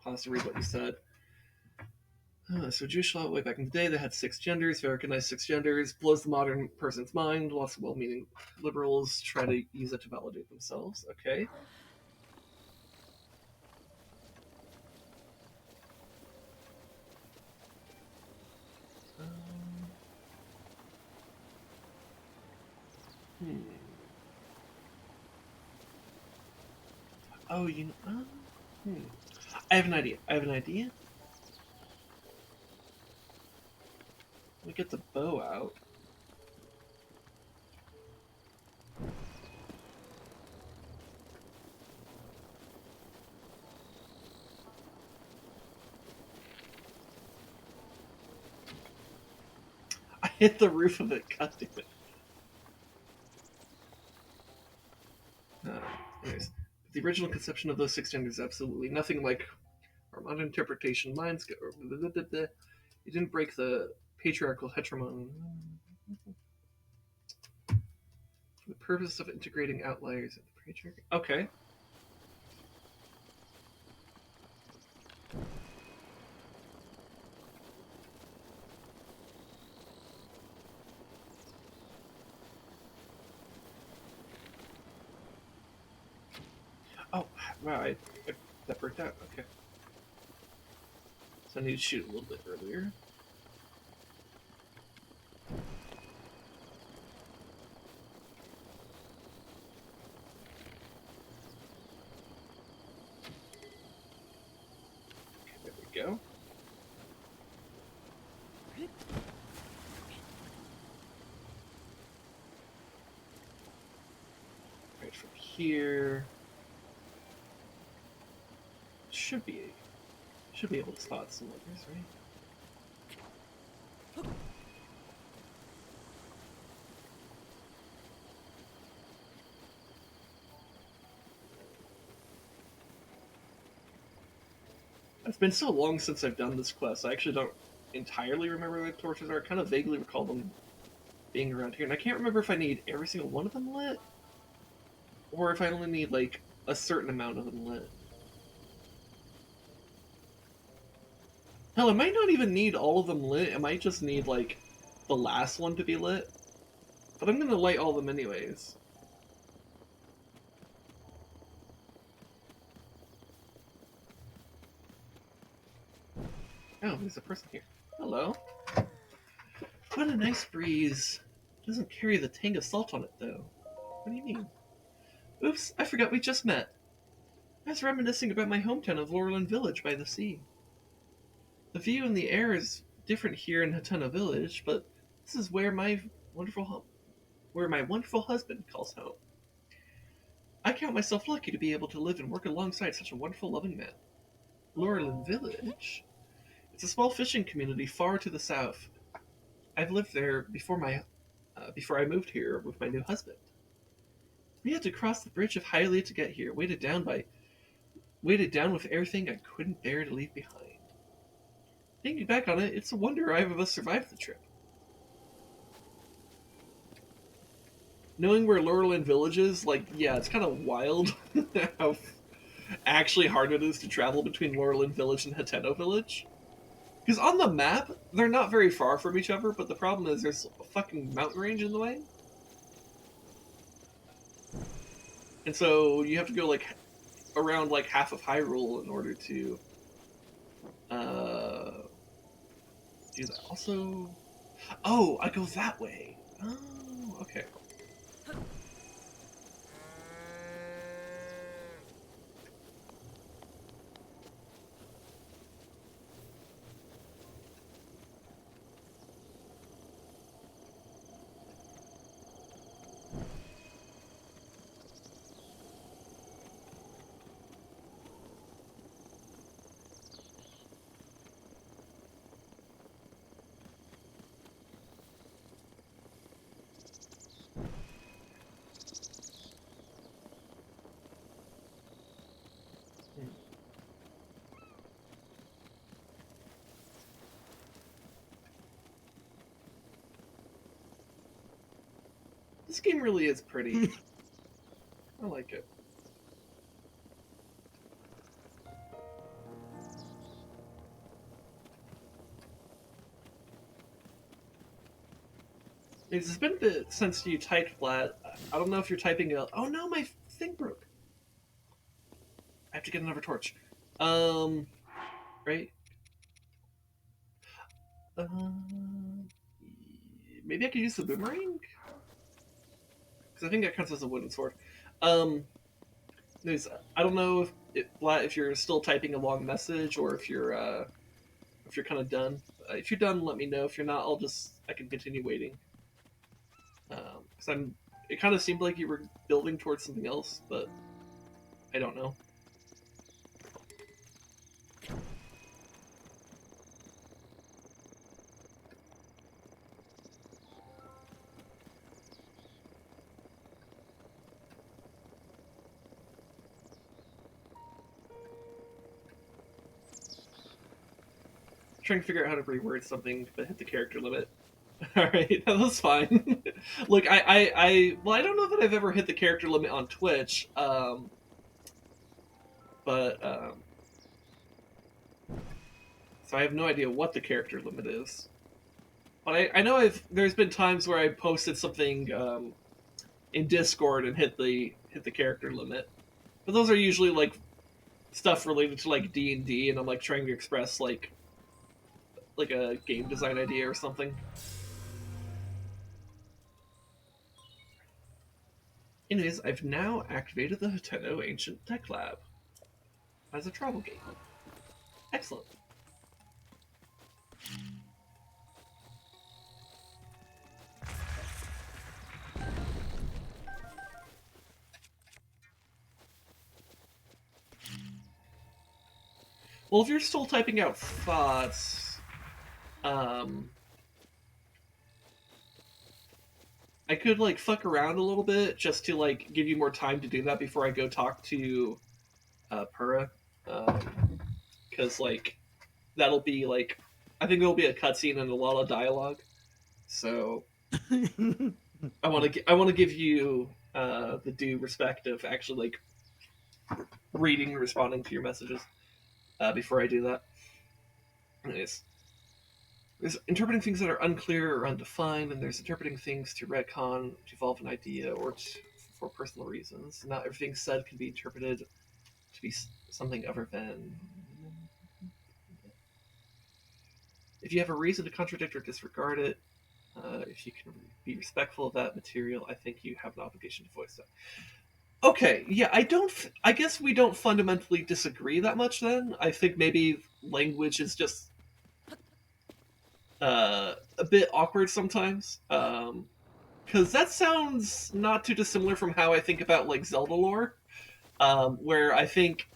pause to read what you said. So Jewish law way back in the day, they had 6 genders. They recognized 6 genders. Blows the modern person's mind. Lots of well-meaning liberals try to use it to validate themselves. Okay. Oh, you know... I have an idea. Let me get the bow out. I hit the roof of it, god damn it. Anyways, the original conception of those 6 genders is absolutely nothing like our modern interpretation. Mine's go. It didn't break the patriarchal hegemony. For the purpose of integrating outliers in the patriarchy. Okay. Oh, wow, that worked out. Okay. So I need to shoot a little bit earlier. Okay, there we go. Right from here. Should be able to spot some others, right? It's been so long since I've done this quest, I actually don't entirely remember where the torches are. I kind of vaguely recall them being around here, and I can't remember if I need every single one of them lit, or if I only need, like, a certain amount of them lit. Hell, I might not even need all of them lit. I might just need, like, the last one to be lit. But I'm gonna light all of them anyways. Oh, there's a person here. Hello. What a nice breeze. Doesn't carry the tang of salt on it, though. What do you mean? Oops, I forgot we just met. I was reminiscing about my hometown of Laurelin Village by the sea. The view in the air is different here in Hateno Village, but this is where my wonderful husband calls home. I count myself lucky to be able to live and work alongside such a wonderful, loving man. Laurelin Village? It's a small fishing community far to the south. I've lived there before I moved here with my new husband. We had to cross the bridge of Hylia to get here, weighted down with everything I couldn't bear to leave behind. Thinking back on it, it's a wonder either of us survived the trip. Knowing where Laurelin Village is, yeah, it's kind of wild how actually hard it is to travel between Laurelin Village and Hateno Village. Because on the map, they're not very far from each other, but the problem is there's a fucking mountain range in the way. And so you have to go, around, half of Hyrule in order to, do that. Also... Oh, I go that way. Oh, okay. This game really is pretty. I like it. It's been a bit since you typed Blat. I don't know if you're typing a... Oh no, my thing broke. I have to get another torch. Right? Maybe I could use the boomerang? Because I think that counts as a wooden sword. Anyways, I don't know if you're still typing a long message or if you're kind of done. If you're done, let me know. If you're not, I can continue waiting. Because it kind of seemed like you were building towards something else, but I don't know. Trying to figure out how to reword something, but hit the character limit. Alright, that was fine. Look, I don't know that I've ever hit the character limit on Twitch, so I have no idea what the character limit is. But I know there's been times where I posted something in Discord and hit the character limit. But those are usually stuff related to D&D, and I'm trying to express a game design idea or something. Anyways, I've now activated the Hateno Ancient Tech Lab as a travel game. Excellent. Well, if you're still typing out thoughts, I could fuck around a little bit just to give you more time to do that before I go talk to Purah, because that'll be I think there'll be a cutscene and a lot of dialogue, so I want to give you the due respect of actually reading and responding to your messages before I do that. Anyways. There's interpreting things that are unclear or undefined, and there's interpreting things to retcon, to evolve an idea, or for personal reasons. Not everything said can be interpreted to be something other than... If you have a reason to contradict or disregard it, if you can be respectful of that material, I think you have an obligation to voice that. Okay, yeah, I guess we don't fundamentally disagree that much then. I think maybe language is just a bit awkward sometimes. Because that sounds not too dissimilar from how I think about like Zelda lore, where I think,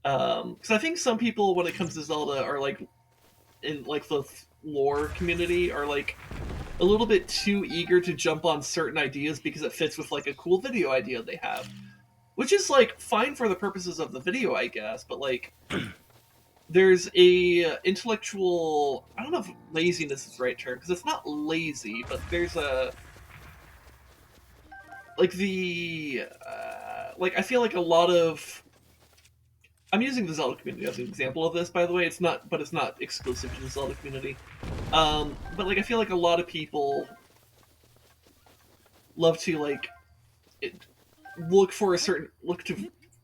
because I think some people when it comes to Zelda are like in like the lore community are like a little bit too eager to jump on certain ideas because it fits with like a cool video idea they have, which is like fine for the purposes of the video, I guess. But like, there's a intellectual, I don't know if laziness is the right term because it's not lazy, but there's a like I feel like a lot of, I'm using the Zelda community as an example of this, by the way. It's not exclusive to the Zelda community. But like I feel like a lot of people love to like look for a certain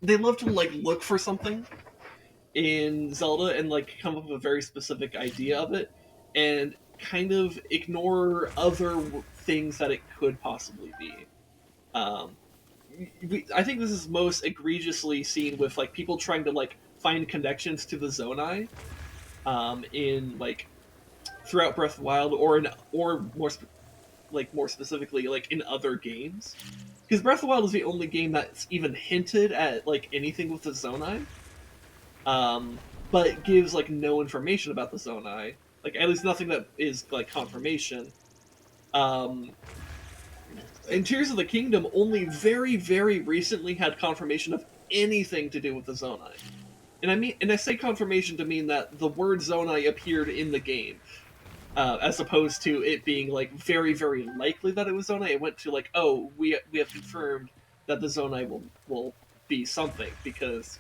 they love to like look for something in Zelda and like come up with a very specific idea of it and kind of ignore other things that it could possibly be. I think this is most egregiously seen with like people trying to like find connections to the Zonai in like throughout Breath of the Wild or more specifically like in other games, because Breath of the Wild is the only game that's even hinted at like anything with the Zonai, but it gives like no information about the Zonai, like at least nothing that is like confirmation. And Tears of the Kingdom only very, very recently had confirmation of anything to do with the Zonai. And I say confirmation to mean that the word Zonai appeared in the game, as opposed to it being like very, very likely that it was Zonai. It went to like, oh, we have confirmed that the Zonai will be something because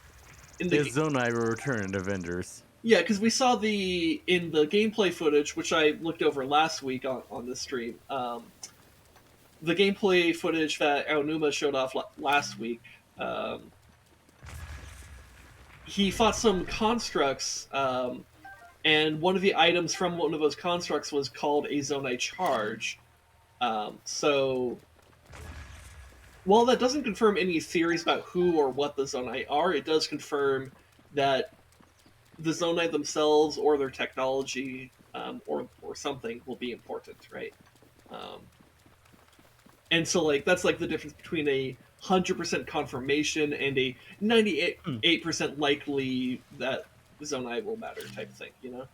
in the Zonai will return to vendors. Yeah, because we saw in the gameplay footage, which I looked over last week on this stream. The gameplay footage that Aonuma showed off last week, he fought some constructs, and one of the items from one of those constructs was called a Zonai charge. So, while that doesn't confirm any theories about who or what the Zonai are, it does confirm that the Zonai themselves or their technology or something will be important, right? And so, like, that's like the difference between a 100% confirmation and a 98% likely that Zonai will matter type of thing, you know?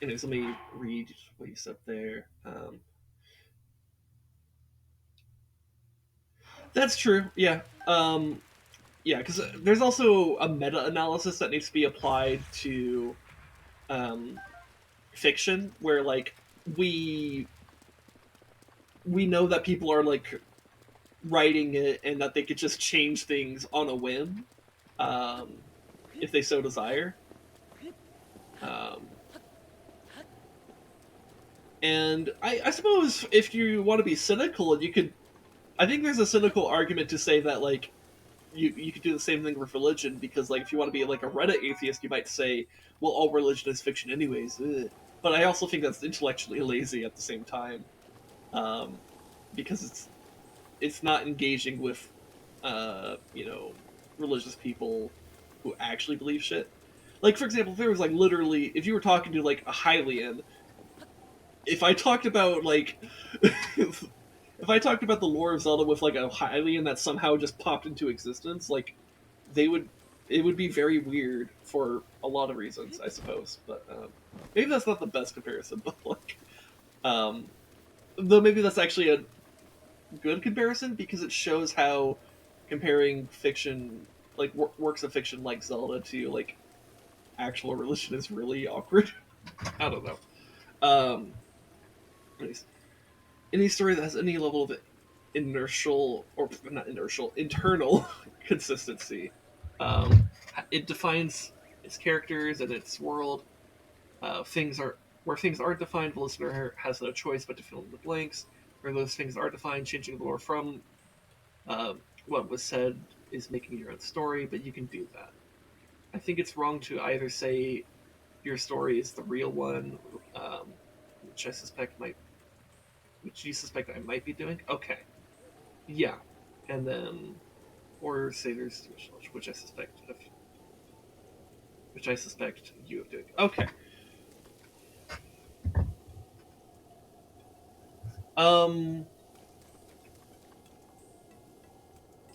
Anyways, let me read what you said there. That's true, yeah. Yeah, because there's also a meta-analysis that needs to be applied to fiction, where like we know that people are like writing it and that they could just change things on a whim if they so desire, and I suppose if you want to be cynical, you could, I think there's a cynical argument to say that like you could do the same thing with religion, because like if you want to be like a Reddit atheist, you might say, well, all religion is fiction anyways. Ugh. But I also think that's intellectually lazy at the same time, because it's not engaging with religious people who actually believe shit. Like, for example, if there was like literally, if you were talking to like a Hylian, if I talked about like if I talked about the lore of Zelda with like a Hylian that somehow just popped into existence, like it would be very weird for a lot of reasons, I suppose. But maybe that's not the best comparison, but like, though maybe that's actually a good comparison because it shows how comparing fiction, like works of fiction like Zelda, to like actual religion is really awkward. I don't know. Anyways, any story that has any level of internal consistency. It defines its characters and its world. Where things aren't defined, the listener has no choice but to fill in the blanks. Where those things are defined, changing the lore from what was said is making your own story, but you can do that. I think it's wrong to either say your story is the real one, which I suspect which you suspect I might be doing. Okay, yeah, and then, or say there's too much knowledge, which I suspect you of doing. Okay.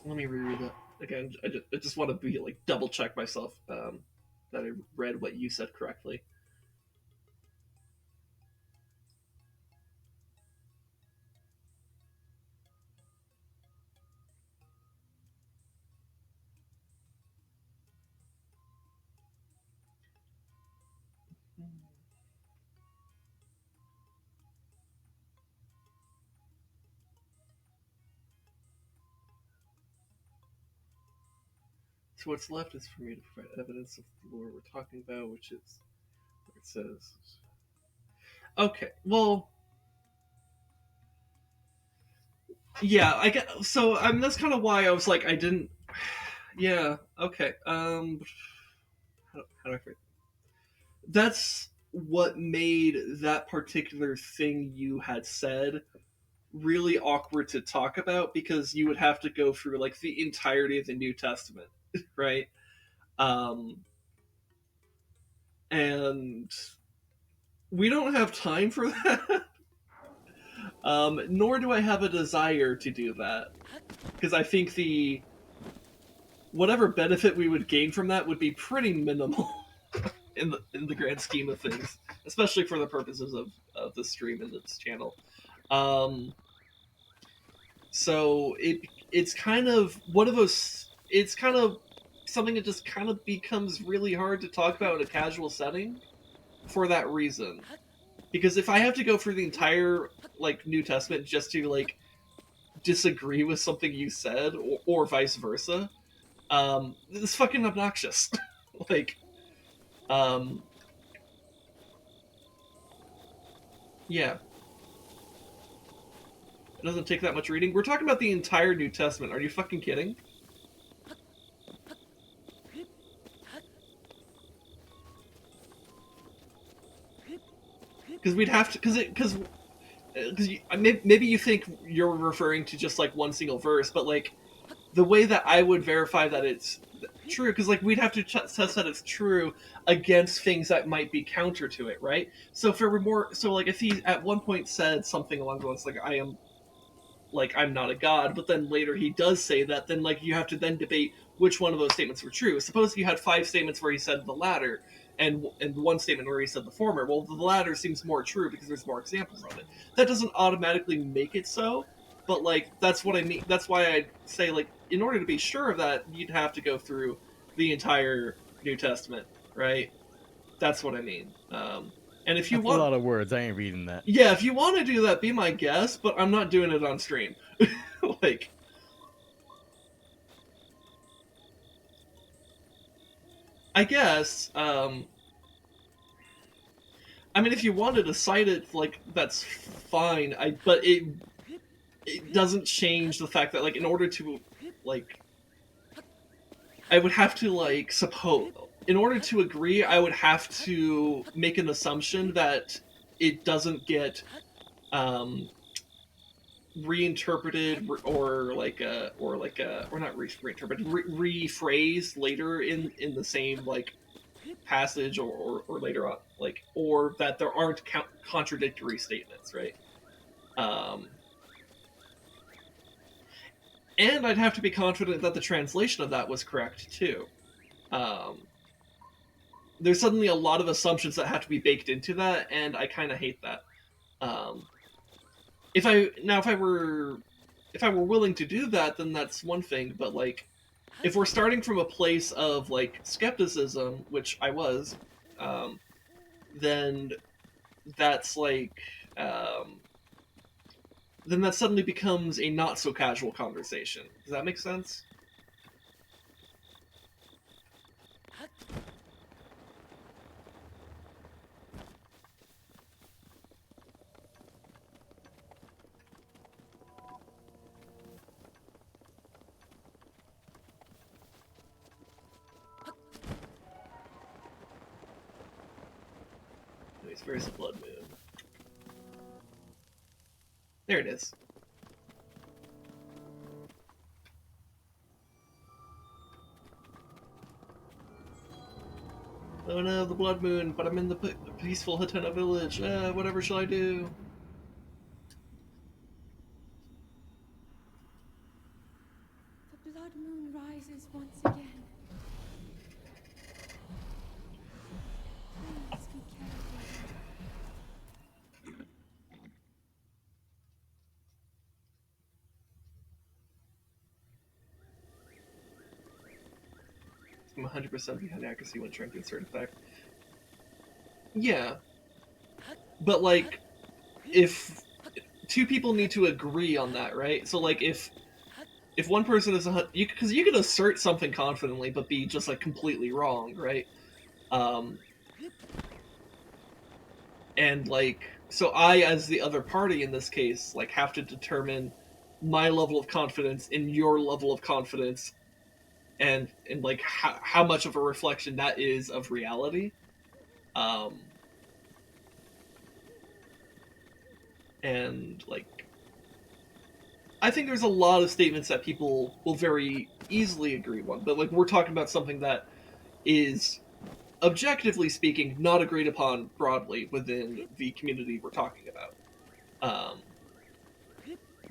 Let me reread that again. I just want to be like double check myself that I read what you said correctly. So what's left is for me to provide evidence of the lore we're talking about, which is what it says. Okay, well, yeah, I get. So that's kind of why I was like, I didn't. Yeah. Okay. How do I phrase? That's what made that particular thing you had said really awkward to talk about because you would have to go through like the entirety of the New Testament, right? Um, and we don't have time for that. Nor do I have a desire to do that because I think whatever benefit we would gain from that would be pretty minimal in the grand scheme of things, especially for the purposes of the stream and this channel. So it's kind of one of those. It's kind of something that just kind of becomes really hard to talk about in a casual setting for that reason. Because if I have to go through the entire like New Testament just to like disagree with something you said, or vice versa, it's fucking obnoxious. like, yeah, it doesn't take that much reading. We're talking about the entire New Testament. Are you fucking kidding? Because we'd have to, because maybe you think you're referring to just like one single verse, but like the way that I would verify that it's true, because like we'd have to test that it's true against things that might be counter to it, right? So if it were more, so like if he at one point said something along the lines like I'm not a god, but then later he does say that, then like you have to then debate which one of those statements were true. Suppose you had 5 statements where he said the latter, and one statement where he said the former. Well, the latter seems more true because there's more examples of it. That doesn't automatically make it so, but like that's what I mean. That's why I say like in order to be sure of that, you'd have to go through the entire New Testament, right? That's what I mean. And if you That's want a lot of words. I ain't reading that. yeah, if you want to do that, be my guest, but I'm not doing it on stream. like, I guess, I mean, if you wanted to cite it, like, that's fine. But it doesn't change the fact that, like, in order to, like, I would have to, like, suppose, in order to agree, I would have to make an assumption that it doesn't get, reinterpreted or not reinterpreted, rephrased later in the same like passage or later on, like, or that there aren't contradictory statements, right? And I'd have to be confident that the translation of that was correct too. There's suddenly a lot of assumptions that have to be baked into that, and I kind of hate that. If I were willing to do that, then that's one thing. But like, if we're starting from a place of like skepticism, which I was, then that's like, then that suddenly becomes a not so casual conversation. Does that make sense? Anyways, where's the blood moon? There it is. Oh no, the blood moon, but I'm in the peaceful Hateno Village. Whatever shall I do? The blood moon rises once again. Please be careful. I'm 100% behind accuracy when trying to insert a fact. Yeah. But, like, if two people need to agree on that, right? So, like, if one person is because you can assert something confidently but be just, like, completely wrong, right? And, like, so I, as the other party in this case, like, have to determine my level of confidence in your level of confidence and like how much of a reflection that is of reality. And like I think there's a lot of statements that people will very easily agree on, but like we're talking about something that is objectively speaking not agreed upon broadly within the community we're talking about.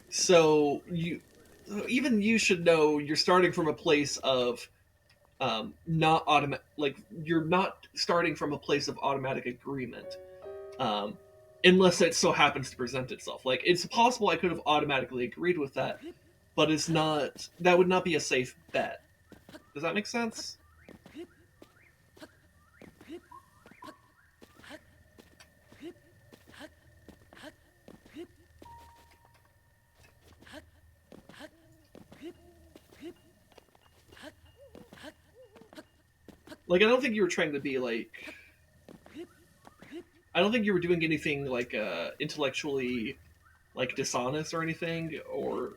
So even you should know you're starting from a place of not automatic, like you're not starting from a place of automatic agreement, unless it so happens to present itself. Like it's possible I could have automatically agreed with that, but it's not. That would not be a safe bet. Does that make sense? Like, I don't think you were trying to be, like... I don't think you were doing anything, like, intellectually, like, dishonest or anything, or,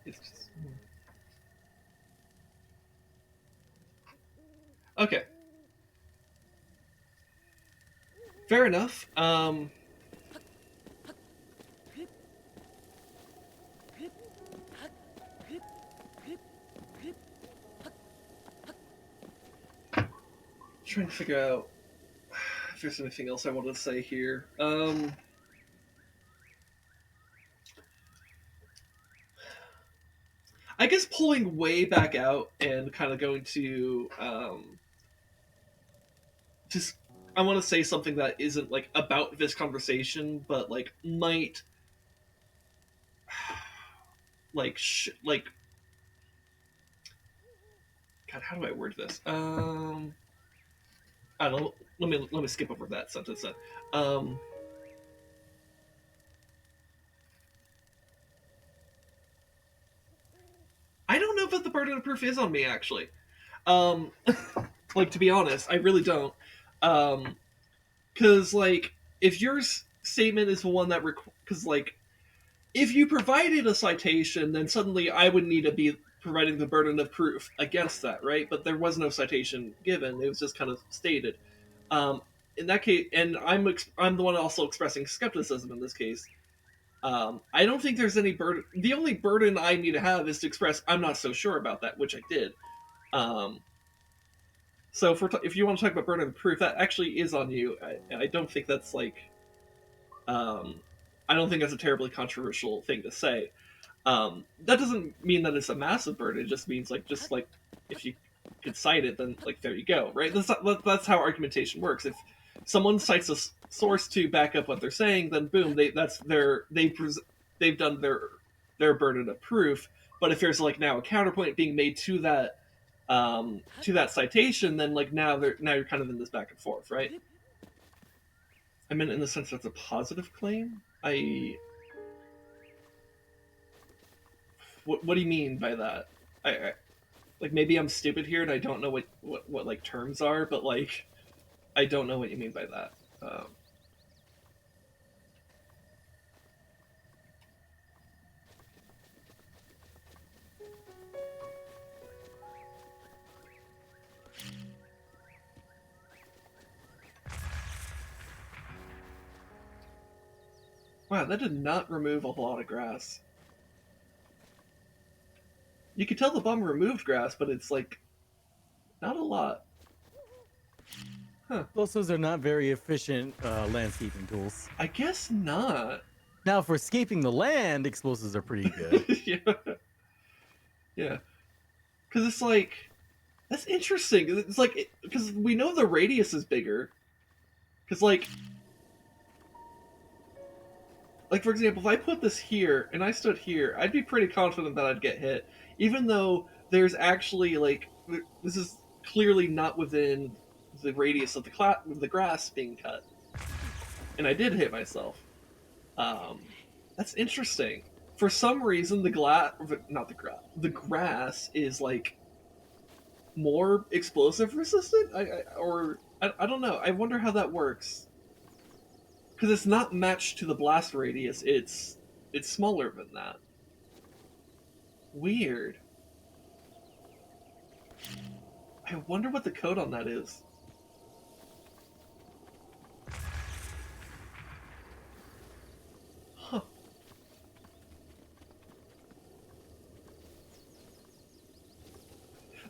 it's just... Okay. Fair enough. Trying to figure out if there's anything else I wanted to say here. I guess pulling way back out and kind of going to just I want to say something that isn't like about this conversation, but like might like God, how do I word this? I don't know. Let me skip over that sentence then. I don't know if the burden of proof is on me actually. Like to be honest, I really don't. Because like if your statement is the one that because like if you provided a citation, then suddenly I would need to be providing the burden of proof against that, right? But there was no citation given; it was just kind of stated. In that case, and I'm the one also expressing skepticism in this case. I don't think there's any burden. The only burden I need to have is to express I'm not so sure about that, which I did. So if you want to talk about burden of proof, that actually is on you. I don't think that's like. I don't think that's a terribly controversial thing to say. That doesn't mean that it's a massive burden. It just means like if you could cite it, then like there you go, right? That's how argumentation works. If someone cites a source to back up what they're saying, then boom, they've done their burden of proof. But if there's like now a counterpoint being made to that citation, then like now you're kind of in this back and forth, right? I mean, in the sense that's a positive claim. What do you mean by that? I like maybe I'm stupid here and I don't know what like terms are, but like I don't know what you mean by that. Wow, that did not remove a whole lot of grass. You could tell the bomb removed grass, but it's like not a lot. Huh. Those are not very efficient landscaping tools. I guess not. Now, for escaping the land, explosives are pretty good. Yeah. Yeah. Because it's like, that's interesting. It's like, because we know the radius is bigger. Because, like, for example, if I put this here and I stood here, I'd be pretty confident that I'd get hit. Even though there's actually, like, this is clearly not within the radius of the grass being cut. And I did hit myself. That's interesting. For some reason, the grass is like more explosive resistant. I don't know. I wonder how that works. Because it's not matched to the blast radius. It's smaller than that. Weird. I wonder what the code on that is. Huh.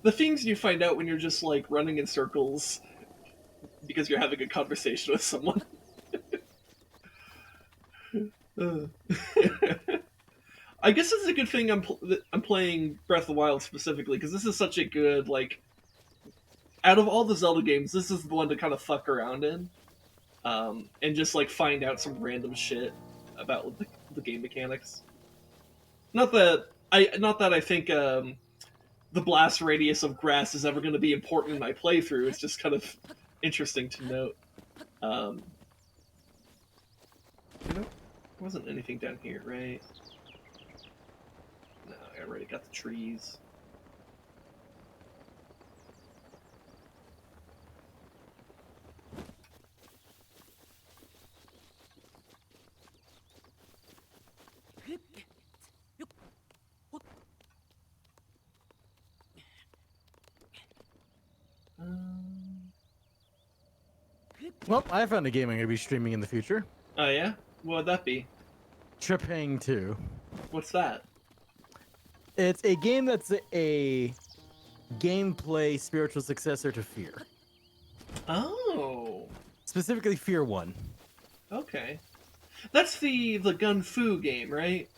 The things you find out when you're just like running in circles because you're having a conversation with someone. I guess it's a good thing I'm playing Breath of the Wild specifically, because this is such a good, like, out of all the Zelda games, this is the one to kind of fuck around in, and just like find out some random shit about the game mechanics. Not that I think the blast radius of grass is ever going to be important in my playthrough. It's just kind of interesting to note. There wasn't anything down here, right? No, I already got the trees. Well, I found a game I'm going to be streaming in the future. Oh yeah? What would that be? Trepang 2. What's that? It's a game that's a gameplay spiritual successor to Fear. Oh. Specifically Fear 1. Okay. That's the Gun Fu game, right?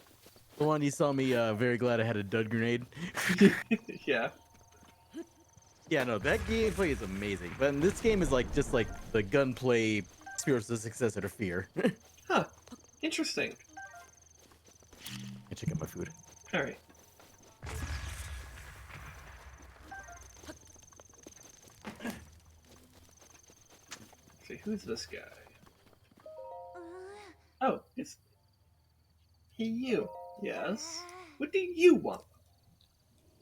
The one you saw me very glad I had a dud grenade. Yeah. Yeah, no, that gameplay is amazing. But this game is like just like the gunplay spiritual successor to Fear. Huh. Interesting. I check out my food. Alright. See, who's this guy? Oh, it's... Hey, you. Yes? What do you want?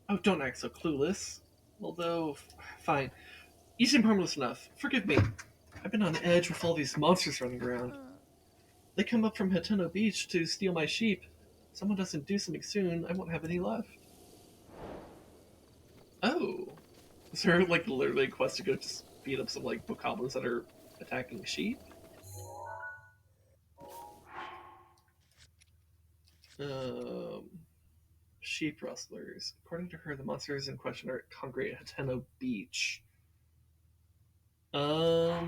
Oh, don't act so clueless. Although, fine. You seem harmless enough. Forgive me. I've been on edge with all these monsters running around. They come up from Hateno Beach to steal my sheep. If someone doesn't do something soon, I won't have any left. Oh. Is there, like, literally a quest to go just beat up some, like, bokoblins that are attacking sheep? Sheep rustlers. According to her, the monsters in question are congregate at Hateno Beach. Let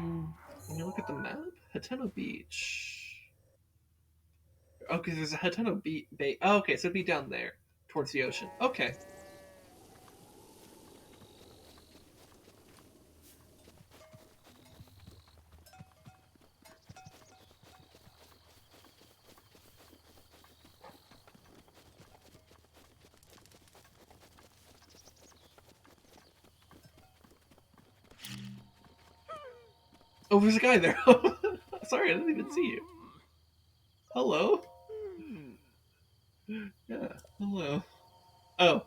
me look at the map. Hateno Beach. Okay, there's a Hateno Bay. Oh, okay, so it'd be down there, towards the ocean. Okay. Oh, there's a guy there. Sorry, I didn't even see you. Hello? Yeah, hello. Oh,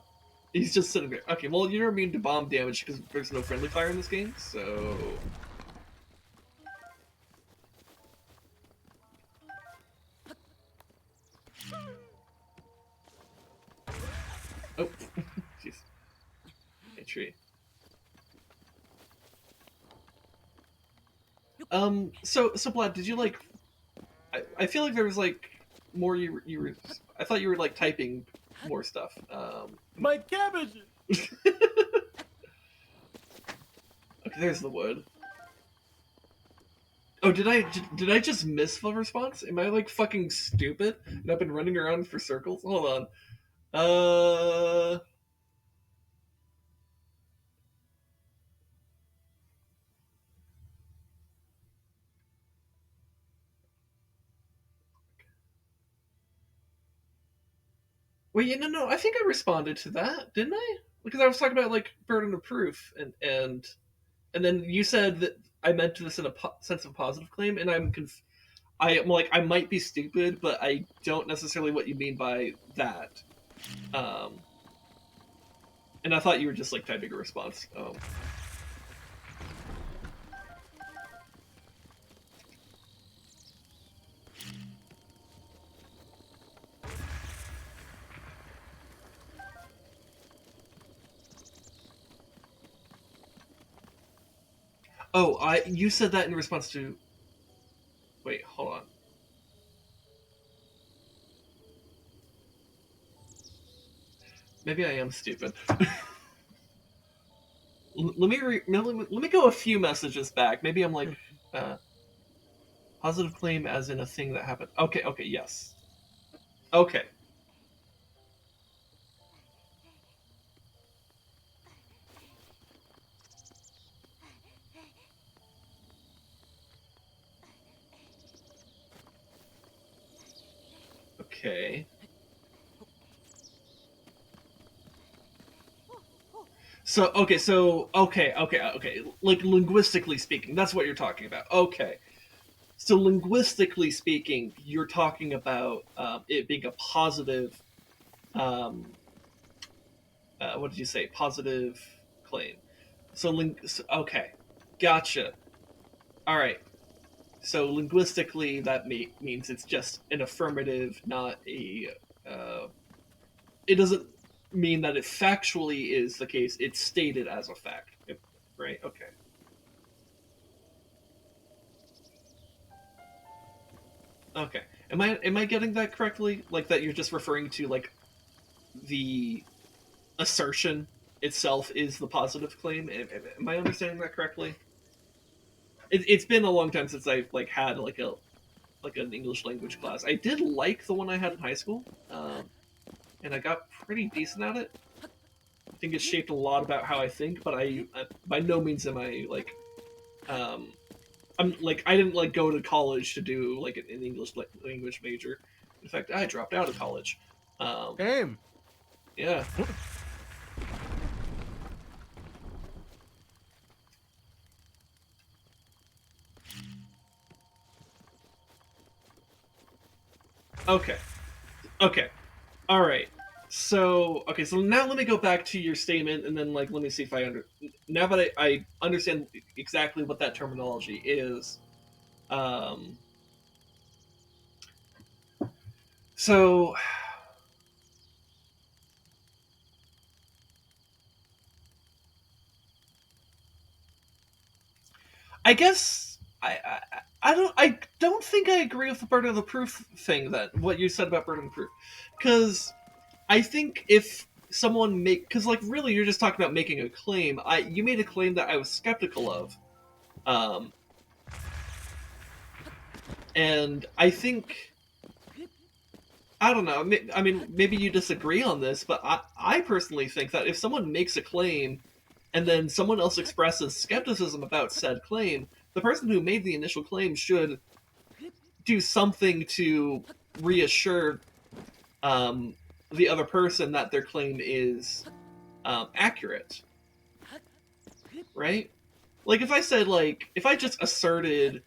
he's just sitting there. Okay, well, you're immune to bomb damage because there's no friendly fire in this game, so... Oh, jeez. A tree. So Blat, did you, like... I feel like there was like more. You were. I thought you were like typing more stuff. My cabbage. Okay, there's the wood. Oh, did I just miss the response? Am I like fucking stupid? And I've been running around for circles. Hold on. Wait, yeah, no. I think I responded to that, didn't I? Because I was talking about like burden of proof, and then you said that I meant this in a sense of positive claim, and I'm like I might be stupid, but I don't necessarily what you mean by that. And I thought you were just like typing a response. You said that in response to. Wait, hold on. Maybe I am stupid. Let me go a few messages back. Maybe I'm like positive claim as in a thing that happened. Okay, yes. Okay. Okay. Okay. Like linguistically speaking, that's what you're talking about. Okay. So linguistically speaking, you're talking about it being a positive. What did you say? Positive claim. Okay, gotcha. All right. So linguistically, that means it's just an affirmative, not a. It doesn't mean that it factually is the case. It's stated as a fact, right? Okay. Okay. Am I getting that correctly? Like that you're just referring to like the assertion itself is the positive claim? Am I understanding that correctly? It's been a long time since I've like had like an English language class. I did like the one I had in high school, and I got pretty decent at it. I think it shaped a lot about how I think, but I by no means am I like I'm like I didn't like go to college to do like an English language major. In fact, I dropped out of college. Damn. Yeah. Okay. All right. So now let me go back to your statement, and then like let me see if now that I understand exactly what that terminology is. So I guess I don't think I agree with the burden of the proof thing. That what you said about burden of proof, because I think if someone because like really you're just talking about making a claim. You made a claim that I was skeptical of, and I think I don't know. I mean, maybe you disagree on this, but I personally think that if someone makes a claim and then someone else expresses skepticism about said claim, the person who made the initial claim should do something to reassure the other person that their claim is accurate, right? Like if I said if I just asserted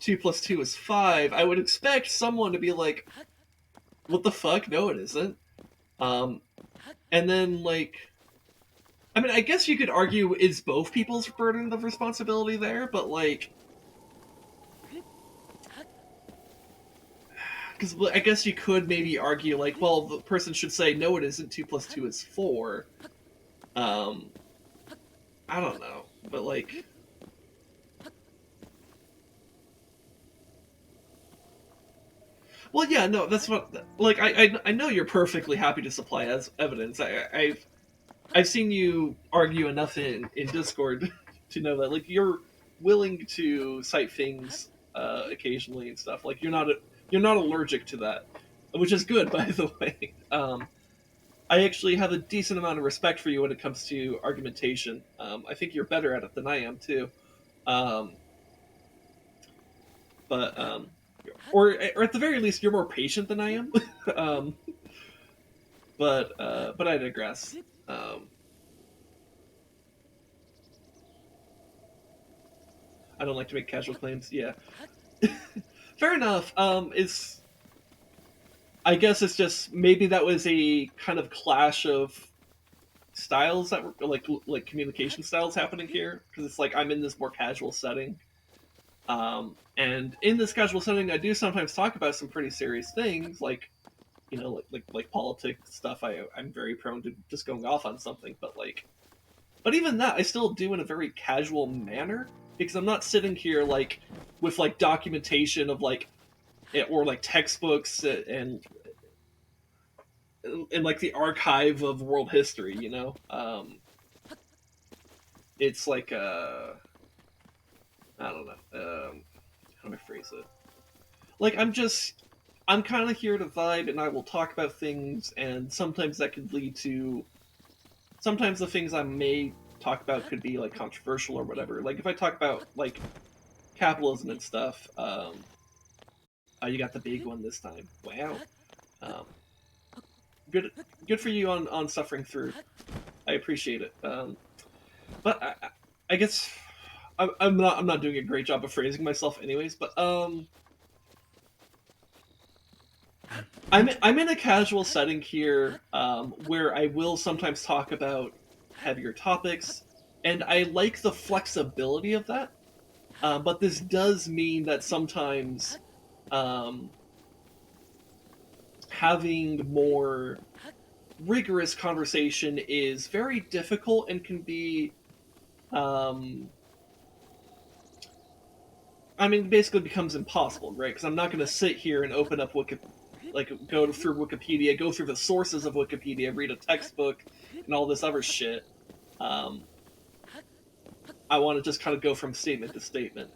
2 plus 2 is 5, I would expect someone to be like, "What the fuck? No, it isn't." And then I mean, I guess you could argue is both people's burden of responsibility there, but because I guess you could maybe argue well, the person should say no, it isn't. 2 plus 2 is 4. I don't know, but Well, yeah, no, that's what. Like, I know you're perfectly happy to supply as evidence. I've seen you argue enough in Discord to know that like you're willing to cite things occasionally and stuff. Like you're not allergic to that, which is good, by the way. I actually have a decent amount of respect for you when it comes to argumentation. I think you're better at it than I am too. Um, but or at the very least, you're more patient than I am. um, but I digress. I don't like to make casual claims. Yeah, fair enough. It's I guess it's just maybe that was a kind of clash of styles that were like communication styles happening here because it's like I'm in this more casual setting. And in this casual setting, I do sometimes talk about some pretty serious things, like like politics stuff. I'm very prone to just going off on something, but even that, I still do in a very casual manner because I'm not sitting here like with like documentation of like or like textbooks and like the archive of world history. It's like I don't know. How do I phrase it? Like I'm kind of here to vibe, and I will talk about things, and sometimes that could lead to. Sometimes the things I may talk about could be like controversial or whatever. Like if I talk about like capitalism and stuff, you got the big one this time. Wow. Um, good for you on suffering through. I appreciate it. But I guess I'm not doing a great job of phrasing myself, anyways. But I'm in a casual setting here, where I will sometimes talk about heavier topics, and I like the flexibility of that. But this does mean that sometimes having more rigorous conversation is very difficult and can be basically becomes impossible, right? Because I'm not going to sit here and open up go through Wikipedia, go through the sources of Wikipedia, read a textbook, and all this other shit. I want to just kind of go from statement to statement,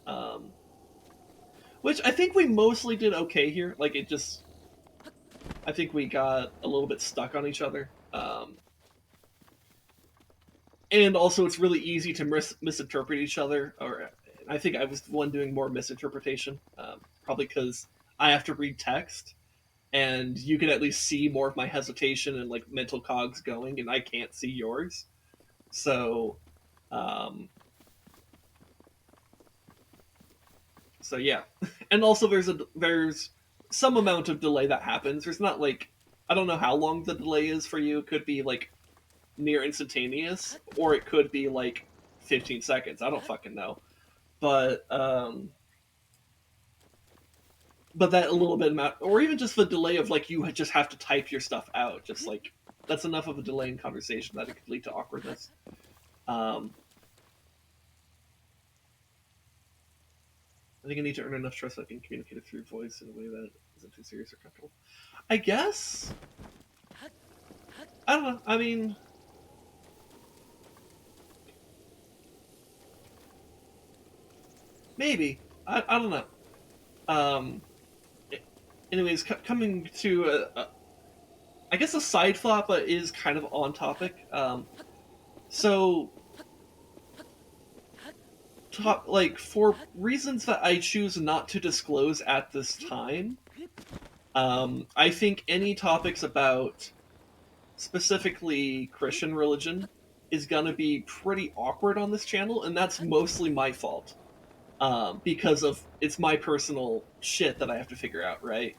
which I think we mostly did okay here. I think we got a little bit stuck on each other. And also, it's really easy to misinterpret each other. Or I think I was the one doing more misinterpretation, probably because I have to read text, and you can at least see more of my hesitation and like mental cogs going, and I can't see yours. So, so yeah, and also there's some amount of delay that happens. There's not like I don't know how long the delay is for you. It could be like near instantaneous, or it could be like 15 seconds. I don't fucking know. But but that a little bit amount, or even just the delay of like you just have to type your stuff out. Just like that's enough of a delay in conversation that it could lead to awkwardness. I think I need to earn enough trust so I can communicate it through voice in a way that isn't too serious or comfortable. I guess. I don't know. I mean, maybe. I don't know. Anyways, coming to I guess a side thought, but is kind of on topic. So, like for reasons that I choose not to disclose at this time, I think any topics about specifically Christian religion is gonna be pretty awkward on this channel, and that's mostly my fault. Because of it's my personal shit that I have to figure out, right?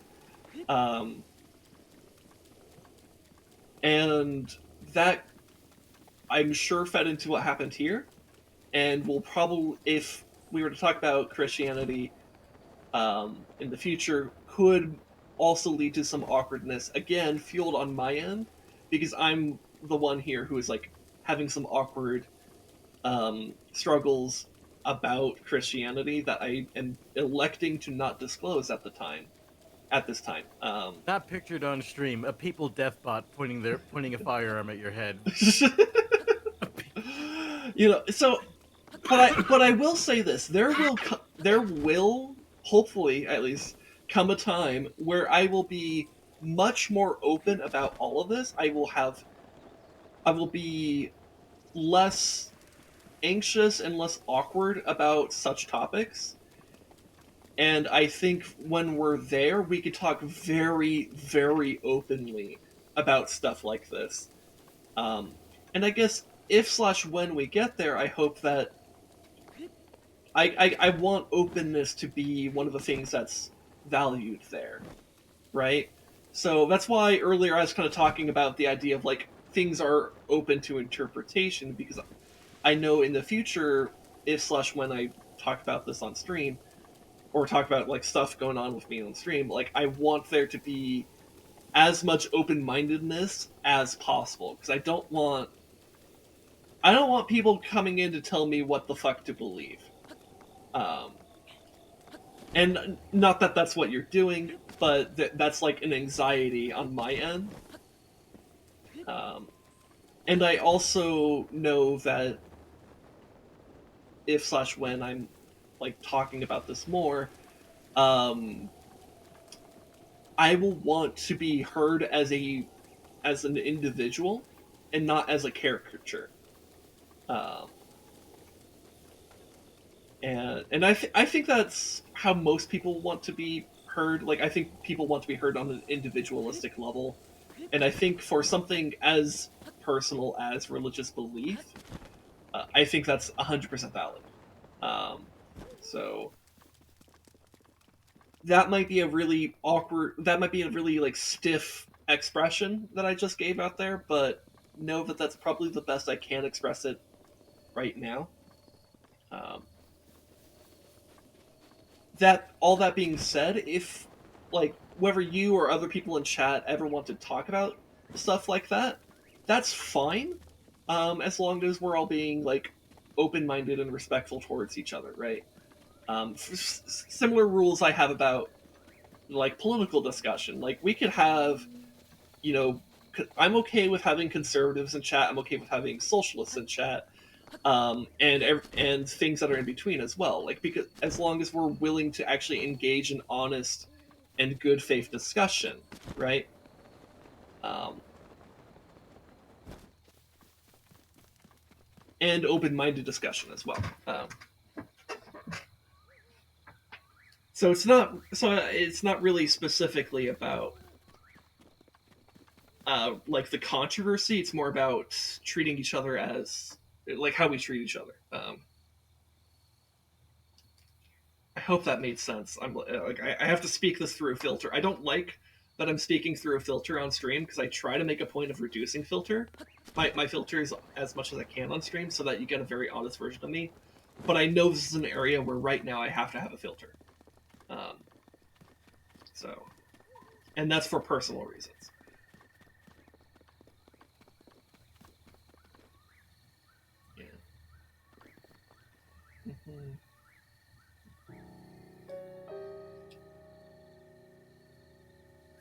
And that I'm sure fed into what happened here, and will probably, if we were to talk about Christianity in the future, could also lead to some awkwardness. Again, fueled on my end, because I'm the one here who is like having some awkward struggles about Christianity that I am electing to not disclose at the time. at this time. Not pictured on stream. A people death bot pointing a firearm at your head. So, but I will say this: there will hopefully at least come a time where I will be much more open about all of this. I will be less anxious and less awkward about such topics. And I think when we're there, we could talk very, very openly about stuff like this. And I guess if/when we get there, I hope that I want openness to be one of the things that's valued there, right? So that's why earlier I was kind of talking about the idea of like things are open to interpretation, because I know in the future, if/when I talk about this on stream, or talk about like stuff going on with me on stream, like I want there to be as much open-mindedness as possible, because I don't want people coming in to tell me what the fuck to believe. And not that that's what you're doing, but that's like an anxiety on my end. And I also know that if/when I'm like talking about this more, I will want to be heard as an individual and not as a caricature. And I think that's how most people want to be heard. Like, I think people want to be heard on an individualistic level, and I think for something as personal as religious belief, I think that's 100% valid. So that might be a really awkward, that might be a really like stiff expression that I just gave out there, but know that that's probably the best I can express it right now. All that being said, if like whether you or other people in chat ever want to talk about stuff like that, that's fine, as long as we're all being like open-minded and respectful towards each other, right? Similar rules I have about like political discussion. Like we could have, I'm okay with having conservatives in chat. I'm okay with having socialists in chat. And things that are in between as well. Like, because as long as we're willing to actually engage in honest and good faith discussion, right? And open-minded discussion as well. So it's not really specifically about like the controversy. It's more about treating each other as like how we treat each other. I hope that made sense. I'm like I have to speak this through a filter. I don't like that I'm speaking through a filter on stream, because I try to make a point of reducing my filters as much as I can on stream, so that you get a very honest version of me. But I know this is an area where right now I have to have a filter. And that's for personal reasons. Yeah. Mm-hmm.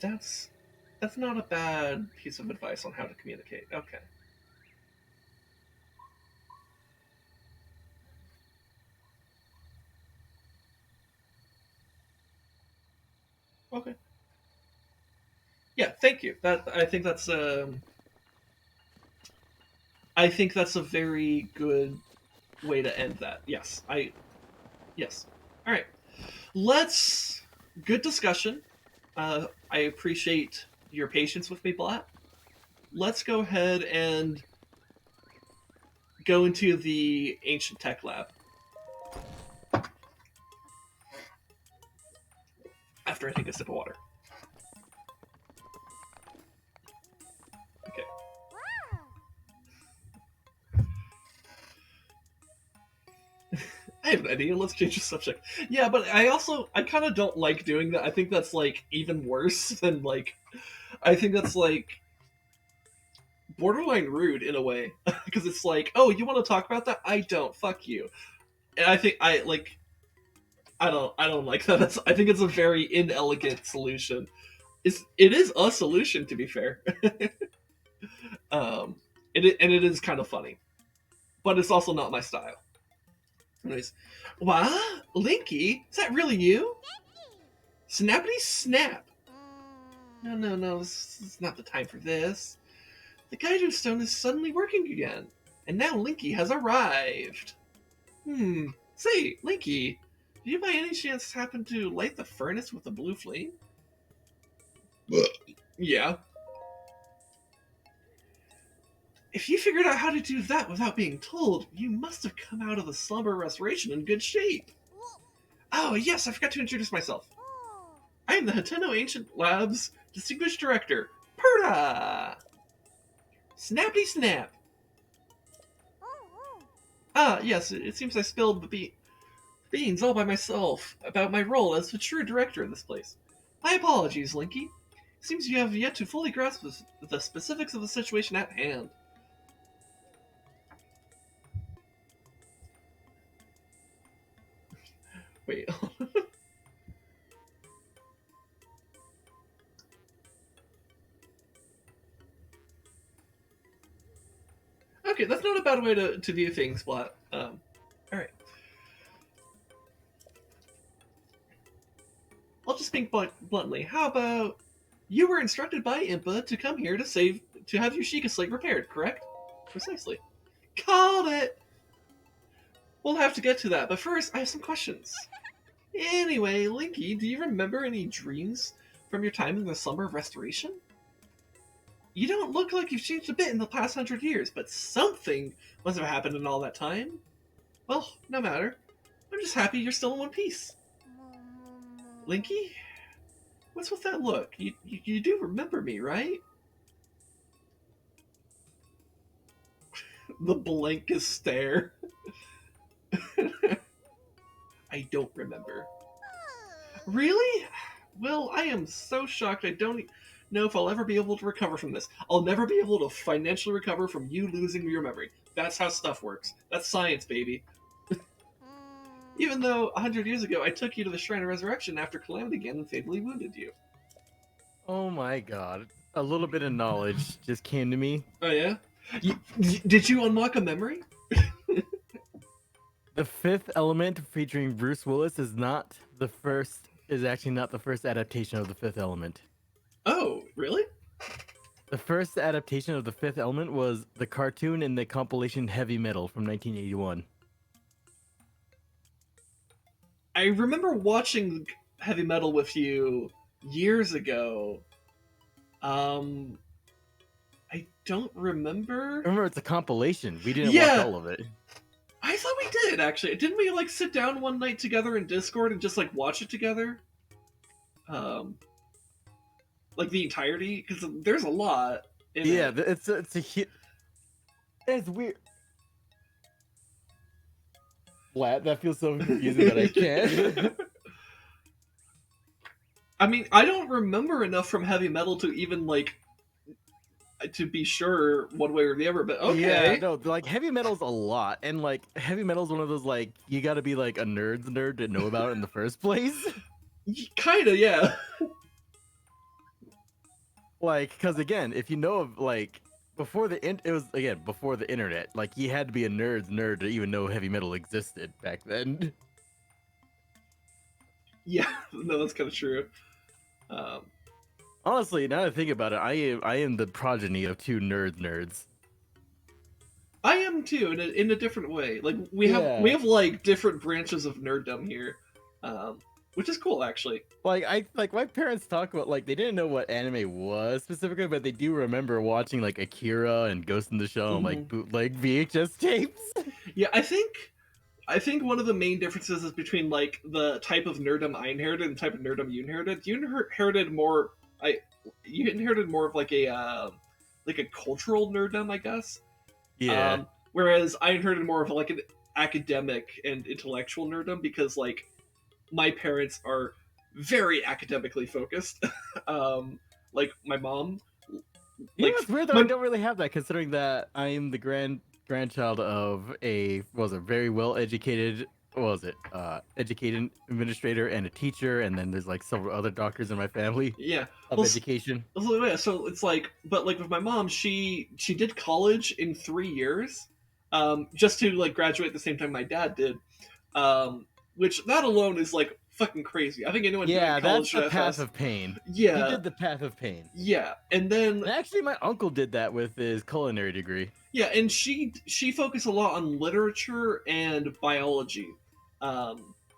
That's not a bad piece of advice on how to communicate. Okay. Okay. Yeah, thank you. I think that's a very good way to end that. Yes. Yes. All right. Good discussion. I appreciate your patience with me, Blat. Let's go ahead and go into the Ancient Tech Lab. After I take a sip of water. Okay. I have an idea. Let's change the subject. Yeah, but I kind of don't like doing that. I think that's like even worse than like. I think that's like borderline rude in a way, because it's like, oh, you want to talk about that? I don't. Fuck you. And I think I don't like that. I think it's a very inelegant solution. It is a solution, to be fair. um, it is kind of funny, but it's also not my style. Anyways, what? Linky? Is that really you? Snappity snap! No, this is not the time for this. The Gaiju Stone is suddenly working again, and now Linky has arrived. Say, Linky, did you by any chance happen to light the furnace with the blue flame? Yeah. If you figured out how to do that without being told, you must have come out of the slumber restoration in good shape. Oh, yes, I forgot to introduce myself. I am the Hateno Ancient Lab's Distinguished Director, Purah! Snappy snap! Ah, yes, it seems I spilled the beans all by myself about my role as the true director of this place. My apologies, Linky. It seems you have yet to fully grasp the specifics of the situation at hand. Wait. Okay, that's not a bad way to view things, Blat. Alright. I'll just speak bluntly. How about you were instructed by Impa to come here to have your Sheikah slate repaired, correct? Precisely. Called it! We'll have to get to that, but first, I have some questions. Anyway, Linky, do you remember any dreams from your time in the Slumber of Restoration? You don't look like you've changed a bit in the past 100 years, but something must have happened in all that time. Well, no matter. I'm just happy you're still in one piece. Linky? What's with that look? You do remember me, right? The blankest stare. I don't remember. Really? Well, I am so shocked I don't know if I'll ever be able to recover from this. I'll never be able to financially recover from you losing your memory. That's how stuff works. That's science, baby. Even though 100 years ago I took you to the Shrine of Resurrection after Calamity Ganon fatally wounded you. Oh my god. A little bit of knowledge just came to me. Oh yeah? Did you unlock a memory? The Fifth Element featuring Bruce Willis is actually not the first adaptation of the Fifth Element. Oh, really? The first adaptation of the Fifth Element was the cartoon in the compilation Heavy Metal from 1981. I remember watching Heavy Metal with you years ago. I don't remember. Remember, it's a compilation. We didn't Yeah. watch all of it. I thought we did, actually. Didn't we, like, sit down one night together in Discord and just, like, watch it together? Like, the entirety? Because there's a lot in it. It's weird. Blat, that feels so confusing that I can't. I mean, I don't remember enough from Heavy Metal to even, like, to be sure one way or the other, but okay. Yeah, no, like, Heavy Metal's a lot, and, like, Heavy Metal's one of those, like, you gotta be, like, a nerd to know about it in the first place. Kinda, yeah. Like, because, again, if you know of, like, before the internet, like, you had to be a nerd to even know Heavy Metal existed back then. Yeah, no, that's kind of true. Honestly, now that I think about it, I am the progeny of two nerds. I am too, in a different way. Like we have like different branches of nerddom here, which is cool actually. Like my parents talk about, like, they didn't know what anime was specifically, but they do remember watching like Akira and Ghost in the Shell and like bootleg VHS tapes. Yeah, I think one of the main differences is between like the type of nerddom I inherited and the type of nerddom you inherited. You inherited more of like a cultural nerddom, I guess. Yeah. Whereas I inherited more of like an academic and intellectual nerddom because like my parents are very academically focused. Like my mom. Like, it's weird that I don't really have that, considering that I am the grandchild of a very well educated what was it? Education administrator and a teacher, and then there's like several other doctors in my family Yeah. of Well, education. So it's like, but like with my mom, she did college in 3 years, just to like graduate at the same time my dad did, which that alone is like fucking crazy. I think anyone doing Yeah, college that's the that path fast, of pain. He yeah, did the path of pain. yeah, and then And actually, my uncle did that with his culinary degree. yeah, and she focused a lot on literature and biology,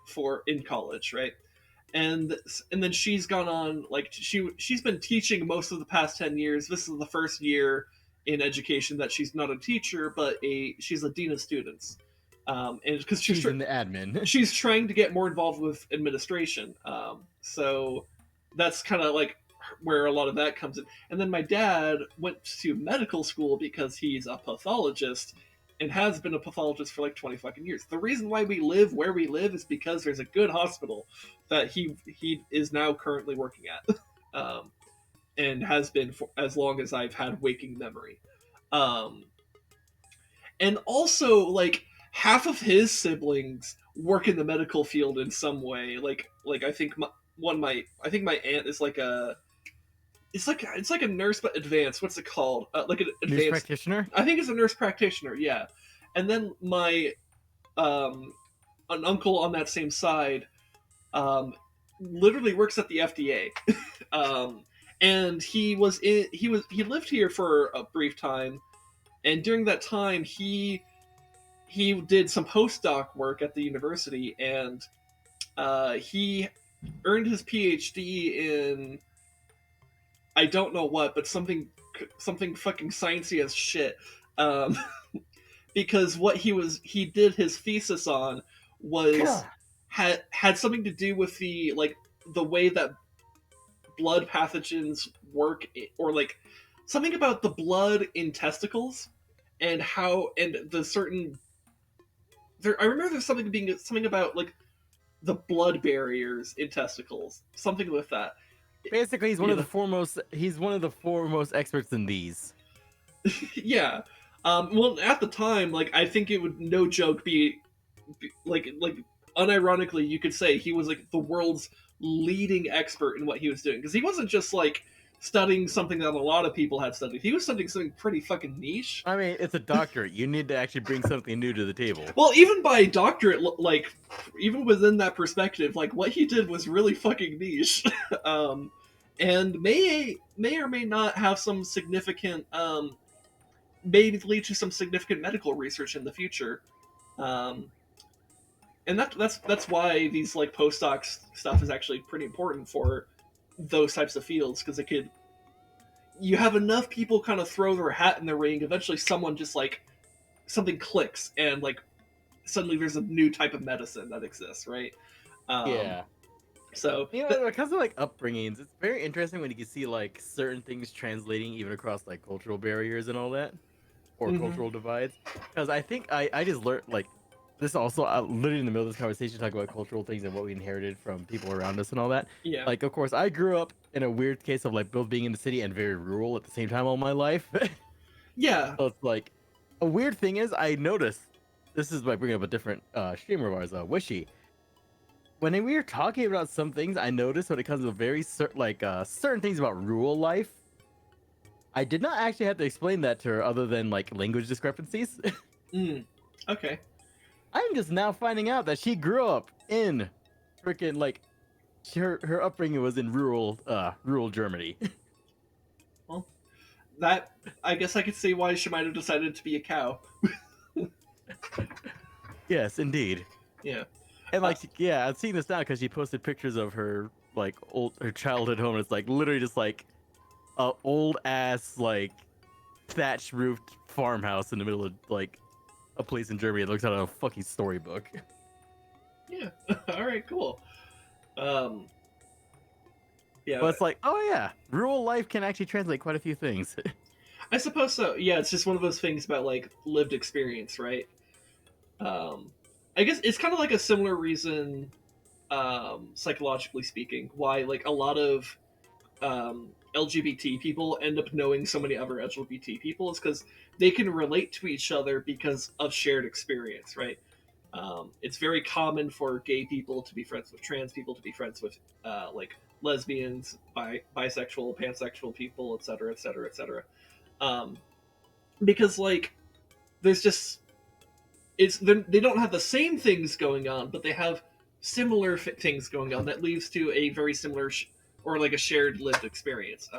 for in college, right? and then she's gone on like she's been teaching most of the past 10 years. This is the first year in education that she's not a teacher but she's a dean of students, and because She's in the admin. she's trying to get more involved with administration, so that's kind of like where a lot of that comes in. And then my dad went to medical school because he's a pathologist and has been a pathologist for like 20 fucking years. The reason why we live where we live is because there's a good hospital that he is now currently working at, and has been for as long as I've had waking memory. Um, and also, like, half of his siblings work in the medical field in some way. Like I think I think my aunt is like a it's like a nurse but advanced. What's it called? Like an Nurse advanced practitioner. I think it's a nurse practitioner. Yeah, and then my an uncle on that same side, literally works at the FDA. And he lived here for a brief time, and during that time he did some postdoc work at the university, and he earned his PhD in I don't know what, but something fucking sciencey as shit. Um, because what he did his thesis on was had something to do with the way that blood pathogens work, or like something about the blood in testicles and how and the certain there. I remember there's something about like the blood barriers in testicles, something with that. Basically, he's one You of the know. foremost. He's one of the foremost experts in these. Yeah. Well, at the time, like I think it would no joke be like unironically you could say he was like the world's leading expert in what he was doing, because he wasn't just like studying something that a lot of people had studied. He was studying something pretty fucking niche. I mean, it's a doctorate. You need to actually bring something new to the table. Well, even by doctorate, like even within that perspective, like what he did was really fucking niche, and may or may not have some significant, may lead to some significant medical research in the future. Um, and that's why these like postdoc stuff is actually pretty important for those types of fields, because it could you have enough people kind of throw their hat in the ring, eventually someone just like something clicks and like suddenly there's a new type of medicine that exists, right? Yeah. So You know, because of like upbringings, it's very interesting when you can see like certain things translating even across like cultural barriers and all that, or Mhm. cultural divides. Because I think I just learned like this also literally in the middle of this conversation talking about cultural things and what we inherited from people around us and all that. yeah, Like, of course, I grew up in a weird case of like both being in the city and very rural at the same time all my life. yeah, So it's like a weird thing is I noticed this is like bringing up a different streamer of ours, Wishy. When we were talking about some things, I noticed when it comes to very certain things about rural life, I did not actually have to explain that to her other than like language discrepancies. okay. I'm just now finding out that she grew up in freaking like her upbringing was in rural Germany. Well, that I guess I could see why she might have decided to be a cow. Yes, indeed. Yeah. And like, yeah, I'm seeing this now because she posted pictures of her like her childhood home. And it's like literally just like a old ass like thatched roofed farmhouse in the middle of like a place in Germany. It looks like a fucking storybook. Yeah. All right. Cool. Yeah. But it's like, oh yeah, rural life can actually translate quite a few things. I suppose so. Yeah, it's just one of those things about like lived experience, right? I guess it's kind of like a similar reason, psychologically speaking, why like a lot of LGBT people end up knowing so many other LGBT people is because they can relate to each other because of shared experience, right? It's very common for gay people to be friends with trans people, to be friends with like lesbians, bisexual, pansexual people, etc., etc., etc. Because like there's just they don't have the same things going on, but they have similar things going on that leads to a very similar or like a shared lived experience.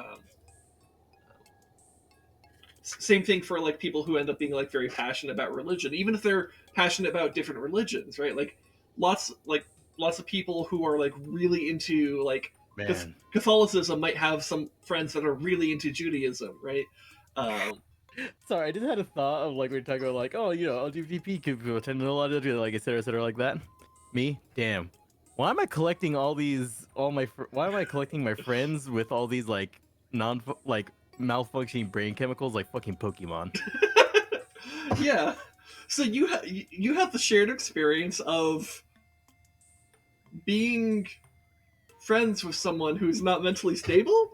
Same thing for like people who end up being like very passionate about religion, even if they're passionate about different religions, right? Lots lots of people who are like really into like Man. Catholicism might have some friends that are really into Judaism, right? Sorry, I just had a thought of like we were talking about like, oh, you know, LGBT people attend a lot of like et cetera like that. Me, damn. Why am I collecting why am I collecting my friends with all these like malfunctioning brain chemicals like fucking Pokemon? Yeah. So you have the shared experience of being friends with someone who's not mentally stable?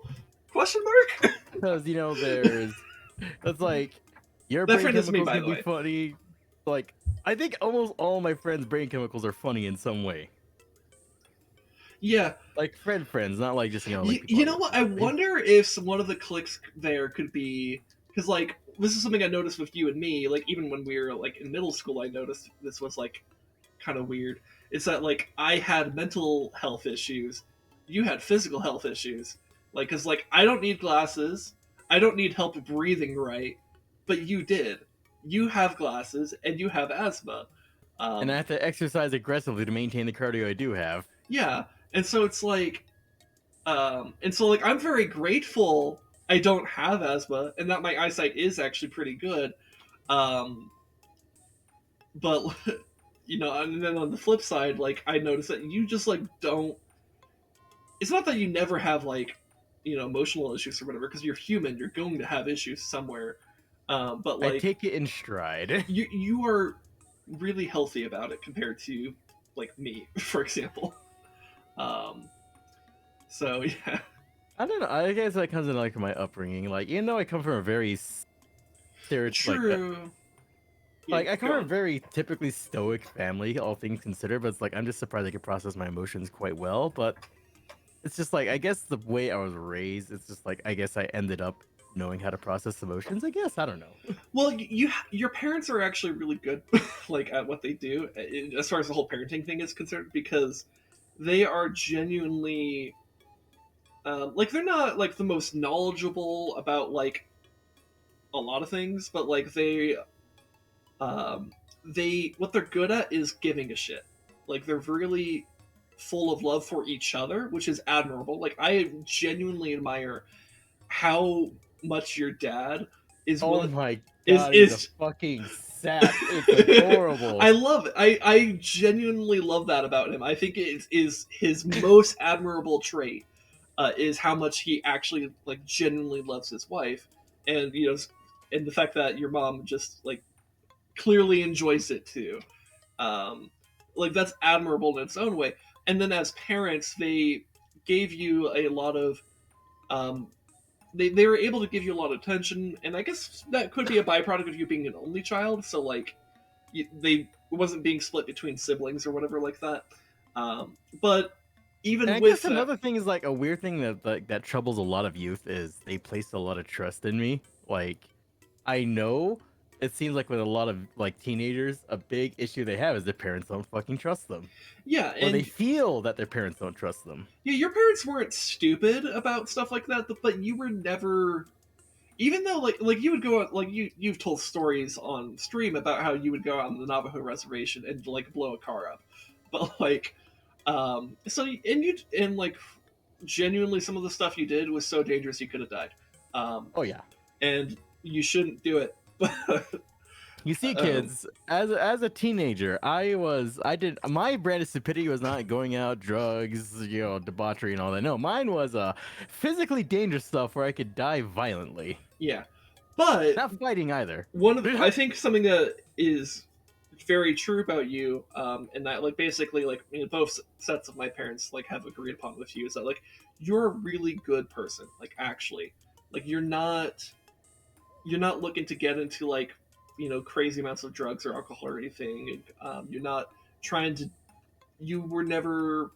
Question mark? Because you know that's like your That brain friend is me, chemicals by can the be way. funny. Like I think almost all my friends' brain chemicals are funny in some way. Yeah. Like friends, not like just like people you know what? I wonder if one of the clicks there could be because like this is something I noticed with you and me. Like even when we were like in middle school, I noticed this was like kind of weird. It's that like I had mental health issues, you had physical health issues. Like because like I don't need glasses, I don't need help breathing right, but you did. You have glasses and you have asthma. And I have to exercise aggressively to maintain the cardio I do have. Yeah, and so it's like and so like I'm very grateful I don't have asthma and that my eyesight is actually pretty good. Um, but you know, and then on the flip side, like I noticed that you just like don't. It's not that you never have like you know emotional issues or whatever because you're human. You're going to have issues somewhere. But like I take it in stride. you are really healthy about it compared to like me, for example. Um, so yeah. I don't know. I guess that comes in like my upbringing. Like, even though I come from a very True. Like I come from a very typically stoic family, all things considered. But it's like I'm just surprised I can process my emotions quite well. But it's just like I guess the way I was raised, it's just like I guess I ended up knowing how to process emotions. I guess I don't know. Well, your parents are actually really good, like at what they do, as far as the whole parenting thing is concerned, because they are genuinely like they're not like the most knowledgeable about like a lot of things, but like they what they're good at is giving a shit. Like they're really full of love for each other, which is admirable. Like I genuinely admire how much your dad is Oh willing my god, he's a fucking sap. It's adorable. I love it. I genuinely love that about him. I think it is his most admirable trait is how much he actually like genuinely loves his wife, and you know, and the fact that your mom just like clearly enjoys it too. Like that's admirable in its own way. And then as parents, they gave you a lot of um, they were able to give you a lot of attention, and I guess that could be a byproduct of you being an only child. So like, they wasn't being split between siblings or whatever like that. But even and I with guess another thing is like a weird thing that like that troubles a lot of youth is they place a lot of trust in me. Like, I know it seems like with a lot of like teenagers, a big issue they have is their parents don't fucking trust them. Yeah, or they feel that their parents don't trust them. Yeah, your parents weren't stupid about stuff like that, but you were never. Even though like you would go out, like you've told stories on stream about how you would go out on the Navajo reservation and like blow a car up, but like so and like genuinely some of the stuff you did was so dangerous you could have died. Oh yeah, and you shouldn't do it. You see, kids, as a teenager, I did my brand of stupidity was not going out, drugs, you know, debauchery and all that. No, mine was physically dangerous stuff where I could die violently. Yeah, but not fighting either. I think something that is very true about you, and that like basically like both sets of my parents like have agreed upon with you is that like you're a really good person. Like actually, like you're not looking to get into like crazy amounts of drugs or alcohol or anything. You're not trying to. You were never.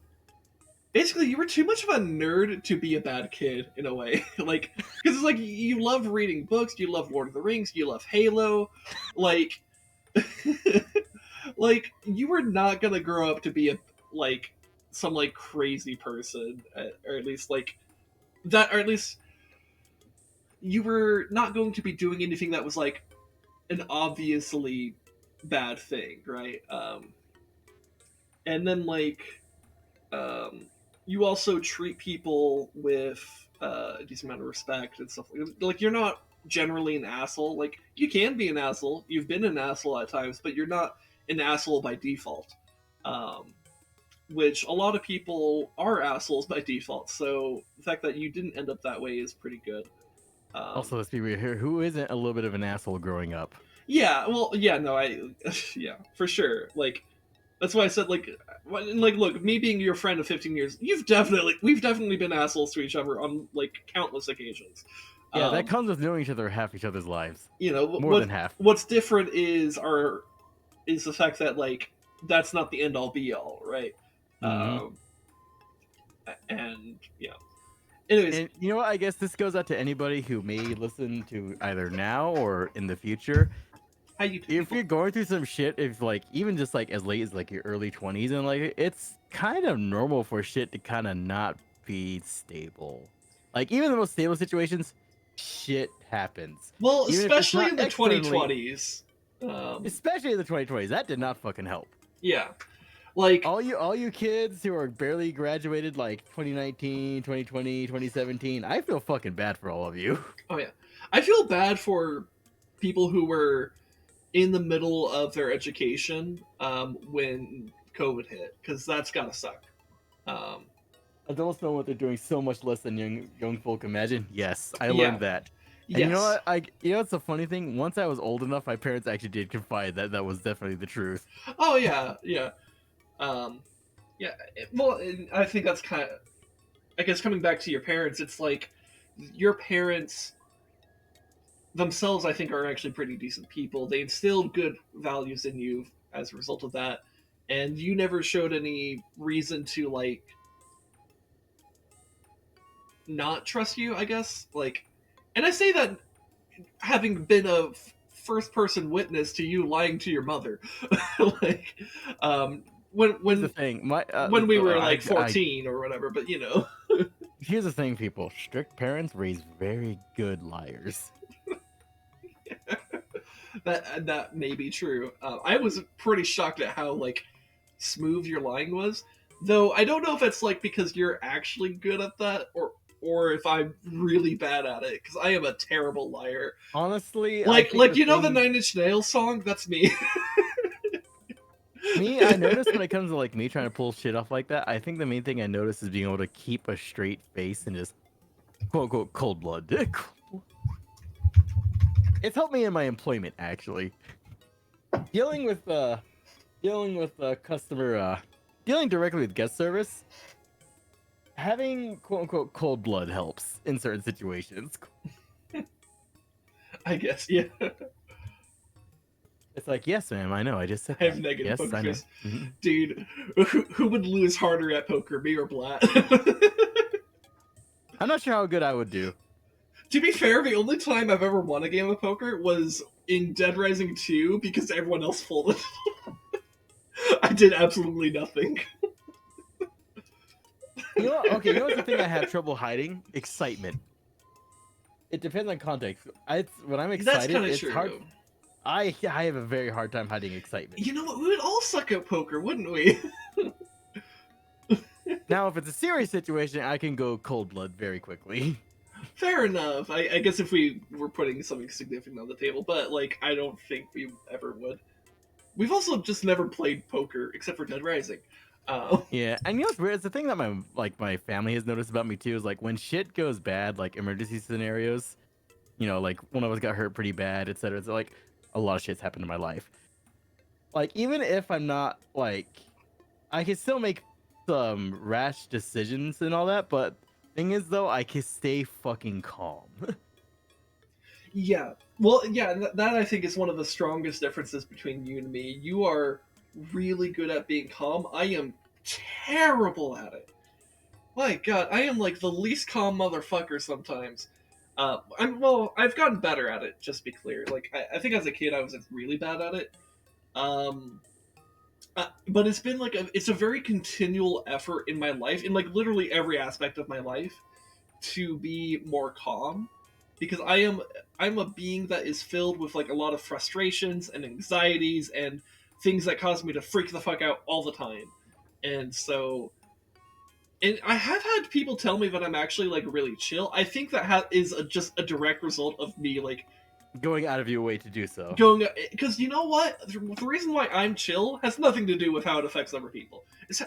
Basically, you were too much of a nerd to be a bad kid in a way. Like, because it's like you love reading books, you love Lord of the Rings, you love Halo, like, like you were not gonna grow up to be some like crazy person, or at least like that, or at least you were not going to be doing anything that was like an obviously bad thing, right? And then um, you also treat people with a decent amount of respect and stuff. Like you're not generally an asshole. Like you can be an asshole. You've been an asshole at times, but you're not an asshole by default. Which a lot of people are assholes by default. So the fact that you didn't end up that way is pretty good. Also, let's be real here. Who isn't a little bit of an asshole growing up? Yeah, well, yeah, no, yeah, for sure. Like, that's why I said, like, look, me being your friend of 15 years, we've definitely been assholes to each other on, like, countless occasions. Yeah, that comes with knowing each other half each other's lives. More than half. What's different is the fact that, like, that's not the end-all be-all, right? Mm-hmm. And, yeah. Anyways. And you know what? I guess this goes out to anybody who may listen to either now or in the future. If you're going through some shit, if like even just like as late as like your early 20s, and like it's kind of normal for shit to kind of not be stable. Like even the most stable situations, shit happens. Well, Even especially in the externally, 2020s. Especially in the 2020s, that did not fucking help. Yeah. Like all you kids who are barely graduated like 2019, 2020, 2017, I feel fucking bad for all of you. Oh yeah. I feel bad for people who were in the middle of their education when COVID hit, because that's gotta suck. Adults know what they're doing so much less than young folk imagine. Yes, I Yeah. learned that. And Yes. you know what? It's a funny thing. Once I was old enough, my parents actually did confide that that was definitely the truth. Oh yeah, yeah, yeah. Well, I think that's kind of. I guess coming back to your parents, it's like your parents themselves, I think, are actually pretty decent people. They instilled good values in you as a result of that, and you never showed any reason to like not trust you, I guess. Like, and I say that having been a first person witness to you lying to your mother. Like, when the thing, when we were like 14 or whatever, but you know. Here's the thing, people. Strict parents raise very good liars. That may be true. I was pretty shocked at how like smooth your lying was, though I don't know if it's like because you're actually good at that or if I'm really bad at it, because I am a terrible liar. Honestly, like you know the 9 Inch Nails song? That's me. I noticed when it comes to like me trying to pull shit off like that, I think the main thing I noticed is being able to keep a straight face and just quote unquote cold blood. It's helped me in my employment actually. Dealing with customer dealing directly with guest service, having quote unquote cold blood helps in certain situations. I guess, yeah. It's like, yes, ma'am, I know. I just said I have negative yes, poker I know. face. Dude, who would lose harder at poker, me or Blat? I'm not sure how good I would do. To be fair, the only time I've ever won a game of poker was in Dead Rising 2 because everyone else folded. I did absolutely nothing. You know what's the thing I have trouble hiding? Excitement. It depends on context. When I'm excited, it's true. hard. I have a very hard time hiding excitement. You know what? We would all suck at poker, wouldn't we? Now, if it's a serious situation, I can go cold blood very quickly. Fair enough. I guess if we were putting something significant on the table, but like I don't think we ever would. We've also just never played poker except for Dead Rising. Yeah, and you know what's weird? It's the thing that my family has noticed about me too is like when shit goes bad, like emergency scenarios. You know, like one of us got hurt pretty bad, etc. It's like a lot of shit's happened in my life. Like even if I'm not like, I can still make some rash decisions and all that, but thing is though, I can stay fucking calm. Yeah. Well, yeah, that I think is one of the strongest differences between you and me. You are really good at being calm. I am terrible at it. My God, I am like the least calm motherfucker sometimes. I've gotten better at it. Just to be clear, like I think as a kid I was like, really bad at it. Um, but it's been like it's a very continual effort in my life, in like literally every aspect of my life, to be more calm, because I'm a being that is filled with like a lot of frustrations and anxieties and things that cause me to freak the fuck out all the time, and so. And I have had people tell me that I'm actually like really chill. I think that is just a direct result of me like Going out of your way to do so. going, because you know what, the reason why I'm chill has nothing to do with how it affects other people.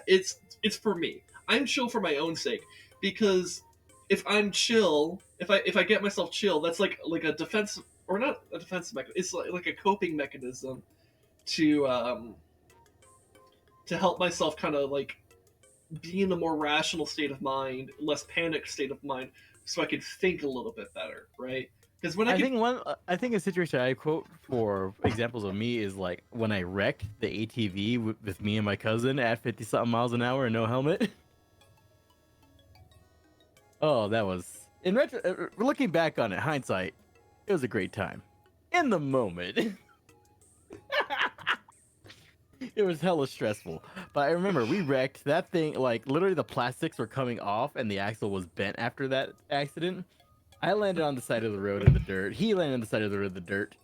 It's for me. I'm chill for my own sake, because if I'm chill, if I get myself chill, that's like a defense, or not a defensive mechanism. It's like a coping mechanism to help myself kind of like be in a more rational state of mind, less panicked state of mind, so I can think a little bit better, right? Because when I think a situation I quote for examples of me is like when I wrecked the ATV with me and my cousin at 50 something miles an hour and no helmet. Oh, that was looking back on it, hindsight, it was a great time. In the moment, it was hella stressful. But I remember we wrecked that thing. Like literally, the plastics were coming off and the axle was bent after that accident. I landed on the side of the road in the dirt. He landed on the side of the road in the dirt.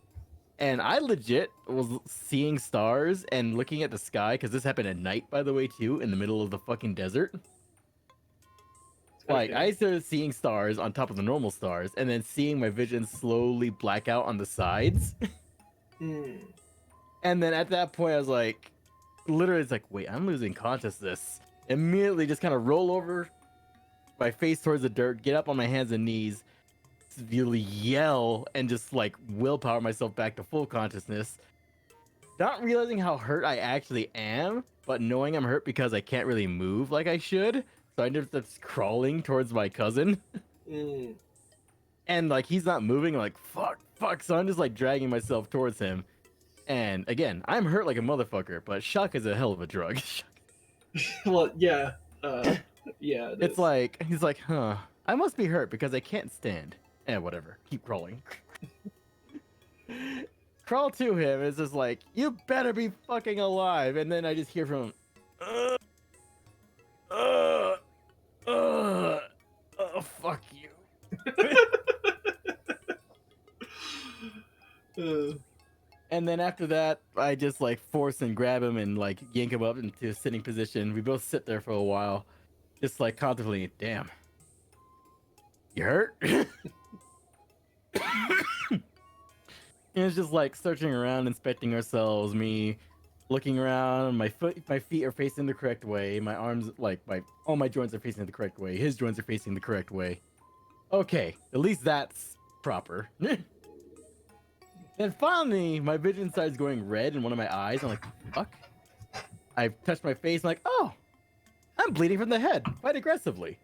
And I legit was seeing stars and looking at the sky, because this happened at night, by the way, too, in the middle of the fucking desert. Like, I started seeing stars on top of the normal stars, and then seeing my vision slowly black out on the sides. And then at that point, I was like, literally, it's like, wait, I'm losing consciousness. Immediately just kind of roll over my face towards the dirt, get up on my hands and knees, really yell, and just like willpower myself back to full consciousness. Not realizing how hurt I actually am, but knowing I'm hurt because I can't really move like I should. So I ended up just crawling towards my cousin. And like he's not moving, I'm like fuck. So I'm just like dragging myself towards him. And again, I'm hurt like a motherfucker, but shock is a hell of a drug. Well, yeah. Yeah. It's like, he's like, huh, I must be hurt because I can't stand. Whatever. Keep crawling. Crawl to him. It's just like, you better be fucking alive. And then I just hear from him, oh, fuck you. And then after that, I just like force and grab him and like yank him up into a sitting position. We both sit there for a while, just like contemplating, damn. You hurt? And it's just like searching around, inspecting ourselves, me looking around, my feet are facing the correct way, my arms, like all my joints are facing the correct way, his joints are facing the correct way. Okay, at least that's proper. Then finally, my vision starts going red in one of my eyes. I'm like, fuck? I touched my face, I'm like, oh, I'm bleeding from the head, quite aggressively.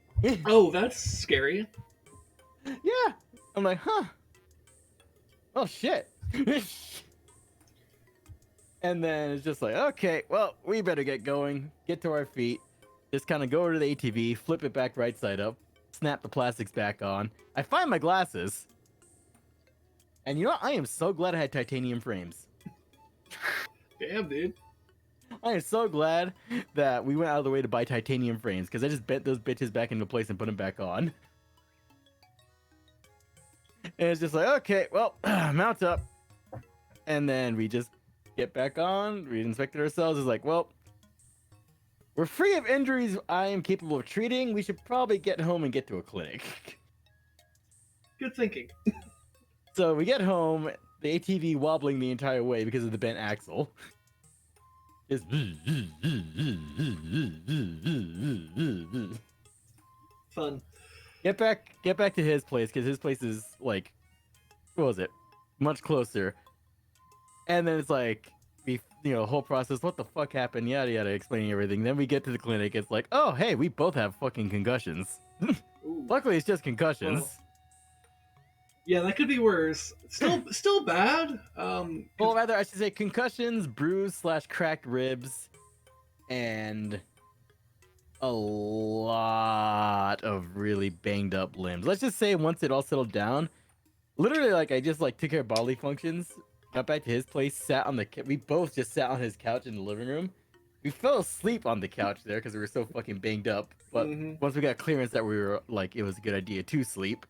Oh, that's scary. Yeah. I'm like, huh. Oh, shit. And then it's just like, okay, well, we better get going, get to our feet, just kind of go over to the ATV, flip it back right side up, snap the plastics back on. I find my glasses. And you know what? I am so glad I had titanium frames. Damn, dude. I am so glad that we went out of the way to buy titanium frames, because I just bent those bitches back into place and put them back on. And it's just like, okay, well, mount up. And then we just get back on. We inspected ourselves. It's like, well, we're free of injuries I am capable of treating. We should probably get home and get to a clinic. Good thinking. So we get home, the ATV wobbling the entire way because of the bent axle. Just Fun. Get back to his place, because his place is like, what was it? Much closer. And then it's like, whole process, what the fuck happened, yada yada, explaining everything. Then we get to the clinic, it's like, oh hey, we both have fucking concussions. Luckily it's just concussions. Yeah, that could be worse. Still bad. Well, rather, I should say concussions, bruised / cracked ribs, and a lot of really banged up limbs. Let's just say once it all settled down, literally, like, I just, like, took care of bodily functions, got back to his place, sat on the we both just sat on his couch in the living room. We fell asleep on the couch there because we were so fucking banged up. But once we got clearance that we were, like, it was a good idea to sleep.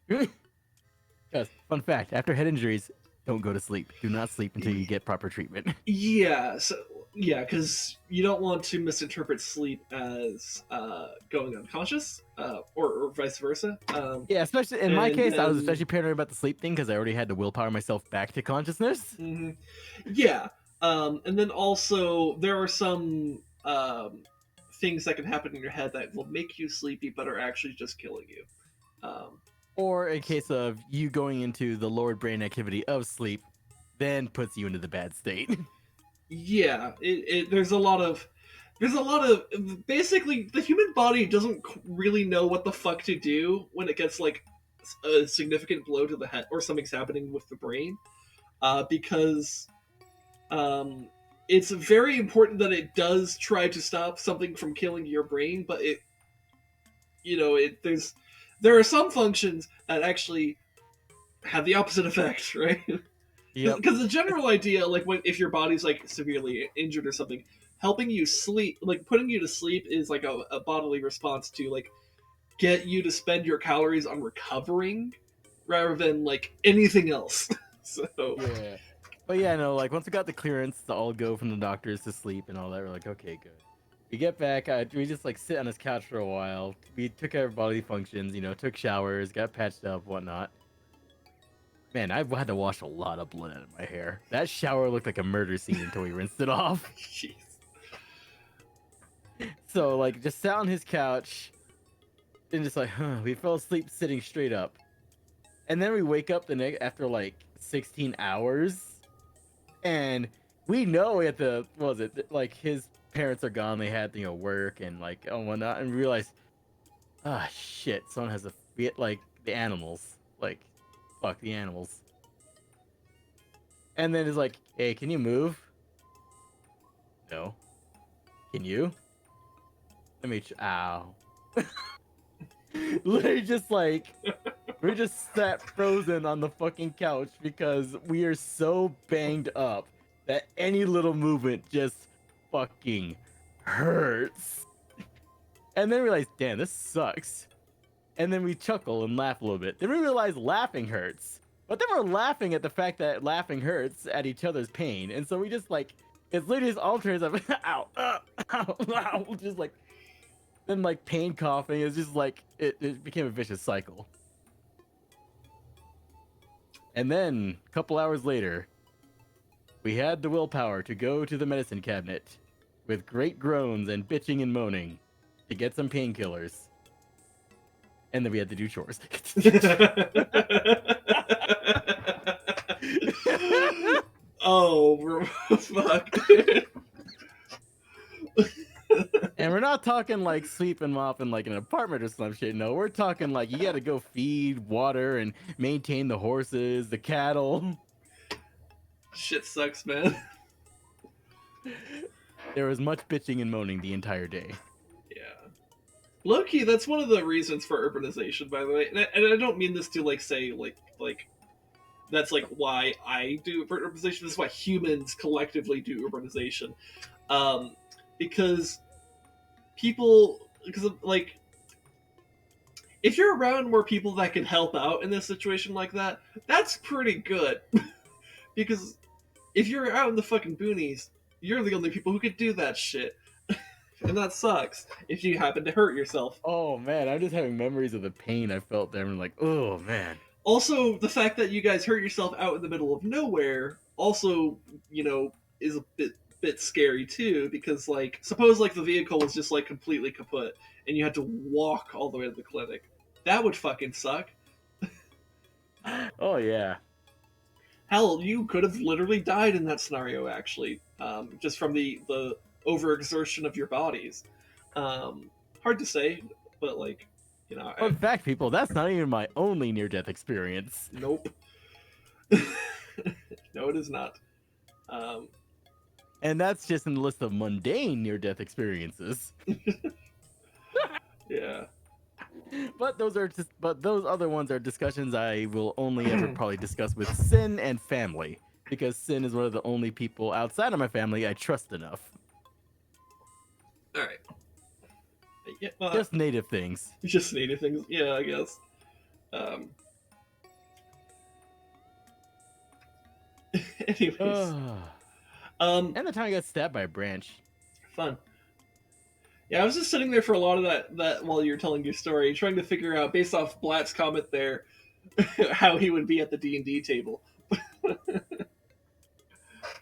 Because, fun fact, after head injuries, don't go to sleep. Do not sleep until you get proper treatment. Yeah, because you don't want to misinterpret sleep as going unconscious, or vice versa. Yeah, especially in my case, I was especially paranoid about the sleep thing because I already had to willpower myself back to consciousness. Yeah, and then also there are some things that can happen in your head that will make you sleepy but are actually just killing you. Or in case of you going into the lowered brain activity of sleep, then puts you into the bad state. Yeah, there's a lot of basically the human body doesn't really know what the fuck to do when it gets like a significant blow to the head or something's happening with the brain, because it's very important that it does try to stop something from killing your brain, but there are some functions that actually have the opposite effect, right? Because the general idea, like if your body's like severely injured or something, helping you sleep, like putting you to sleep, is like a bodily response to like get you to spend your calories on recovering rather than like anything else. So yeah, but yeah, no, like once we got the clearance to all go from the doctors to sleep and all that, we're like, okay, good. We get back, we just like sit on his couch for a while. We took care of bodily functions, took showers, got patched up, whatnot. Man, I've had to wash a lot of blood out of my hair. That shower looked like a murder scene until we rinsed it off. Jeez. So, like, just sat on his couch and just like, we fell asleep sitting straight up. And then we wake up the next after like 16 hours. And we know at the, what was it? Like, his parents are gone. They had, work and like, whatnot. And we realized, shit, someone has like, the animals. Like, fuck the animals. And then it's like, hey, can you move? No. Can you? Let me. Ow. Literally, just like we're just sat frozen on the fucking couch because we are so banged up that any little movement just fucking hurts. And then we realize, damn, this sucks. And then we chuckle and laugh a little bit. Then we realize laughing hurts. But then we're laughing at the fact that laughing hurts at each other's pain. And so we just like, it's literally just alternates of ow, ow, ow, just like, then like pain coughing. It's just like, it became a vicious cycle. And then a couple hours later, we had the willpower to go to the medicine cabinet with great groans and bitching and moaning to get some painkillers. And then we had to do chores. Oh, fuck. And we're not talking like sweep and mop in like an apartment or some shit. No, we're talking like you gotta go feed, water, and maintain the horses, the cattle. Shit sucks, man. There was much bitching and moaning the entire day. Yeah. Low-key, that's one of the reasons for urbanization, by the way. And I don't mean this to like say like that's like why I do urbanization. This is why humans collectively do urbanization. Because like, if you're around more people that can help out in a situation like that, that's pretty good. Because if you're out in the fucking boonies, you're the only people who could do that shit. And that sucks if you happen to hurt yourself. Oh man, I'm just having memories of the pain I felt there. I'm like, oh man. Also, the fact that you guys hurt yourself out in the middle of nowhere also, is a bit scary too, because like, suppose like the vehicle was just like completely kaput and you had to walk all the way to the clinic. That would fucking suck. Oh yeah. Hell, you could have literally died in that scenario, actually, just from the overexertion of your bodies. Hard to say, but like, You know, Fun fact, people, that's not even my only near-death experience. nope. No, it is not. And that's just in the list of mundane near-death experiences. Yeah. But those other ones are discussions I will only ever probably discuss with Sin and family, because Sin is one of the only people outside of my family I trust enough. All right. Yeah, well, Just native things. just native things. Yeah, I guess. Anyways, And the time I got stabbed by a branch. fun. Yeah, I was just sitting there for a lot of that while you were telling your story, trying to figure out, based off Blat's comment there, how he would be at the D&D table.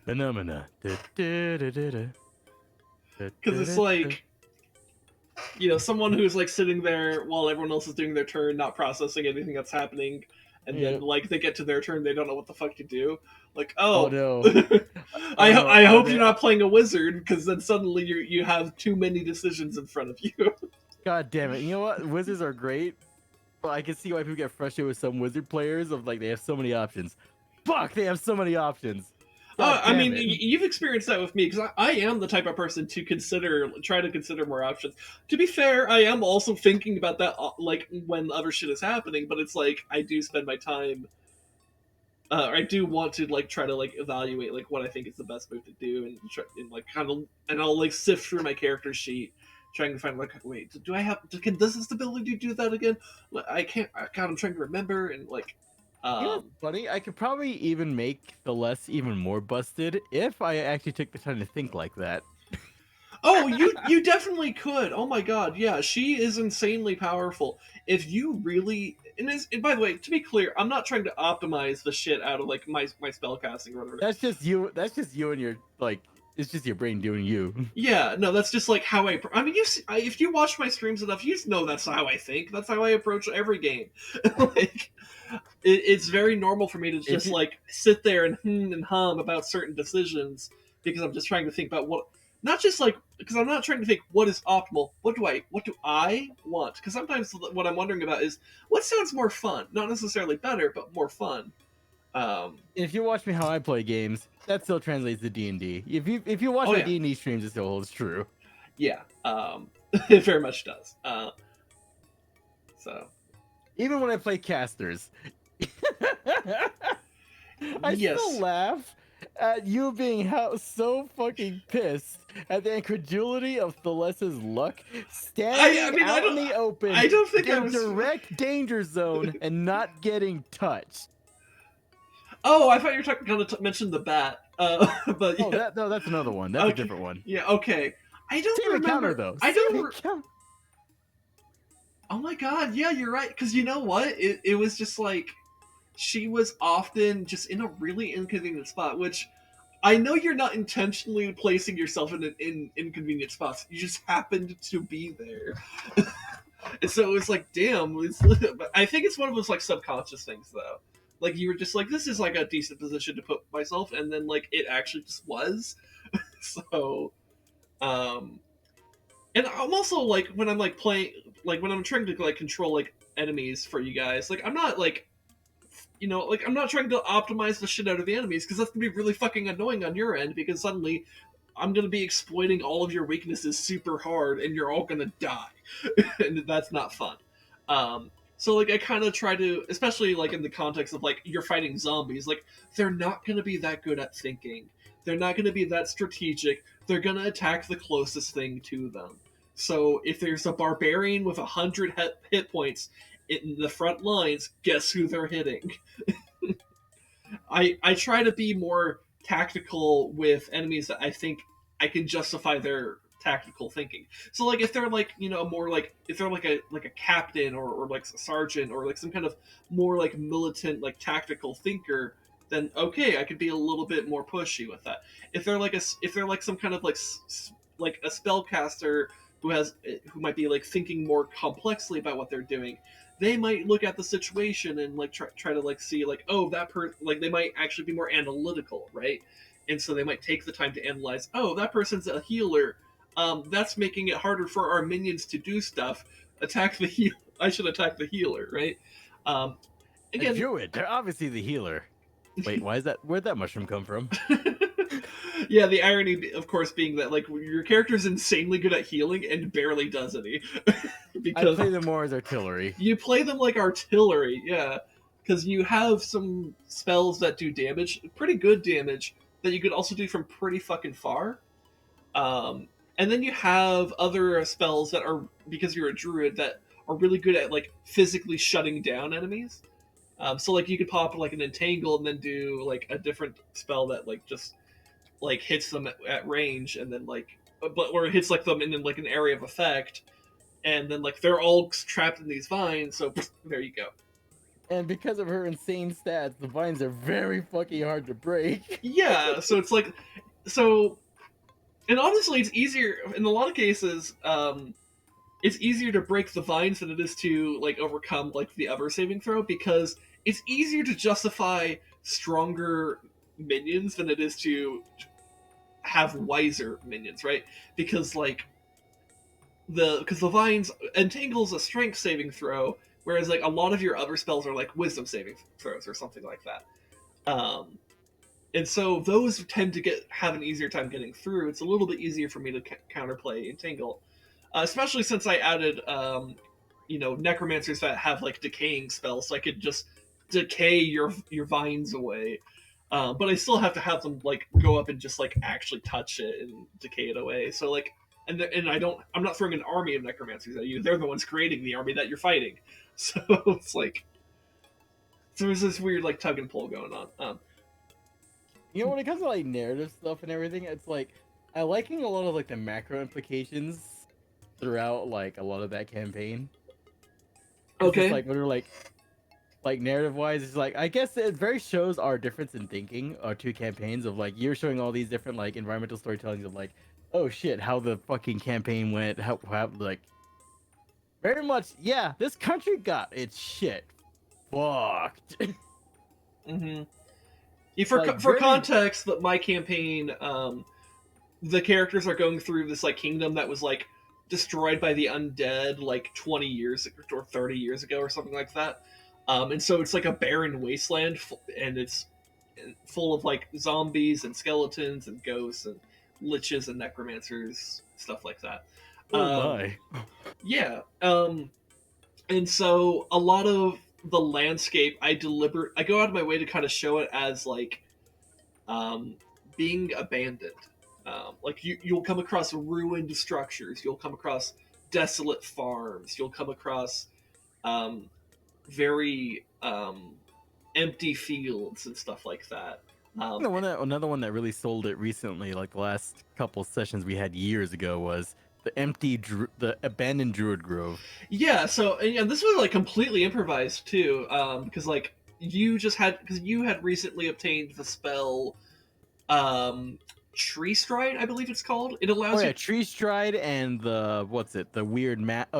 Phenomena. Because it's like, you know, someone who's like sitting there while everyone else is doing their turn, not processing anything that's happening, and then like they get to their turn, they don't know what the fuck to do. Like, oh no. I hope you're not playing a wizard, because then suddenly you have too many decisions in front of you. God damn it. You know what? Wizards are great, but I can see why people get frustrated with some wizard players of like they have so many options. Fuck, they have so many options. I mean, you've experienced that with me, because I am the type of person to try to consider more options. To be fair, I am also thinking about that, like, when other shit is happening, but it's like, I do spend my time, I do want to, like, try to, like, evaluate, like, what I think is the best move to do, and like, kind of, and I'll, like, sift through my character sheet, trying to find, like, wait, does this ability do that again? I can't, God, I'm trying to remember, and, like, you know what's funny? I could probably even make the less even more busted if I actually took the time to think like that. Oh, you definitely could. Oh my god, yeah, she is insanely powerful. If you really, and by the way, to be clear, I'm not trying to optimize the shit out of like my spell casting or whatever. That's just you. That's just you and your like. It's just your brain doing you. Yeah, no, that's just like how I mean, if you watch my streams enough, you know that's how I think. That's how I approach every game. Like, it's very normal for me to just like sit there and hum about certain decisions, because I'm just trying to think about what, not just like, because I'm not trying to think what is optimal. What do I want? Because sometimes what I'm wondering about is what sounds more fun, not necessarily better, but more fun. If you watch me how I play games, that still translates to D&D. If you watch my D&D streams, it still holds true. Yeah, it very much does. So even when I play casters, I still laugh at you being so fucking pissed at the incredulity of Thalessa's luck, standing out in the open, I don't think in direct danger zone and not getting touched. Oh, I thought you were going to mention the bat. But yeah. That's another one. That's a different one. Yeah, okay. I don't remember. Counter, though. I don't. Oh my god, yeah, you're right. Because you know what? It was just like, she was often just in a really inconvenient spot, which I know you're not intentionally placing yourself in inconvenient spots. You just happened to be there. And so it was like, damn. I think it's one of those like subconscious things, though. Like, you were just like, this is like a decent position to put myself, and then like it actually just was. So, and I'm also like, when I'm like playing, like when I'm trying to like control like enemies for you guys, like I'm not like, you know, like I'm not trying to optimize the shit out of the enemies, because that's gonna be really fucking annoying on your end, because suddenly I'm gonna be exploiting all of your weaknesses super hard, and you're all gonna die, and that's not fun. So, like, I kind of try to, especially, like, in the context of, like, you're fighting zombies, like, they're not going to be that good at thinking. They're not going to be that strategic. They're going to attack the closest thing to them. So, if there's a barbarian with 100 hit points in the front lines, guess who they're hitting? I try to be more tactical with enemies that I think I can justify their tactical thinking. So like if they're like, you know, more like if they're like a captain or like a sergeant or like some kind of more like militant like tactical thinker, then okay, I could be a little bit more pushy with that. If they're like some kind of like a spellcaster who might be like thinking more complexly about what they're doing, they might look at the situation and like try to like see like, oh, like they might actually be more analytical, right? And so they might take the time to analyze, oh, that person's a healer. That's making it harder for our minions to do stuff. attack the heal. I should attack the healer, right? A Again, druid. They're obviously the healer. Wait, why is that? Where'd that mushroom come from? yeah, the irony, of course, being that like your character's insanely good at healing and barely does any. I because play them more as artillery. you play them like artillery, yeah. Because you have some spells that do damage, pretty good damage, that you could also do from pretty fucking far. And then you have other spells that are, because you're a druid, that are really good at like physically shutting down enemies. So like you could pop like an entangle and then do like a different spell that like just like hits them at range and then like or hits like them in like an area of effect, and then like they're all trapped in these vines. So there you go. And because of her insane stats, the vines are very fucking hard to break. Yeah, so it's like so, and honestly, it's easier in a lot of cases. It's easier to break the vines than it is to like overcome like the other saving throw, because it's easier to justify stronger minions than it is to have wiser minions, right? Because like because the vines entangles a strength saving throw, whereas like a lot of your other spells are like wisdom saving throws or something like that. And so those tend to have an easier time getting through. It's a little bit easier for me to counterplay entangle, especially since I added necromancers that have like decaying spells, so I could just decay your vines away. But I still have to have them like go up and just like actually touch it and decay it away. So like, and I'm not throwing an army of necromancers at you. They're the ones creating the army that you're fighting. So it's like, so there's this weird like tug and pull going on. You know, when it comes to like narrative stuff and everything, it's like I liking a lot of like the macro implications throughout like a lot of that campaign. Okay. It's like when we're like narrative wise, it's like I guess it very shows our difference in thinking. Our two campaigns of like you're showing all these different like environmental storytellings of like, oh shit, how the fucking campaign went, how like very much, yeah, this country got its shit fucked. Mm-hmm. Yeah, for Like, for context, that my campaign, the characters are going through this like kingdom that was like destroyed by the undead like 20 years or 30 years ago or something like that. And so it's like a barren wasteland, and it's full of like zombies and skeletons and ghosts and liches and necromancers, stuff like that. Oh my. Yeah. And so a lot of the landscape, I go out of my way to kind of show it as like being abandoned. Like you'll come across ruined structures, you'll come across desolate farms, you'll come across very empty fields and stuff like that. Another one that really sold it recently, like the last couple sessions we had years ago, was the abandoned druid grove. Yeah, so and this was like completely improvised too, because like you had recently obtained the spell, Tree Stride, I believe it's called. It allows you. Tree Stride and the the weird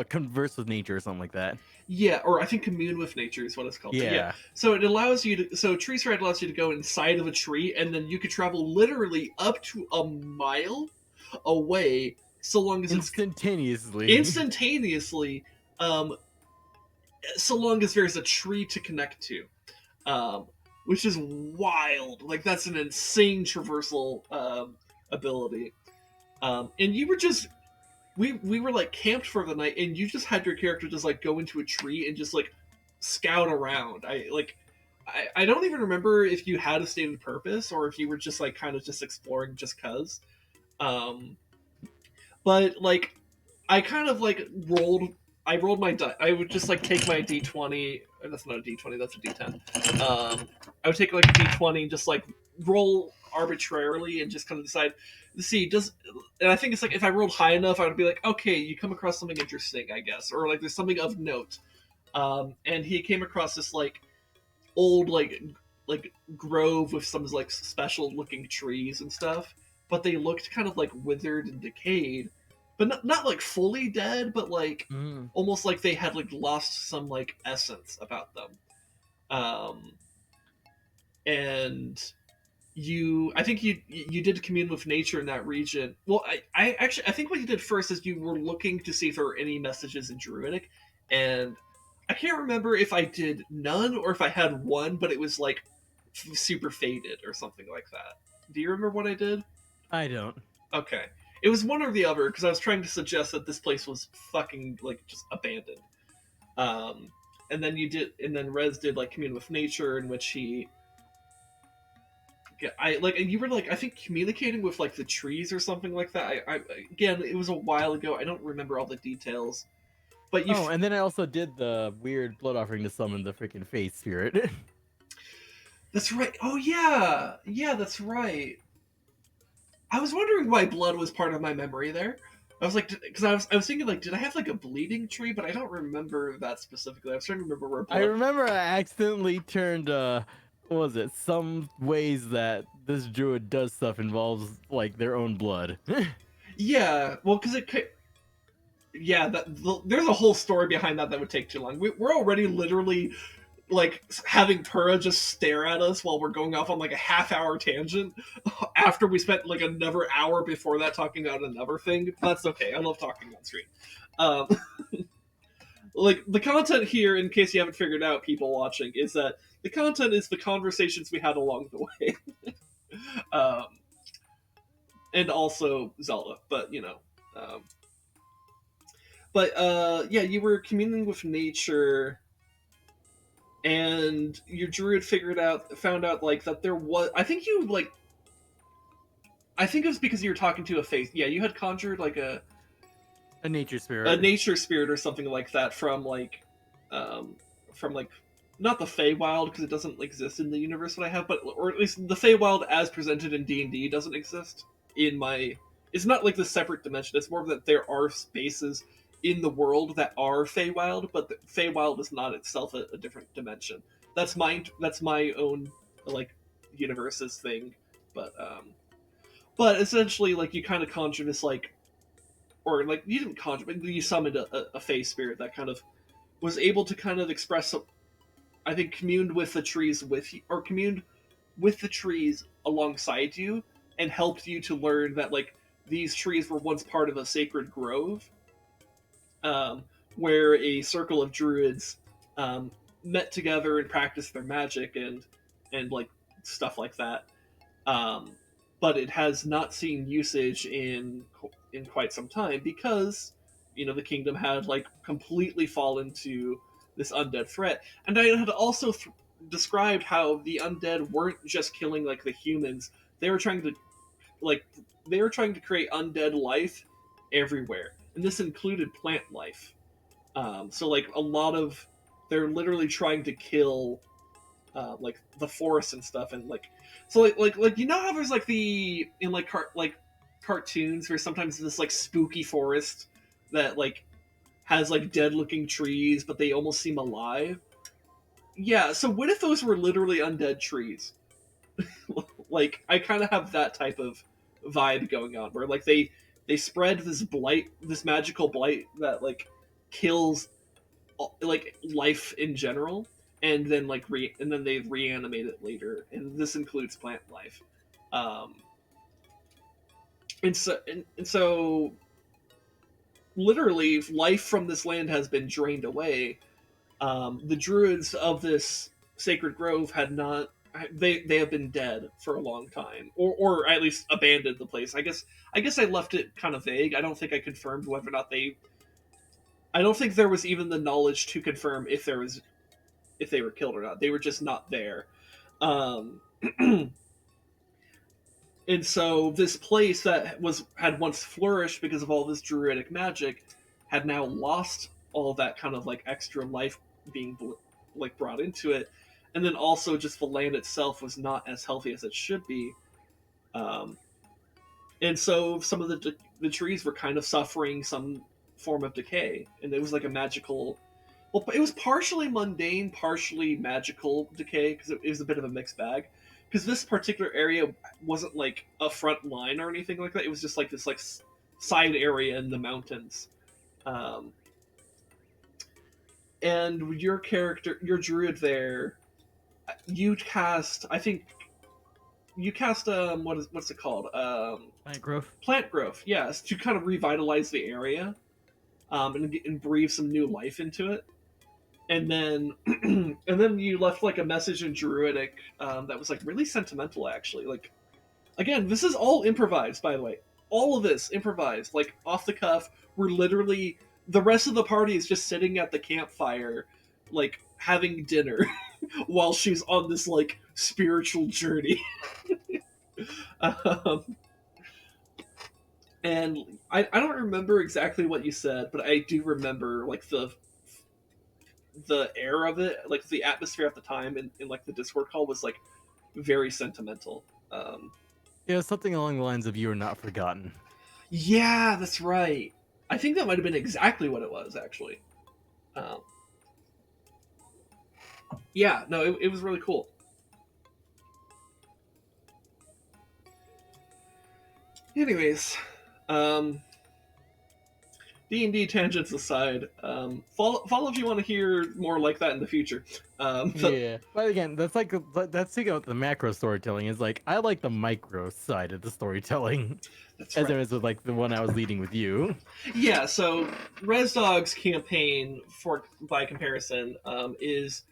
converse with nature or something like that. Yeah, or I think commune with nature is what it's called. Yeah. So it allows you to. So Tree Stride allows you to go inside of a tree, and then you could travel literally up to a mile away, so long as instantaneously, so long as there's a tree to connect to, which is wild. Like that's an insane traversal ability. And you were just we were like camped for the night, and you just had your character just like go into a tree and just like scout around. I don't even remember if you had a stated purpose or if you were just like kind of just exploring just cuz. But like I kind of like rolled my die. I would just like take my d20. That's not a d20. That's a d10. I would take like a d20 and just like roll arbitrarily and just kind of decide. And I think it's like if I rolled high enough, I would be like, okay, you come across something interesting, I guess, or like there's something of note. And he came across this like old like grove with some like special looking trees and stuff, but they looked kind of like withered and decayed. But not like fully dead, but like almost like they had like lost some like essence about them. And I think you did commune with nature in that region. Well, I think what you did first is you were looking to see if there were any messages in Druidic, and I can't remember if I did none or if I had one, but it was like super faded or something like that. Do you remember what I did? I don't. Okay, it was one or the other because I was trying to suggest that this place was fucking like just abandoned. And then and then Rez did like commune with nature, in which you were like I think communicating with like the trees or something like that. I again, it was a while ago. I don't remember all the details, but you. And then I also did the weird blood offering to summon the freaking face spirit. That's right. Oh yeah, that's right. I was wondering why blood was part of my memory there. I was like, because I was thinking like, did I have like a bleeding tree? But I don't remember that specifically. I was trying to remember where blood. I remember I accidentally turned what was it? Some ways that this druid does stuff involves like their own blood. Yeah, well, because there's a whole story behind that would take too long. We're already literally like having Purah just stare at us while we're going off on like a half-hour tangent after we spent like another hour before that talking about another thing. That's okay. I love talking on stream. Like the content here, in case you haven't figured out, people watching, is that the content is the conversations we had along the way. And also Zelda, but yeah, you were communing with nature, and your druid found out like that there was. I think it was because you were talking to a face. Yeah, you had conjured like a nature spirit, or something like that from like not the Feywild because it doesn't exist in the universe that I have, but or at least the Feywild as presented in D&D doesn't exist in my. It's not like the separate dimension. It's more that there are spaces in the world that are Feywild, but the Feywild is not itself a different dimension. That's my own like universe's thing, but essentially like you kind of conjure this like, or like you didn't conjure, but you summoned a Fey spirit that kind of was able to kind of express. I think communed with the trees communed with the trees alongside you and helped you to learn that like these trees were once part of a sacred grove, where a circle of druids met together and practiced their magic and like stuff like that. But it has not seen usage in quite some time because the kingdom had like completely fallen to this undead threat, and I had also described how the undead weren't just killing like the humans; they were trying to create undead life everywhere, and this included plant life. So like a lot of they're literally trying to kill like the forest and stuff, and like so like how there's like the in like cartoons where sometimes this like spooky forest that like has like dead looking trees but they almost seem alive. Yeah, so what if those were literally undead trees? Like I kind of have that type of vibe going on where like they spread this magical blight that like kills like life in general, and then they reanimate it later, and this includes plant life. And so literally life from this land has been drained away. The druids of this sacred grove had not. They have been dead for a long time, or at least abandoned the place. I guess I left it kind of vague. I don't think I confirmed whether or not they. I don't think there was even the knowledge to confirm if they were killed or not. They were just not there. And so this place that had once flourished because of all this druidic magic had now lost all that kind of like extra life being like brought into it, and then also just the land itself was not as healthy as it should be. And so some of the trees were kind of suffering some form of decay, and it was like a magical. Well, it was partially mundane, partially magical decay because it was a bit of a mixed bag. Because this particular area wasn't like a front line or anything like that. It was just like this like side area in the mountains. And your druid there, you cast. I think you cast what's it called, Plant growth. plant growth, yes, to kind of revitalize the area, and breathe some new life into it. And then and then you left like a message in Druidic that was like really sentimental, actually. Like, again, this is all improvised, by the way. All of this improvised, like off the cuff. We're literally, the rest of the party is just sitting at the campfire, like having dinner, while she's on this like spiritual journey. um, and I don't remember exactly what you said, but I do remember like the air of it, like the atmosphere at the time in like the Discord call was like very sentimental. Yeah, something along the lines of "You are not forgotten." Yeah, that's right. I think that might have been exactly what it was, actually. Um, yeah, no, it was really cool. Anyways, D&D tangents aside, follow if you want to hear more like that in the future. Yeah, but again, that's thinking about the macro storytelling. Is like I like the micro side of the storytelling, That's as right. there is with like the one I was leading with you. Yeah, so Rezdog's campaign, by comparison, is,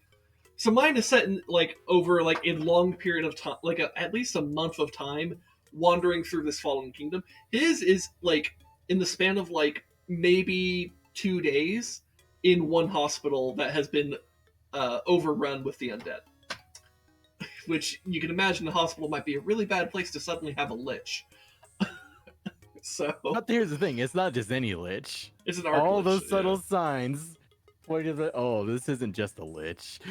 so mine is set in like over like a long period of time, like at least a month of time, wandering through this fallen kingdom. His is like in the span of like maybe 2 days in one hospital that has been overrun with the undead. Which you can imagine the hospital might be a really bad place to suddenly have a lich. So But here's the thing: it's not just any lich. it's an All arch those lich, subtle yeah. signs point to the this isn't just a lich.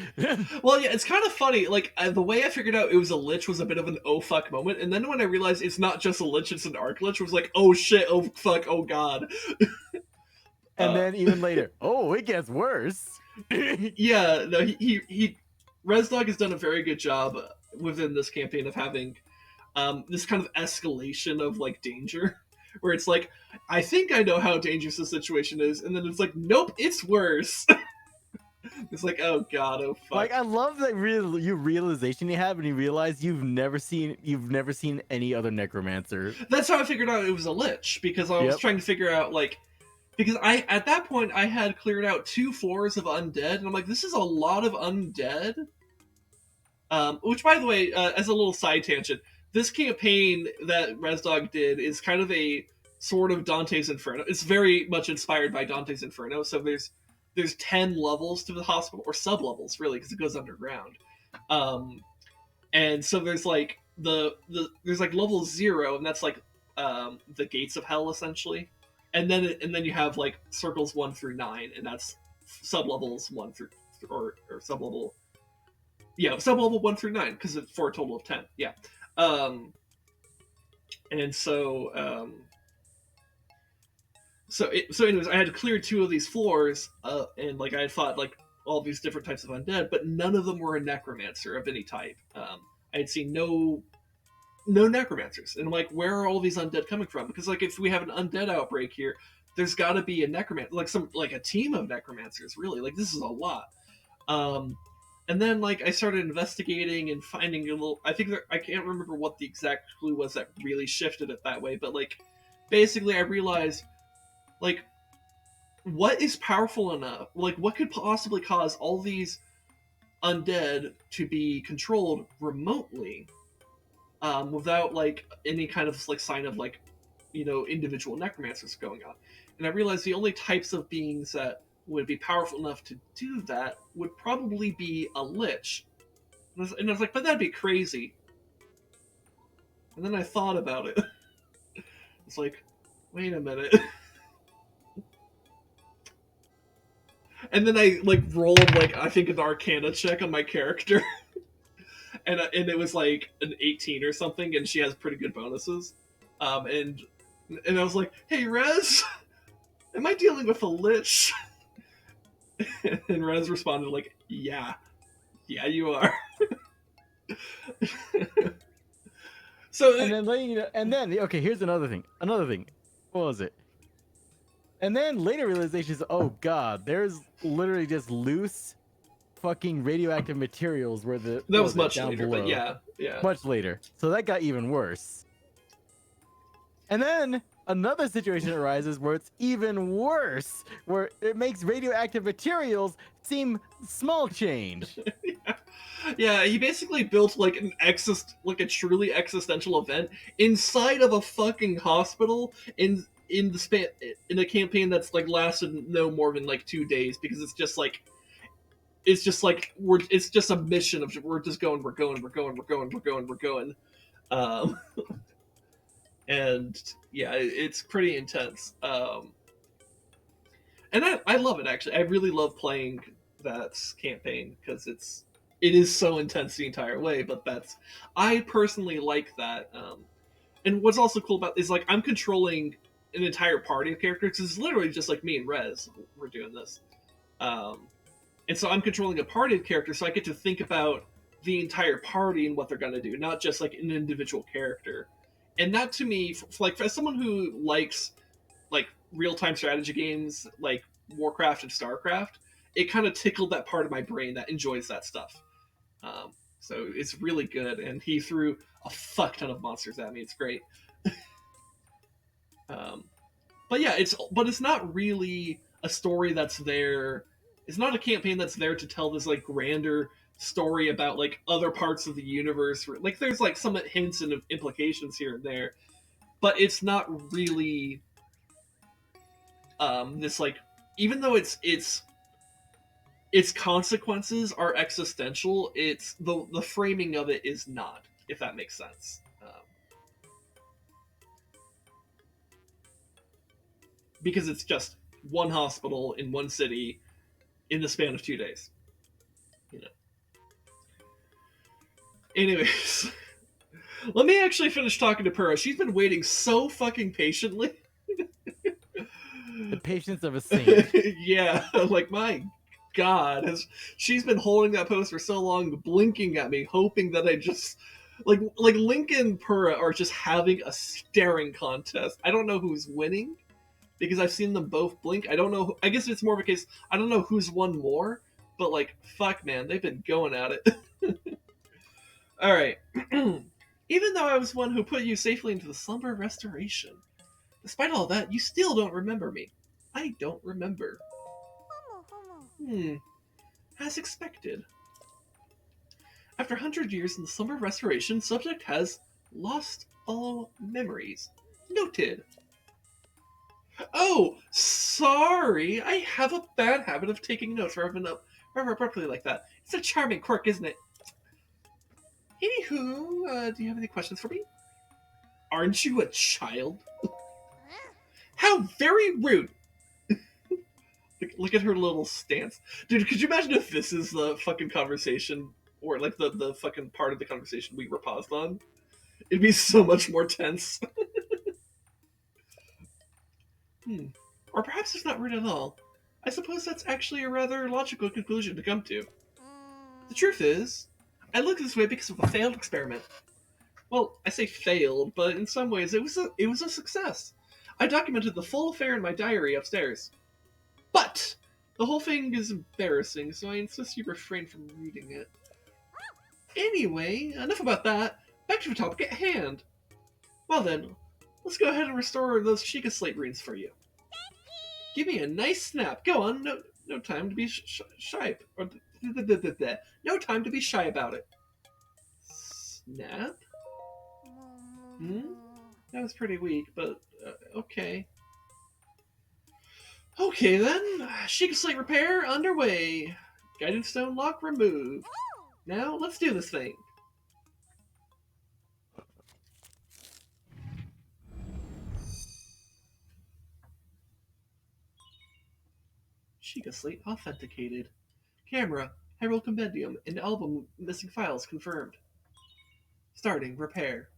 Well, yeah, it's kind of funny. Like, the way I figured out it was a lich was a bit of an oh fuck moment, and then when I realized it's not just a lich, it's an arc lich, I was like, oh shit, oh fuck, oh god. And then even later, it gets worse. Yeah, no, he Rezdog has done a very good job within this campaign of having this kind of escalation of like danger, where it's like, I think I know how dangerous the situation is, and then it's like, nope, it's worse. It's like, oh god, oh fuck. Like I love that realization you have when you realize you've never seen any other necromancer. That's how I figured out it was a lich, because I was trying to figure out like, because at that point I had cleared out 2 floors of undead, and I'm like, this is a lot of undead. Which, by the way, as a little side tangent, this campaign that Rezdog did is kind of a sort of Dante's Inferno. It's very much inspired by Dante's Inferno. So there's 10 levels to the hospital, or sub-levels, really, because it goes underground. And so there's like there's like level 0, and that's like the gates of hell, essentially. And then you have like circles 1 through 9, and that's sub-levels 1 through, or sub-level, yeah, sub-level 1 through 9, because it's for a total of 10. Yeah. And so so anyways, I had cleared 2 of these floors, and like I had fought like all these different types of undead, but none of them were a necromancer of any type. I had seen no necromancers, and I'm like, where are all these undead coming from? Because like, if we have an undead outbreak here, there's got to be a necromancer, like a team of necromancers. Really, like, this is a lot. And then like I started investigating and finding a little. I can't remember what the exact clue was that really shifted it that way, but like basically I realized, like, what is powerful enough? Like, what could possibly cause all these undead to be controlled remotely, without like any kind of like sign of like, individual necromancers going on? And I realized the only types of beings that would be powerful enough to do that would probably be a lich. And I was like, but that'd be crazy. And then I thought about it. It's like, wait a minute. And then I like rolled like, I think, an Arcana check on my character, and it was like an 18 or something, and she has pretty good bonuses. And I was like, hey Rez, am I dealing with a lich? And Rez responded like, yeah, you are. So and then okay, here's another thing. What was it? And then later realizations, oh god, there's literally just loose fucking radioactive materials were the That was it, much down later, below. but yeah. Much later. So that got even worse. And then another situation arises where it's even worse, where it makes radioactive materials seem small change. Yeah, he basically built like a truly existential event inside of a fucking hospital in a campaign that's like lasted no more than like 2 days, because it's just like it's just a mission of we're just going, we're going, we're going, we're going, we're going, we're going. Um, and yeah, it's pretty intense. And I love it, actually. I really love playing that campaign because it is so intense the entire way. But I personally like that. And what's also cool about is like I'm controlling an entire party of characters. It's literally just like me and Rez. We're doing this, and so I'm controlling a party of characters. So I get to think about the entire party and what they're going to do, not just like an individual character. And that to me, like as someone who likes like real-time strategy games like Warcraft and Starcraft, it kind of tickled that part of my brain that enjoys that stuff. So it's really good, and he threw a fuck ton of monsters at me. It's great. But yeah, it's not really a story that's there. It's not a campaign that's there to tell this like grander story about like other parts of the universe. Like there's like some hints and implications here and there, but it's not really this like, even though its consequences are existential, it's the framing of it is not, if that makes sense. Because it's just one hospital in one city in the span of 2 days. You know. Anyways, let me actually finish talking to Purah. She's been waiting so fucking patiently. The patience of a saint. Yeah, like my God, she's been holding that pose for so long, blinking at me, hoping that I just like Link and Purah are just having a staring contest. I don't know who's winning because I've seen them both blink. I don't know. I guess it's more of a case. I don't know who's won more, but like, fuck, man, they've been going at it. All right. Even though I was one who put you safely into the slumber restoration, despite all that, you still don't remember me. I don't remember. As expected. After 100 years in the slumber restoration, subject has lost all memories. Noted. Oh, sorry. I have a bad habit of taking notes rather abruptly like that. It's a charming quirk, isn't it? Anywho, do you have any questions for me? Aren't you a child? How very rude! Look at her little stance. Dude, could you imagine if this is the fucking conversation, or like the fucking part of the conversation we were paused on? It'd be so much more tense. Or perhaps it's not rude at all. I suppose that's actually a rather logical conclusion to come to. The truth is, I look this way because of a failed experiment. Well, I say failed, but in some ways it was a success. I documented the full affair in my diary upstairs. But the whole thing is embarrassing, so I insist you refrain from reading it. Anyway, enough about that. Back to the topic at hand. Well then, let's go ahead and restore those Sheikah slate runes for you. Give me a nice snap. Go on. No time to be shy. Or no time to be shy about it. Snap? That was pretty weak, but okay. Okay then. Sheikah slate repair underway. Guided stone lock removed. Now let's do this thing. Sheikah slate authenticated. Camera, Herald Compendium, and album missing files confirmed. Starting repair.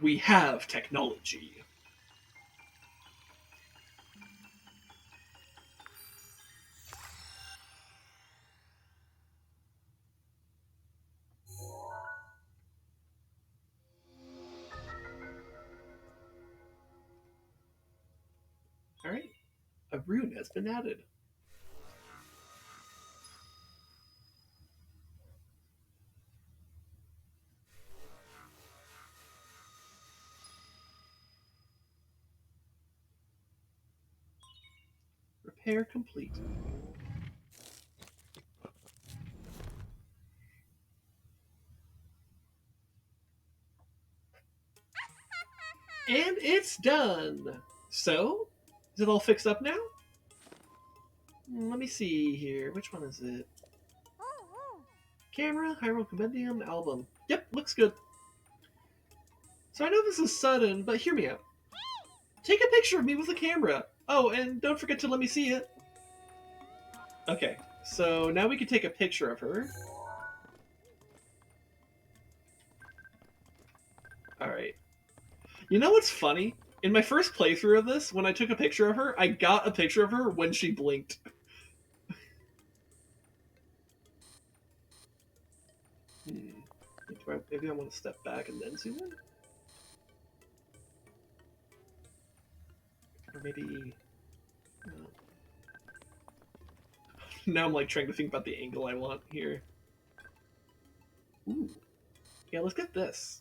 We have technology. Alright. A rune has been added. Repair complete. And it's done! So, is it all fixed up now? Let me see here. Which one is it? Camera, Hyrule Compendium, album. Yep, looks good. So I know this is sudden, but hear me out. Take a picture of me with a camera. Oh, and don't forget to let me see it. Okay, so now we can take a picture of her. Alright. You know what's funny? In my first playthrough of this, when I took a picture of her, I got a picture of her when she blinked. Maybe I want to step back and then zoom in? Or maybe... Now I'm like trying to think about the angle I want here. Ooh. Yeah, let's get this.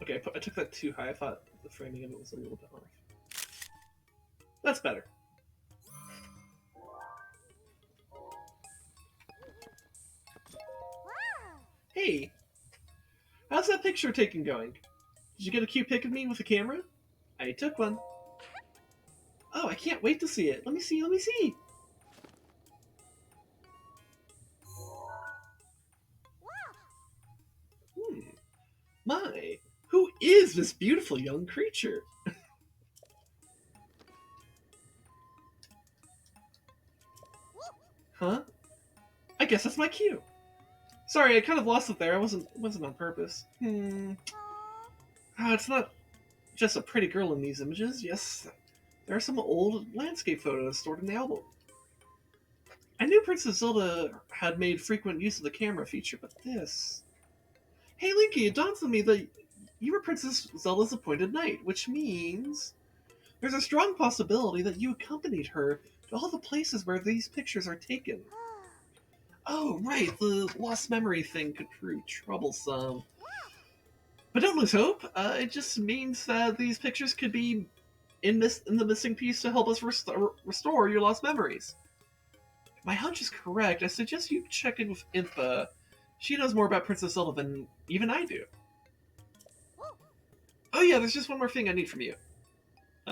Okay, I took that too high. I thought the framing of it was a little bit off. That's better. Hey! How's that picture taking going? Did you get a cute pic of me with a camera? I took one. Oh, I can't wait to see it. Let me see, let me see! My, who is this beautiful young creature? Huh? I guess that's my cue. Sorry, I kind of lost it there. It wasn't on purpose. It's not just a pretty girl in these images. Yes, there are some old landscape photos stored in the album. I knew Princess Zelda had made frequent use of the camera feature, but this... Hey Linky, it dawns on me that you were Princess Zelda's appointed knight, which means there's a strong possibility that you accompanied her to all the places where these pictures are taken. Oh, right, the lost memory thing could prove troublesome. But don't lose hope. It just means that these pictures could be in the missing piece to help us restore your lost memories. If my hunch is correct, I suggest you check in with Impa. She knows more about Princess Zelda than even I do. Oh yeah, there's just one more thing I need from you.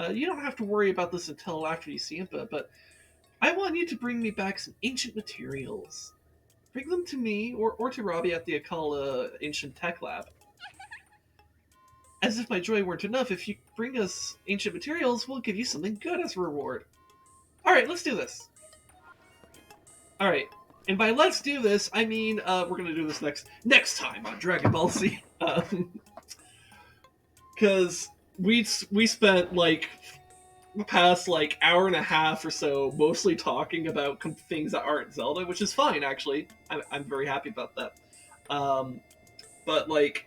You don't have to worry about this until after you see Impa, but I want you to bring me back some ancient materials. Bring them to me, or to Robbie at the Akala Ancient Tech Lab. As if my joy weren't enough, if you bring us ancient materials, we'll give you something good as a reward. Alright, let's do this. Alright, and by let's do this, I mean, we're gonna do this next time on Dragon Ball Z. Because we spent, like, the past, like, hour and a half or so mostly talking about things that aren't Zelda, which is fine, actually. I'm very happy about that. But, like...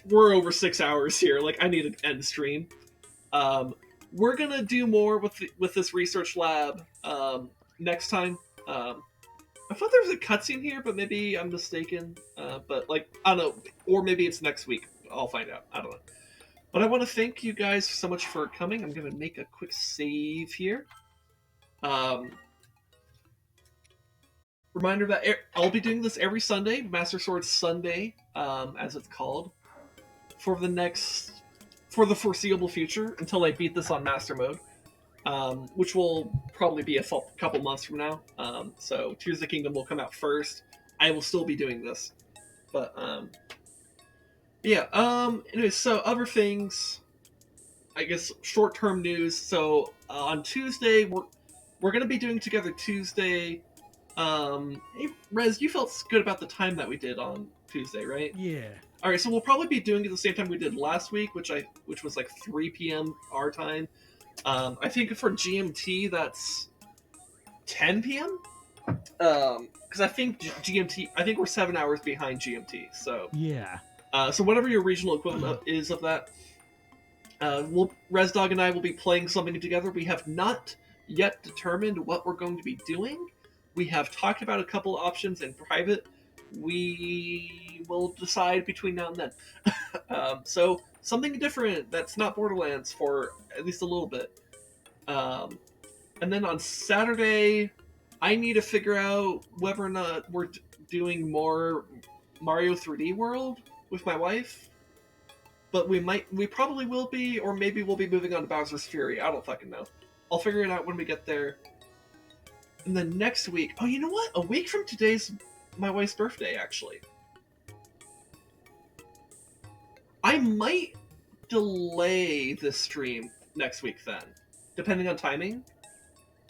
we're over 6 hours here. Like, I need to end the stream. We're gonna do more with this research lab next time. I thought there was a cutscene here, but maybe I'm mistaken. But like, I don't know, or maybe it's next week. I'll find out. I don't know. But I want to thank you guys so much for coming. I'm gonna make a quick save here. Reminder that I'll be doing this every Sunday, Master Sword Sunday, as it's called, for the foreseeable future until I beat this on Master Mode, which will probably be a couple months from now. So Tears of the Kingdom will come out first. I will still be doing this, but yeah. Anyways, so other things, I guess short-term news. So on Tuesday, we're gonna be doing Together Tuesday. Hey, Rez, you felt good about the time that we did on Tuesday, right? Yeah. Alright, so we'll probably be doing it the same time we did last week, which was like 3 p.m. our time. I think for GMT, that's 10 p.m.? Because I think GMT, I think we're 7 hours behind GMT, so... Yeah. So whatever your regional equivalent is of that, Rezdog and I will be playing something together. We have not yet determined what we're going to be doing. We have talked about a couple options in private. we will decide between now and then. So something different that's not Borderlands for at least a little bit. And then on Saturday, I need to figure out whether or not we're doing more Mario 3D World with my wife. But we probably will be, or maybe we'll be moving on to Bowser's Fury. I don't fucking know. I'll figure it out when we get there. And then next week, oh, you know what? A week from today's my wife's birthday, actually. I might delay this stream next week then, depending on timing.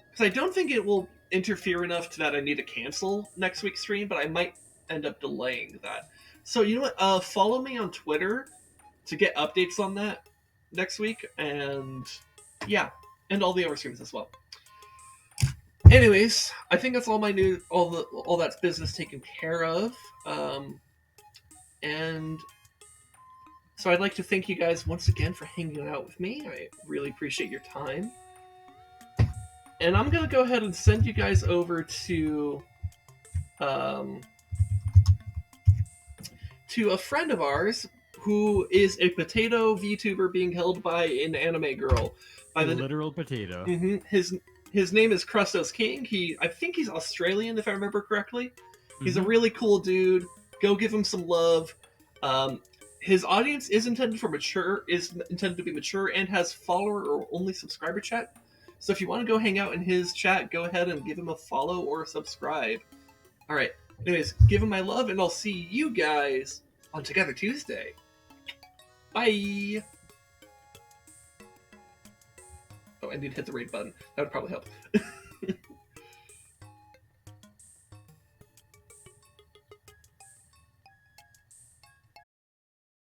Because I don't think it will interfere enough to that I need to cancel next week's stream, but I might end up delaying that. So you know what? Follow me on Twitter to get updates on that next week, and yeah, and all the other streams as well. Anyways, I think that's all my news, all that's business taken care of, and so I'd like to thank you guys once again for hanging out with me. I really appreciate your time. And I'm going to go ahead and send you guys over to a friend of ours who is a potato VTuber being held by an anime girl. By the literal potato. Mm-hmm. His name is Crustos King. I think he's Australian, if I remember correctly. He's a really cool dude. Go give him some love. His audience is intended to be mature, and has follower or only subscriber chat. So if you want to go hang out in his chat, go ahead and give him a follow or a subscribe. All right. Anyways, give him my love, and I'll see you guys on Together Tuesday. Bye. Oh, I need to hit the rate button. That would probably help.